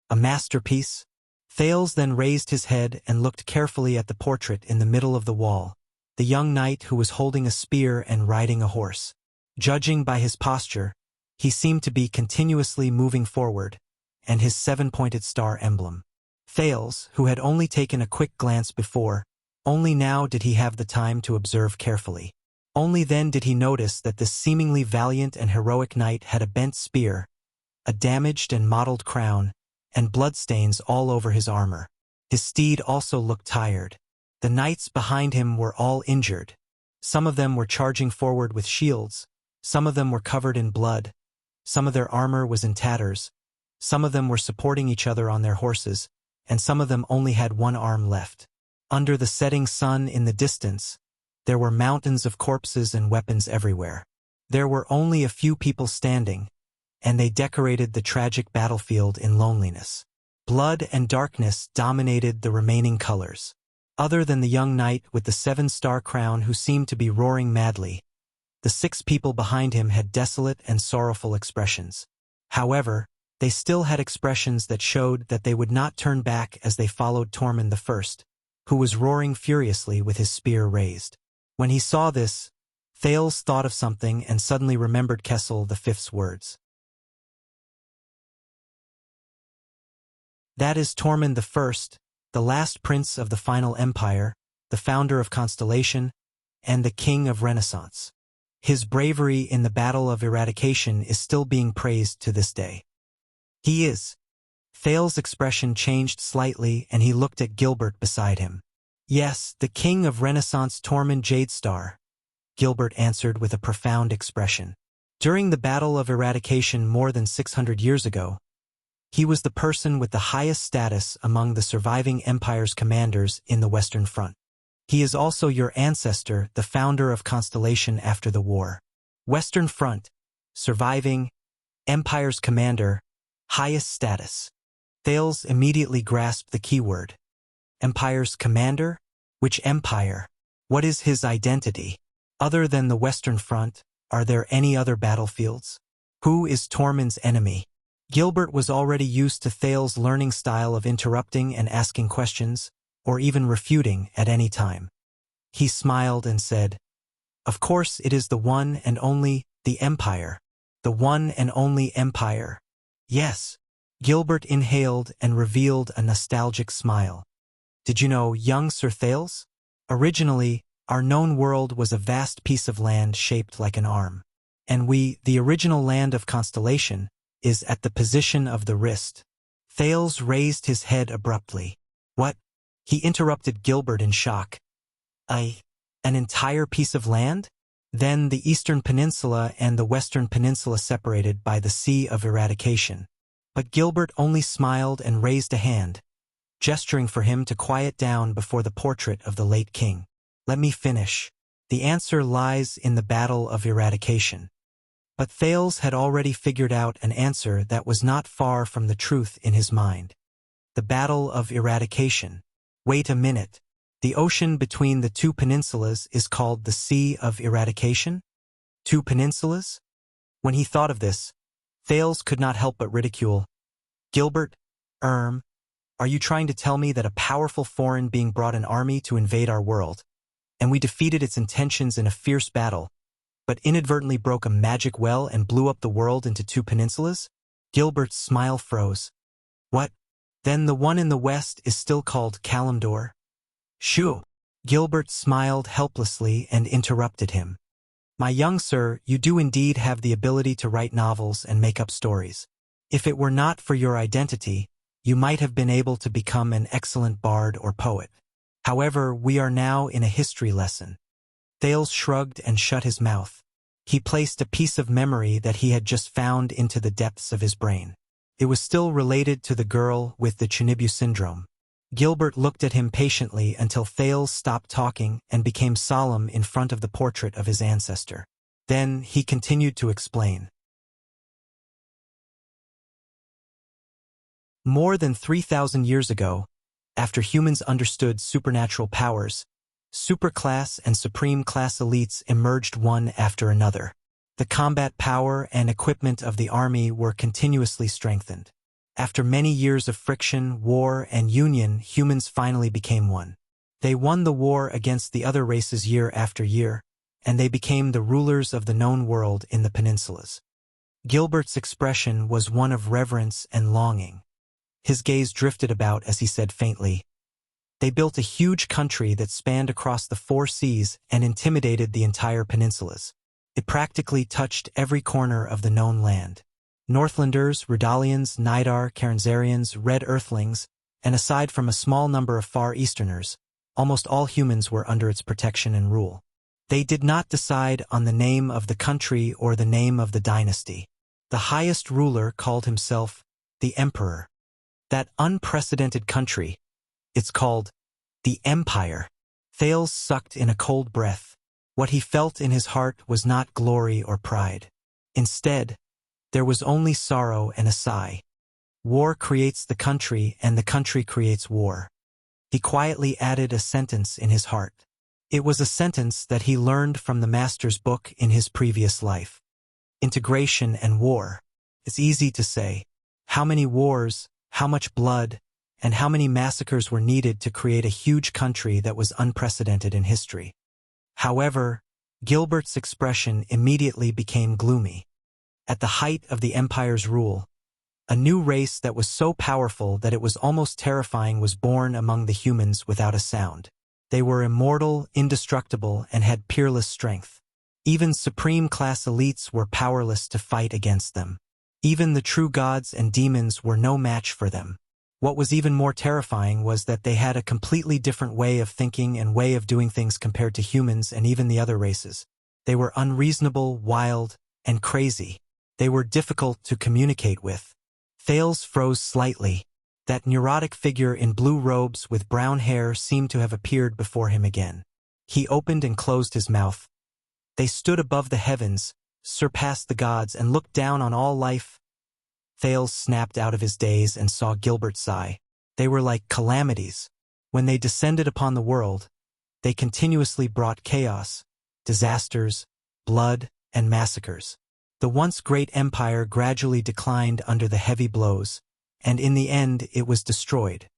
A masterpiece? Thales then raised his head and looked carefully at the portrait in the middle of the wall, the young knight who was holding a spear and riding a horse. Judging by his posture, he seemed to be continuously moving forward, and his 7-pointed star emblem. Thales, who had only taken a quick glance before, only now did he have the time to observe carefully. Only then did he notice that this seemingly valiant and heroic knight had a bent spear, a damaged and mottled crown, and bloodstains all over his armor. His steed also looked tired. The knights behind him were all injured. Some of them were charging forward with shields, some of them were covered in blood, some of their armor was in tatters, some of them were supporting each other on their horses, and some of them only had one arm left. Under the setting sun in the distance, there were mountains of corpses and weapons everywhere. There were only a few people standing, and they decorated the tragic battlefield in loneliness. Blood and darkness dominated the remaining colors. Other than the young knight with the 7-star crown who seemed to be roaring madly, the 6 people behind him had desolate and sorrowful expressions. However, they still had expressions that showed that they would not turn back as they followed Tormund I, who was roaring furiously with his spear raised. When he saw this, Thales thought of something and suddenly remembered Kessel the Fifth's words. That is Tormund I, the last prince of the final empire, the founder of Constellation, and the king of Renaissance. His bravery in the Battle of Eradication is still being praised to this day. He is. Thales' expression changed slightly and he looked at Gilbert beside him. Yes, the king of Renaissance Tormund Jadestar, Gilbert answered with a profound expression. During the Battle of Eradication more than 600 years ago, he was the person with the highest status among the surviving empire's commanders in the Western Front. He is also your ancestor, the founder of Constellation after the war. Western Front, surviving, empire's commander, highest status. Thales immediately grasped the keyword. Empire's commander? Which empire? What is his identity? Other than the Western Front, are there any other battlefields? Who is Tormund's enemy? Gilbert was already used to Thales' learning style of interrupting and asking questions, or even refuting at any time. He smiled and said, "Of course it is the one and only, the Empire. The one and only Empire." Yes. Gilbert inhaled and revealed a nostalgic smile. Did you know, young Sir Thales? Originally, our known world was a vast piece of land shaped like an arm. And we, the original land of Constellation, is at the position of the wrist. Thales raised his head abruptly. What? He interrupted Gilbert in shock. An entire piece of land? Then the Eastern Peninsula and the Western Peninsula separated by the Sea of Eradication. But Gilbert only smiled and raised a hand, gesturing for him to quiet down before the portrait of the late king. Let me finish. The answer lies in the Battle of Eradication. But Thales had already figured out an answer that was not far from the truth in his mind. The Battle of Eradication. Wait a minute. The ocean between the 2 peninsulas is called the Sea of Eradication? 2 peninsulas? When he thought of this, Thales could not help but ridicule. Gilbert, are you trying to tell me that a powerful foreign being brought an army to invade our world, and we defeated its intentions in a fierce battle, but inadvertently broke a magic well and blew up the world into 2 peninsulas? Gilbert's smile froze. What? Then the one in the west is still called Kalimdor? Shoo! Gilbert smiled helplessly and interrupted him. My young sir, you do indeed have the ability to write novels and make up stories. If it were not for your identity, you might have been able to become an excellent bard or poet. However, we are now in a history lesson. Thales shrugged and shut his mouth. He placed a piece of memory that he had just found into the depths of his brain. It was still related to the girl with the Chinibu syndrome. Gilbert looked at him patiently until Thales stopped talking and became solemn in front of the portrait of his ancestor. Then he continued to explain. More than 3,000 years ago, after humans understood supernatural powers, superclass and supreme class elites emerged one after another. The combat power and equipment of the army were continuously strengthened. After many years of friction, war, and union, humans finally became one. They won the war against the other races year after year, and they became the rulers of the known world in the peninsulas. Gilbert's expression was one of reverence and longing. His gaze drifted about as he said faintly, "They built a huge country that spanned across the 4 seas and intimidated the entire peninsulas. It practically touched every corner of the known land. Northlanders, Rudalians, Nidar, Cairnsarians, Red Earthlings, and aside from a small number of Far Easterners, almost all humans were under its protection and rule. They did not decide on the name of the country or the name of the dynasty. The highest ruler called himself the Emperor. That unprecedented country, it's called the Empire." Thales sucked in a cold breath. What he felt in his heart was not glory or pride. Instead, there was only sorrow and a sigh. War creates the country, and the country creates war. He quietly added a sentence in his heart. It was a sentence that he learned from the master's book in his previous life. Integration and war. It's easy to say. How many wars, how much blood, and how many massacres were needed to create a huge country that was unprecedented in history. However, Gilbert's expression immediately became gloomy. At the height of the Empire's rule, a new race that was so powerful that it was almost terrifying was born among the humans without a sound. They were immortal, indestructible, and had peerless strength. Even supreme class elites were powerless to fight against them. Even the true gods and demons were no match for them. What was even more terrifying was that they had a completely different way of thinking and way of doing things compared to humans and even the other races. They were unreasonable, wild, and crazy. They were difficult to communicate with. Thales froze slightly. That neurotic figure in blue robes with brown hair seemed to have appeared before him again. He opened and closed his mouth. They stood above the heavens, surpassed the gods, and looked down on all life. Thales snapped out of his daze and saw Gilbert sigh. They were like calamities. When they descended upon the world, they continuously brought chaos, disasters, blood, and massacres. The once great empire gradually declined under the heavy blows, and in the end it was destroyed.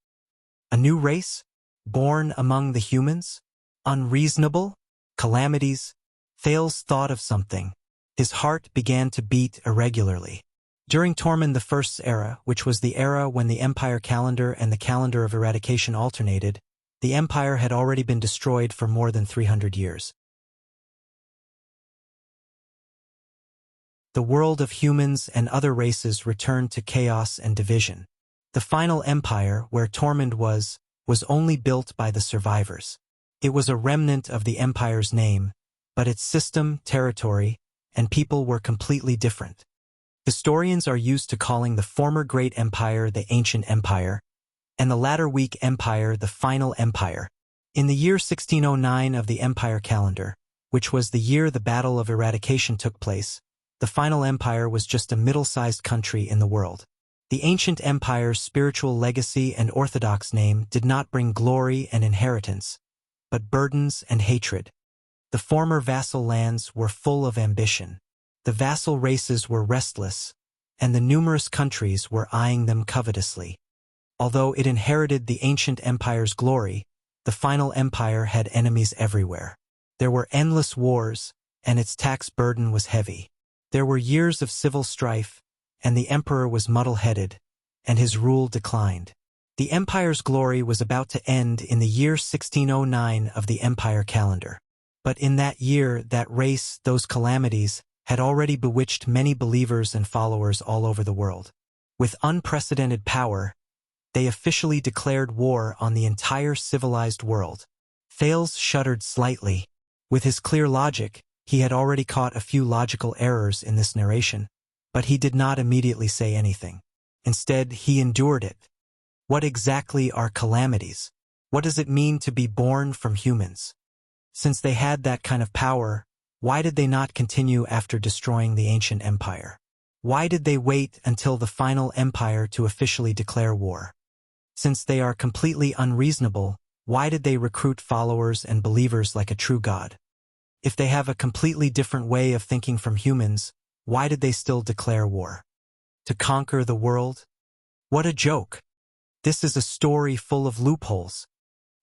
A new race? Born among the humans? Unreasonable? Calamities? Thales thought of something. His heart began to beat irregularly. During Tormund I's era, which was the era when the Empire calendar and the calendar of eradication alternated, the Empire had already been destroyed for more than 300 years. The world of humans and other races returned to chaos and division. The final empire, where Tormund was only built by the survivors. It was a remnant of the empire's name, but its system, territory, and people were completely different. Historians are used to calling the former great empire the ancient empire, and the latter weak empire the final empire. In the year 1609 of the empire calendar, which was the year the Battle of Eradication took place, the final empire was just a middle-sized country in the world. The ancient empire's spiritual legacy and orthodox name did not bring glory and inheritance, but burdens and hatred. The former vassal lands were full of ambition. The vassal races were restless, and the numerous countries were eyeing them covetously. Although it inherited the ancient empire's glory, the final empire had enemies everywhere. There were endless wars, and its tax burden was heavy. There were years of civil strife, and the emperor was muddle-headed, and his rule declined. The empire's glory was about to end in the year 1609 of the empire calendar. But in that year, that race, those calamities, had already bewitched many believers and followers all over the world. With unprecedented power, they officially declared war on the entire civilized world. Thales shuddered slightly. With his clear logic, he had already caught a few logical errors in this narration, but he did not immediately say anything. Instead, he endured it. What exactly are calamities? What does it mean to be born from humans? Since they had that kind of power, why did they not continue after destroying the ancient empire? Why did they wait until the final empire to officially declare war? Since they are completely unreasonable, why did they recruit followers and believers like a true god? If they have a completely different way of thinking from humans, why did they still declare war? To conquer the world? What a joke! This is a story full of loopholes.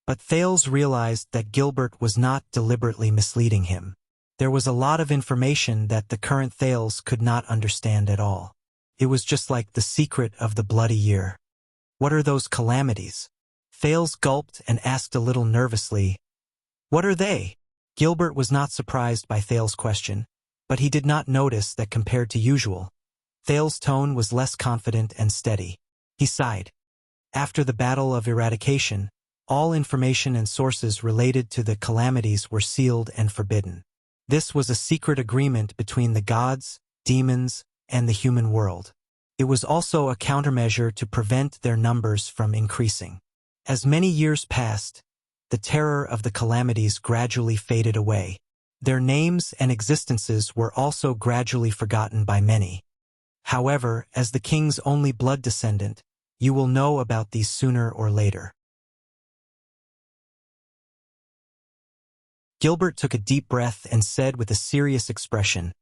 But Thales realized that Gilbert was not deliberately misleading him. There was a lot of information that the current Thales could not understand at all. It was just like the secret of the bloody year. What are those calamities? Thales gulped and asked a little nervously, "What are they?" Gilbert was not surprised by Thales' question, but he did not notice that compared to usual, Thales' tone was less confident and steady. He sighed. After the Battle of Eradication, all information and sources related to the calamities were sealed and forbidden. This was a secret agreement between the gods, demons, and the human world. It was also a countermeasure to prevent their numbers from increasing. As many years passed, the terror of the calamities gradually faded away. Their names and existences were also gradually forgotten by many. However, as the king's only blood descendant, you will know about these sooner or later. Gilbert took a deep breath and said with a serious expression,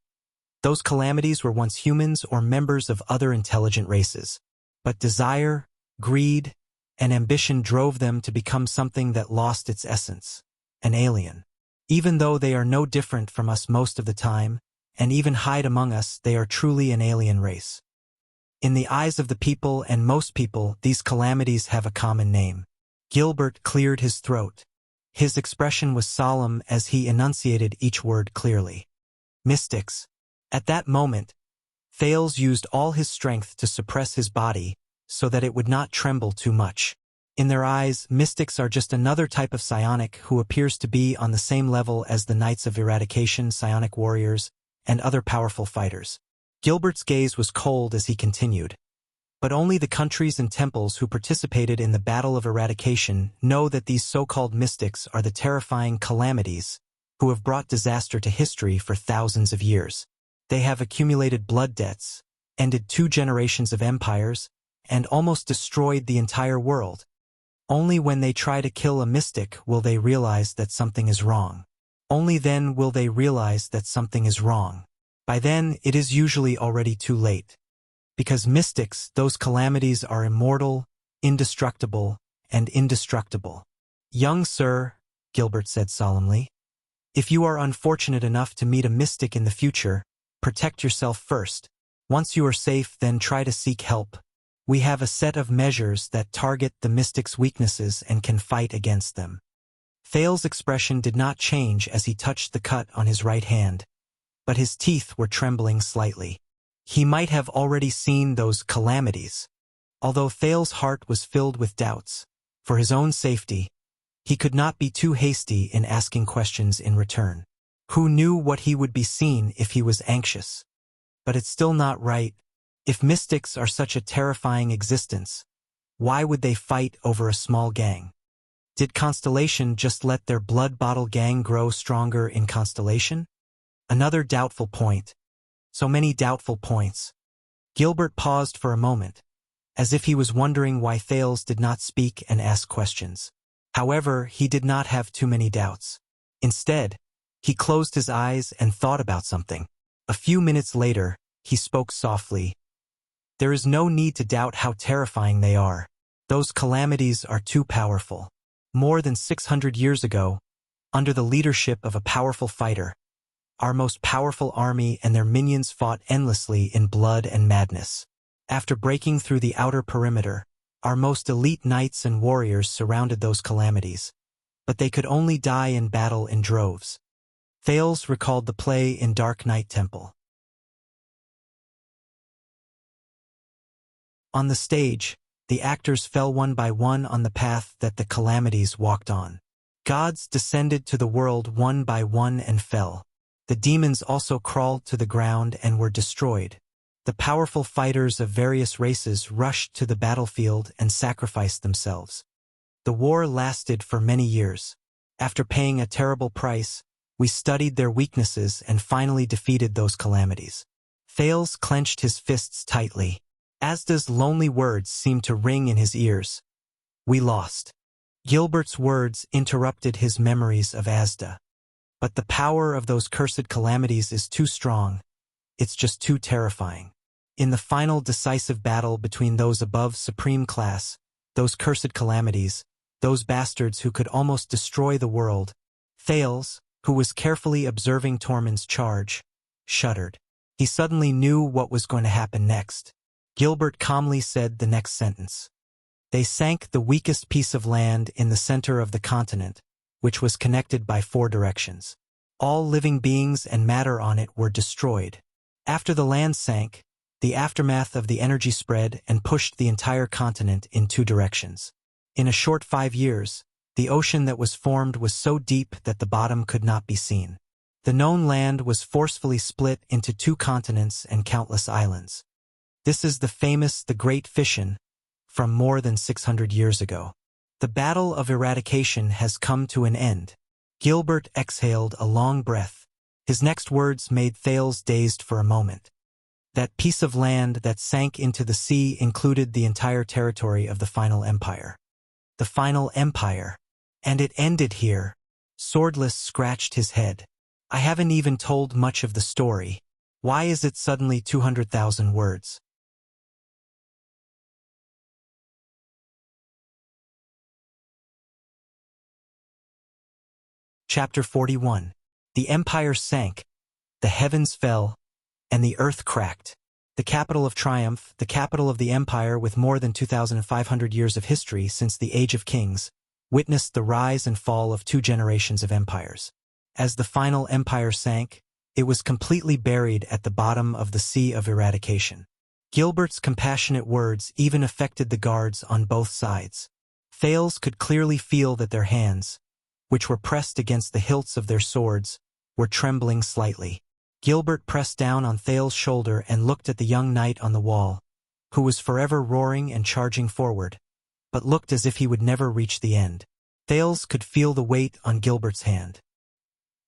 "Those calamities were once humans or members of other intelligent races. But desire, greed, and ambition drove them to become something that lost its essence, an alien. Even though they are no different from us most of the time, and even hide among us, they are truly an alien race. In the eyes of the people and most people, these calamities have a common name." Gilbert cleared his throat. His expression was solemn as he enunciated each word clearly. Mystics. At that moment, Thales used all his strength to suppress his body so that it would not tremble too much. In their eyes, mystics are just another type of psionic who appears to be on the same level as the Knights of Eradication, psionic warriors, and other powerful fighters. Gilbert's gaze was cold as he continued. But only the countries and temples who participated in the Battle of Eradication know that these so-called mystics are the terrifying calamities who have brought disaster to history for thousands of years. They have accumulated blood debts, ended 2 generations of empires, and almost destroyed the entire world. Only when they try to kill a mystic will they realize that something is wrong. Only then will they realize that something is wrong. By then, it is usually already too late. Because mystics, those calamities are immortal, indestructible, and indestructible. "Young sir," Gilbert said solemnly, "if you are unfortunate enough to meet a mystic in the future, protect yourself first. Once you are safe, then try to seek help. We have a set of measures that target the mystic's weaknesses and can fight against them." Thales' expression did not change as he touched the cut on his right hand, but his teeth were trembling slightly. He might have already seen those calamities. Although Thales' heart was filled with doubts, for his own safety, he could not be too hasty in asking questions in return. Who knew what he would be seen if he was anxious? But it's still not right. If mystics are such a terrifying existence, why would they fight over a small gang? Did Constellation just let their blood bottle gang grow stronger in Constellation? Another doubtful point. So many doubtful points. Gilbert paused for a moment, as if he was wondering why Thales did not speak and ask questions. However, he did not have too many doubts. Instead, he closed his eyes and thought about something. A few minutes later, he spoke softly. "There is no need to doubt how terrifying they are. Those calamities are too powerful. More than 600 years ago, under the leadership of a powerful fighter, our most powerful army and their minions fought endlessly in blood and madness. After breaking through the outer perimeter, our most elite knights and warriors surrounded those calamities, but they could only die in battle in droves." Thales recalled the play in Dark Knight Temple. On the stage, the actors fell one by one on the path that the calamities walked on. Gods descended to the world one by one and fell. The demons also crawled to the ground and were destroyed. The powerful fighters of various races rushed to the battlefield and sacrificed themselves. The war lasted for many years. After paying a terrible price, we studied their weaknesses and finally defeated those calamities. Thales clenched his fists tightly. Asda's lonely words seemed to ring in his ears. We lost. Gilbert's words interrupted his memories of Asda. But the power of those cursed calamities is too strong. It's just too terrifying. In the final decisive battle between those above supreme class, those cursed calamities, those bastards who could almost destroy the world, Thales, who was carefully observing Tormund's charge, shuddered. He suddenly knew what was going to happen next. Gilbert calmly said the next sentence. They sank the weakest piece of land in the center of the continent, which was connected by 4 directions. All living beings and matter on it were destroyed. After the land sank, the aftermath of the energy spread and pushed the entire continent in 2 directions. In a short 5 years, the ocean that was formed was so deep that the bottom could not be seen. The known land was forcefully split into 2 continents and countless islands. This is the Great Fission, from more than 600 years ago. The battle of eradication has come to an end. Gilbert exhaled a long breath. His next words made Thales dazed for a moment. That piece of land that sank into the sea included the entire territory of the Final Empire. The Final Empire. And it ended here. Swordless scratched his head. I haven't even told much of the story. Why is it suddenly 200,000 words? Chapter 41. The empire sank, the heavens fell, and the earth cracked. The capital of triumph, the capital of the empire with more than 2,500 years of history since the Age of Kings, witnessed the rise and fall of 2 generations of empires. As the final empire sank, it was completely buried at the bottom of the Sea of Eradication. Gilbert's compassionate words even affected the guards on both sides. Thales could clearly feel that their hands, which were pressed against the hilts of their swords, were trembling slightly. Gilbert pressed down on Thales' shoulder and looked at the young knight on the wall, who was forever roaring and charging forward, but looked as if he would never reach the end. Thales could feel the weight on Gilbert's hand.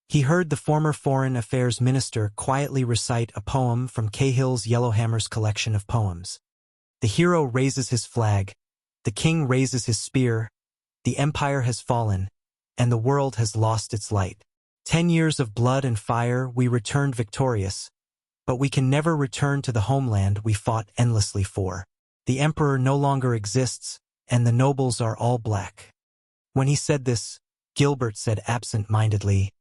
He heard the former Foreign Affairs Minister quietly recite a poem from Cahill's Yellowhammer's collection of poems. The hero raises his flag, the king raises his spear, the empire has fallen, and the world has lost its light. 10 years of blood and fire we returned victorious, but we can never return to the homeland we fought endlessly for. The emperor no longer exists, and the nobles are all black. When he said this, Gilbert said absent-mindedly,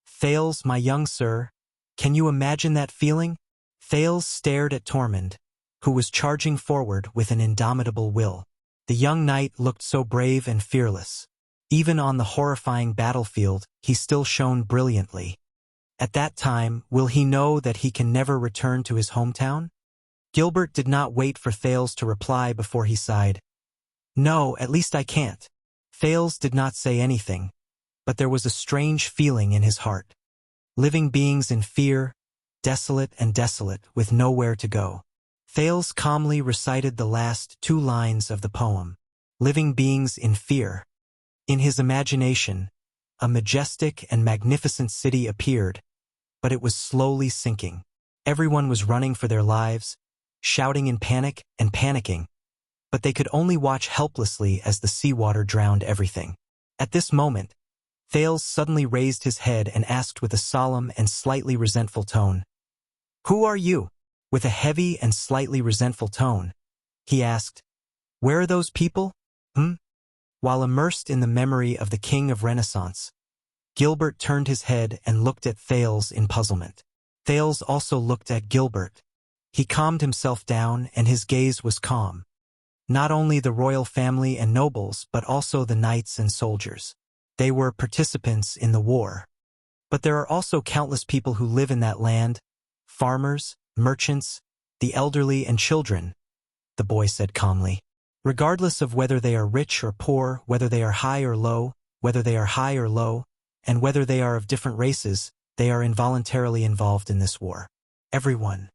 Thales, my young sir, can you imagine that feeling? Thales stared at Tormund, who was charging forward with an indomitable will. The young knight looked so brave and fearless. Even on the horrifying battlefield, he still shone brilliantly. At that time, will he know that he can never return to his hometown? Gilbert did not wait for Thales to reply before he sighed. No, at least I can't. Thales did not say anything, but there was a strange feeling in his heart. Living beings in fear, desolate with nowhere to go. Thales calmly recited the last 2 lines of the poem. Living beings in fear. In his imagination, a majestic and magnificent city appeared, but it was slowly sinking. Everyone was running for their lives, shouting in panic and panicking, but they could only watch helplessly as the seawater drowned everything. At this moment, Thales suddenly raised his head and asked with a solemn and slightly resentful tone, Who are you? With a heavy and slightly resentful tone, he asked, Where are those people? While immersed in the memory of the King of Renaissance, Gilbert turned his head and looked at Thales in puzzlement. Thales also looked at Gilbert. He calmed himself down and his gaze was calm. Not only the royal family and nobles, but also the knights and soldiers. They were participants in the war. But there are also countless people who live in that land, farmers, merchants, the elderly and children, the boy said calmly. Regardless of whether they are rich or poor, whether they are high or low, and whether they are of different races, they are involuntarily involved in this war. Everyone.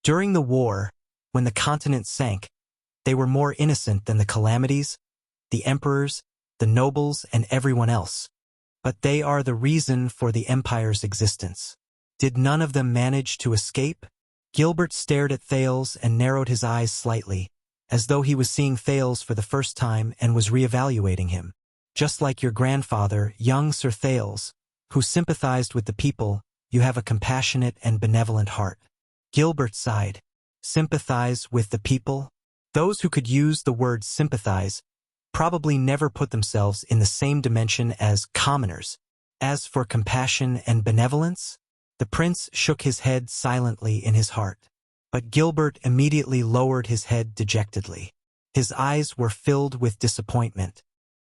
During the war, when the continent sank, they were more innocent than the calamities, the emperors, the nobles, and everyone else. but they are the reason for the empire's existence. Did none of them manage to escape? Gilbert stared at Thales and narrowed his eyes slightly, as though he was seeing Thales for the first time and was re-evaluating him. Just like your grandfather, young Sir Thales, who sympathized with the people, you have a compassionate and benevolent heart. Gilbert sighed. Sympathize with the people? Those who could use the word sympathize probably never put themselves in the same dimension as commoners. As for compassion and benevolence, the prince shook his head silently in his heart. But Gilbert immediately lowered his head dejectedly. His eyes were filled with disappointment.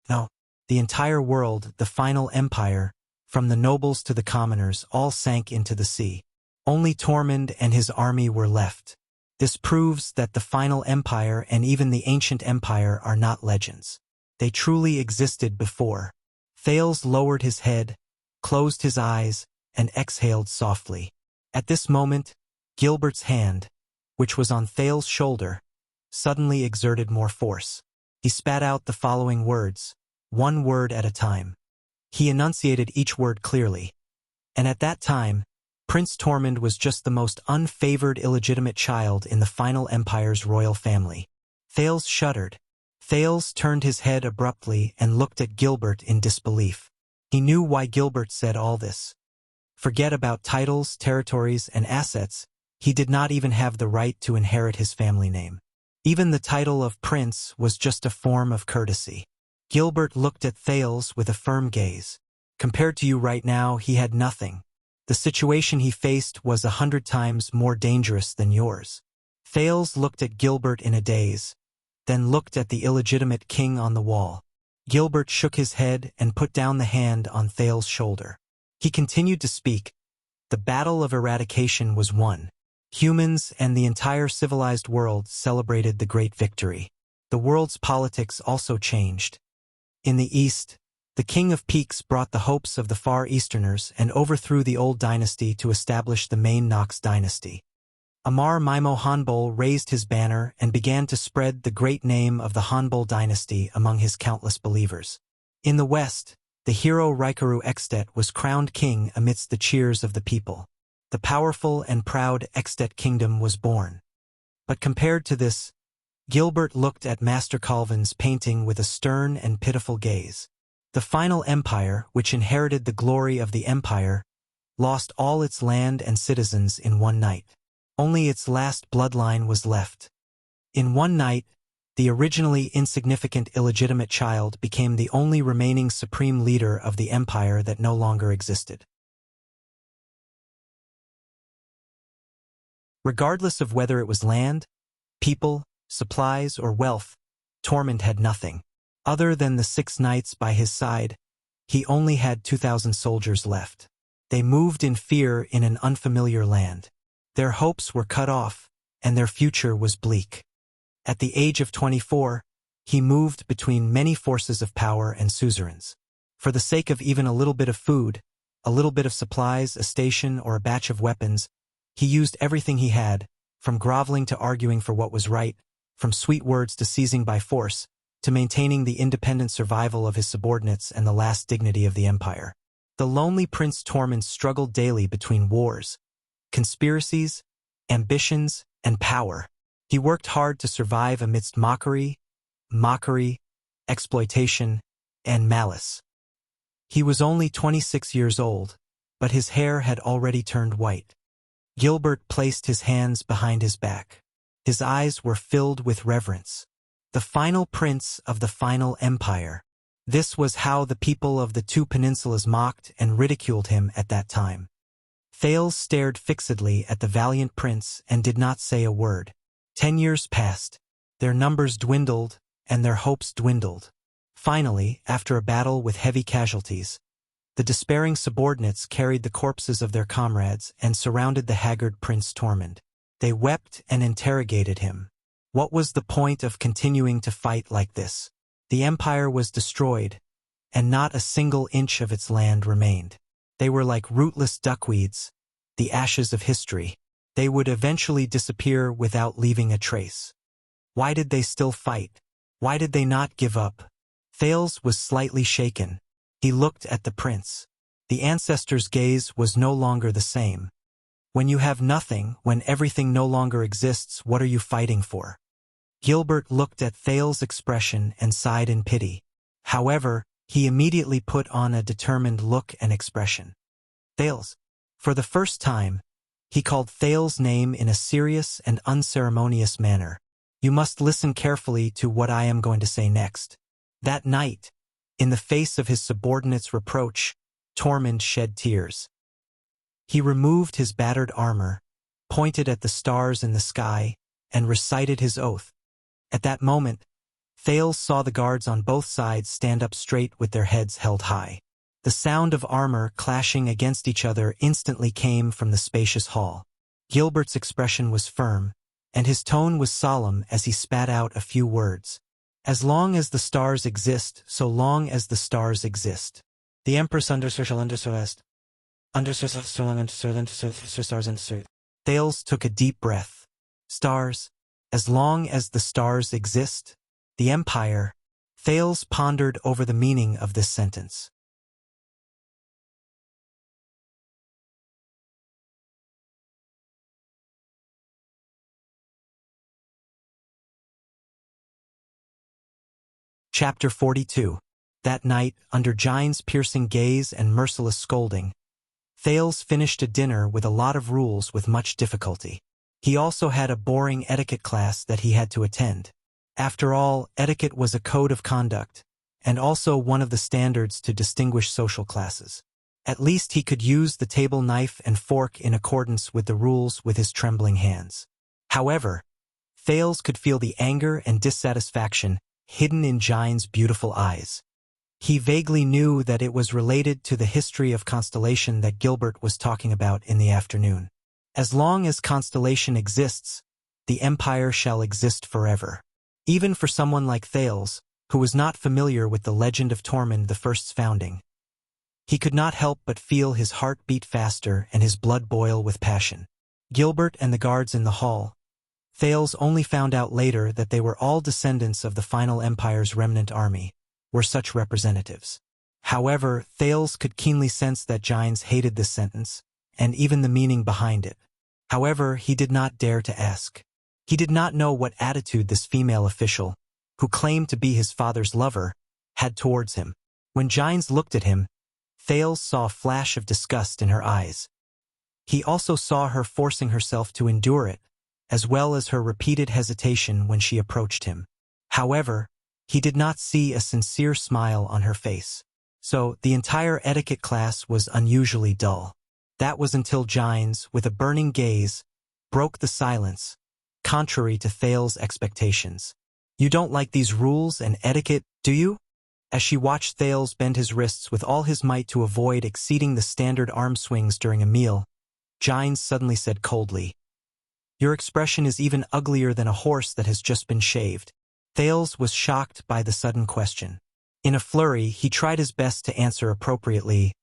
No, the entire world, the final empire, from the nobles to the commoners, all sank into the sea. Only Tormund and his army were left. This proves that the final empire and even the ancient empire are not legends. They truly existed before. Thales lowered his head, closed his eyes, and exhaled softly. At this moment, Gilbert's hand, which was on Thales' shoulder, suddenly exerted more force. He spat out the following words, one word at a time. He enunciated each word clearly. And at that time, Prince Tormund was just the most unfavored illegitimate child in the final empire's royal family. Thales shuddered. Thales turned his head abruptly and looked at Gilbert in disbelief. He knew why Gilbert said all this. Forget about titles, territories, and assets. He did not even have the right to inherit his family name. Even the title of prince was just a form of courtesy. Gilbert looked at Thales with a firm gaze. Compared to you right now, he had nothing. The situation he faced was 100 times more dangerous than yours. Thales looked at Gilbert in a daze, then looked at the illegitimate king on the wall. Gilbert shook his head and put down the hand on Thales' shoulder. He continued to speak. The battle of eradication was won. Humans and the entire civilized world celebrated the great victory. The world's politics also changed. In the east, the King of Peaks brought the hopes of the Far Easterners and overthrew the old dynasty to establish the main Nox dynasty. Amar Maimo Hanbol raised his banner and began to spread the great name of the Hanbol dynasty among his countless believers. In the west, the hero Raikaru Extet was crowned king amidst the cheers of the people. The powerful and proud Extet kingdom was born. But compared to this, Gilbert looked at Master Calvin's painting with a stern and pitiful gaze. The final empire, which inherited the glory of the empire, lost all its land and citizens in one night. Only its last bloodline was left. In one night, the originally insignificant illegitimate child became the only remaining supreme leader of the empire that no longer existed. Regardless of whether it was land, people, supplies, or wealth, Tormund had nothing. Other than the 6 knights by his side, he only had 2,000 soldiers left. They moved in fear in an unfamiliar land. Their hopes were cut off, and their future was bleak. At the age of 24, he moved between many forces of power and suzerains. For the sake of even a little bit of food, a little bit of supplies, a station, or a batch of weapons, he used everything he had, from groveling to arguing for what was right, from sweet words to seizing by force, to maintaining the independent survival of his subordinates and the last dignity of the empire. The lonely Prince Tormund struggled daily between wars, conspiracies, ambitions, and power. He worked hard to survive amidst mockery, exploitation, and malice. He was only 26 years old, but his hair had already turned white. Gilbert placed his hands behind his back. His eyes were filled with reverence. The final prince of the final empire. This was how the people of the 2 peninsulas mocked and ridiculed him at that time. Thales stared fixedly at the valiant prince and did not say a word. 10 years passed. Their numbers dwindled, and their hopes dwindled. Finally, after a battle with heavy casualties, the despairing subordinates carried the corpses of their comrades and surrounded the haggard Prince Tormund. They wept and interrogated him. What was the point of continuing to fight like this? The empire was destroyed, and not a single inch of its land remained. They were like rootless duckweeds, the ashes of history. They would eventually disappear without leaving a trace. Why did they still fight? Why did they not give up? Thales was slightly shaken. He looked at the prince. The ancestor's gaze was no longer the same. When you have nothing, when everything no longer exists, what are you fighting for? Gilbert looked at Thales' expression and sighed in pity. However, he immediately put on a determined look and expression. Thales. For the first time, he called Thales' name in a serious and unceremonious manner. You must listen carefully to what I am going to say next. That night, in the face of his subordinate's reproach, Tormund shed tears. He removed his battered armor, pointed at the stars in the sky, and recited his oath. At that moment, Thales saw the guards on both sides stand up straight with their heads held high. The sound of armor clashing against each other instantly came from the spacious hall. Gilbert's expression was firm, and his tone was solemn as he spat out a few words. As long as the stars exist, so long as the stars exist. The Empress stars. Thales took a deep breath. Stars, as long as the stars exist. The Empire. Thales pondered over the meaning of this sentence. Chapter 42. That night, under Gine's piercing gaze and merciless scolding, Thales finished a dinner with a lot of rules with much difficulty. He also had a boring etiquette class that he had to attend. After all, etiquette was a code of conduct, and also one of the standards to distinguish social classes. At least he could use the table knife and fork in accordance with the rules with his trembling hands. However, Thales could feel the anger and dissatisfaction hidden in Gine's beautiful eyes. He vaguely knew that it was related to the history of Constellation that Gilbert was talking about in the afternoon. As long as Constellation exists, the Empire shall exist forever. Even for someone like Thales, who was not familiar with the legend of Tormund the First's founding, he could not help but feel his heart beat faster and his blood boil with passion. Gilbert and the guards in the hall. Thales only found out later that they were all descendants of the final Empire's remnant army, were such representatives. However, Thales could keenly sense that Gines hated this sentence, and even the meaning behind it. However, he did not dare to ask. He did not know what attitude this female official, who claimed to be his father's lover, had towards him. When Gines looked at him, Thales saw a flash of disgust in her eyes. He also saw her forcing herself to endure it, as well as her repeated hesitation when she approached him. However, he did not see a sincere smile on her face. So, the entire etiquette class was unusually dull. That was until Gines, with a burning gaze, broke the silence, contrary to Thales' expectations. You don't like these rules and etiquette, do you? As she watched Thales bend his wrists with all his might to avoid exceeding the standard arm swings during a meal, Gines suddenly said coldly, "Your expression is even uglier than a horse that has just been shaved." Thales was shocked by the sudden question. In a flurry, he tried his best to answer appropriately.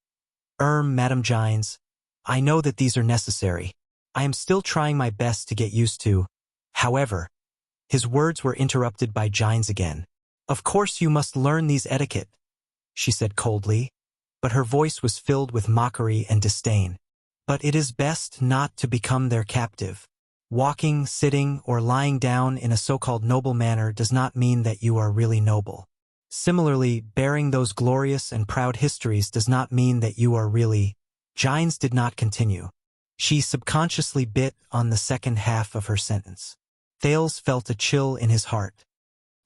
Madam Gines, I know that these are necessary. I am still trying my best to get used to." However, his words were interrupted by Gines again. "Of course you must learn these etiquette," she said coldly, but her voice was filled with mockery and disdain. "But it is best not to become their captive. Walking, sitting, or lying down in a so-called noble manner does not mean that you are really noble. Similarly, bearing those glorious and proud histories does not mean that you are really—" Gines did not continue. She subconsciously bit on the second half of her sentence. Thales felt a chill in his heart.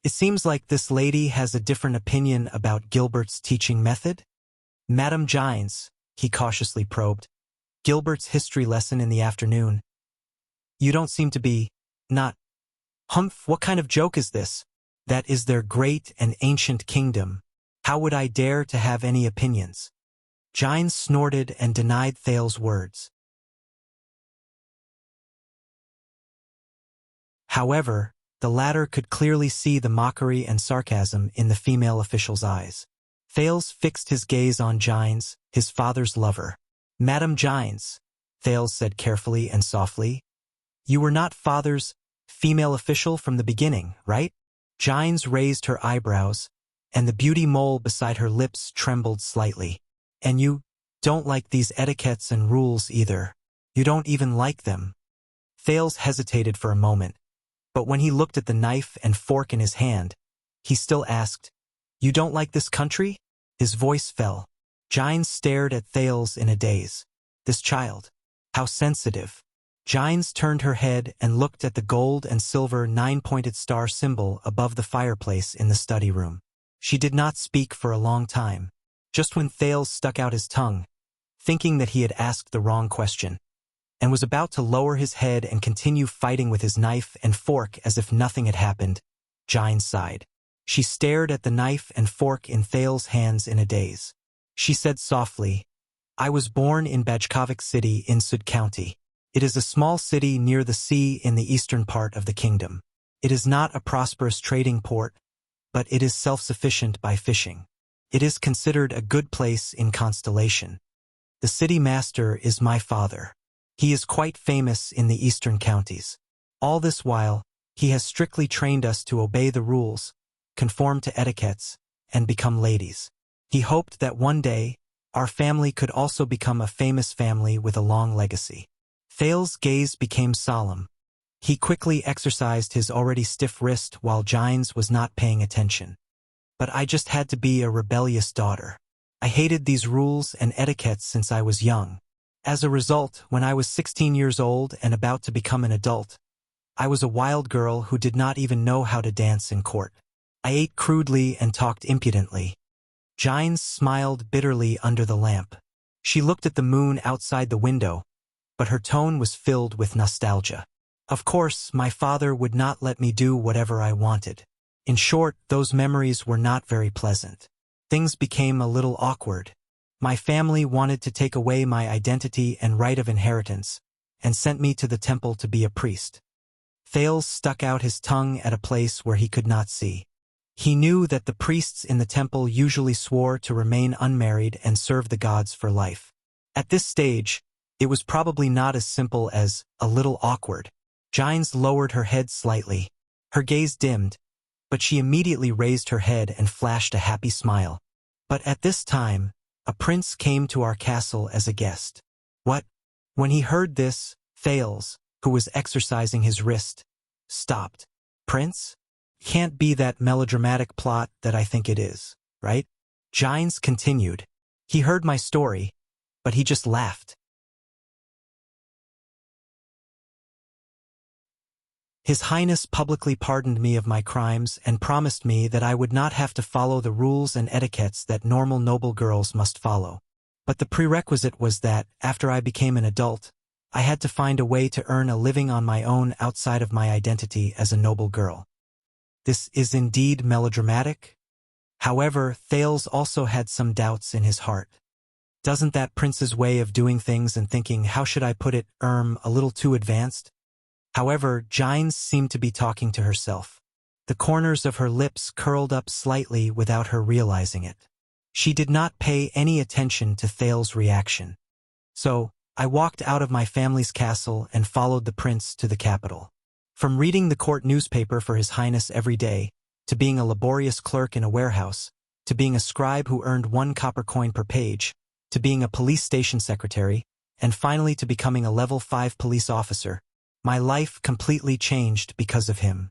It seems like this lady has a different opinion about Gilbert's teaching method. "Madam Gines," he cautiously probed, "Gilbert's history lesson in the afternoon. You don't seem to be, not. Humph, what kind of joke is this? That is their great and ancient kingdom. How would I dare to have any opinions?" Gines snorted and denied Thales' words. However, the latter could clearly see the mockery and sarcasm in the female official's eyes. Thales fixed his gaze on Gines, his father's lover. "Madam Gines," Thales said carefully and softly, "you were not father's female official from the beginning, right?" Gines raised her eyebrows, and the beauty mole beside her lips trembled slightly. And you don't like these etiquettes and rules either. You don't even like them. Thales hesitated for a moment, but when he looked at the knife and fork in his hand, he still asked, "You don't like this country?" His voice fell. Gines stared at Thales in a daze. This child. How sensitive. Gines turned her head and looked at the gold and silver 9-pointed star symbol above the fireplace in the study room. She did not speak for a long time. Just when Thales stuck out his tongue, thinking that he had asked the wrong question, and was about to lower his head and continue fighting with his knife and fork as if nothing had happened, Gines sighed. She stared at the knife and fork in Thales' hands in a daze. She said softly, "I was born in Bajkovic City in Sud County. It is a small city near the sea in the eastern part of the kingdom. It is not a prosperous trading port, but it is self-sufficient by fishing. It is considered a good place in Constellation. The city master is my father. He is quite famous in the eastern counties. All this while, he has strictly trained us to obey the rules, conform to etiquettes, and become ladies. He hoped that one day, our family could also become a famous family with a long legacy." Thales' gaze became solemn. He quickly exercised his already stiff wrist while Gines was not paying attention. "But I just had to be a rebellious daughter. I hated these rules and etiquettes since I was young. As a result, when I was 16 years old and about to become an adult, I was a wild girl who did not even know how to dance in court. I ate crudely and talked impudently." Gines smiled bitterly under the lamp. She looked at the moon outside the window, but her tone was filled with nostalgia. "Of course, my father would not let me do whatever I wanted. In short, those memories were not very pleasant. Things became a little awkward. My family wanted to take away my identity and right of inheritance, and sent me to the temple to be a priest." Thales stuck out his tongue at a place where he could not see. He knew that the priests in the temple usually swore to remain unmarried and serve the gods for life. At this stage, it was probably not as simple as a little awkward. Gines lowered her head slightly. Her gaze dimmed, but she immediately raised her head and flashed a happy smile. "But at this time, a prince came to our castle as a guest." "What?" When he heard this, Thales, who was exercising his wrist, stopped. "Prince? Can't be that melodramatic plot that I think it is, right?" Gines continued. "He heard my story, but he just laughed. His Highness publicly pardoned me of my crimes and promised me that I would not have to follow the rules and etiquettes that normal noble girls must follow. But the prerequisite was that, after I became an adult, I had to find a way to earn a living on my own outside of my identity as a noble girl." This is indeed melodramatic. However, Thales also had some doubts in his heart. Doesn't that prince's way of doing things and thinking, how should I put it, a little too advanced? However, Gines seemed to be talking to herself. The corners of her lips curled up slightly without her realizing it. She did not pay any attention to Thales' reaction. "So, I walked out of my family's castle and followed the prince to the capital. From reading the court newspaper for His Highness every day, to being a laborious clerk in a warehouse, to being a scribe who earned 1 copper coin per page, to being a police station secretary, and finally to becoming a level 5 police officer, my life completely changed because of him."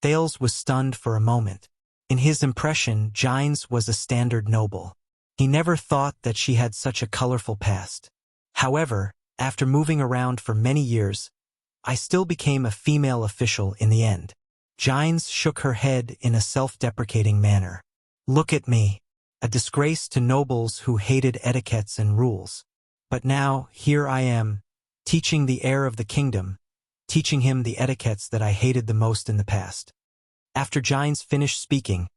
Thales was stunned for a moment. In his impression, Gines was a standard noble. He never thought that she had such a colorful past. However, after moving around for many years, I still became a female official in the end. Gines shook her head in a self-deprecating manner. "Look at me, a disgrace to nobles who hated etiquettes and rules. But now, here I am, teaching the heir of the kingdom, teaching him the etiquettes that I hated the most in the past." After Gines finished speaking,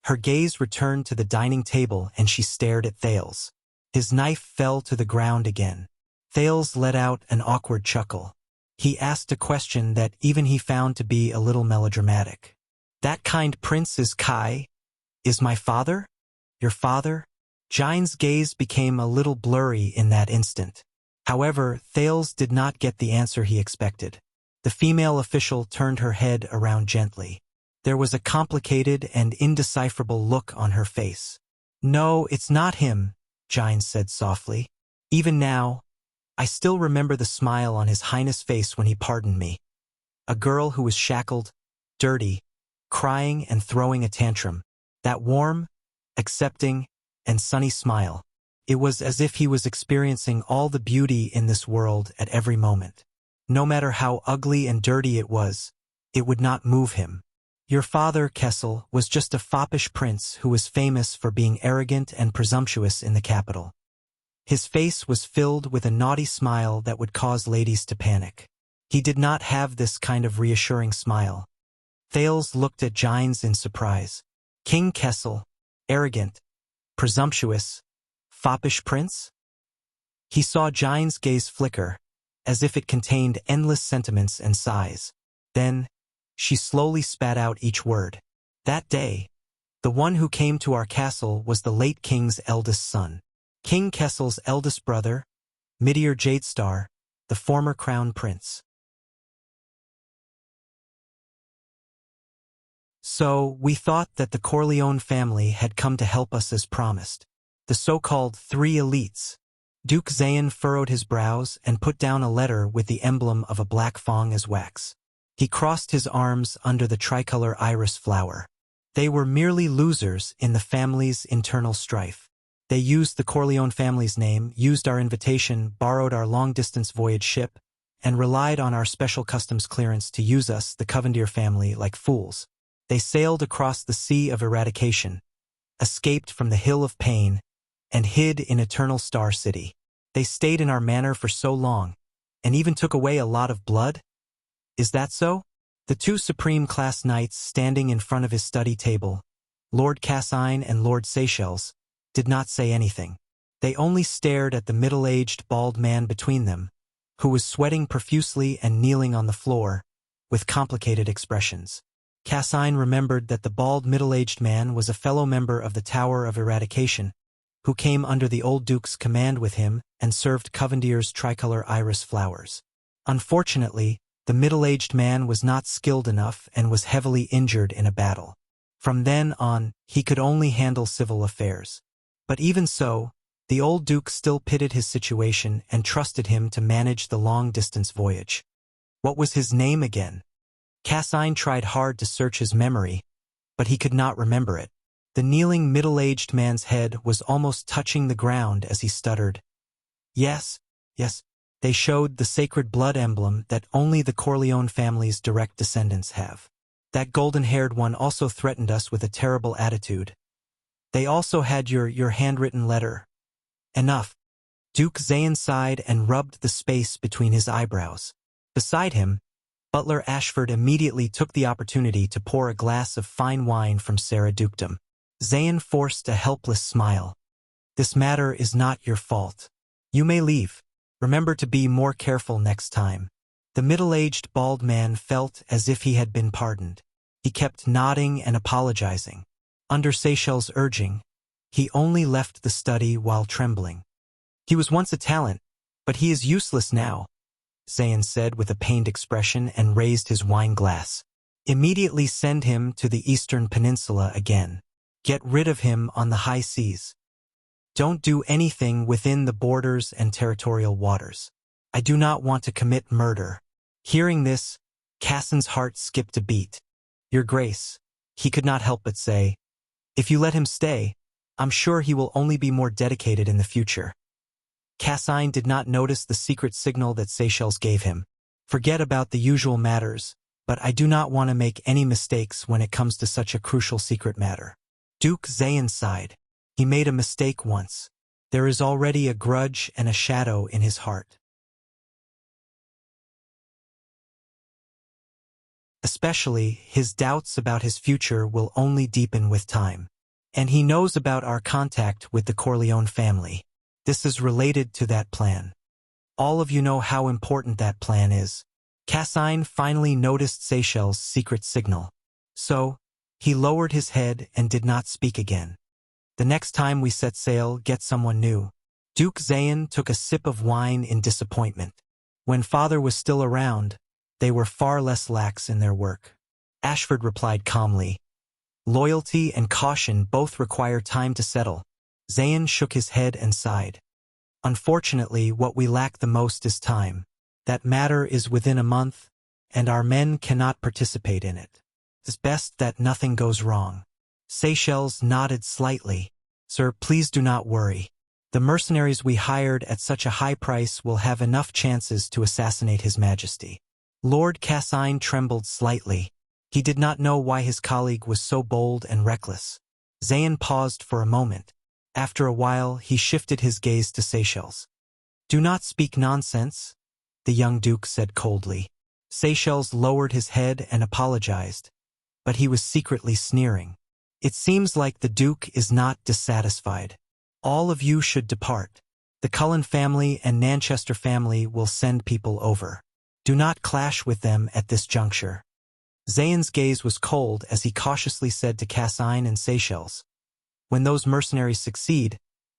her gaze returned to the dining table and she stared at Thales. His knife fell to the ground again. Thales let out an awkward chuckle. He asked a question that even he found to be a little melodramatic. "That kind prince is Kai? Is my father? Your father?" Gines' gaze became a little blurry in that instant. However, Thales did not get the answer he expected. The female official turned her head around gently. There was a complicated and indecipherable look on her face. "No, it's not him," Gines said softly. "Even now, I still remember the smile on His Highness' face when he pardoned me. A girl who was shackled, dirty, crying and throwing a tantrum. That warm, accepting, and sunny smile. It was as if he was experiencing all the beauty in this world at every moment. No matter how ugly and dirty it would not move him. Your father, Kessel, was just a foppish prince who was famous for being arrogant and presumptuous in the capital." His face was filled with a naughty smile that would cause ladies to panic. He did not have this kind of reassuring smile. Thales looked at Gines in surprise. King Kessel, arrogant, presumptuous, foppish prince? He saw Gines' gaze flicker, as if it contained endless sentiments and sighs. Then, she slowly spat out each word. "That day, the one who came to our castle was the late king's eldest son. King Kessel's eldest brother, Meteor Jadestar, the former crown prince. So, we thought that the Corleone family had come to help us as promised. The so-called three elites." Duke Zayn furrowed his brows and put down a letter with the emblem of a black fawn as wax. He crossed his arms under the tricolor iris flower. "They were merely losers in the family's internal strife. They used the Corleone family's name, used our invitation, borrowed our long-distance voyage ship, and relied on our special customs clearance to use us, the Covendier family, like fools. They sailed across the Sea of Eradication, escaped from the Hill of Pain, and hid in Eternal Star City. They stayed in our manor for so long, and even took away a lot of blood? Is that so?" The two supreme-class knights standing in front of his study table, Lord Cassine and Lord Seychelles, did not say anything. They only stared at the middle-aged bald man between them, who was sweating profusely and kneeling on the floor, with complicated expressions. Cassine remembered that the bald middle-aged man was a fellow member of the Tower of Eradication, who came under the old duke's command with him and served Covendier's tricolor iris flowers. Unfortunately, the middle-aged man was not skilled enough and was heavily injured in a battle. From then on, he could only handle civil affairs. But even so, the old duke still pitied his situation and trusted him to manage the long-distance voyage. What was his name again? Cassine tried hard to search his memory, but he could not remember it. The kneeling middle-aged man's head was almost touching the ground as he stuttered. Yes. They showed the sacred blood emblem that only the Corleone family's direct descendants have. That golden-haired one also threatened us with a terrible attitude. They also had your handwritten letter. Enough. Duke Zayn sighed and rubbed the space between his eyebrows. Beside him, Butler Ashford immediately took the opportunity to pour a glass of fine wine from Sarah Dukedom. Zayn forced a helpless smile. "This matter is not your fault. You may leave. Remember to be more careful next time." The middle-aged bald man felt as if he had been pardoned. He kept nodding and apologizing. Under Seychelles' urging, he only left the study while trembling. "He was once a talent, but he is useless now," Zayn said with a pained expression and raised his wine glass. "Immediately send him to the Eastern Peninsula again. Get rid of him on the high seas. Don't do anything within the borders and territorial waters. I do not want to commit murder." Hearing this, Cassin's heart skipped a beat. "Your Grace," he could not help but say, "if you let him stay, I'm sure he will only be more dedicated in the future." Cassine did not notice the secret signal that Seychelles gave him. "Forget about the usual matters, but I do not want to make any mistakes when it comes to such a crucial secret matter." Duke Zayn sighed. He made a mistake once. There is already a grudge and a shadow in his heart. Especially, his doubts about his future will only deepen with time. And he knows about our contact with the Corleone family. This is related to that plan. All of you know how important that plan is. Cassine finally noticed Seychelles' secret signal. So, he lowered his head and did not speak again. "The next time we set sail, get someone new." Duke Zayn took a sip of wine in disappointment. When father was still around, they were far less lax in their work. Ashford replied calmly. Loyalty and caution both require time to settle. Zayn shook his head and sighed. Unfortunately, what we lack the most is time. That matter is within a month, and our men cannot participate in it. It's best that nothing goes wrong. Seychelles nodded slightly. Sir, please do not worry. The mercenaries we hired at such a high price will have enough chances to assassinate His Majesty. Lord Cassine trembled slightly. He did not know why his colleague was so bold and reckless. Zayn paused for a moment. After a while, he shifted his gaze to Seychelles. Do not speak nonsense, the young duke said coldly. Seychelles lowered his head and apologized, but he was secretly sneering. It seems like the duke is not dissatisfied. All of you should depart. The Cullen family and Nanchester family will send people over. Do not clash with them at this juncture. Zayn's gaze was cold as he cautiously said to Cassine and Seychelles, when those mercenaries succeed,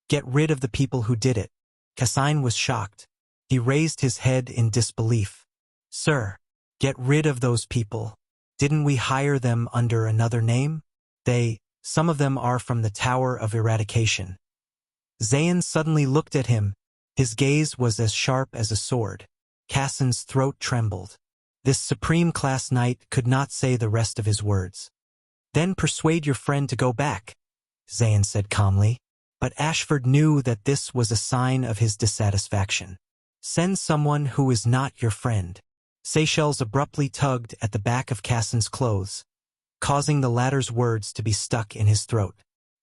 get rid of the people who did it. Cassine was shocked. He raised his head in disbelief. Sir, get rid of those people. Didn't we hire them under another name? Some of them are from the Tower of Eradication. Zayn suddenly looked at him. His gaze was as sharp as a sword. Cassine's throat trembled. This supreme-class knight could not say the rest of his words. Then persuade your friend to go back, Zayn said calmly. But Ashford knew that this was a sign of his dissatisfaction. Send someone who is not your friend. Seychelles abruptly tugged at the back of Cassine's clothes, causing the latter's words to be stuck in his throat.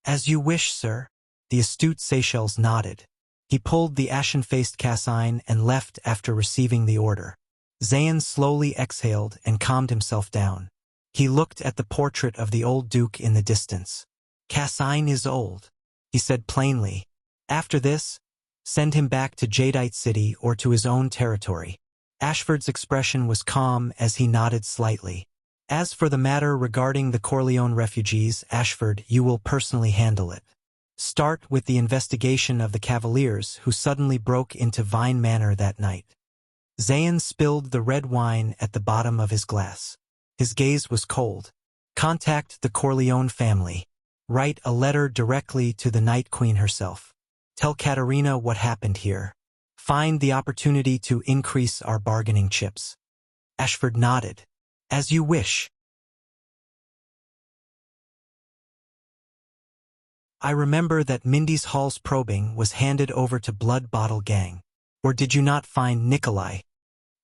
As you wish, sir. The astute Seychelles nodded. He pulled the ashen-faced Cassine and left after receiving the order. Zayn slowly exhaled and calmed himself down. He looked at the portrait of the old duke in the distance. Cassine is old, he said plainly. After this, send him back to Jadeite City or to his own territory. Ashford's expression was calm as he nodded slightly. As for the matter regarding the Corleone refugees, Ashford, you will personally handle it. Start with the investigation of the Cavaliers who suddenly broke into Vine Manor that night. Zayn spilled the red wine at the bottom of his glass. His gaze was cold. Contact the Corleone family. Write a letter directly to the Night Queen herself. Tell Katerina what happened here. Find the opportunity to increase our bargaining chips. Ashford nodded. As you wish. I remember that Mindy's Hall's probing was handed over to Blood Bottle Gang. Or did you not find Nikolai?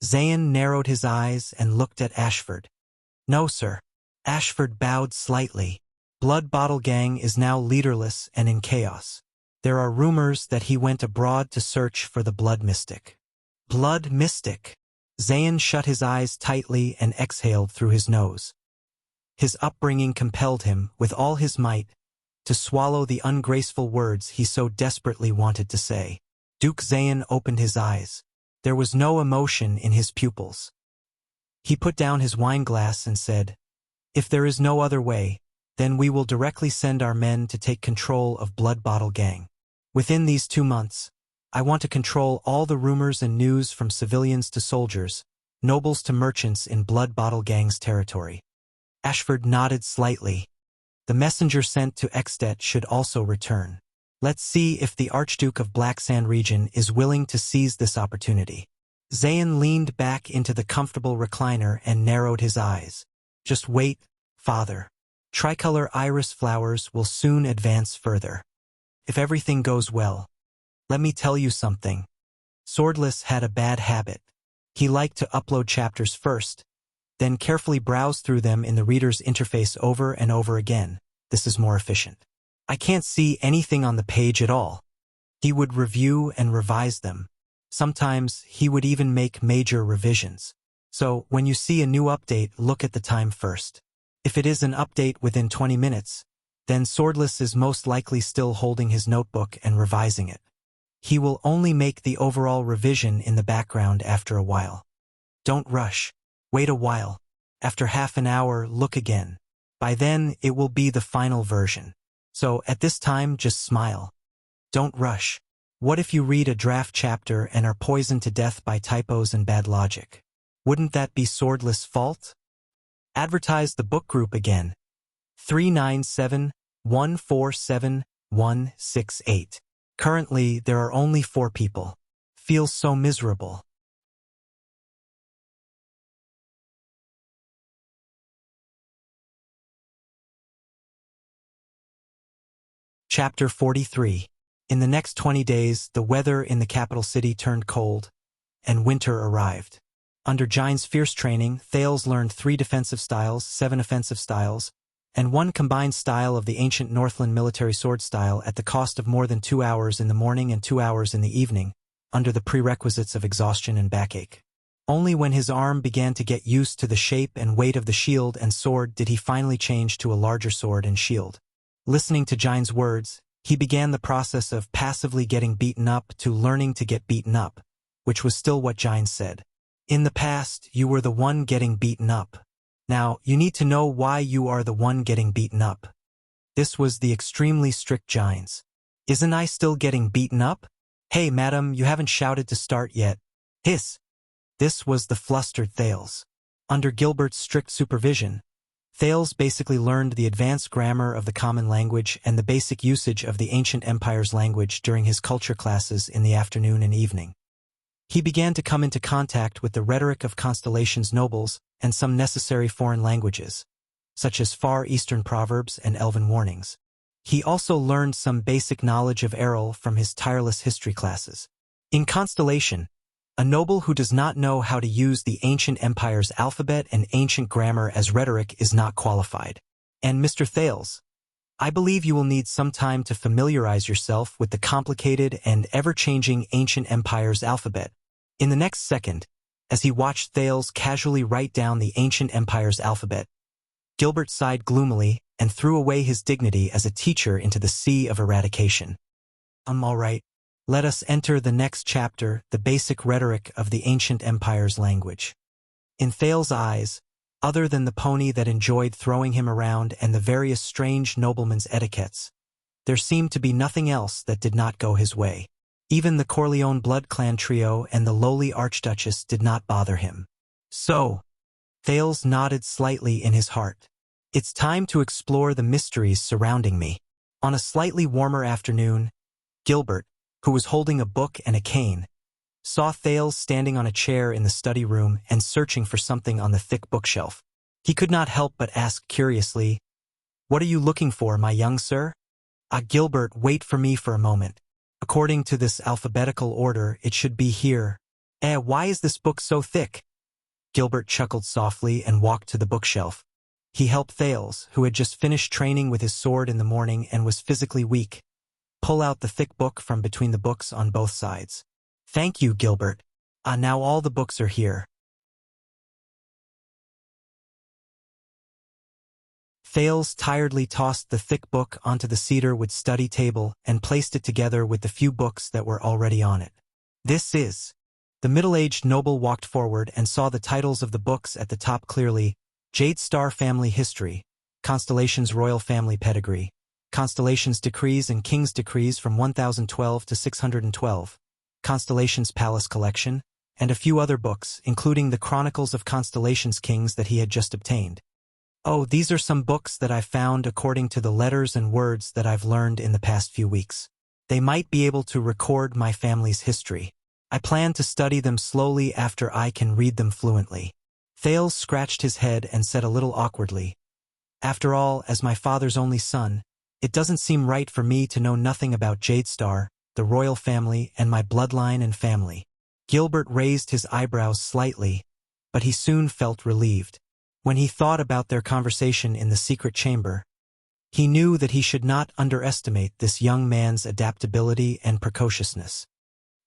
Zayn narrowed his eyes and looked at Ashford. No, sir. Ashford bowed slightly. Blood Bottle Gang is now leaderless and in chaos. There are rumors that he went abroad to search for the Blood Mystic. Blood Mystic. Zayn shut his eyes tightly and exhaled through his nose. His upbringing compelled him, with all his might, to swallow the ungraceful words he so desperately wanted to say. Duke Zayn opened his eyes. There was no emotion in his pupils. He put down his wineglass and said, If there is no other way, then we will directly send our men to take control of Blood Bottle Gang. Within these 2 months, I want to control all the rumors and news from civilians to soldiers, nobles to merchants in Blood Bottle Gang's territory. Ashford nodded slightly. The messenger sent to Extet should also return. Let's see if the Archduke of Black Sand region is willing to seize this opportunity. Zayn leaned back into the comfortable recliner and narrowed his eyes. Just wait, father. Tricolor iris flowers will soon advance further. If everything goes well. Let me tell you something. Swordless had a bad habit. He liked to upload chapters first, then carefully browse through them in the reader's interface over and over again. This is more efficient. I can't see anything on the page at all. He would review and revise them. Sometimes he would even make major revisions. So, when you see a new update, look at the time first. If it is an update within 20 minutes, then Swordless is most likely still holding his notebook and revising it. He will only make the overall revision in the background after a while. Don't rush. Wait a while. After half an hour, look again. By then, it will be the final version. So, at this time, just smile. Don't rush. What if you read a draft chapter and are poisoned to death by typos and bad logic? Wouldn't that be Swordless' fault? Advertise the book group again. 397-147-168. Currently, there are only 4 people. Feels so miserable. Chapter 43. In the next 20 days, the weather in the capital city turned cold, and winter arrived. Under Jine's fierce training, Thales learned 3 defensive styles, 7 offensive styles, and 1 combined style of the ancient Northland military sword style at the cost of more than 2 hours in the morning and 2 hours in the evening, under the prerequisites of exhaustion and backache. Only when his arm began to get used to the shape and weight of the shield and sword did he finally change to a larger sword and shield. Listening to Jine's words, he began the process of passively getting beaten up to learning to get beaten up, which was still what Jine said. In the past, you were the one getting beaten up. Now, you need to know why you are the one getting beaten up. This was the extremely strict Jines. Isn't I still getting beaten up? Hey, madam, you haven't shouted to start yet. Hiss. This was the flustered Thales. Under Gilbert's strict supervision, Thales basically learned the advanced grammar of the common language and the basic usage of the ancient empire's language during his culture classes in the afternoon and evening. He began to come into contact with the rhetoric of Constellation's nobles and some necessary foreign languages, such as Far Eastern proverbs and elven warnings. He also learned some basic knowledge of Errol from his tireless history classes. In Constellation, a noble who does not know how to use the ancient empire's alphabet and ancient grammar as rhetoric is not qualified. And Mr. Thales, I believe you will need some time to familiarize yourself with the complicated and ever-changing ancient empire's alphabet. In the next second, as he watched Thales casually write down the ancient empire's alphabet, Gilbert sighed gloomily and threw away his dignity as a teacher into the sea of eradication. All right. Let us enter the next chapter, the basic rhetoric of the ancient empire's language. In Thales' eyes, other than the pony that enjoyed throwing him around and the various strange noblemen's etiquettes, there seemed to be nothing else that did not go his way. Even the Corleone blood clan trio and the lowly archduchess did not bother him. So, Thales nodded slightly in his heart. It's time to explore the mysteries surrounding me. On a slightly warmer afternoon, Gilbert, who was holding a book and a cane, saw Thales standing on a chair in the study room and searching for something on the thick bookshelf. He could not help but ask curiously, "What are you looking for, my young sir?" Gilbert, wait for me for a moment. According to this alphabetical order, it should be here. Why is this book so thick? Gilbert chuckled softly and walked to the bookshelf. He helped Thales, who had just finished training with his sword in the morning and was physically weak, pull out the thick book from between the books on both sides. Thank you, Gilbert. Now all the books are here. Thales tiredly tossed the thick book onto the cedarwood study table and placed it together with the few books that were already on it. This is. The middle-aged noble walked forward and saw the titles of the books at the top clearly: Jade Star Family History, Constellation's Royal Family Pedigree, Constellation's Decrees and King's Decrees from 1012 to 612, Constellation's Palace Collection, and a few other books, including the Chronicles of Constellation's Kings that he had just obtained. Oh, these are some books that I've found according to the letters and words that I've learned in the past few weeks. They might be able to record my family's history. I plan to study them slowly after I can read them fluently. Thales scratched his head and said a little awkwardly, "After all, as my father's only son, it doesn't seem right for me to know nothing about Jade Star, the royal family, and my bloodline and family." Gilbert raised his eyebrows slightly, but he soon felt relieved. When he thought about their conversation in the secret chamber, he knew that he should not underestimate this young man's adaptability and precociousness.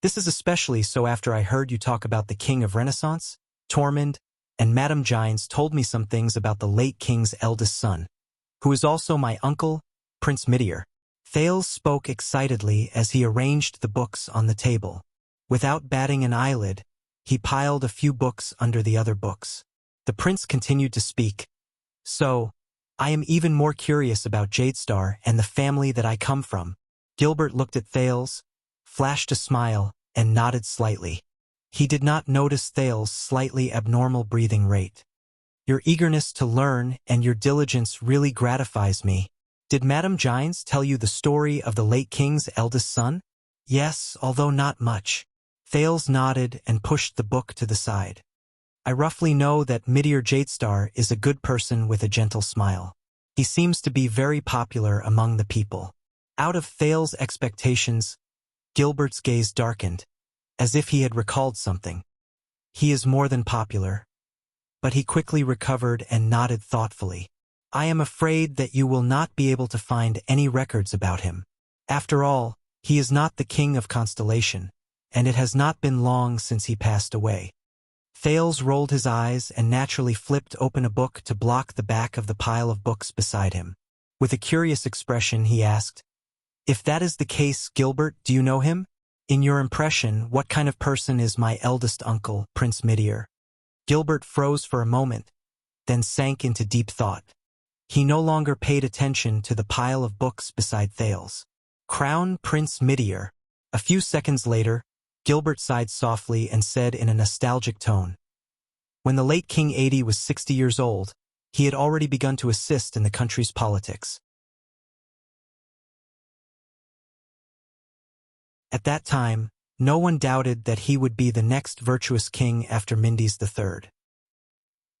This is especially so after I heard you talk about the King of Renaissance, Tormund, and Madame Gines told me some things about the late king's eldest son, who is also my uncle, Prince Midier. Thales spoke excitedly as he arranged the books on the table. Without batting an eyelid, he piled a few books under the other books. The prince continued to speak. "So, I am even more curious about Jadestar and the family that I come from." Gilbert looked at Thales, flashed a smile, and nodded slightly. He did not notice Thales' slightly abnormal breathing rate. Your eagerness to learn and your diligence really gratifies me. Did Madame Gines tell you the story of the late king's eldest son? Yes, although not much. Thales nodded and pushed the book to the side. I roughly know that Meteor Jadestar is a good person with a gentle smile. He seems to be very popular among the people. Out of Thales' expectations, Gilbert's gaze darkened, as if he had recalled something. He is more than popular. But he quickly recovered and nodded thoughtfully. I am afraid that you will not be able to find any records about him. After all, he is not the king of Constellation, and it has not been long since he passed away. Thales rolled his eyes and naturally flipped open a book to block the back of the pile of books beside him. With a curious expression, he asked, "If that is the case, Gilbert, do you know him? In your impression, what kind of person is my eldest uncle, Prince Meteor?" Gilbert froze for a moment, then sank into deep thought. He no longer paid attention to the pile of books beside Thales. Crown Prince Meteor. A few seconds later, Gilbert sighed softly and said in a nostalgic tone, "When the late King 80 was 60 years old, he had already begun to assist in the country's politics. At that time, no one doubted that he would be the next virtuous king after Mendes III.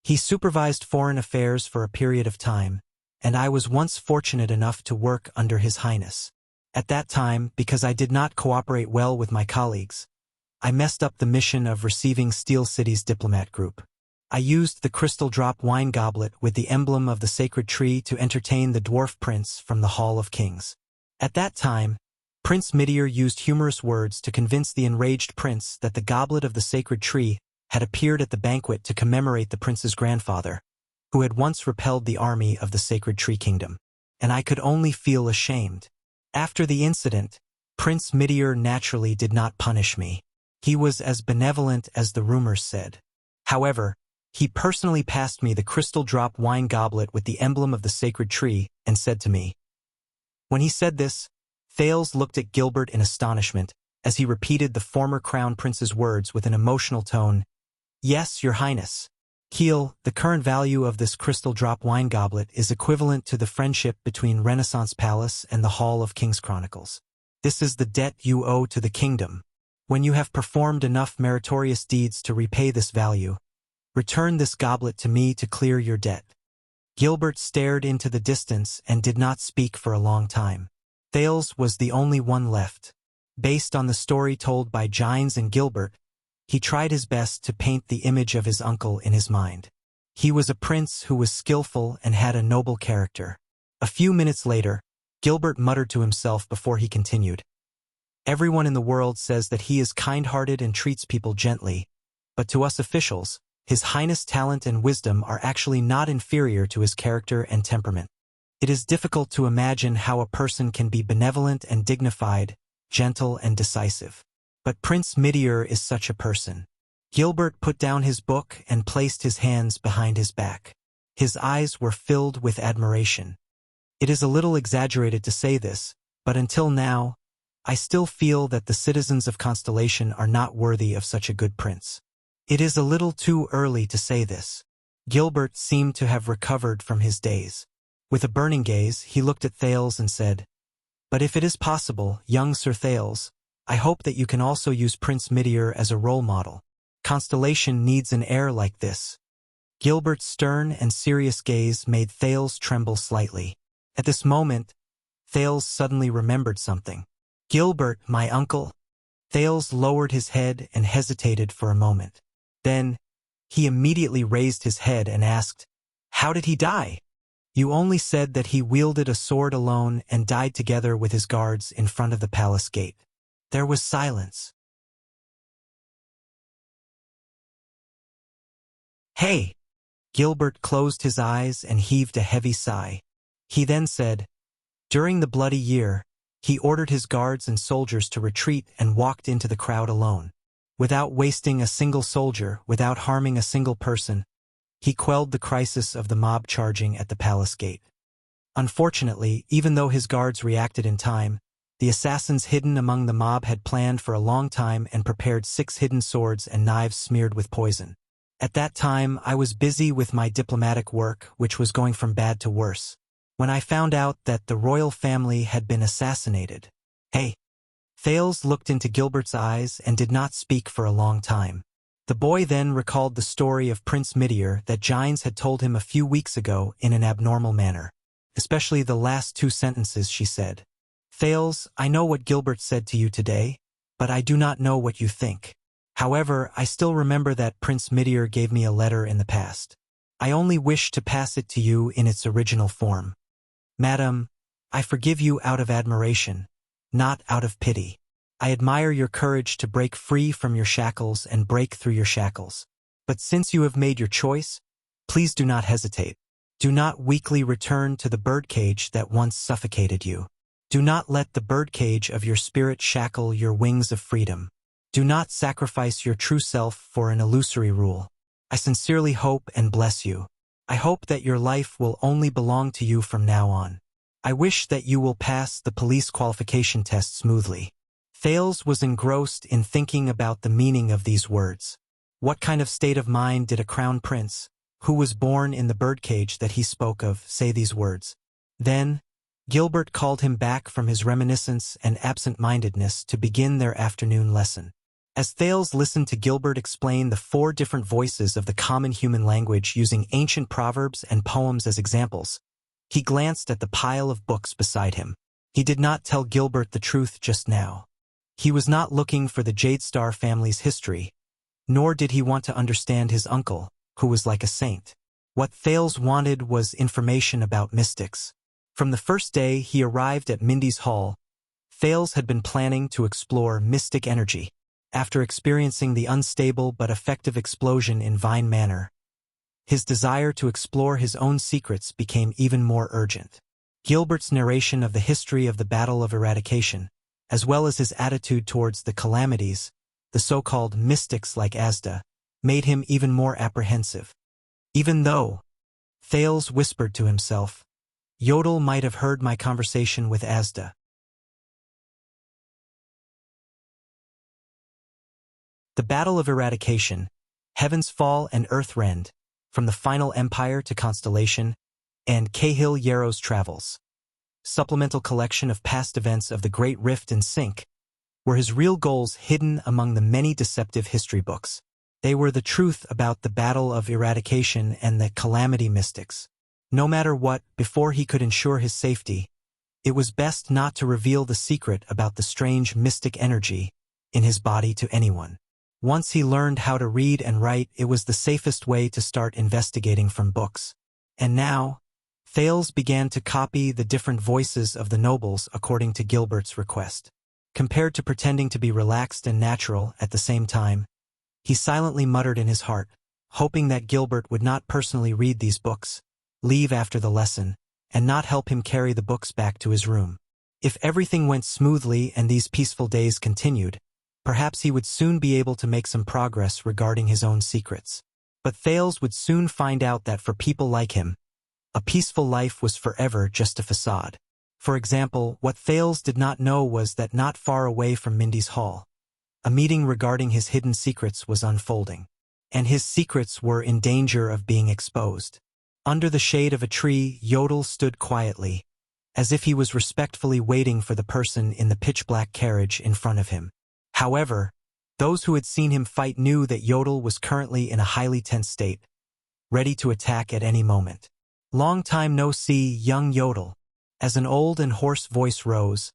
He supervised foreign affairs for a period of time, and I was once fortunate enough to work under His Highness. At that time, because I did not cooperate well with my colleagues, I messed up the mission of receiving Steel City's diplomat group. I used the crystal drop wine goblet with the emblem of the sacred tree to entertain the dwarf prince from the Hall of Kings. At that time, Prince Meteor used humorous words to convince the enraged prince that the goblet of the sacred tree had appeared at the banquet to commemorate the prince's grandfather, who had once repelled the army of the Sacred Tree Kingdom, and I could only feel ashamed. After the incident, Prince Meteor naturally did not punish me. He was as benevolent as the rumors said. However, he personally passed me the crystal drop wine goblet with the emblem of the sacred tree and said to me. When he said this, Thales looked at Gilbert in astonishment as he repeated the former crown prince's words with an emotional tone. "Yes, Your Highness. Keel, the current value of this crystal drop wine goblet is equivalent to the friendship between Renaissance Palace and the Hall of Kings Chronicles. This is the debt you owe to the kingdom. When you have performed enough meritorious deeds to repay this value, return this goblet to me to clear your debt." Gilbert stared into the distance and did not speak for a long time. Thales was the only one left. Based on the story told by Gines and Gilbert, he tried his best to paint the image of his uncle in his mind. He was a prince who was skillful and had a noble character. A few minutes later, Gilbert muttered to himself before he continued. "Everyone in the world says that he is kind-hearted and treats people gently, but to us officials, His Highness' talent and wisdom are actually not inferior to his character and temperament. It is difficult to imagine how a person can be benevolent and dignified, gentle and decisive. But Prince Meteor is such a person." Gilbert put down his book and placed his hands behind his back. His eyes were filled with admiration. "It is a little exaggerated to say this, but until now, I still feel that the citizens of Constellation are not worthy of such a good prince. It is a little too early to say this." Gilbert seemed to have recovered from his daze. With a burning gaze, he looked at Thales and said, "But if it is possible, young Sir Thales, I hope that you can also use Prince Meteor as a role model. Constellation needs an heir like this." Gilbert's stern and serious gaze made Thales tremble slightly. At this moment, Thales suddenly remembered something. "Gilbert, my uncle?" Thales lowered his head and hesitated for a moment. Then, he immediately raised his head and asked, "How did he die?" "You only said that he wielded a sword alone and died together with his guards in front of the palace gate." There was silence. "Hey!" Gilbert closed his eyes and heaved a heavy sigh. He then said, "During the Bloody Year, he ordered his guards and soldiers to retreat and walked into the crowd alone. Without wasting a single soldier, without harming a single person, he quelled the crisis of the mob charging at the palace gate. Unfortunately, even though his guards reacted in time, the assassins hidden among the mob had planned for a long time and prepared 6 hidden swords and knives smeared with poison. At that time, I was busy with my diplomatic work, which was going from bad to worse, when I found out that the royal family had been assassinated. Hey. Thales looked into Gilbert's eyes and did not speak for a long time. The boy then recalled the story of Prince Midier that Gines had told him a few weeks ago in an abnormal manner. Especially the last two sentences she said. Thales, I know what Gilbert said to you today, but I do not know what you think. However, I still remember that Prince Midier gave me a letter in the past. I only wish to pass it to you in its original form. Madam, I forgive you out of admiration, not out of pity. I admire your courage to break free from your shackles and break through your shackles. But since you have made your choice, please do not hesitate. Do not weakly return to the birdcage that once suffocated you. Do not let the birdcage of your spirit shackle your wings of freedom. Do not sacrifice your true self for an illusory rule. I sincerely hope and bless you. I hope that your life will only belong to you from now on. I wish that you will pass the police qualification test smoothly. Thales was engrossed in thinking about the meaning of these words. What kind of state of mind did a crown prince, who was born in the birdcage that he spoke of, say these words? Then, Gilbert called him back from his reminiscence and absent-mindedness to begin their afternoon lesson. As Thales listened to Gilbert explain the 4 different voices of the common human language using ancient proverbs and poems as examples, he glanced at the pile of books beside him. He did not tell Gilbert the truth just now. He was not looking for the Jadestar family's history, nor did he want to understand his uncle, who was like a saint. What Thales wanted was information about mystics. From the first day he arrived at Mindy's Hall, Thales had been planning to explore mystic energy. After experiencing the unstable but effective explosion in Vine Manor, his desire to explore his own secrets became even more urgent. Gilbert's narration of the history of the Battle of Eradication, as well as his attitude towards the calamities, the so-called mystics like Asda, made him even more apprehensive. Even though, Thales whispered to himself, Yodel might have heard my conversation with Asda. The Battle of Eradication, Heaven's Fall and Earthrend, From the Final Empire to Constellation, and Cahill Yarrow's Travels. Supplemental collection of past events of the Great Rift and Sink, were his real goals hidden among the many deceptive history books. They were the truth about the Battle of Eradication and the Calamity Mystics. No matter what, before he could ensure his safety, it was best not to reveal the secret about the strange mystic energy in his body to anyone. Once he learned how to read and write, it was the safest way to start investigating from books. And now, Thales began to copy the different voices of the nobles according to Gilbert's request. Compared to pretending to be relaxed and natural at the same time, he silently muttered in his heart, hoping that Gilbert would not personally read these books, leave after the lesson, and not help him carry the books back to his room. If everything went smoothly and these peaceful days continued, perhaps he would soon be able to make some progress regarding his own secrets. But Thales would soon find out that for people like him, a peaceful life was forever just a facade. For example, what Thales did not know was that not far away from Mindy's Hall, a meeting regarding his hidden secrets was unfolding. And his secrets were in danger of being exposed. Under the shade of a tree, Yodel stood quietly, as if he was respectfully waiting for the person in the pitch-black carriage in front of him. However, those who had seen him fight knew that Yodel was currently in a highly tense state, ready to attack at any moment. Long time no see, young Yodel. As an old and hoarse voice rose,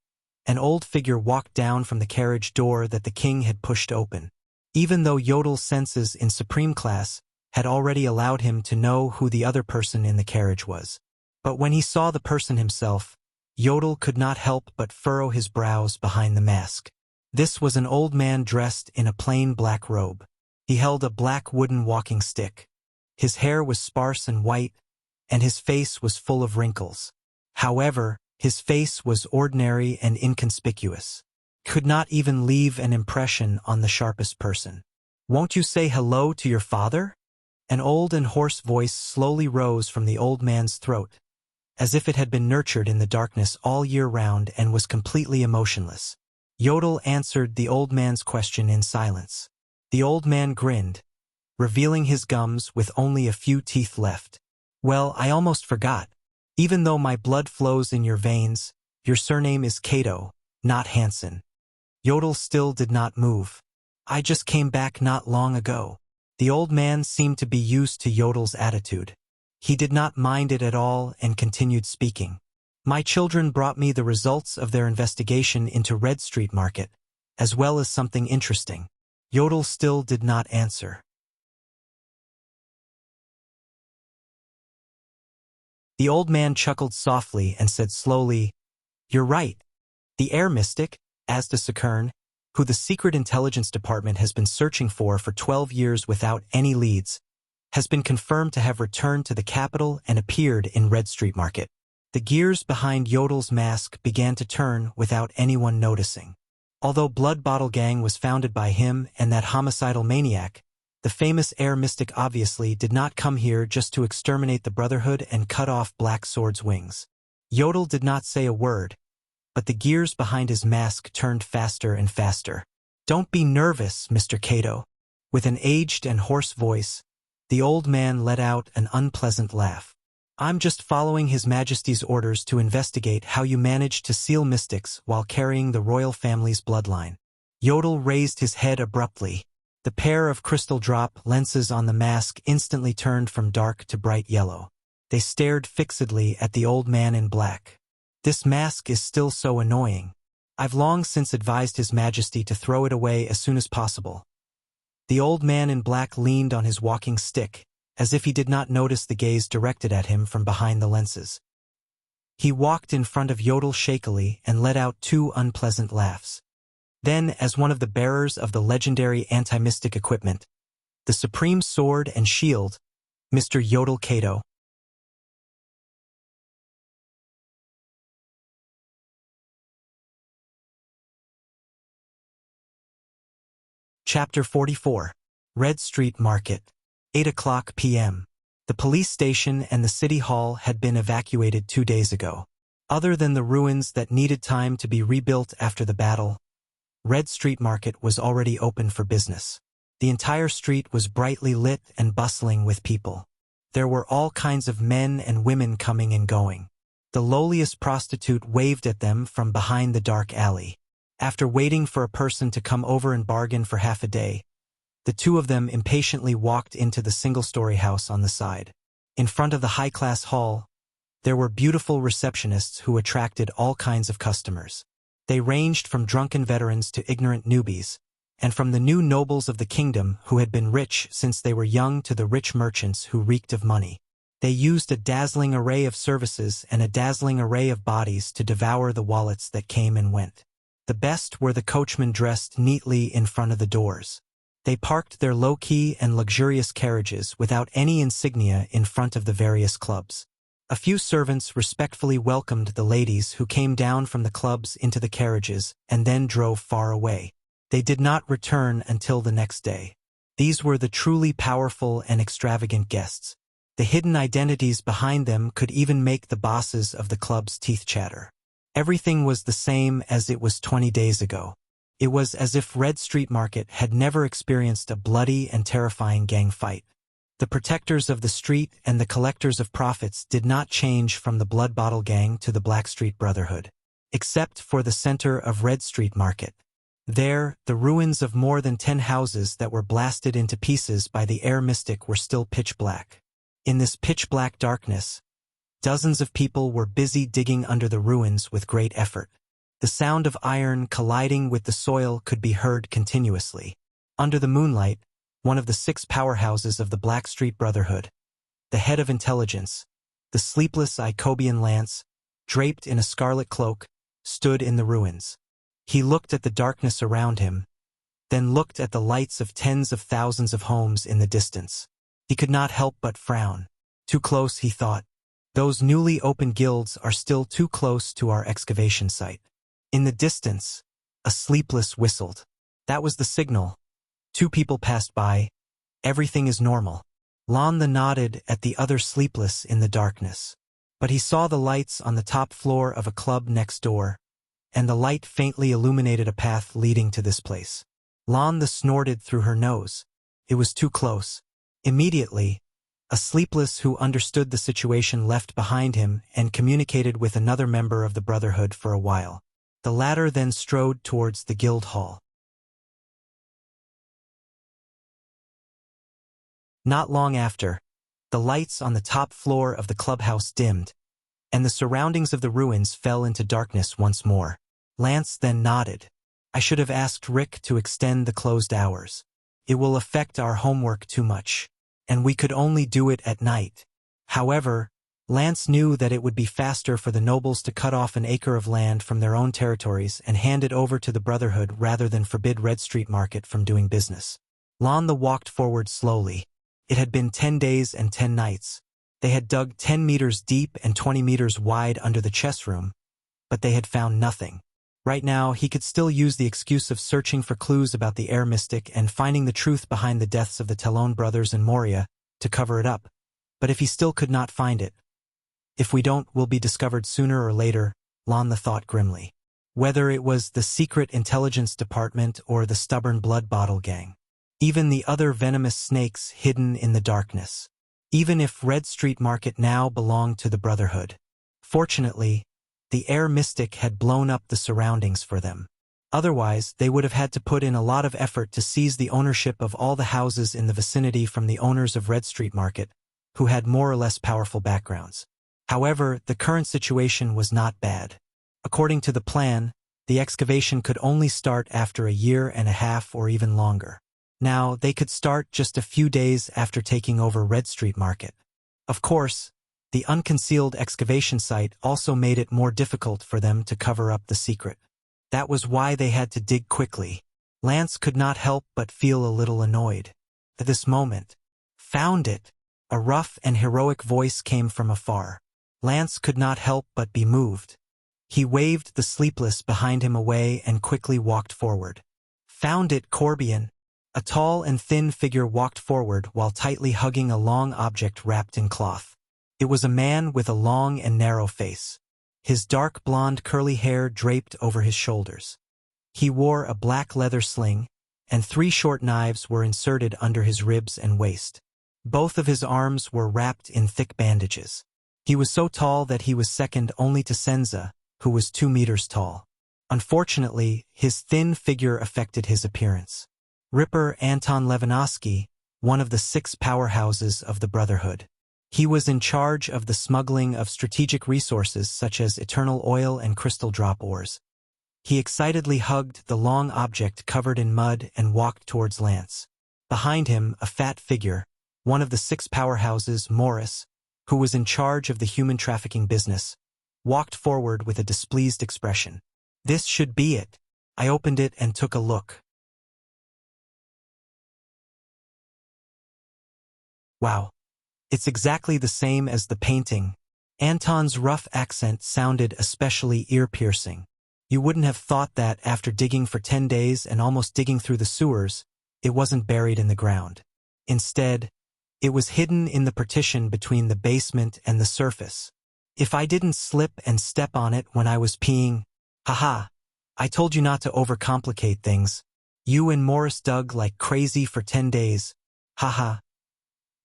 an old figure walked down from the carriage door that the king had pushed open. Even though Yodel's senses in supreme class had already allowed him to know who the other person in the carriage was. But when he saw the person himself, Yodel could not help but furrow his brows behind the mask. This was an old man dressed in a plain black robe. He held a black wooden walking stick. His hair was sparse and white, and his face was full of wrinkles. However, his face was ordinary and inconspicuous. Could not even leave an impression on the sharpest person. "Won't you say hello to your father?" An old and hoarse voice slowly rose from the old man's throat, as if it had been nurtured in the darkness all year round and was completely emotionless. Yodel answered the old man's question in silence. The old man grinned, revealing his gums with only a few teeth left. Well, I almost forgot. Even though my blood flows in your veins, your surname is Kato, not Hansen. Yodel still did not move. I just came back not long ago. The old man seemed to be used to Yodel's attitude. He did not mind it at all and continued speaking. My children brought me the results of their investigation into Red Street Market, as well as something interesting. Yodel still did not answer. The old man chuckled softly and said slowly, "You're right. The air mystic, Asda Sakern, who the Secret Intelligence Department has been searching for 12 years without any leads, has been confirmed to have returned to the capital and appeared in Red Street Market." The gears behind Yodel's mask began to turn without anyone noticing. Although Blood Bottle Gang was founded by him and that homicidal maniac, the famous air mystic obviously did not come here just to exterminate the Brotherhood and cut off Black Sword's wings. Yodel did not say a word, but the gears behind his mask turned faster and faster. "Don't be nervous, Mr. Kato." With an aged and hoarse voice, the old man let out an unpleasant laugh. "I'm just following His Majesty's orders to investigate how you managed to seal mystics while carrying the royal family's bloodline." Yodel raised his head abruptly. The pair of crystal drop lenses on the mask instantly turned from dark to bright yellow. They stared fixedly at the old man in black. "This mask is still so annoying. I've long since advised His Majesty to throw it away as soon as possible." The old man in black leaned on his walking stick, as if he did not notice the gaze directed at him from behind the lenses. He walked in front of Yodel shakily and let out two unpleasant laughs. Then, as one of the bearers of the legendary anti-mystic equipment, the Supreme Sword and Shield, Mr. Yodel Kato. Chapter 44. Red Street Market. 8:00 p.m. The police station and the city hall had been evacuated 2 days ago. Other than the ruins that needed time to be rebuilt after the battle, Red Street Market was already open for business. The entire street was brightly lit and bustling with people. There were all kinds of men and women coming and going. The lowliest prostitute waved at them from behind the dark alley. After waiting for a person to come over and bargain for half a day, the two of them impatiently walked into the single-story house on the side. In front of the high-class hall, there were beautiful receptionists who attracted all kinds of customers. They ranged from drunken veterans to ignorant newbies, and from the new nobles of the kingdom who had been rich since they were young to the rich merchants who reeked of money. They used a dazzling array of services and a dazzling array of bodies to devour the wallets that came and went. The best were the coachmen dressed neatly in front of the doors. They parked their low-key and luxurious carriages without any insignia in front of the various clubs. A few servants respectfully welcomed the ladies who came down from the clubs into the carriages and then drove far away. They did not return until the next day. These were the truly powerful and extravagant guests. The hidden identities behind them could even make the bosses of the club's teeth chatter. Everything was the same as it was 20 days ago. It was as if Red Street Market had never experienced a bloody and terrifying gang fight. The protectors of the street and the collectors of profits did not change from the Blood Bottle Gang to the Black Street Brotherhood, except for the center of Red Street Market. There, the ruins of more than 10 houses that were blasted into pieces by the air mystic were still pitch black. In this pitch-black darkness, dozens of people were busy digging under the ruins with great effort. The sound of iron colliding with the soil could be heard continuously. Under the moonlight, one of the 6 powerhouses of the Black Street Brotherhood, the head of intelligence, the sleepless Icobian Lance, draped in a scarlet cloak, stood in the ruins. He looked at the darkness around him, then looked at the lights of tens of thousands of homes in the distance. He could not help but frown. Too close, he thought. Those newly opened guilds are still too close to our excavation site. In the distance, a sleepless whistled. That was the signal. 2 people passed by. Everything is normal. Lon nodded at the other sleepless in the darkness. But he saw the lights on the top floor of a club next door, and the light faintly illuminated a path leading to this place. Lon snorted through her nose. It was too close. Immediately, a sleepless who understood the situation left behind him and communicated with another member of the Brotherhood for a while. The latter then strode towards the guild hall. Not long after, the lights on the top floor of the clubhouse dimmed, and the surroundings of the ruins fell into darkness once more. Lance then nodded. I should have asked Rick to extend the closed hours. It will affect our homework too much, and we could only do it at night. However, Lance knew that it would be faster for the nobles to cut off an acre of land from their own territories and hand it over to the Brotherhood rather than forbid Red Street Market from doing business. Londa walked forward slowly. It had been 10 days and 10 nights. They had dug 10 meters deep and 20 meters wide under the chess room, but they had found nothing. Right now, he could still use the excuse of searching for clues about the air mystic and finding the truth behind the deaths of the Talon brothers in Moria to cover it up. But if he still could not find it, if we don't, we'll be discovered sooner or later, Londa thought grimly. Whether it was the secret intelligence department or the stubborn blood bottle gang. Even the other venomous snakes hidden in the darkness. Even if Red Street Market now belonged to the Brotherhood. Fortunately, the air mystic had blown up the surroundings for them. Otherwise, they would have had to put in a lot of effort to seize the ownership of all the houses in the vicinity from the owners of Red Street Market, who had more or less powerful backgrounds. However, the current situation was not bad. According to the plan, the excavation could only start after a year and a half or even longer. Now, they could start just a few days after taking over Red Street Market. Of course, the unconcealed excavation site also made it more difficult for them to cover up the secret. That was why they had to dig quickly. Lance could not help but feel a little annoyed. At this moment, found it! A rough and heroic voice came from afar. Lance could not help but be moved. He waved the sleepless behind him away and quickly walked forward. Found it, Corbian! A tall and thin figure walked forward while tightly hugging a long object wrapped in cloth. It was a man with a long and narrow face. His dark blonde curly hair draped over his shoulders. He wore a black leather sling, and 3 short knives were inserted under his ribs and waist. Both of his arms were wrapped in thick bandages. He was so tall that he was second only to Senza, who was 2 meters tall. Unfortunately, his thin figure affected his appearance. Ripper Anton Levinovsky, one of the 6 powerhouses of the Brotherhood. He was in charge of the smuggling of strategic resources such as eternal oil and crystal drop ores. He excitedly hugged the long object covered in mud and walked towards Lance. Behind him, a fat figure, one of the 6 powerhouses, Morris, who was in charge of the human trafficking business, walked forward with a displeased expression. This should be it. I opened it and took a look. Wow. It's exactly the same as the painting. Anton's rough accent sounded especially ear-piercing. You wouldn't have thought that after digging for 10 days and almost digging through the sewers, it wasn't buried in the ground. Instead, it was hidden in the partition between the basement and the surface. If I didn't slip and step on it when I was peeing, haha, I told you not to overcomplicate things. You and Morris dug like crazy for 10 days, haha.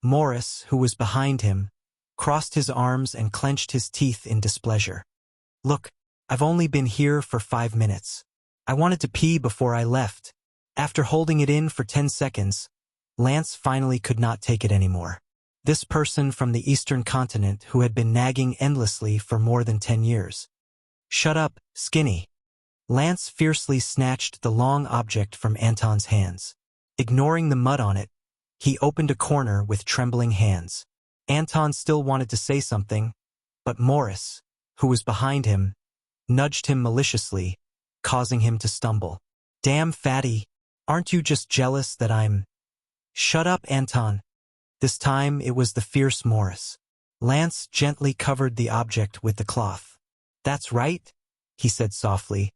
Morris, who was behind him, crossed his arms and clenched his teeth in displeasure. Look, I've only been here for 5 minutes. I wanted to pee before I left. After holding it in for 10 seconds, Lance finally could not take it anymore. This person from the eastern continent who had been nagging endlessly for more than 10 years. Shut up, skinny. Lance fiercely snatched the long object from Anton's hands. Ignoring the mud on it, he opened a corner with trembling hands. Anton still wanted to say something, but Morris, who was behind him, nudged him maliciously, causing him to stumble. Damn fatty, aren't you just jealous that I'm... Shut up, Anton. This time it was the fierce Morris. Lance gently covered the object with the cloth. That's right, he said softly,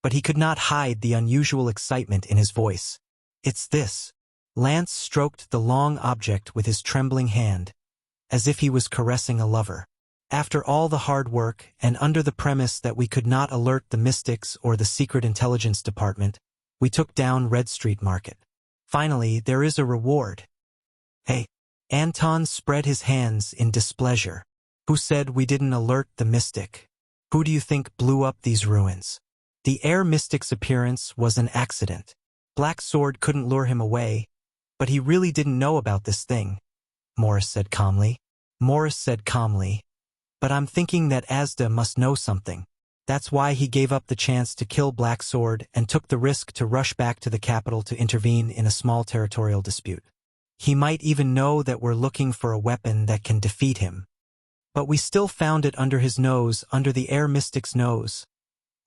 but he could not hide the unusual excitement in his voice. It's this. Lance stroked the long object with his trembling hand, as if he was caressing a lover. After all the hard work, and under the premise that we could not alert the mystics or the secret intelligence department, we took down Red Street Market. Finally, there is a reward. Hey, Anton spread his hands in displeasure. Who said we didn't alert the mystic? Who do you think blew up these ruins? The air mystic's appearance was an accident. Black Sword couldn't lure him away, but he really didn't know about this thing, Morris said calmly. But I'm thinking that Asda must know something. That's why he gave up the chance to kill Black Sword and took the risk to rush back to the capital to intervene in a small territorial dispute. He might even know that we're looking for a weapon that can defeat him. But we still found it under his nose, under the air mystic's nose,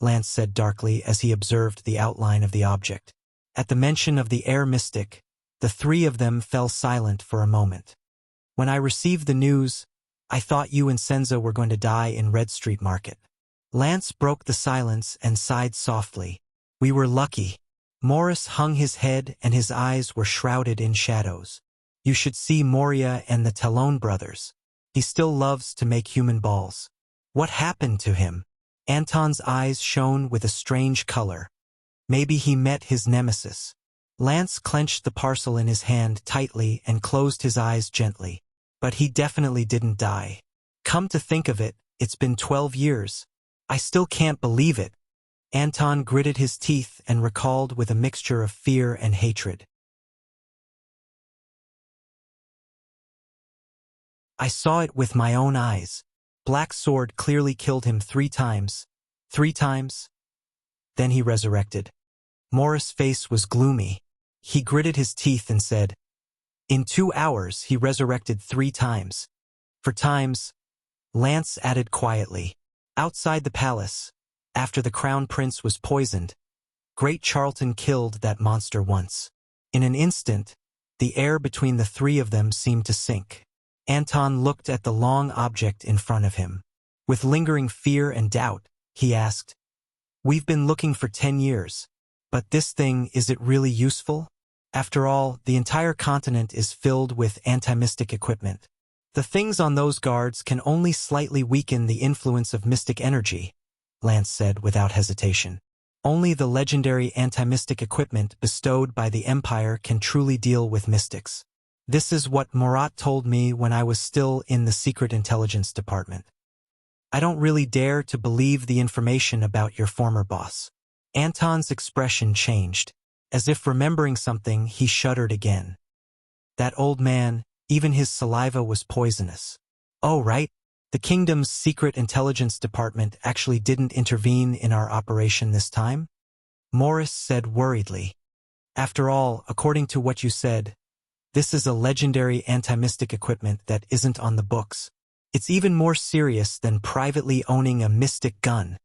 Lance said darkly as he observed the outline of the object. At the mention of the air mystic, the three of them fell silent for a moment. When I received the news, I thought you and Senza were going to die in Red Street Market. Lance broke the silence and sighed softly. We were lucky. Morris hung his head and his eyes were shrouded in shadows. You should see Moria and the Talon brothers. He still loves to make human balls. What happened to him? Anton's eyes shone with a strange color. Maybe he met his nemesis. Lance clenched the parcel in his hand tightly and closed his eyes gently. But he definitely didn't die. Come to think of it, it's been 12 years. I still can't believe it. Anton gritted his teeth and recalled with a mixture of fear and hatred. I saw it with my own eyes. Black Sword clearly killed him 3 times. 3 times? Then he resurrected. Morris' face was gloomy. He gritted his teeth and said, in 2 hours he resurrected 3 times. For times, Lance added quietly. Outside the palace, after the crown prince was poisoned, Great Charlton killed that monster once. In an instant, the air between the 3 of them seemed to sink. Anton looked at the long object in front of him. With lingering fear and doubt, he asked, we've been looking for 10 years. But this thing, is it really useful? After all, the entire continent is filled with anti-mystic equipment. The things on those guards can only slightly weaken the influence of mystic energy, Lance said without hesitation. Only the legendary anti-mystic equipment bestowed by the Empire can truly deal with mystics. This is what Murat told me when I was still in the Secret Intelligence Department. I don't really dare to believe the information about your former boss. Anton's expression changed. As if remembering something, he shuddered again. That old man, even his saliva was poisonous. Oh, right. The kingdom's Secret Intelligence Department actually didn't intervene in our operation this time? Morris said worriedly. After all, according to what you said, this is a legendary anti-mystic equipment that isn't on the books. It's even more serious than privately owning a mystic gun.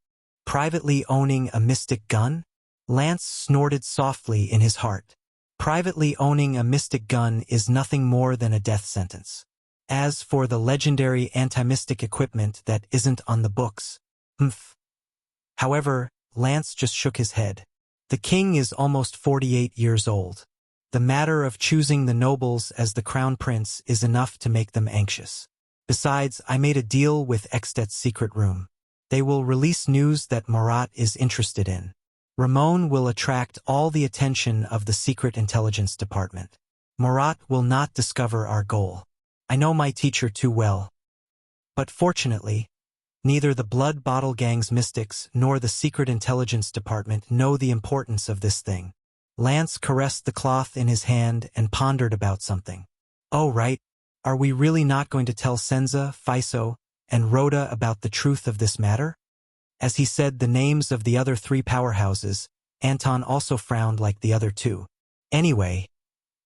Privately owning a mystic gun? Lance snorted softly in his heart. Privately owning a mystic gun is nothing more than a death sentence. As for the legendary anti-mystic equipment that isn't on the books, However, Lance just shook his head. The king is almost 48 years old. The matter of choosing the nobles as the crown prince is enough to make them anxious. Besides, I made a deal with Ekstet's secret room. They will release news that Murat is interested in. Ramon will attract all the attention of the Secret Intelligence Department. Murat will not discover our goal. I know my teacher too well. But fortunately, neither the Blood Bottle Gang's mystics nor the Secret Intelligence Department know the importance of this thing. Lance caressed the cloth in his hand and pondered about something. Oh, right. Are we really not going to tell Senza, Faiso, and Rhoda about the truth of this matter? As he said the names of the other 3 powerhouses, Anton also frowned like the other 2. Anyway,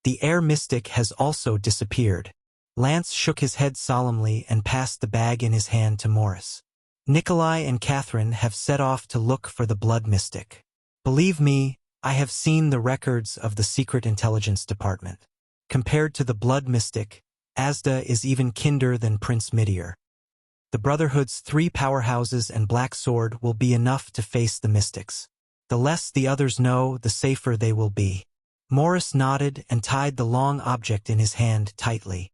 the air mystic has also disappeared. Lance shook his head solemnly and passed the bag in his hand to Morris. Nikolai and Catherine have set off to look for the blood mystic. Believe me, I have seen the records of the Secret Intelligence Department. Compared to the blood mystic, Asda is even kinder than Prince Midir. The Brotherhood's 3 powerhouses and Black Sword will be enough to face the mystics. The less the others know, the safer they will be. Morris nodded and tied the long object in his hand tightly.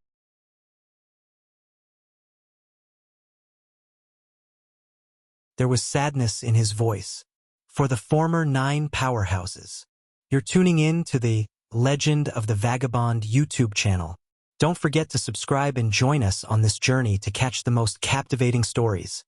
There was sadness in his voice. For the former 9 powerhouses. You're tuning in to the Legend of the Vagabond YouTube channel. Don't forget to subscribe and join us on this journey to catch the most captivating stories.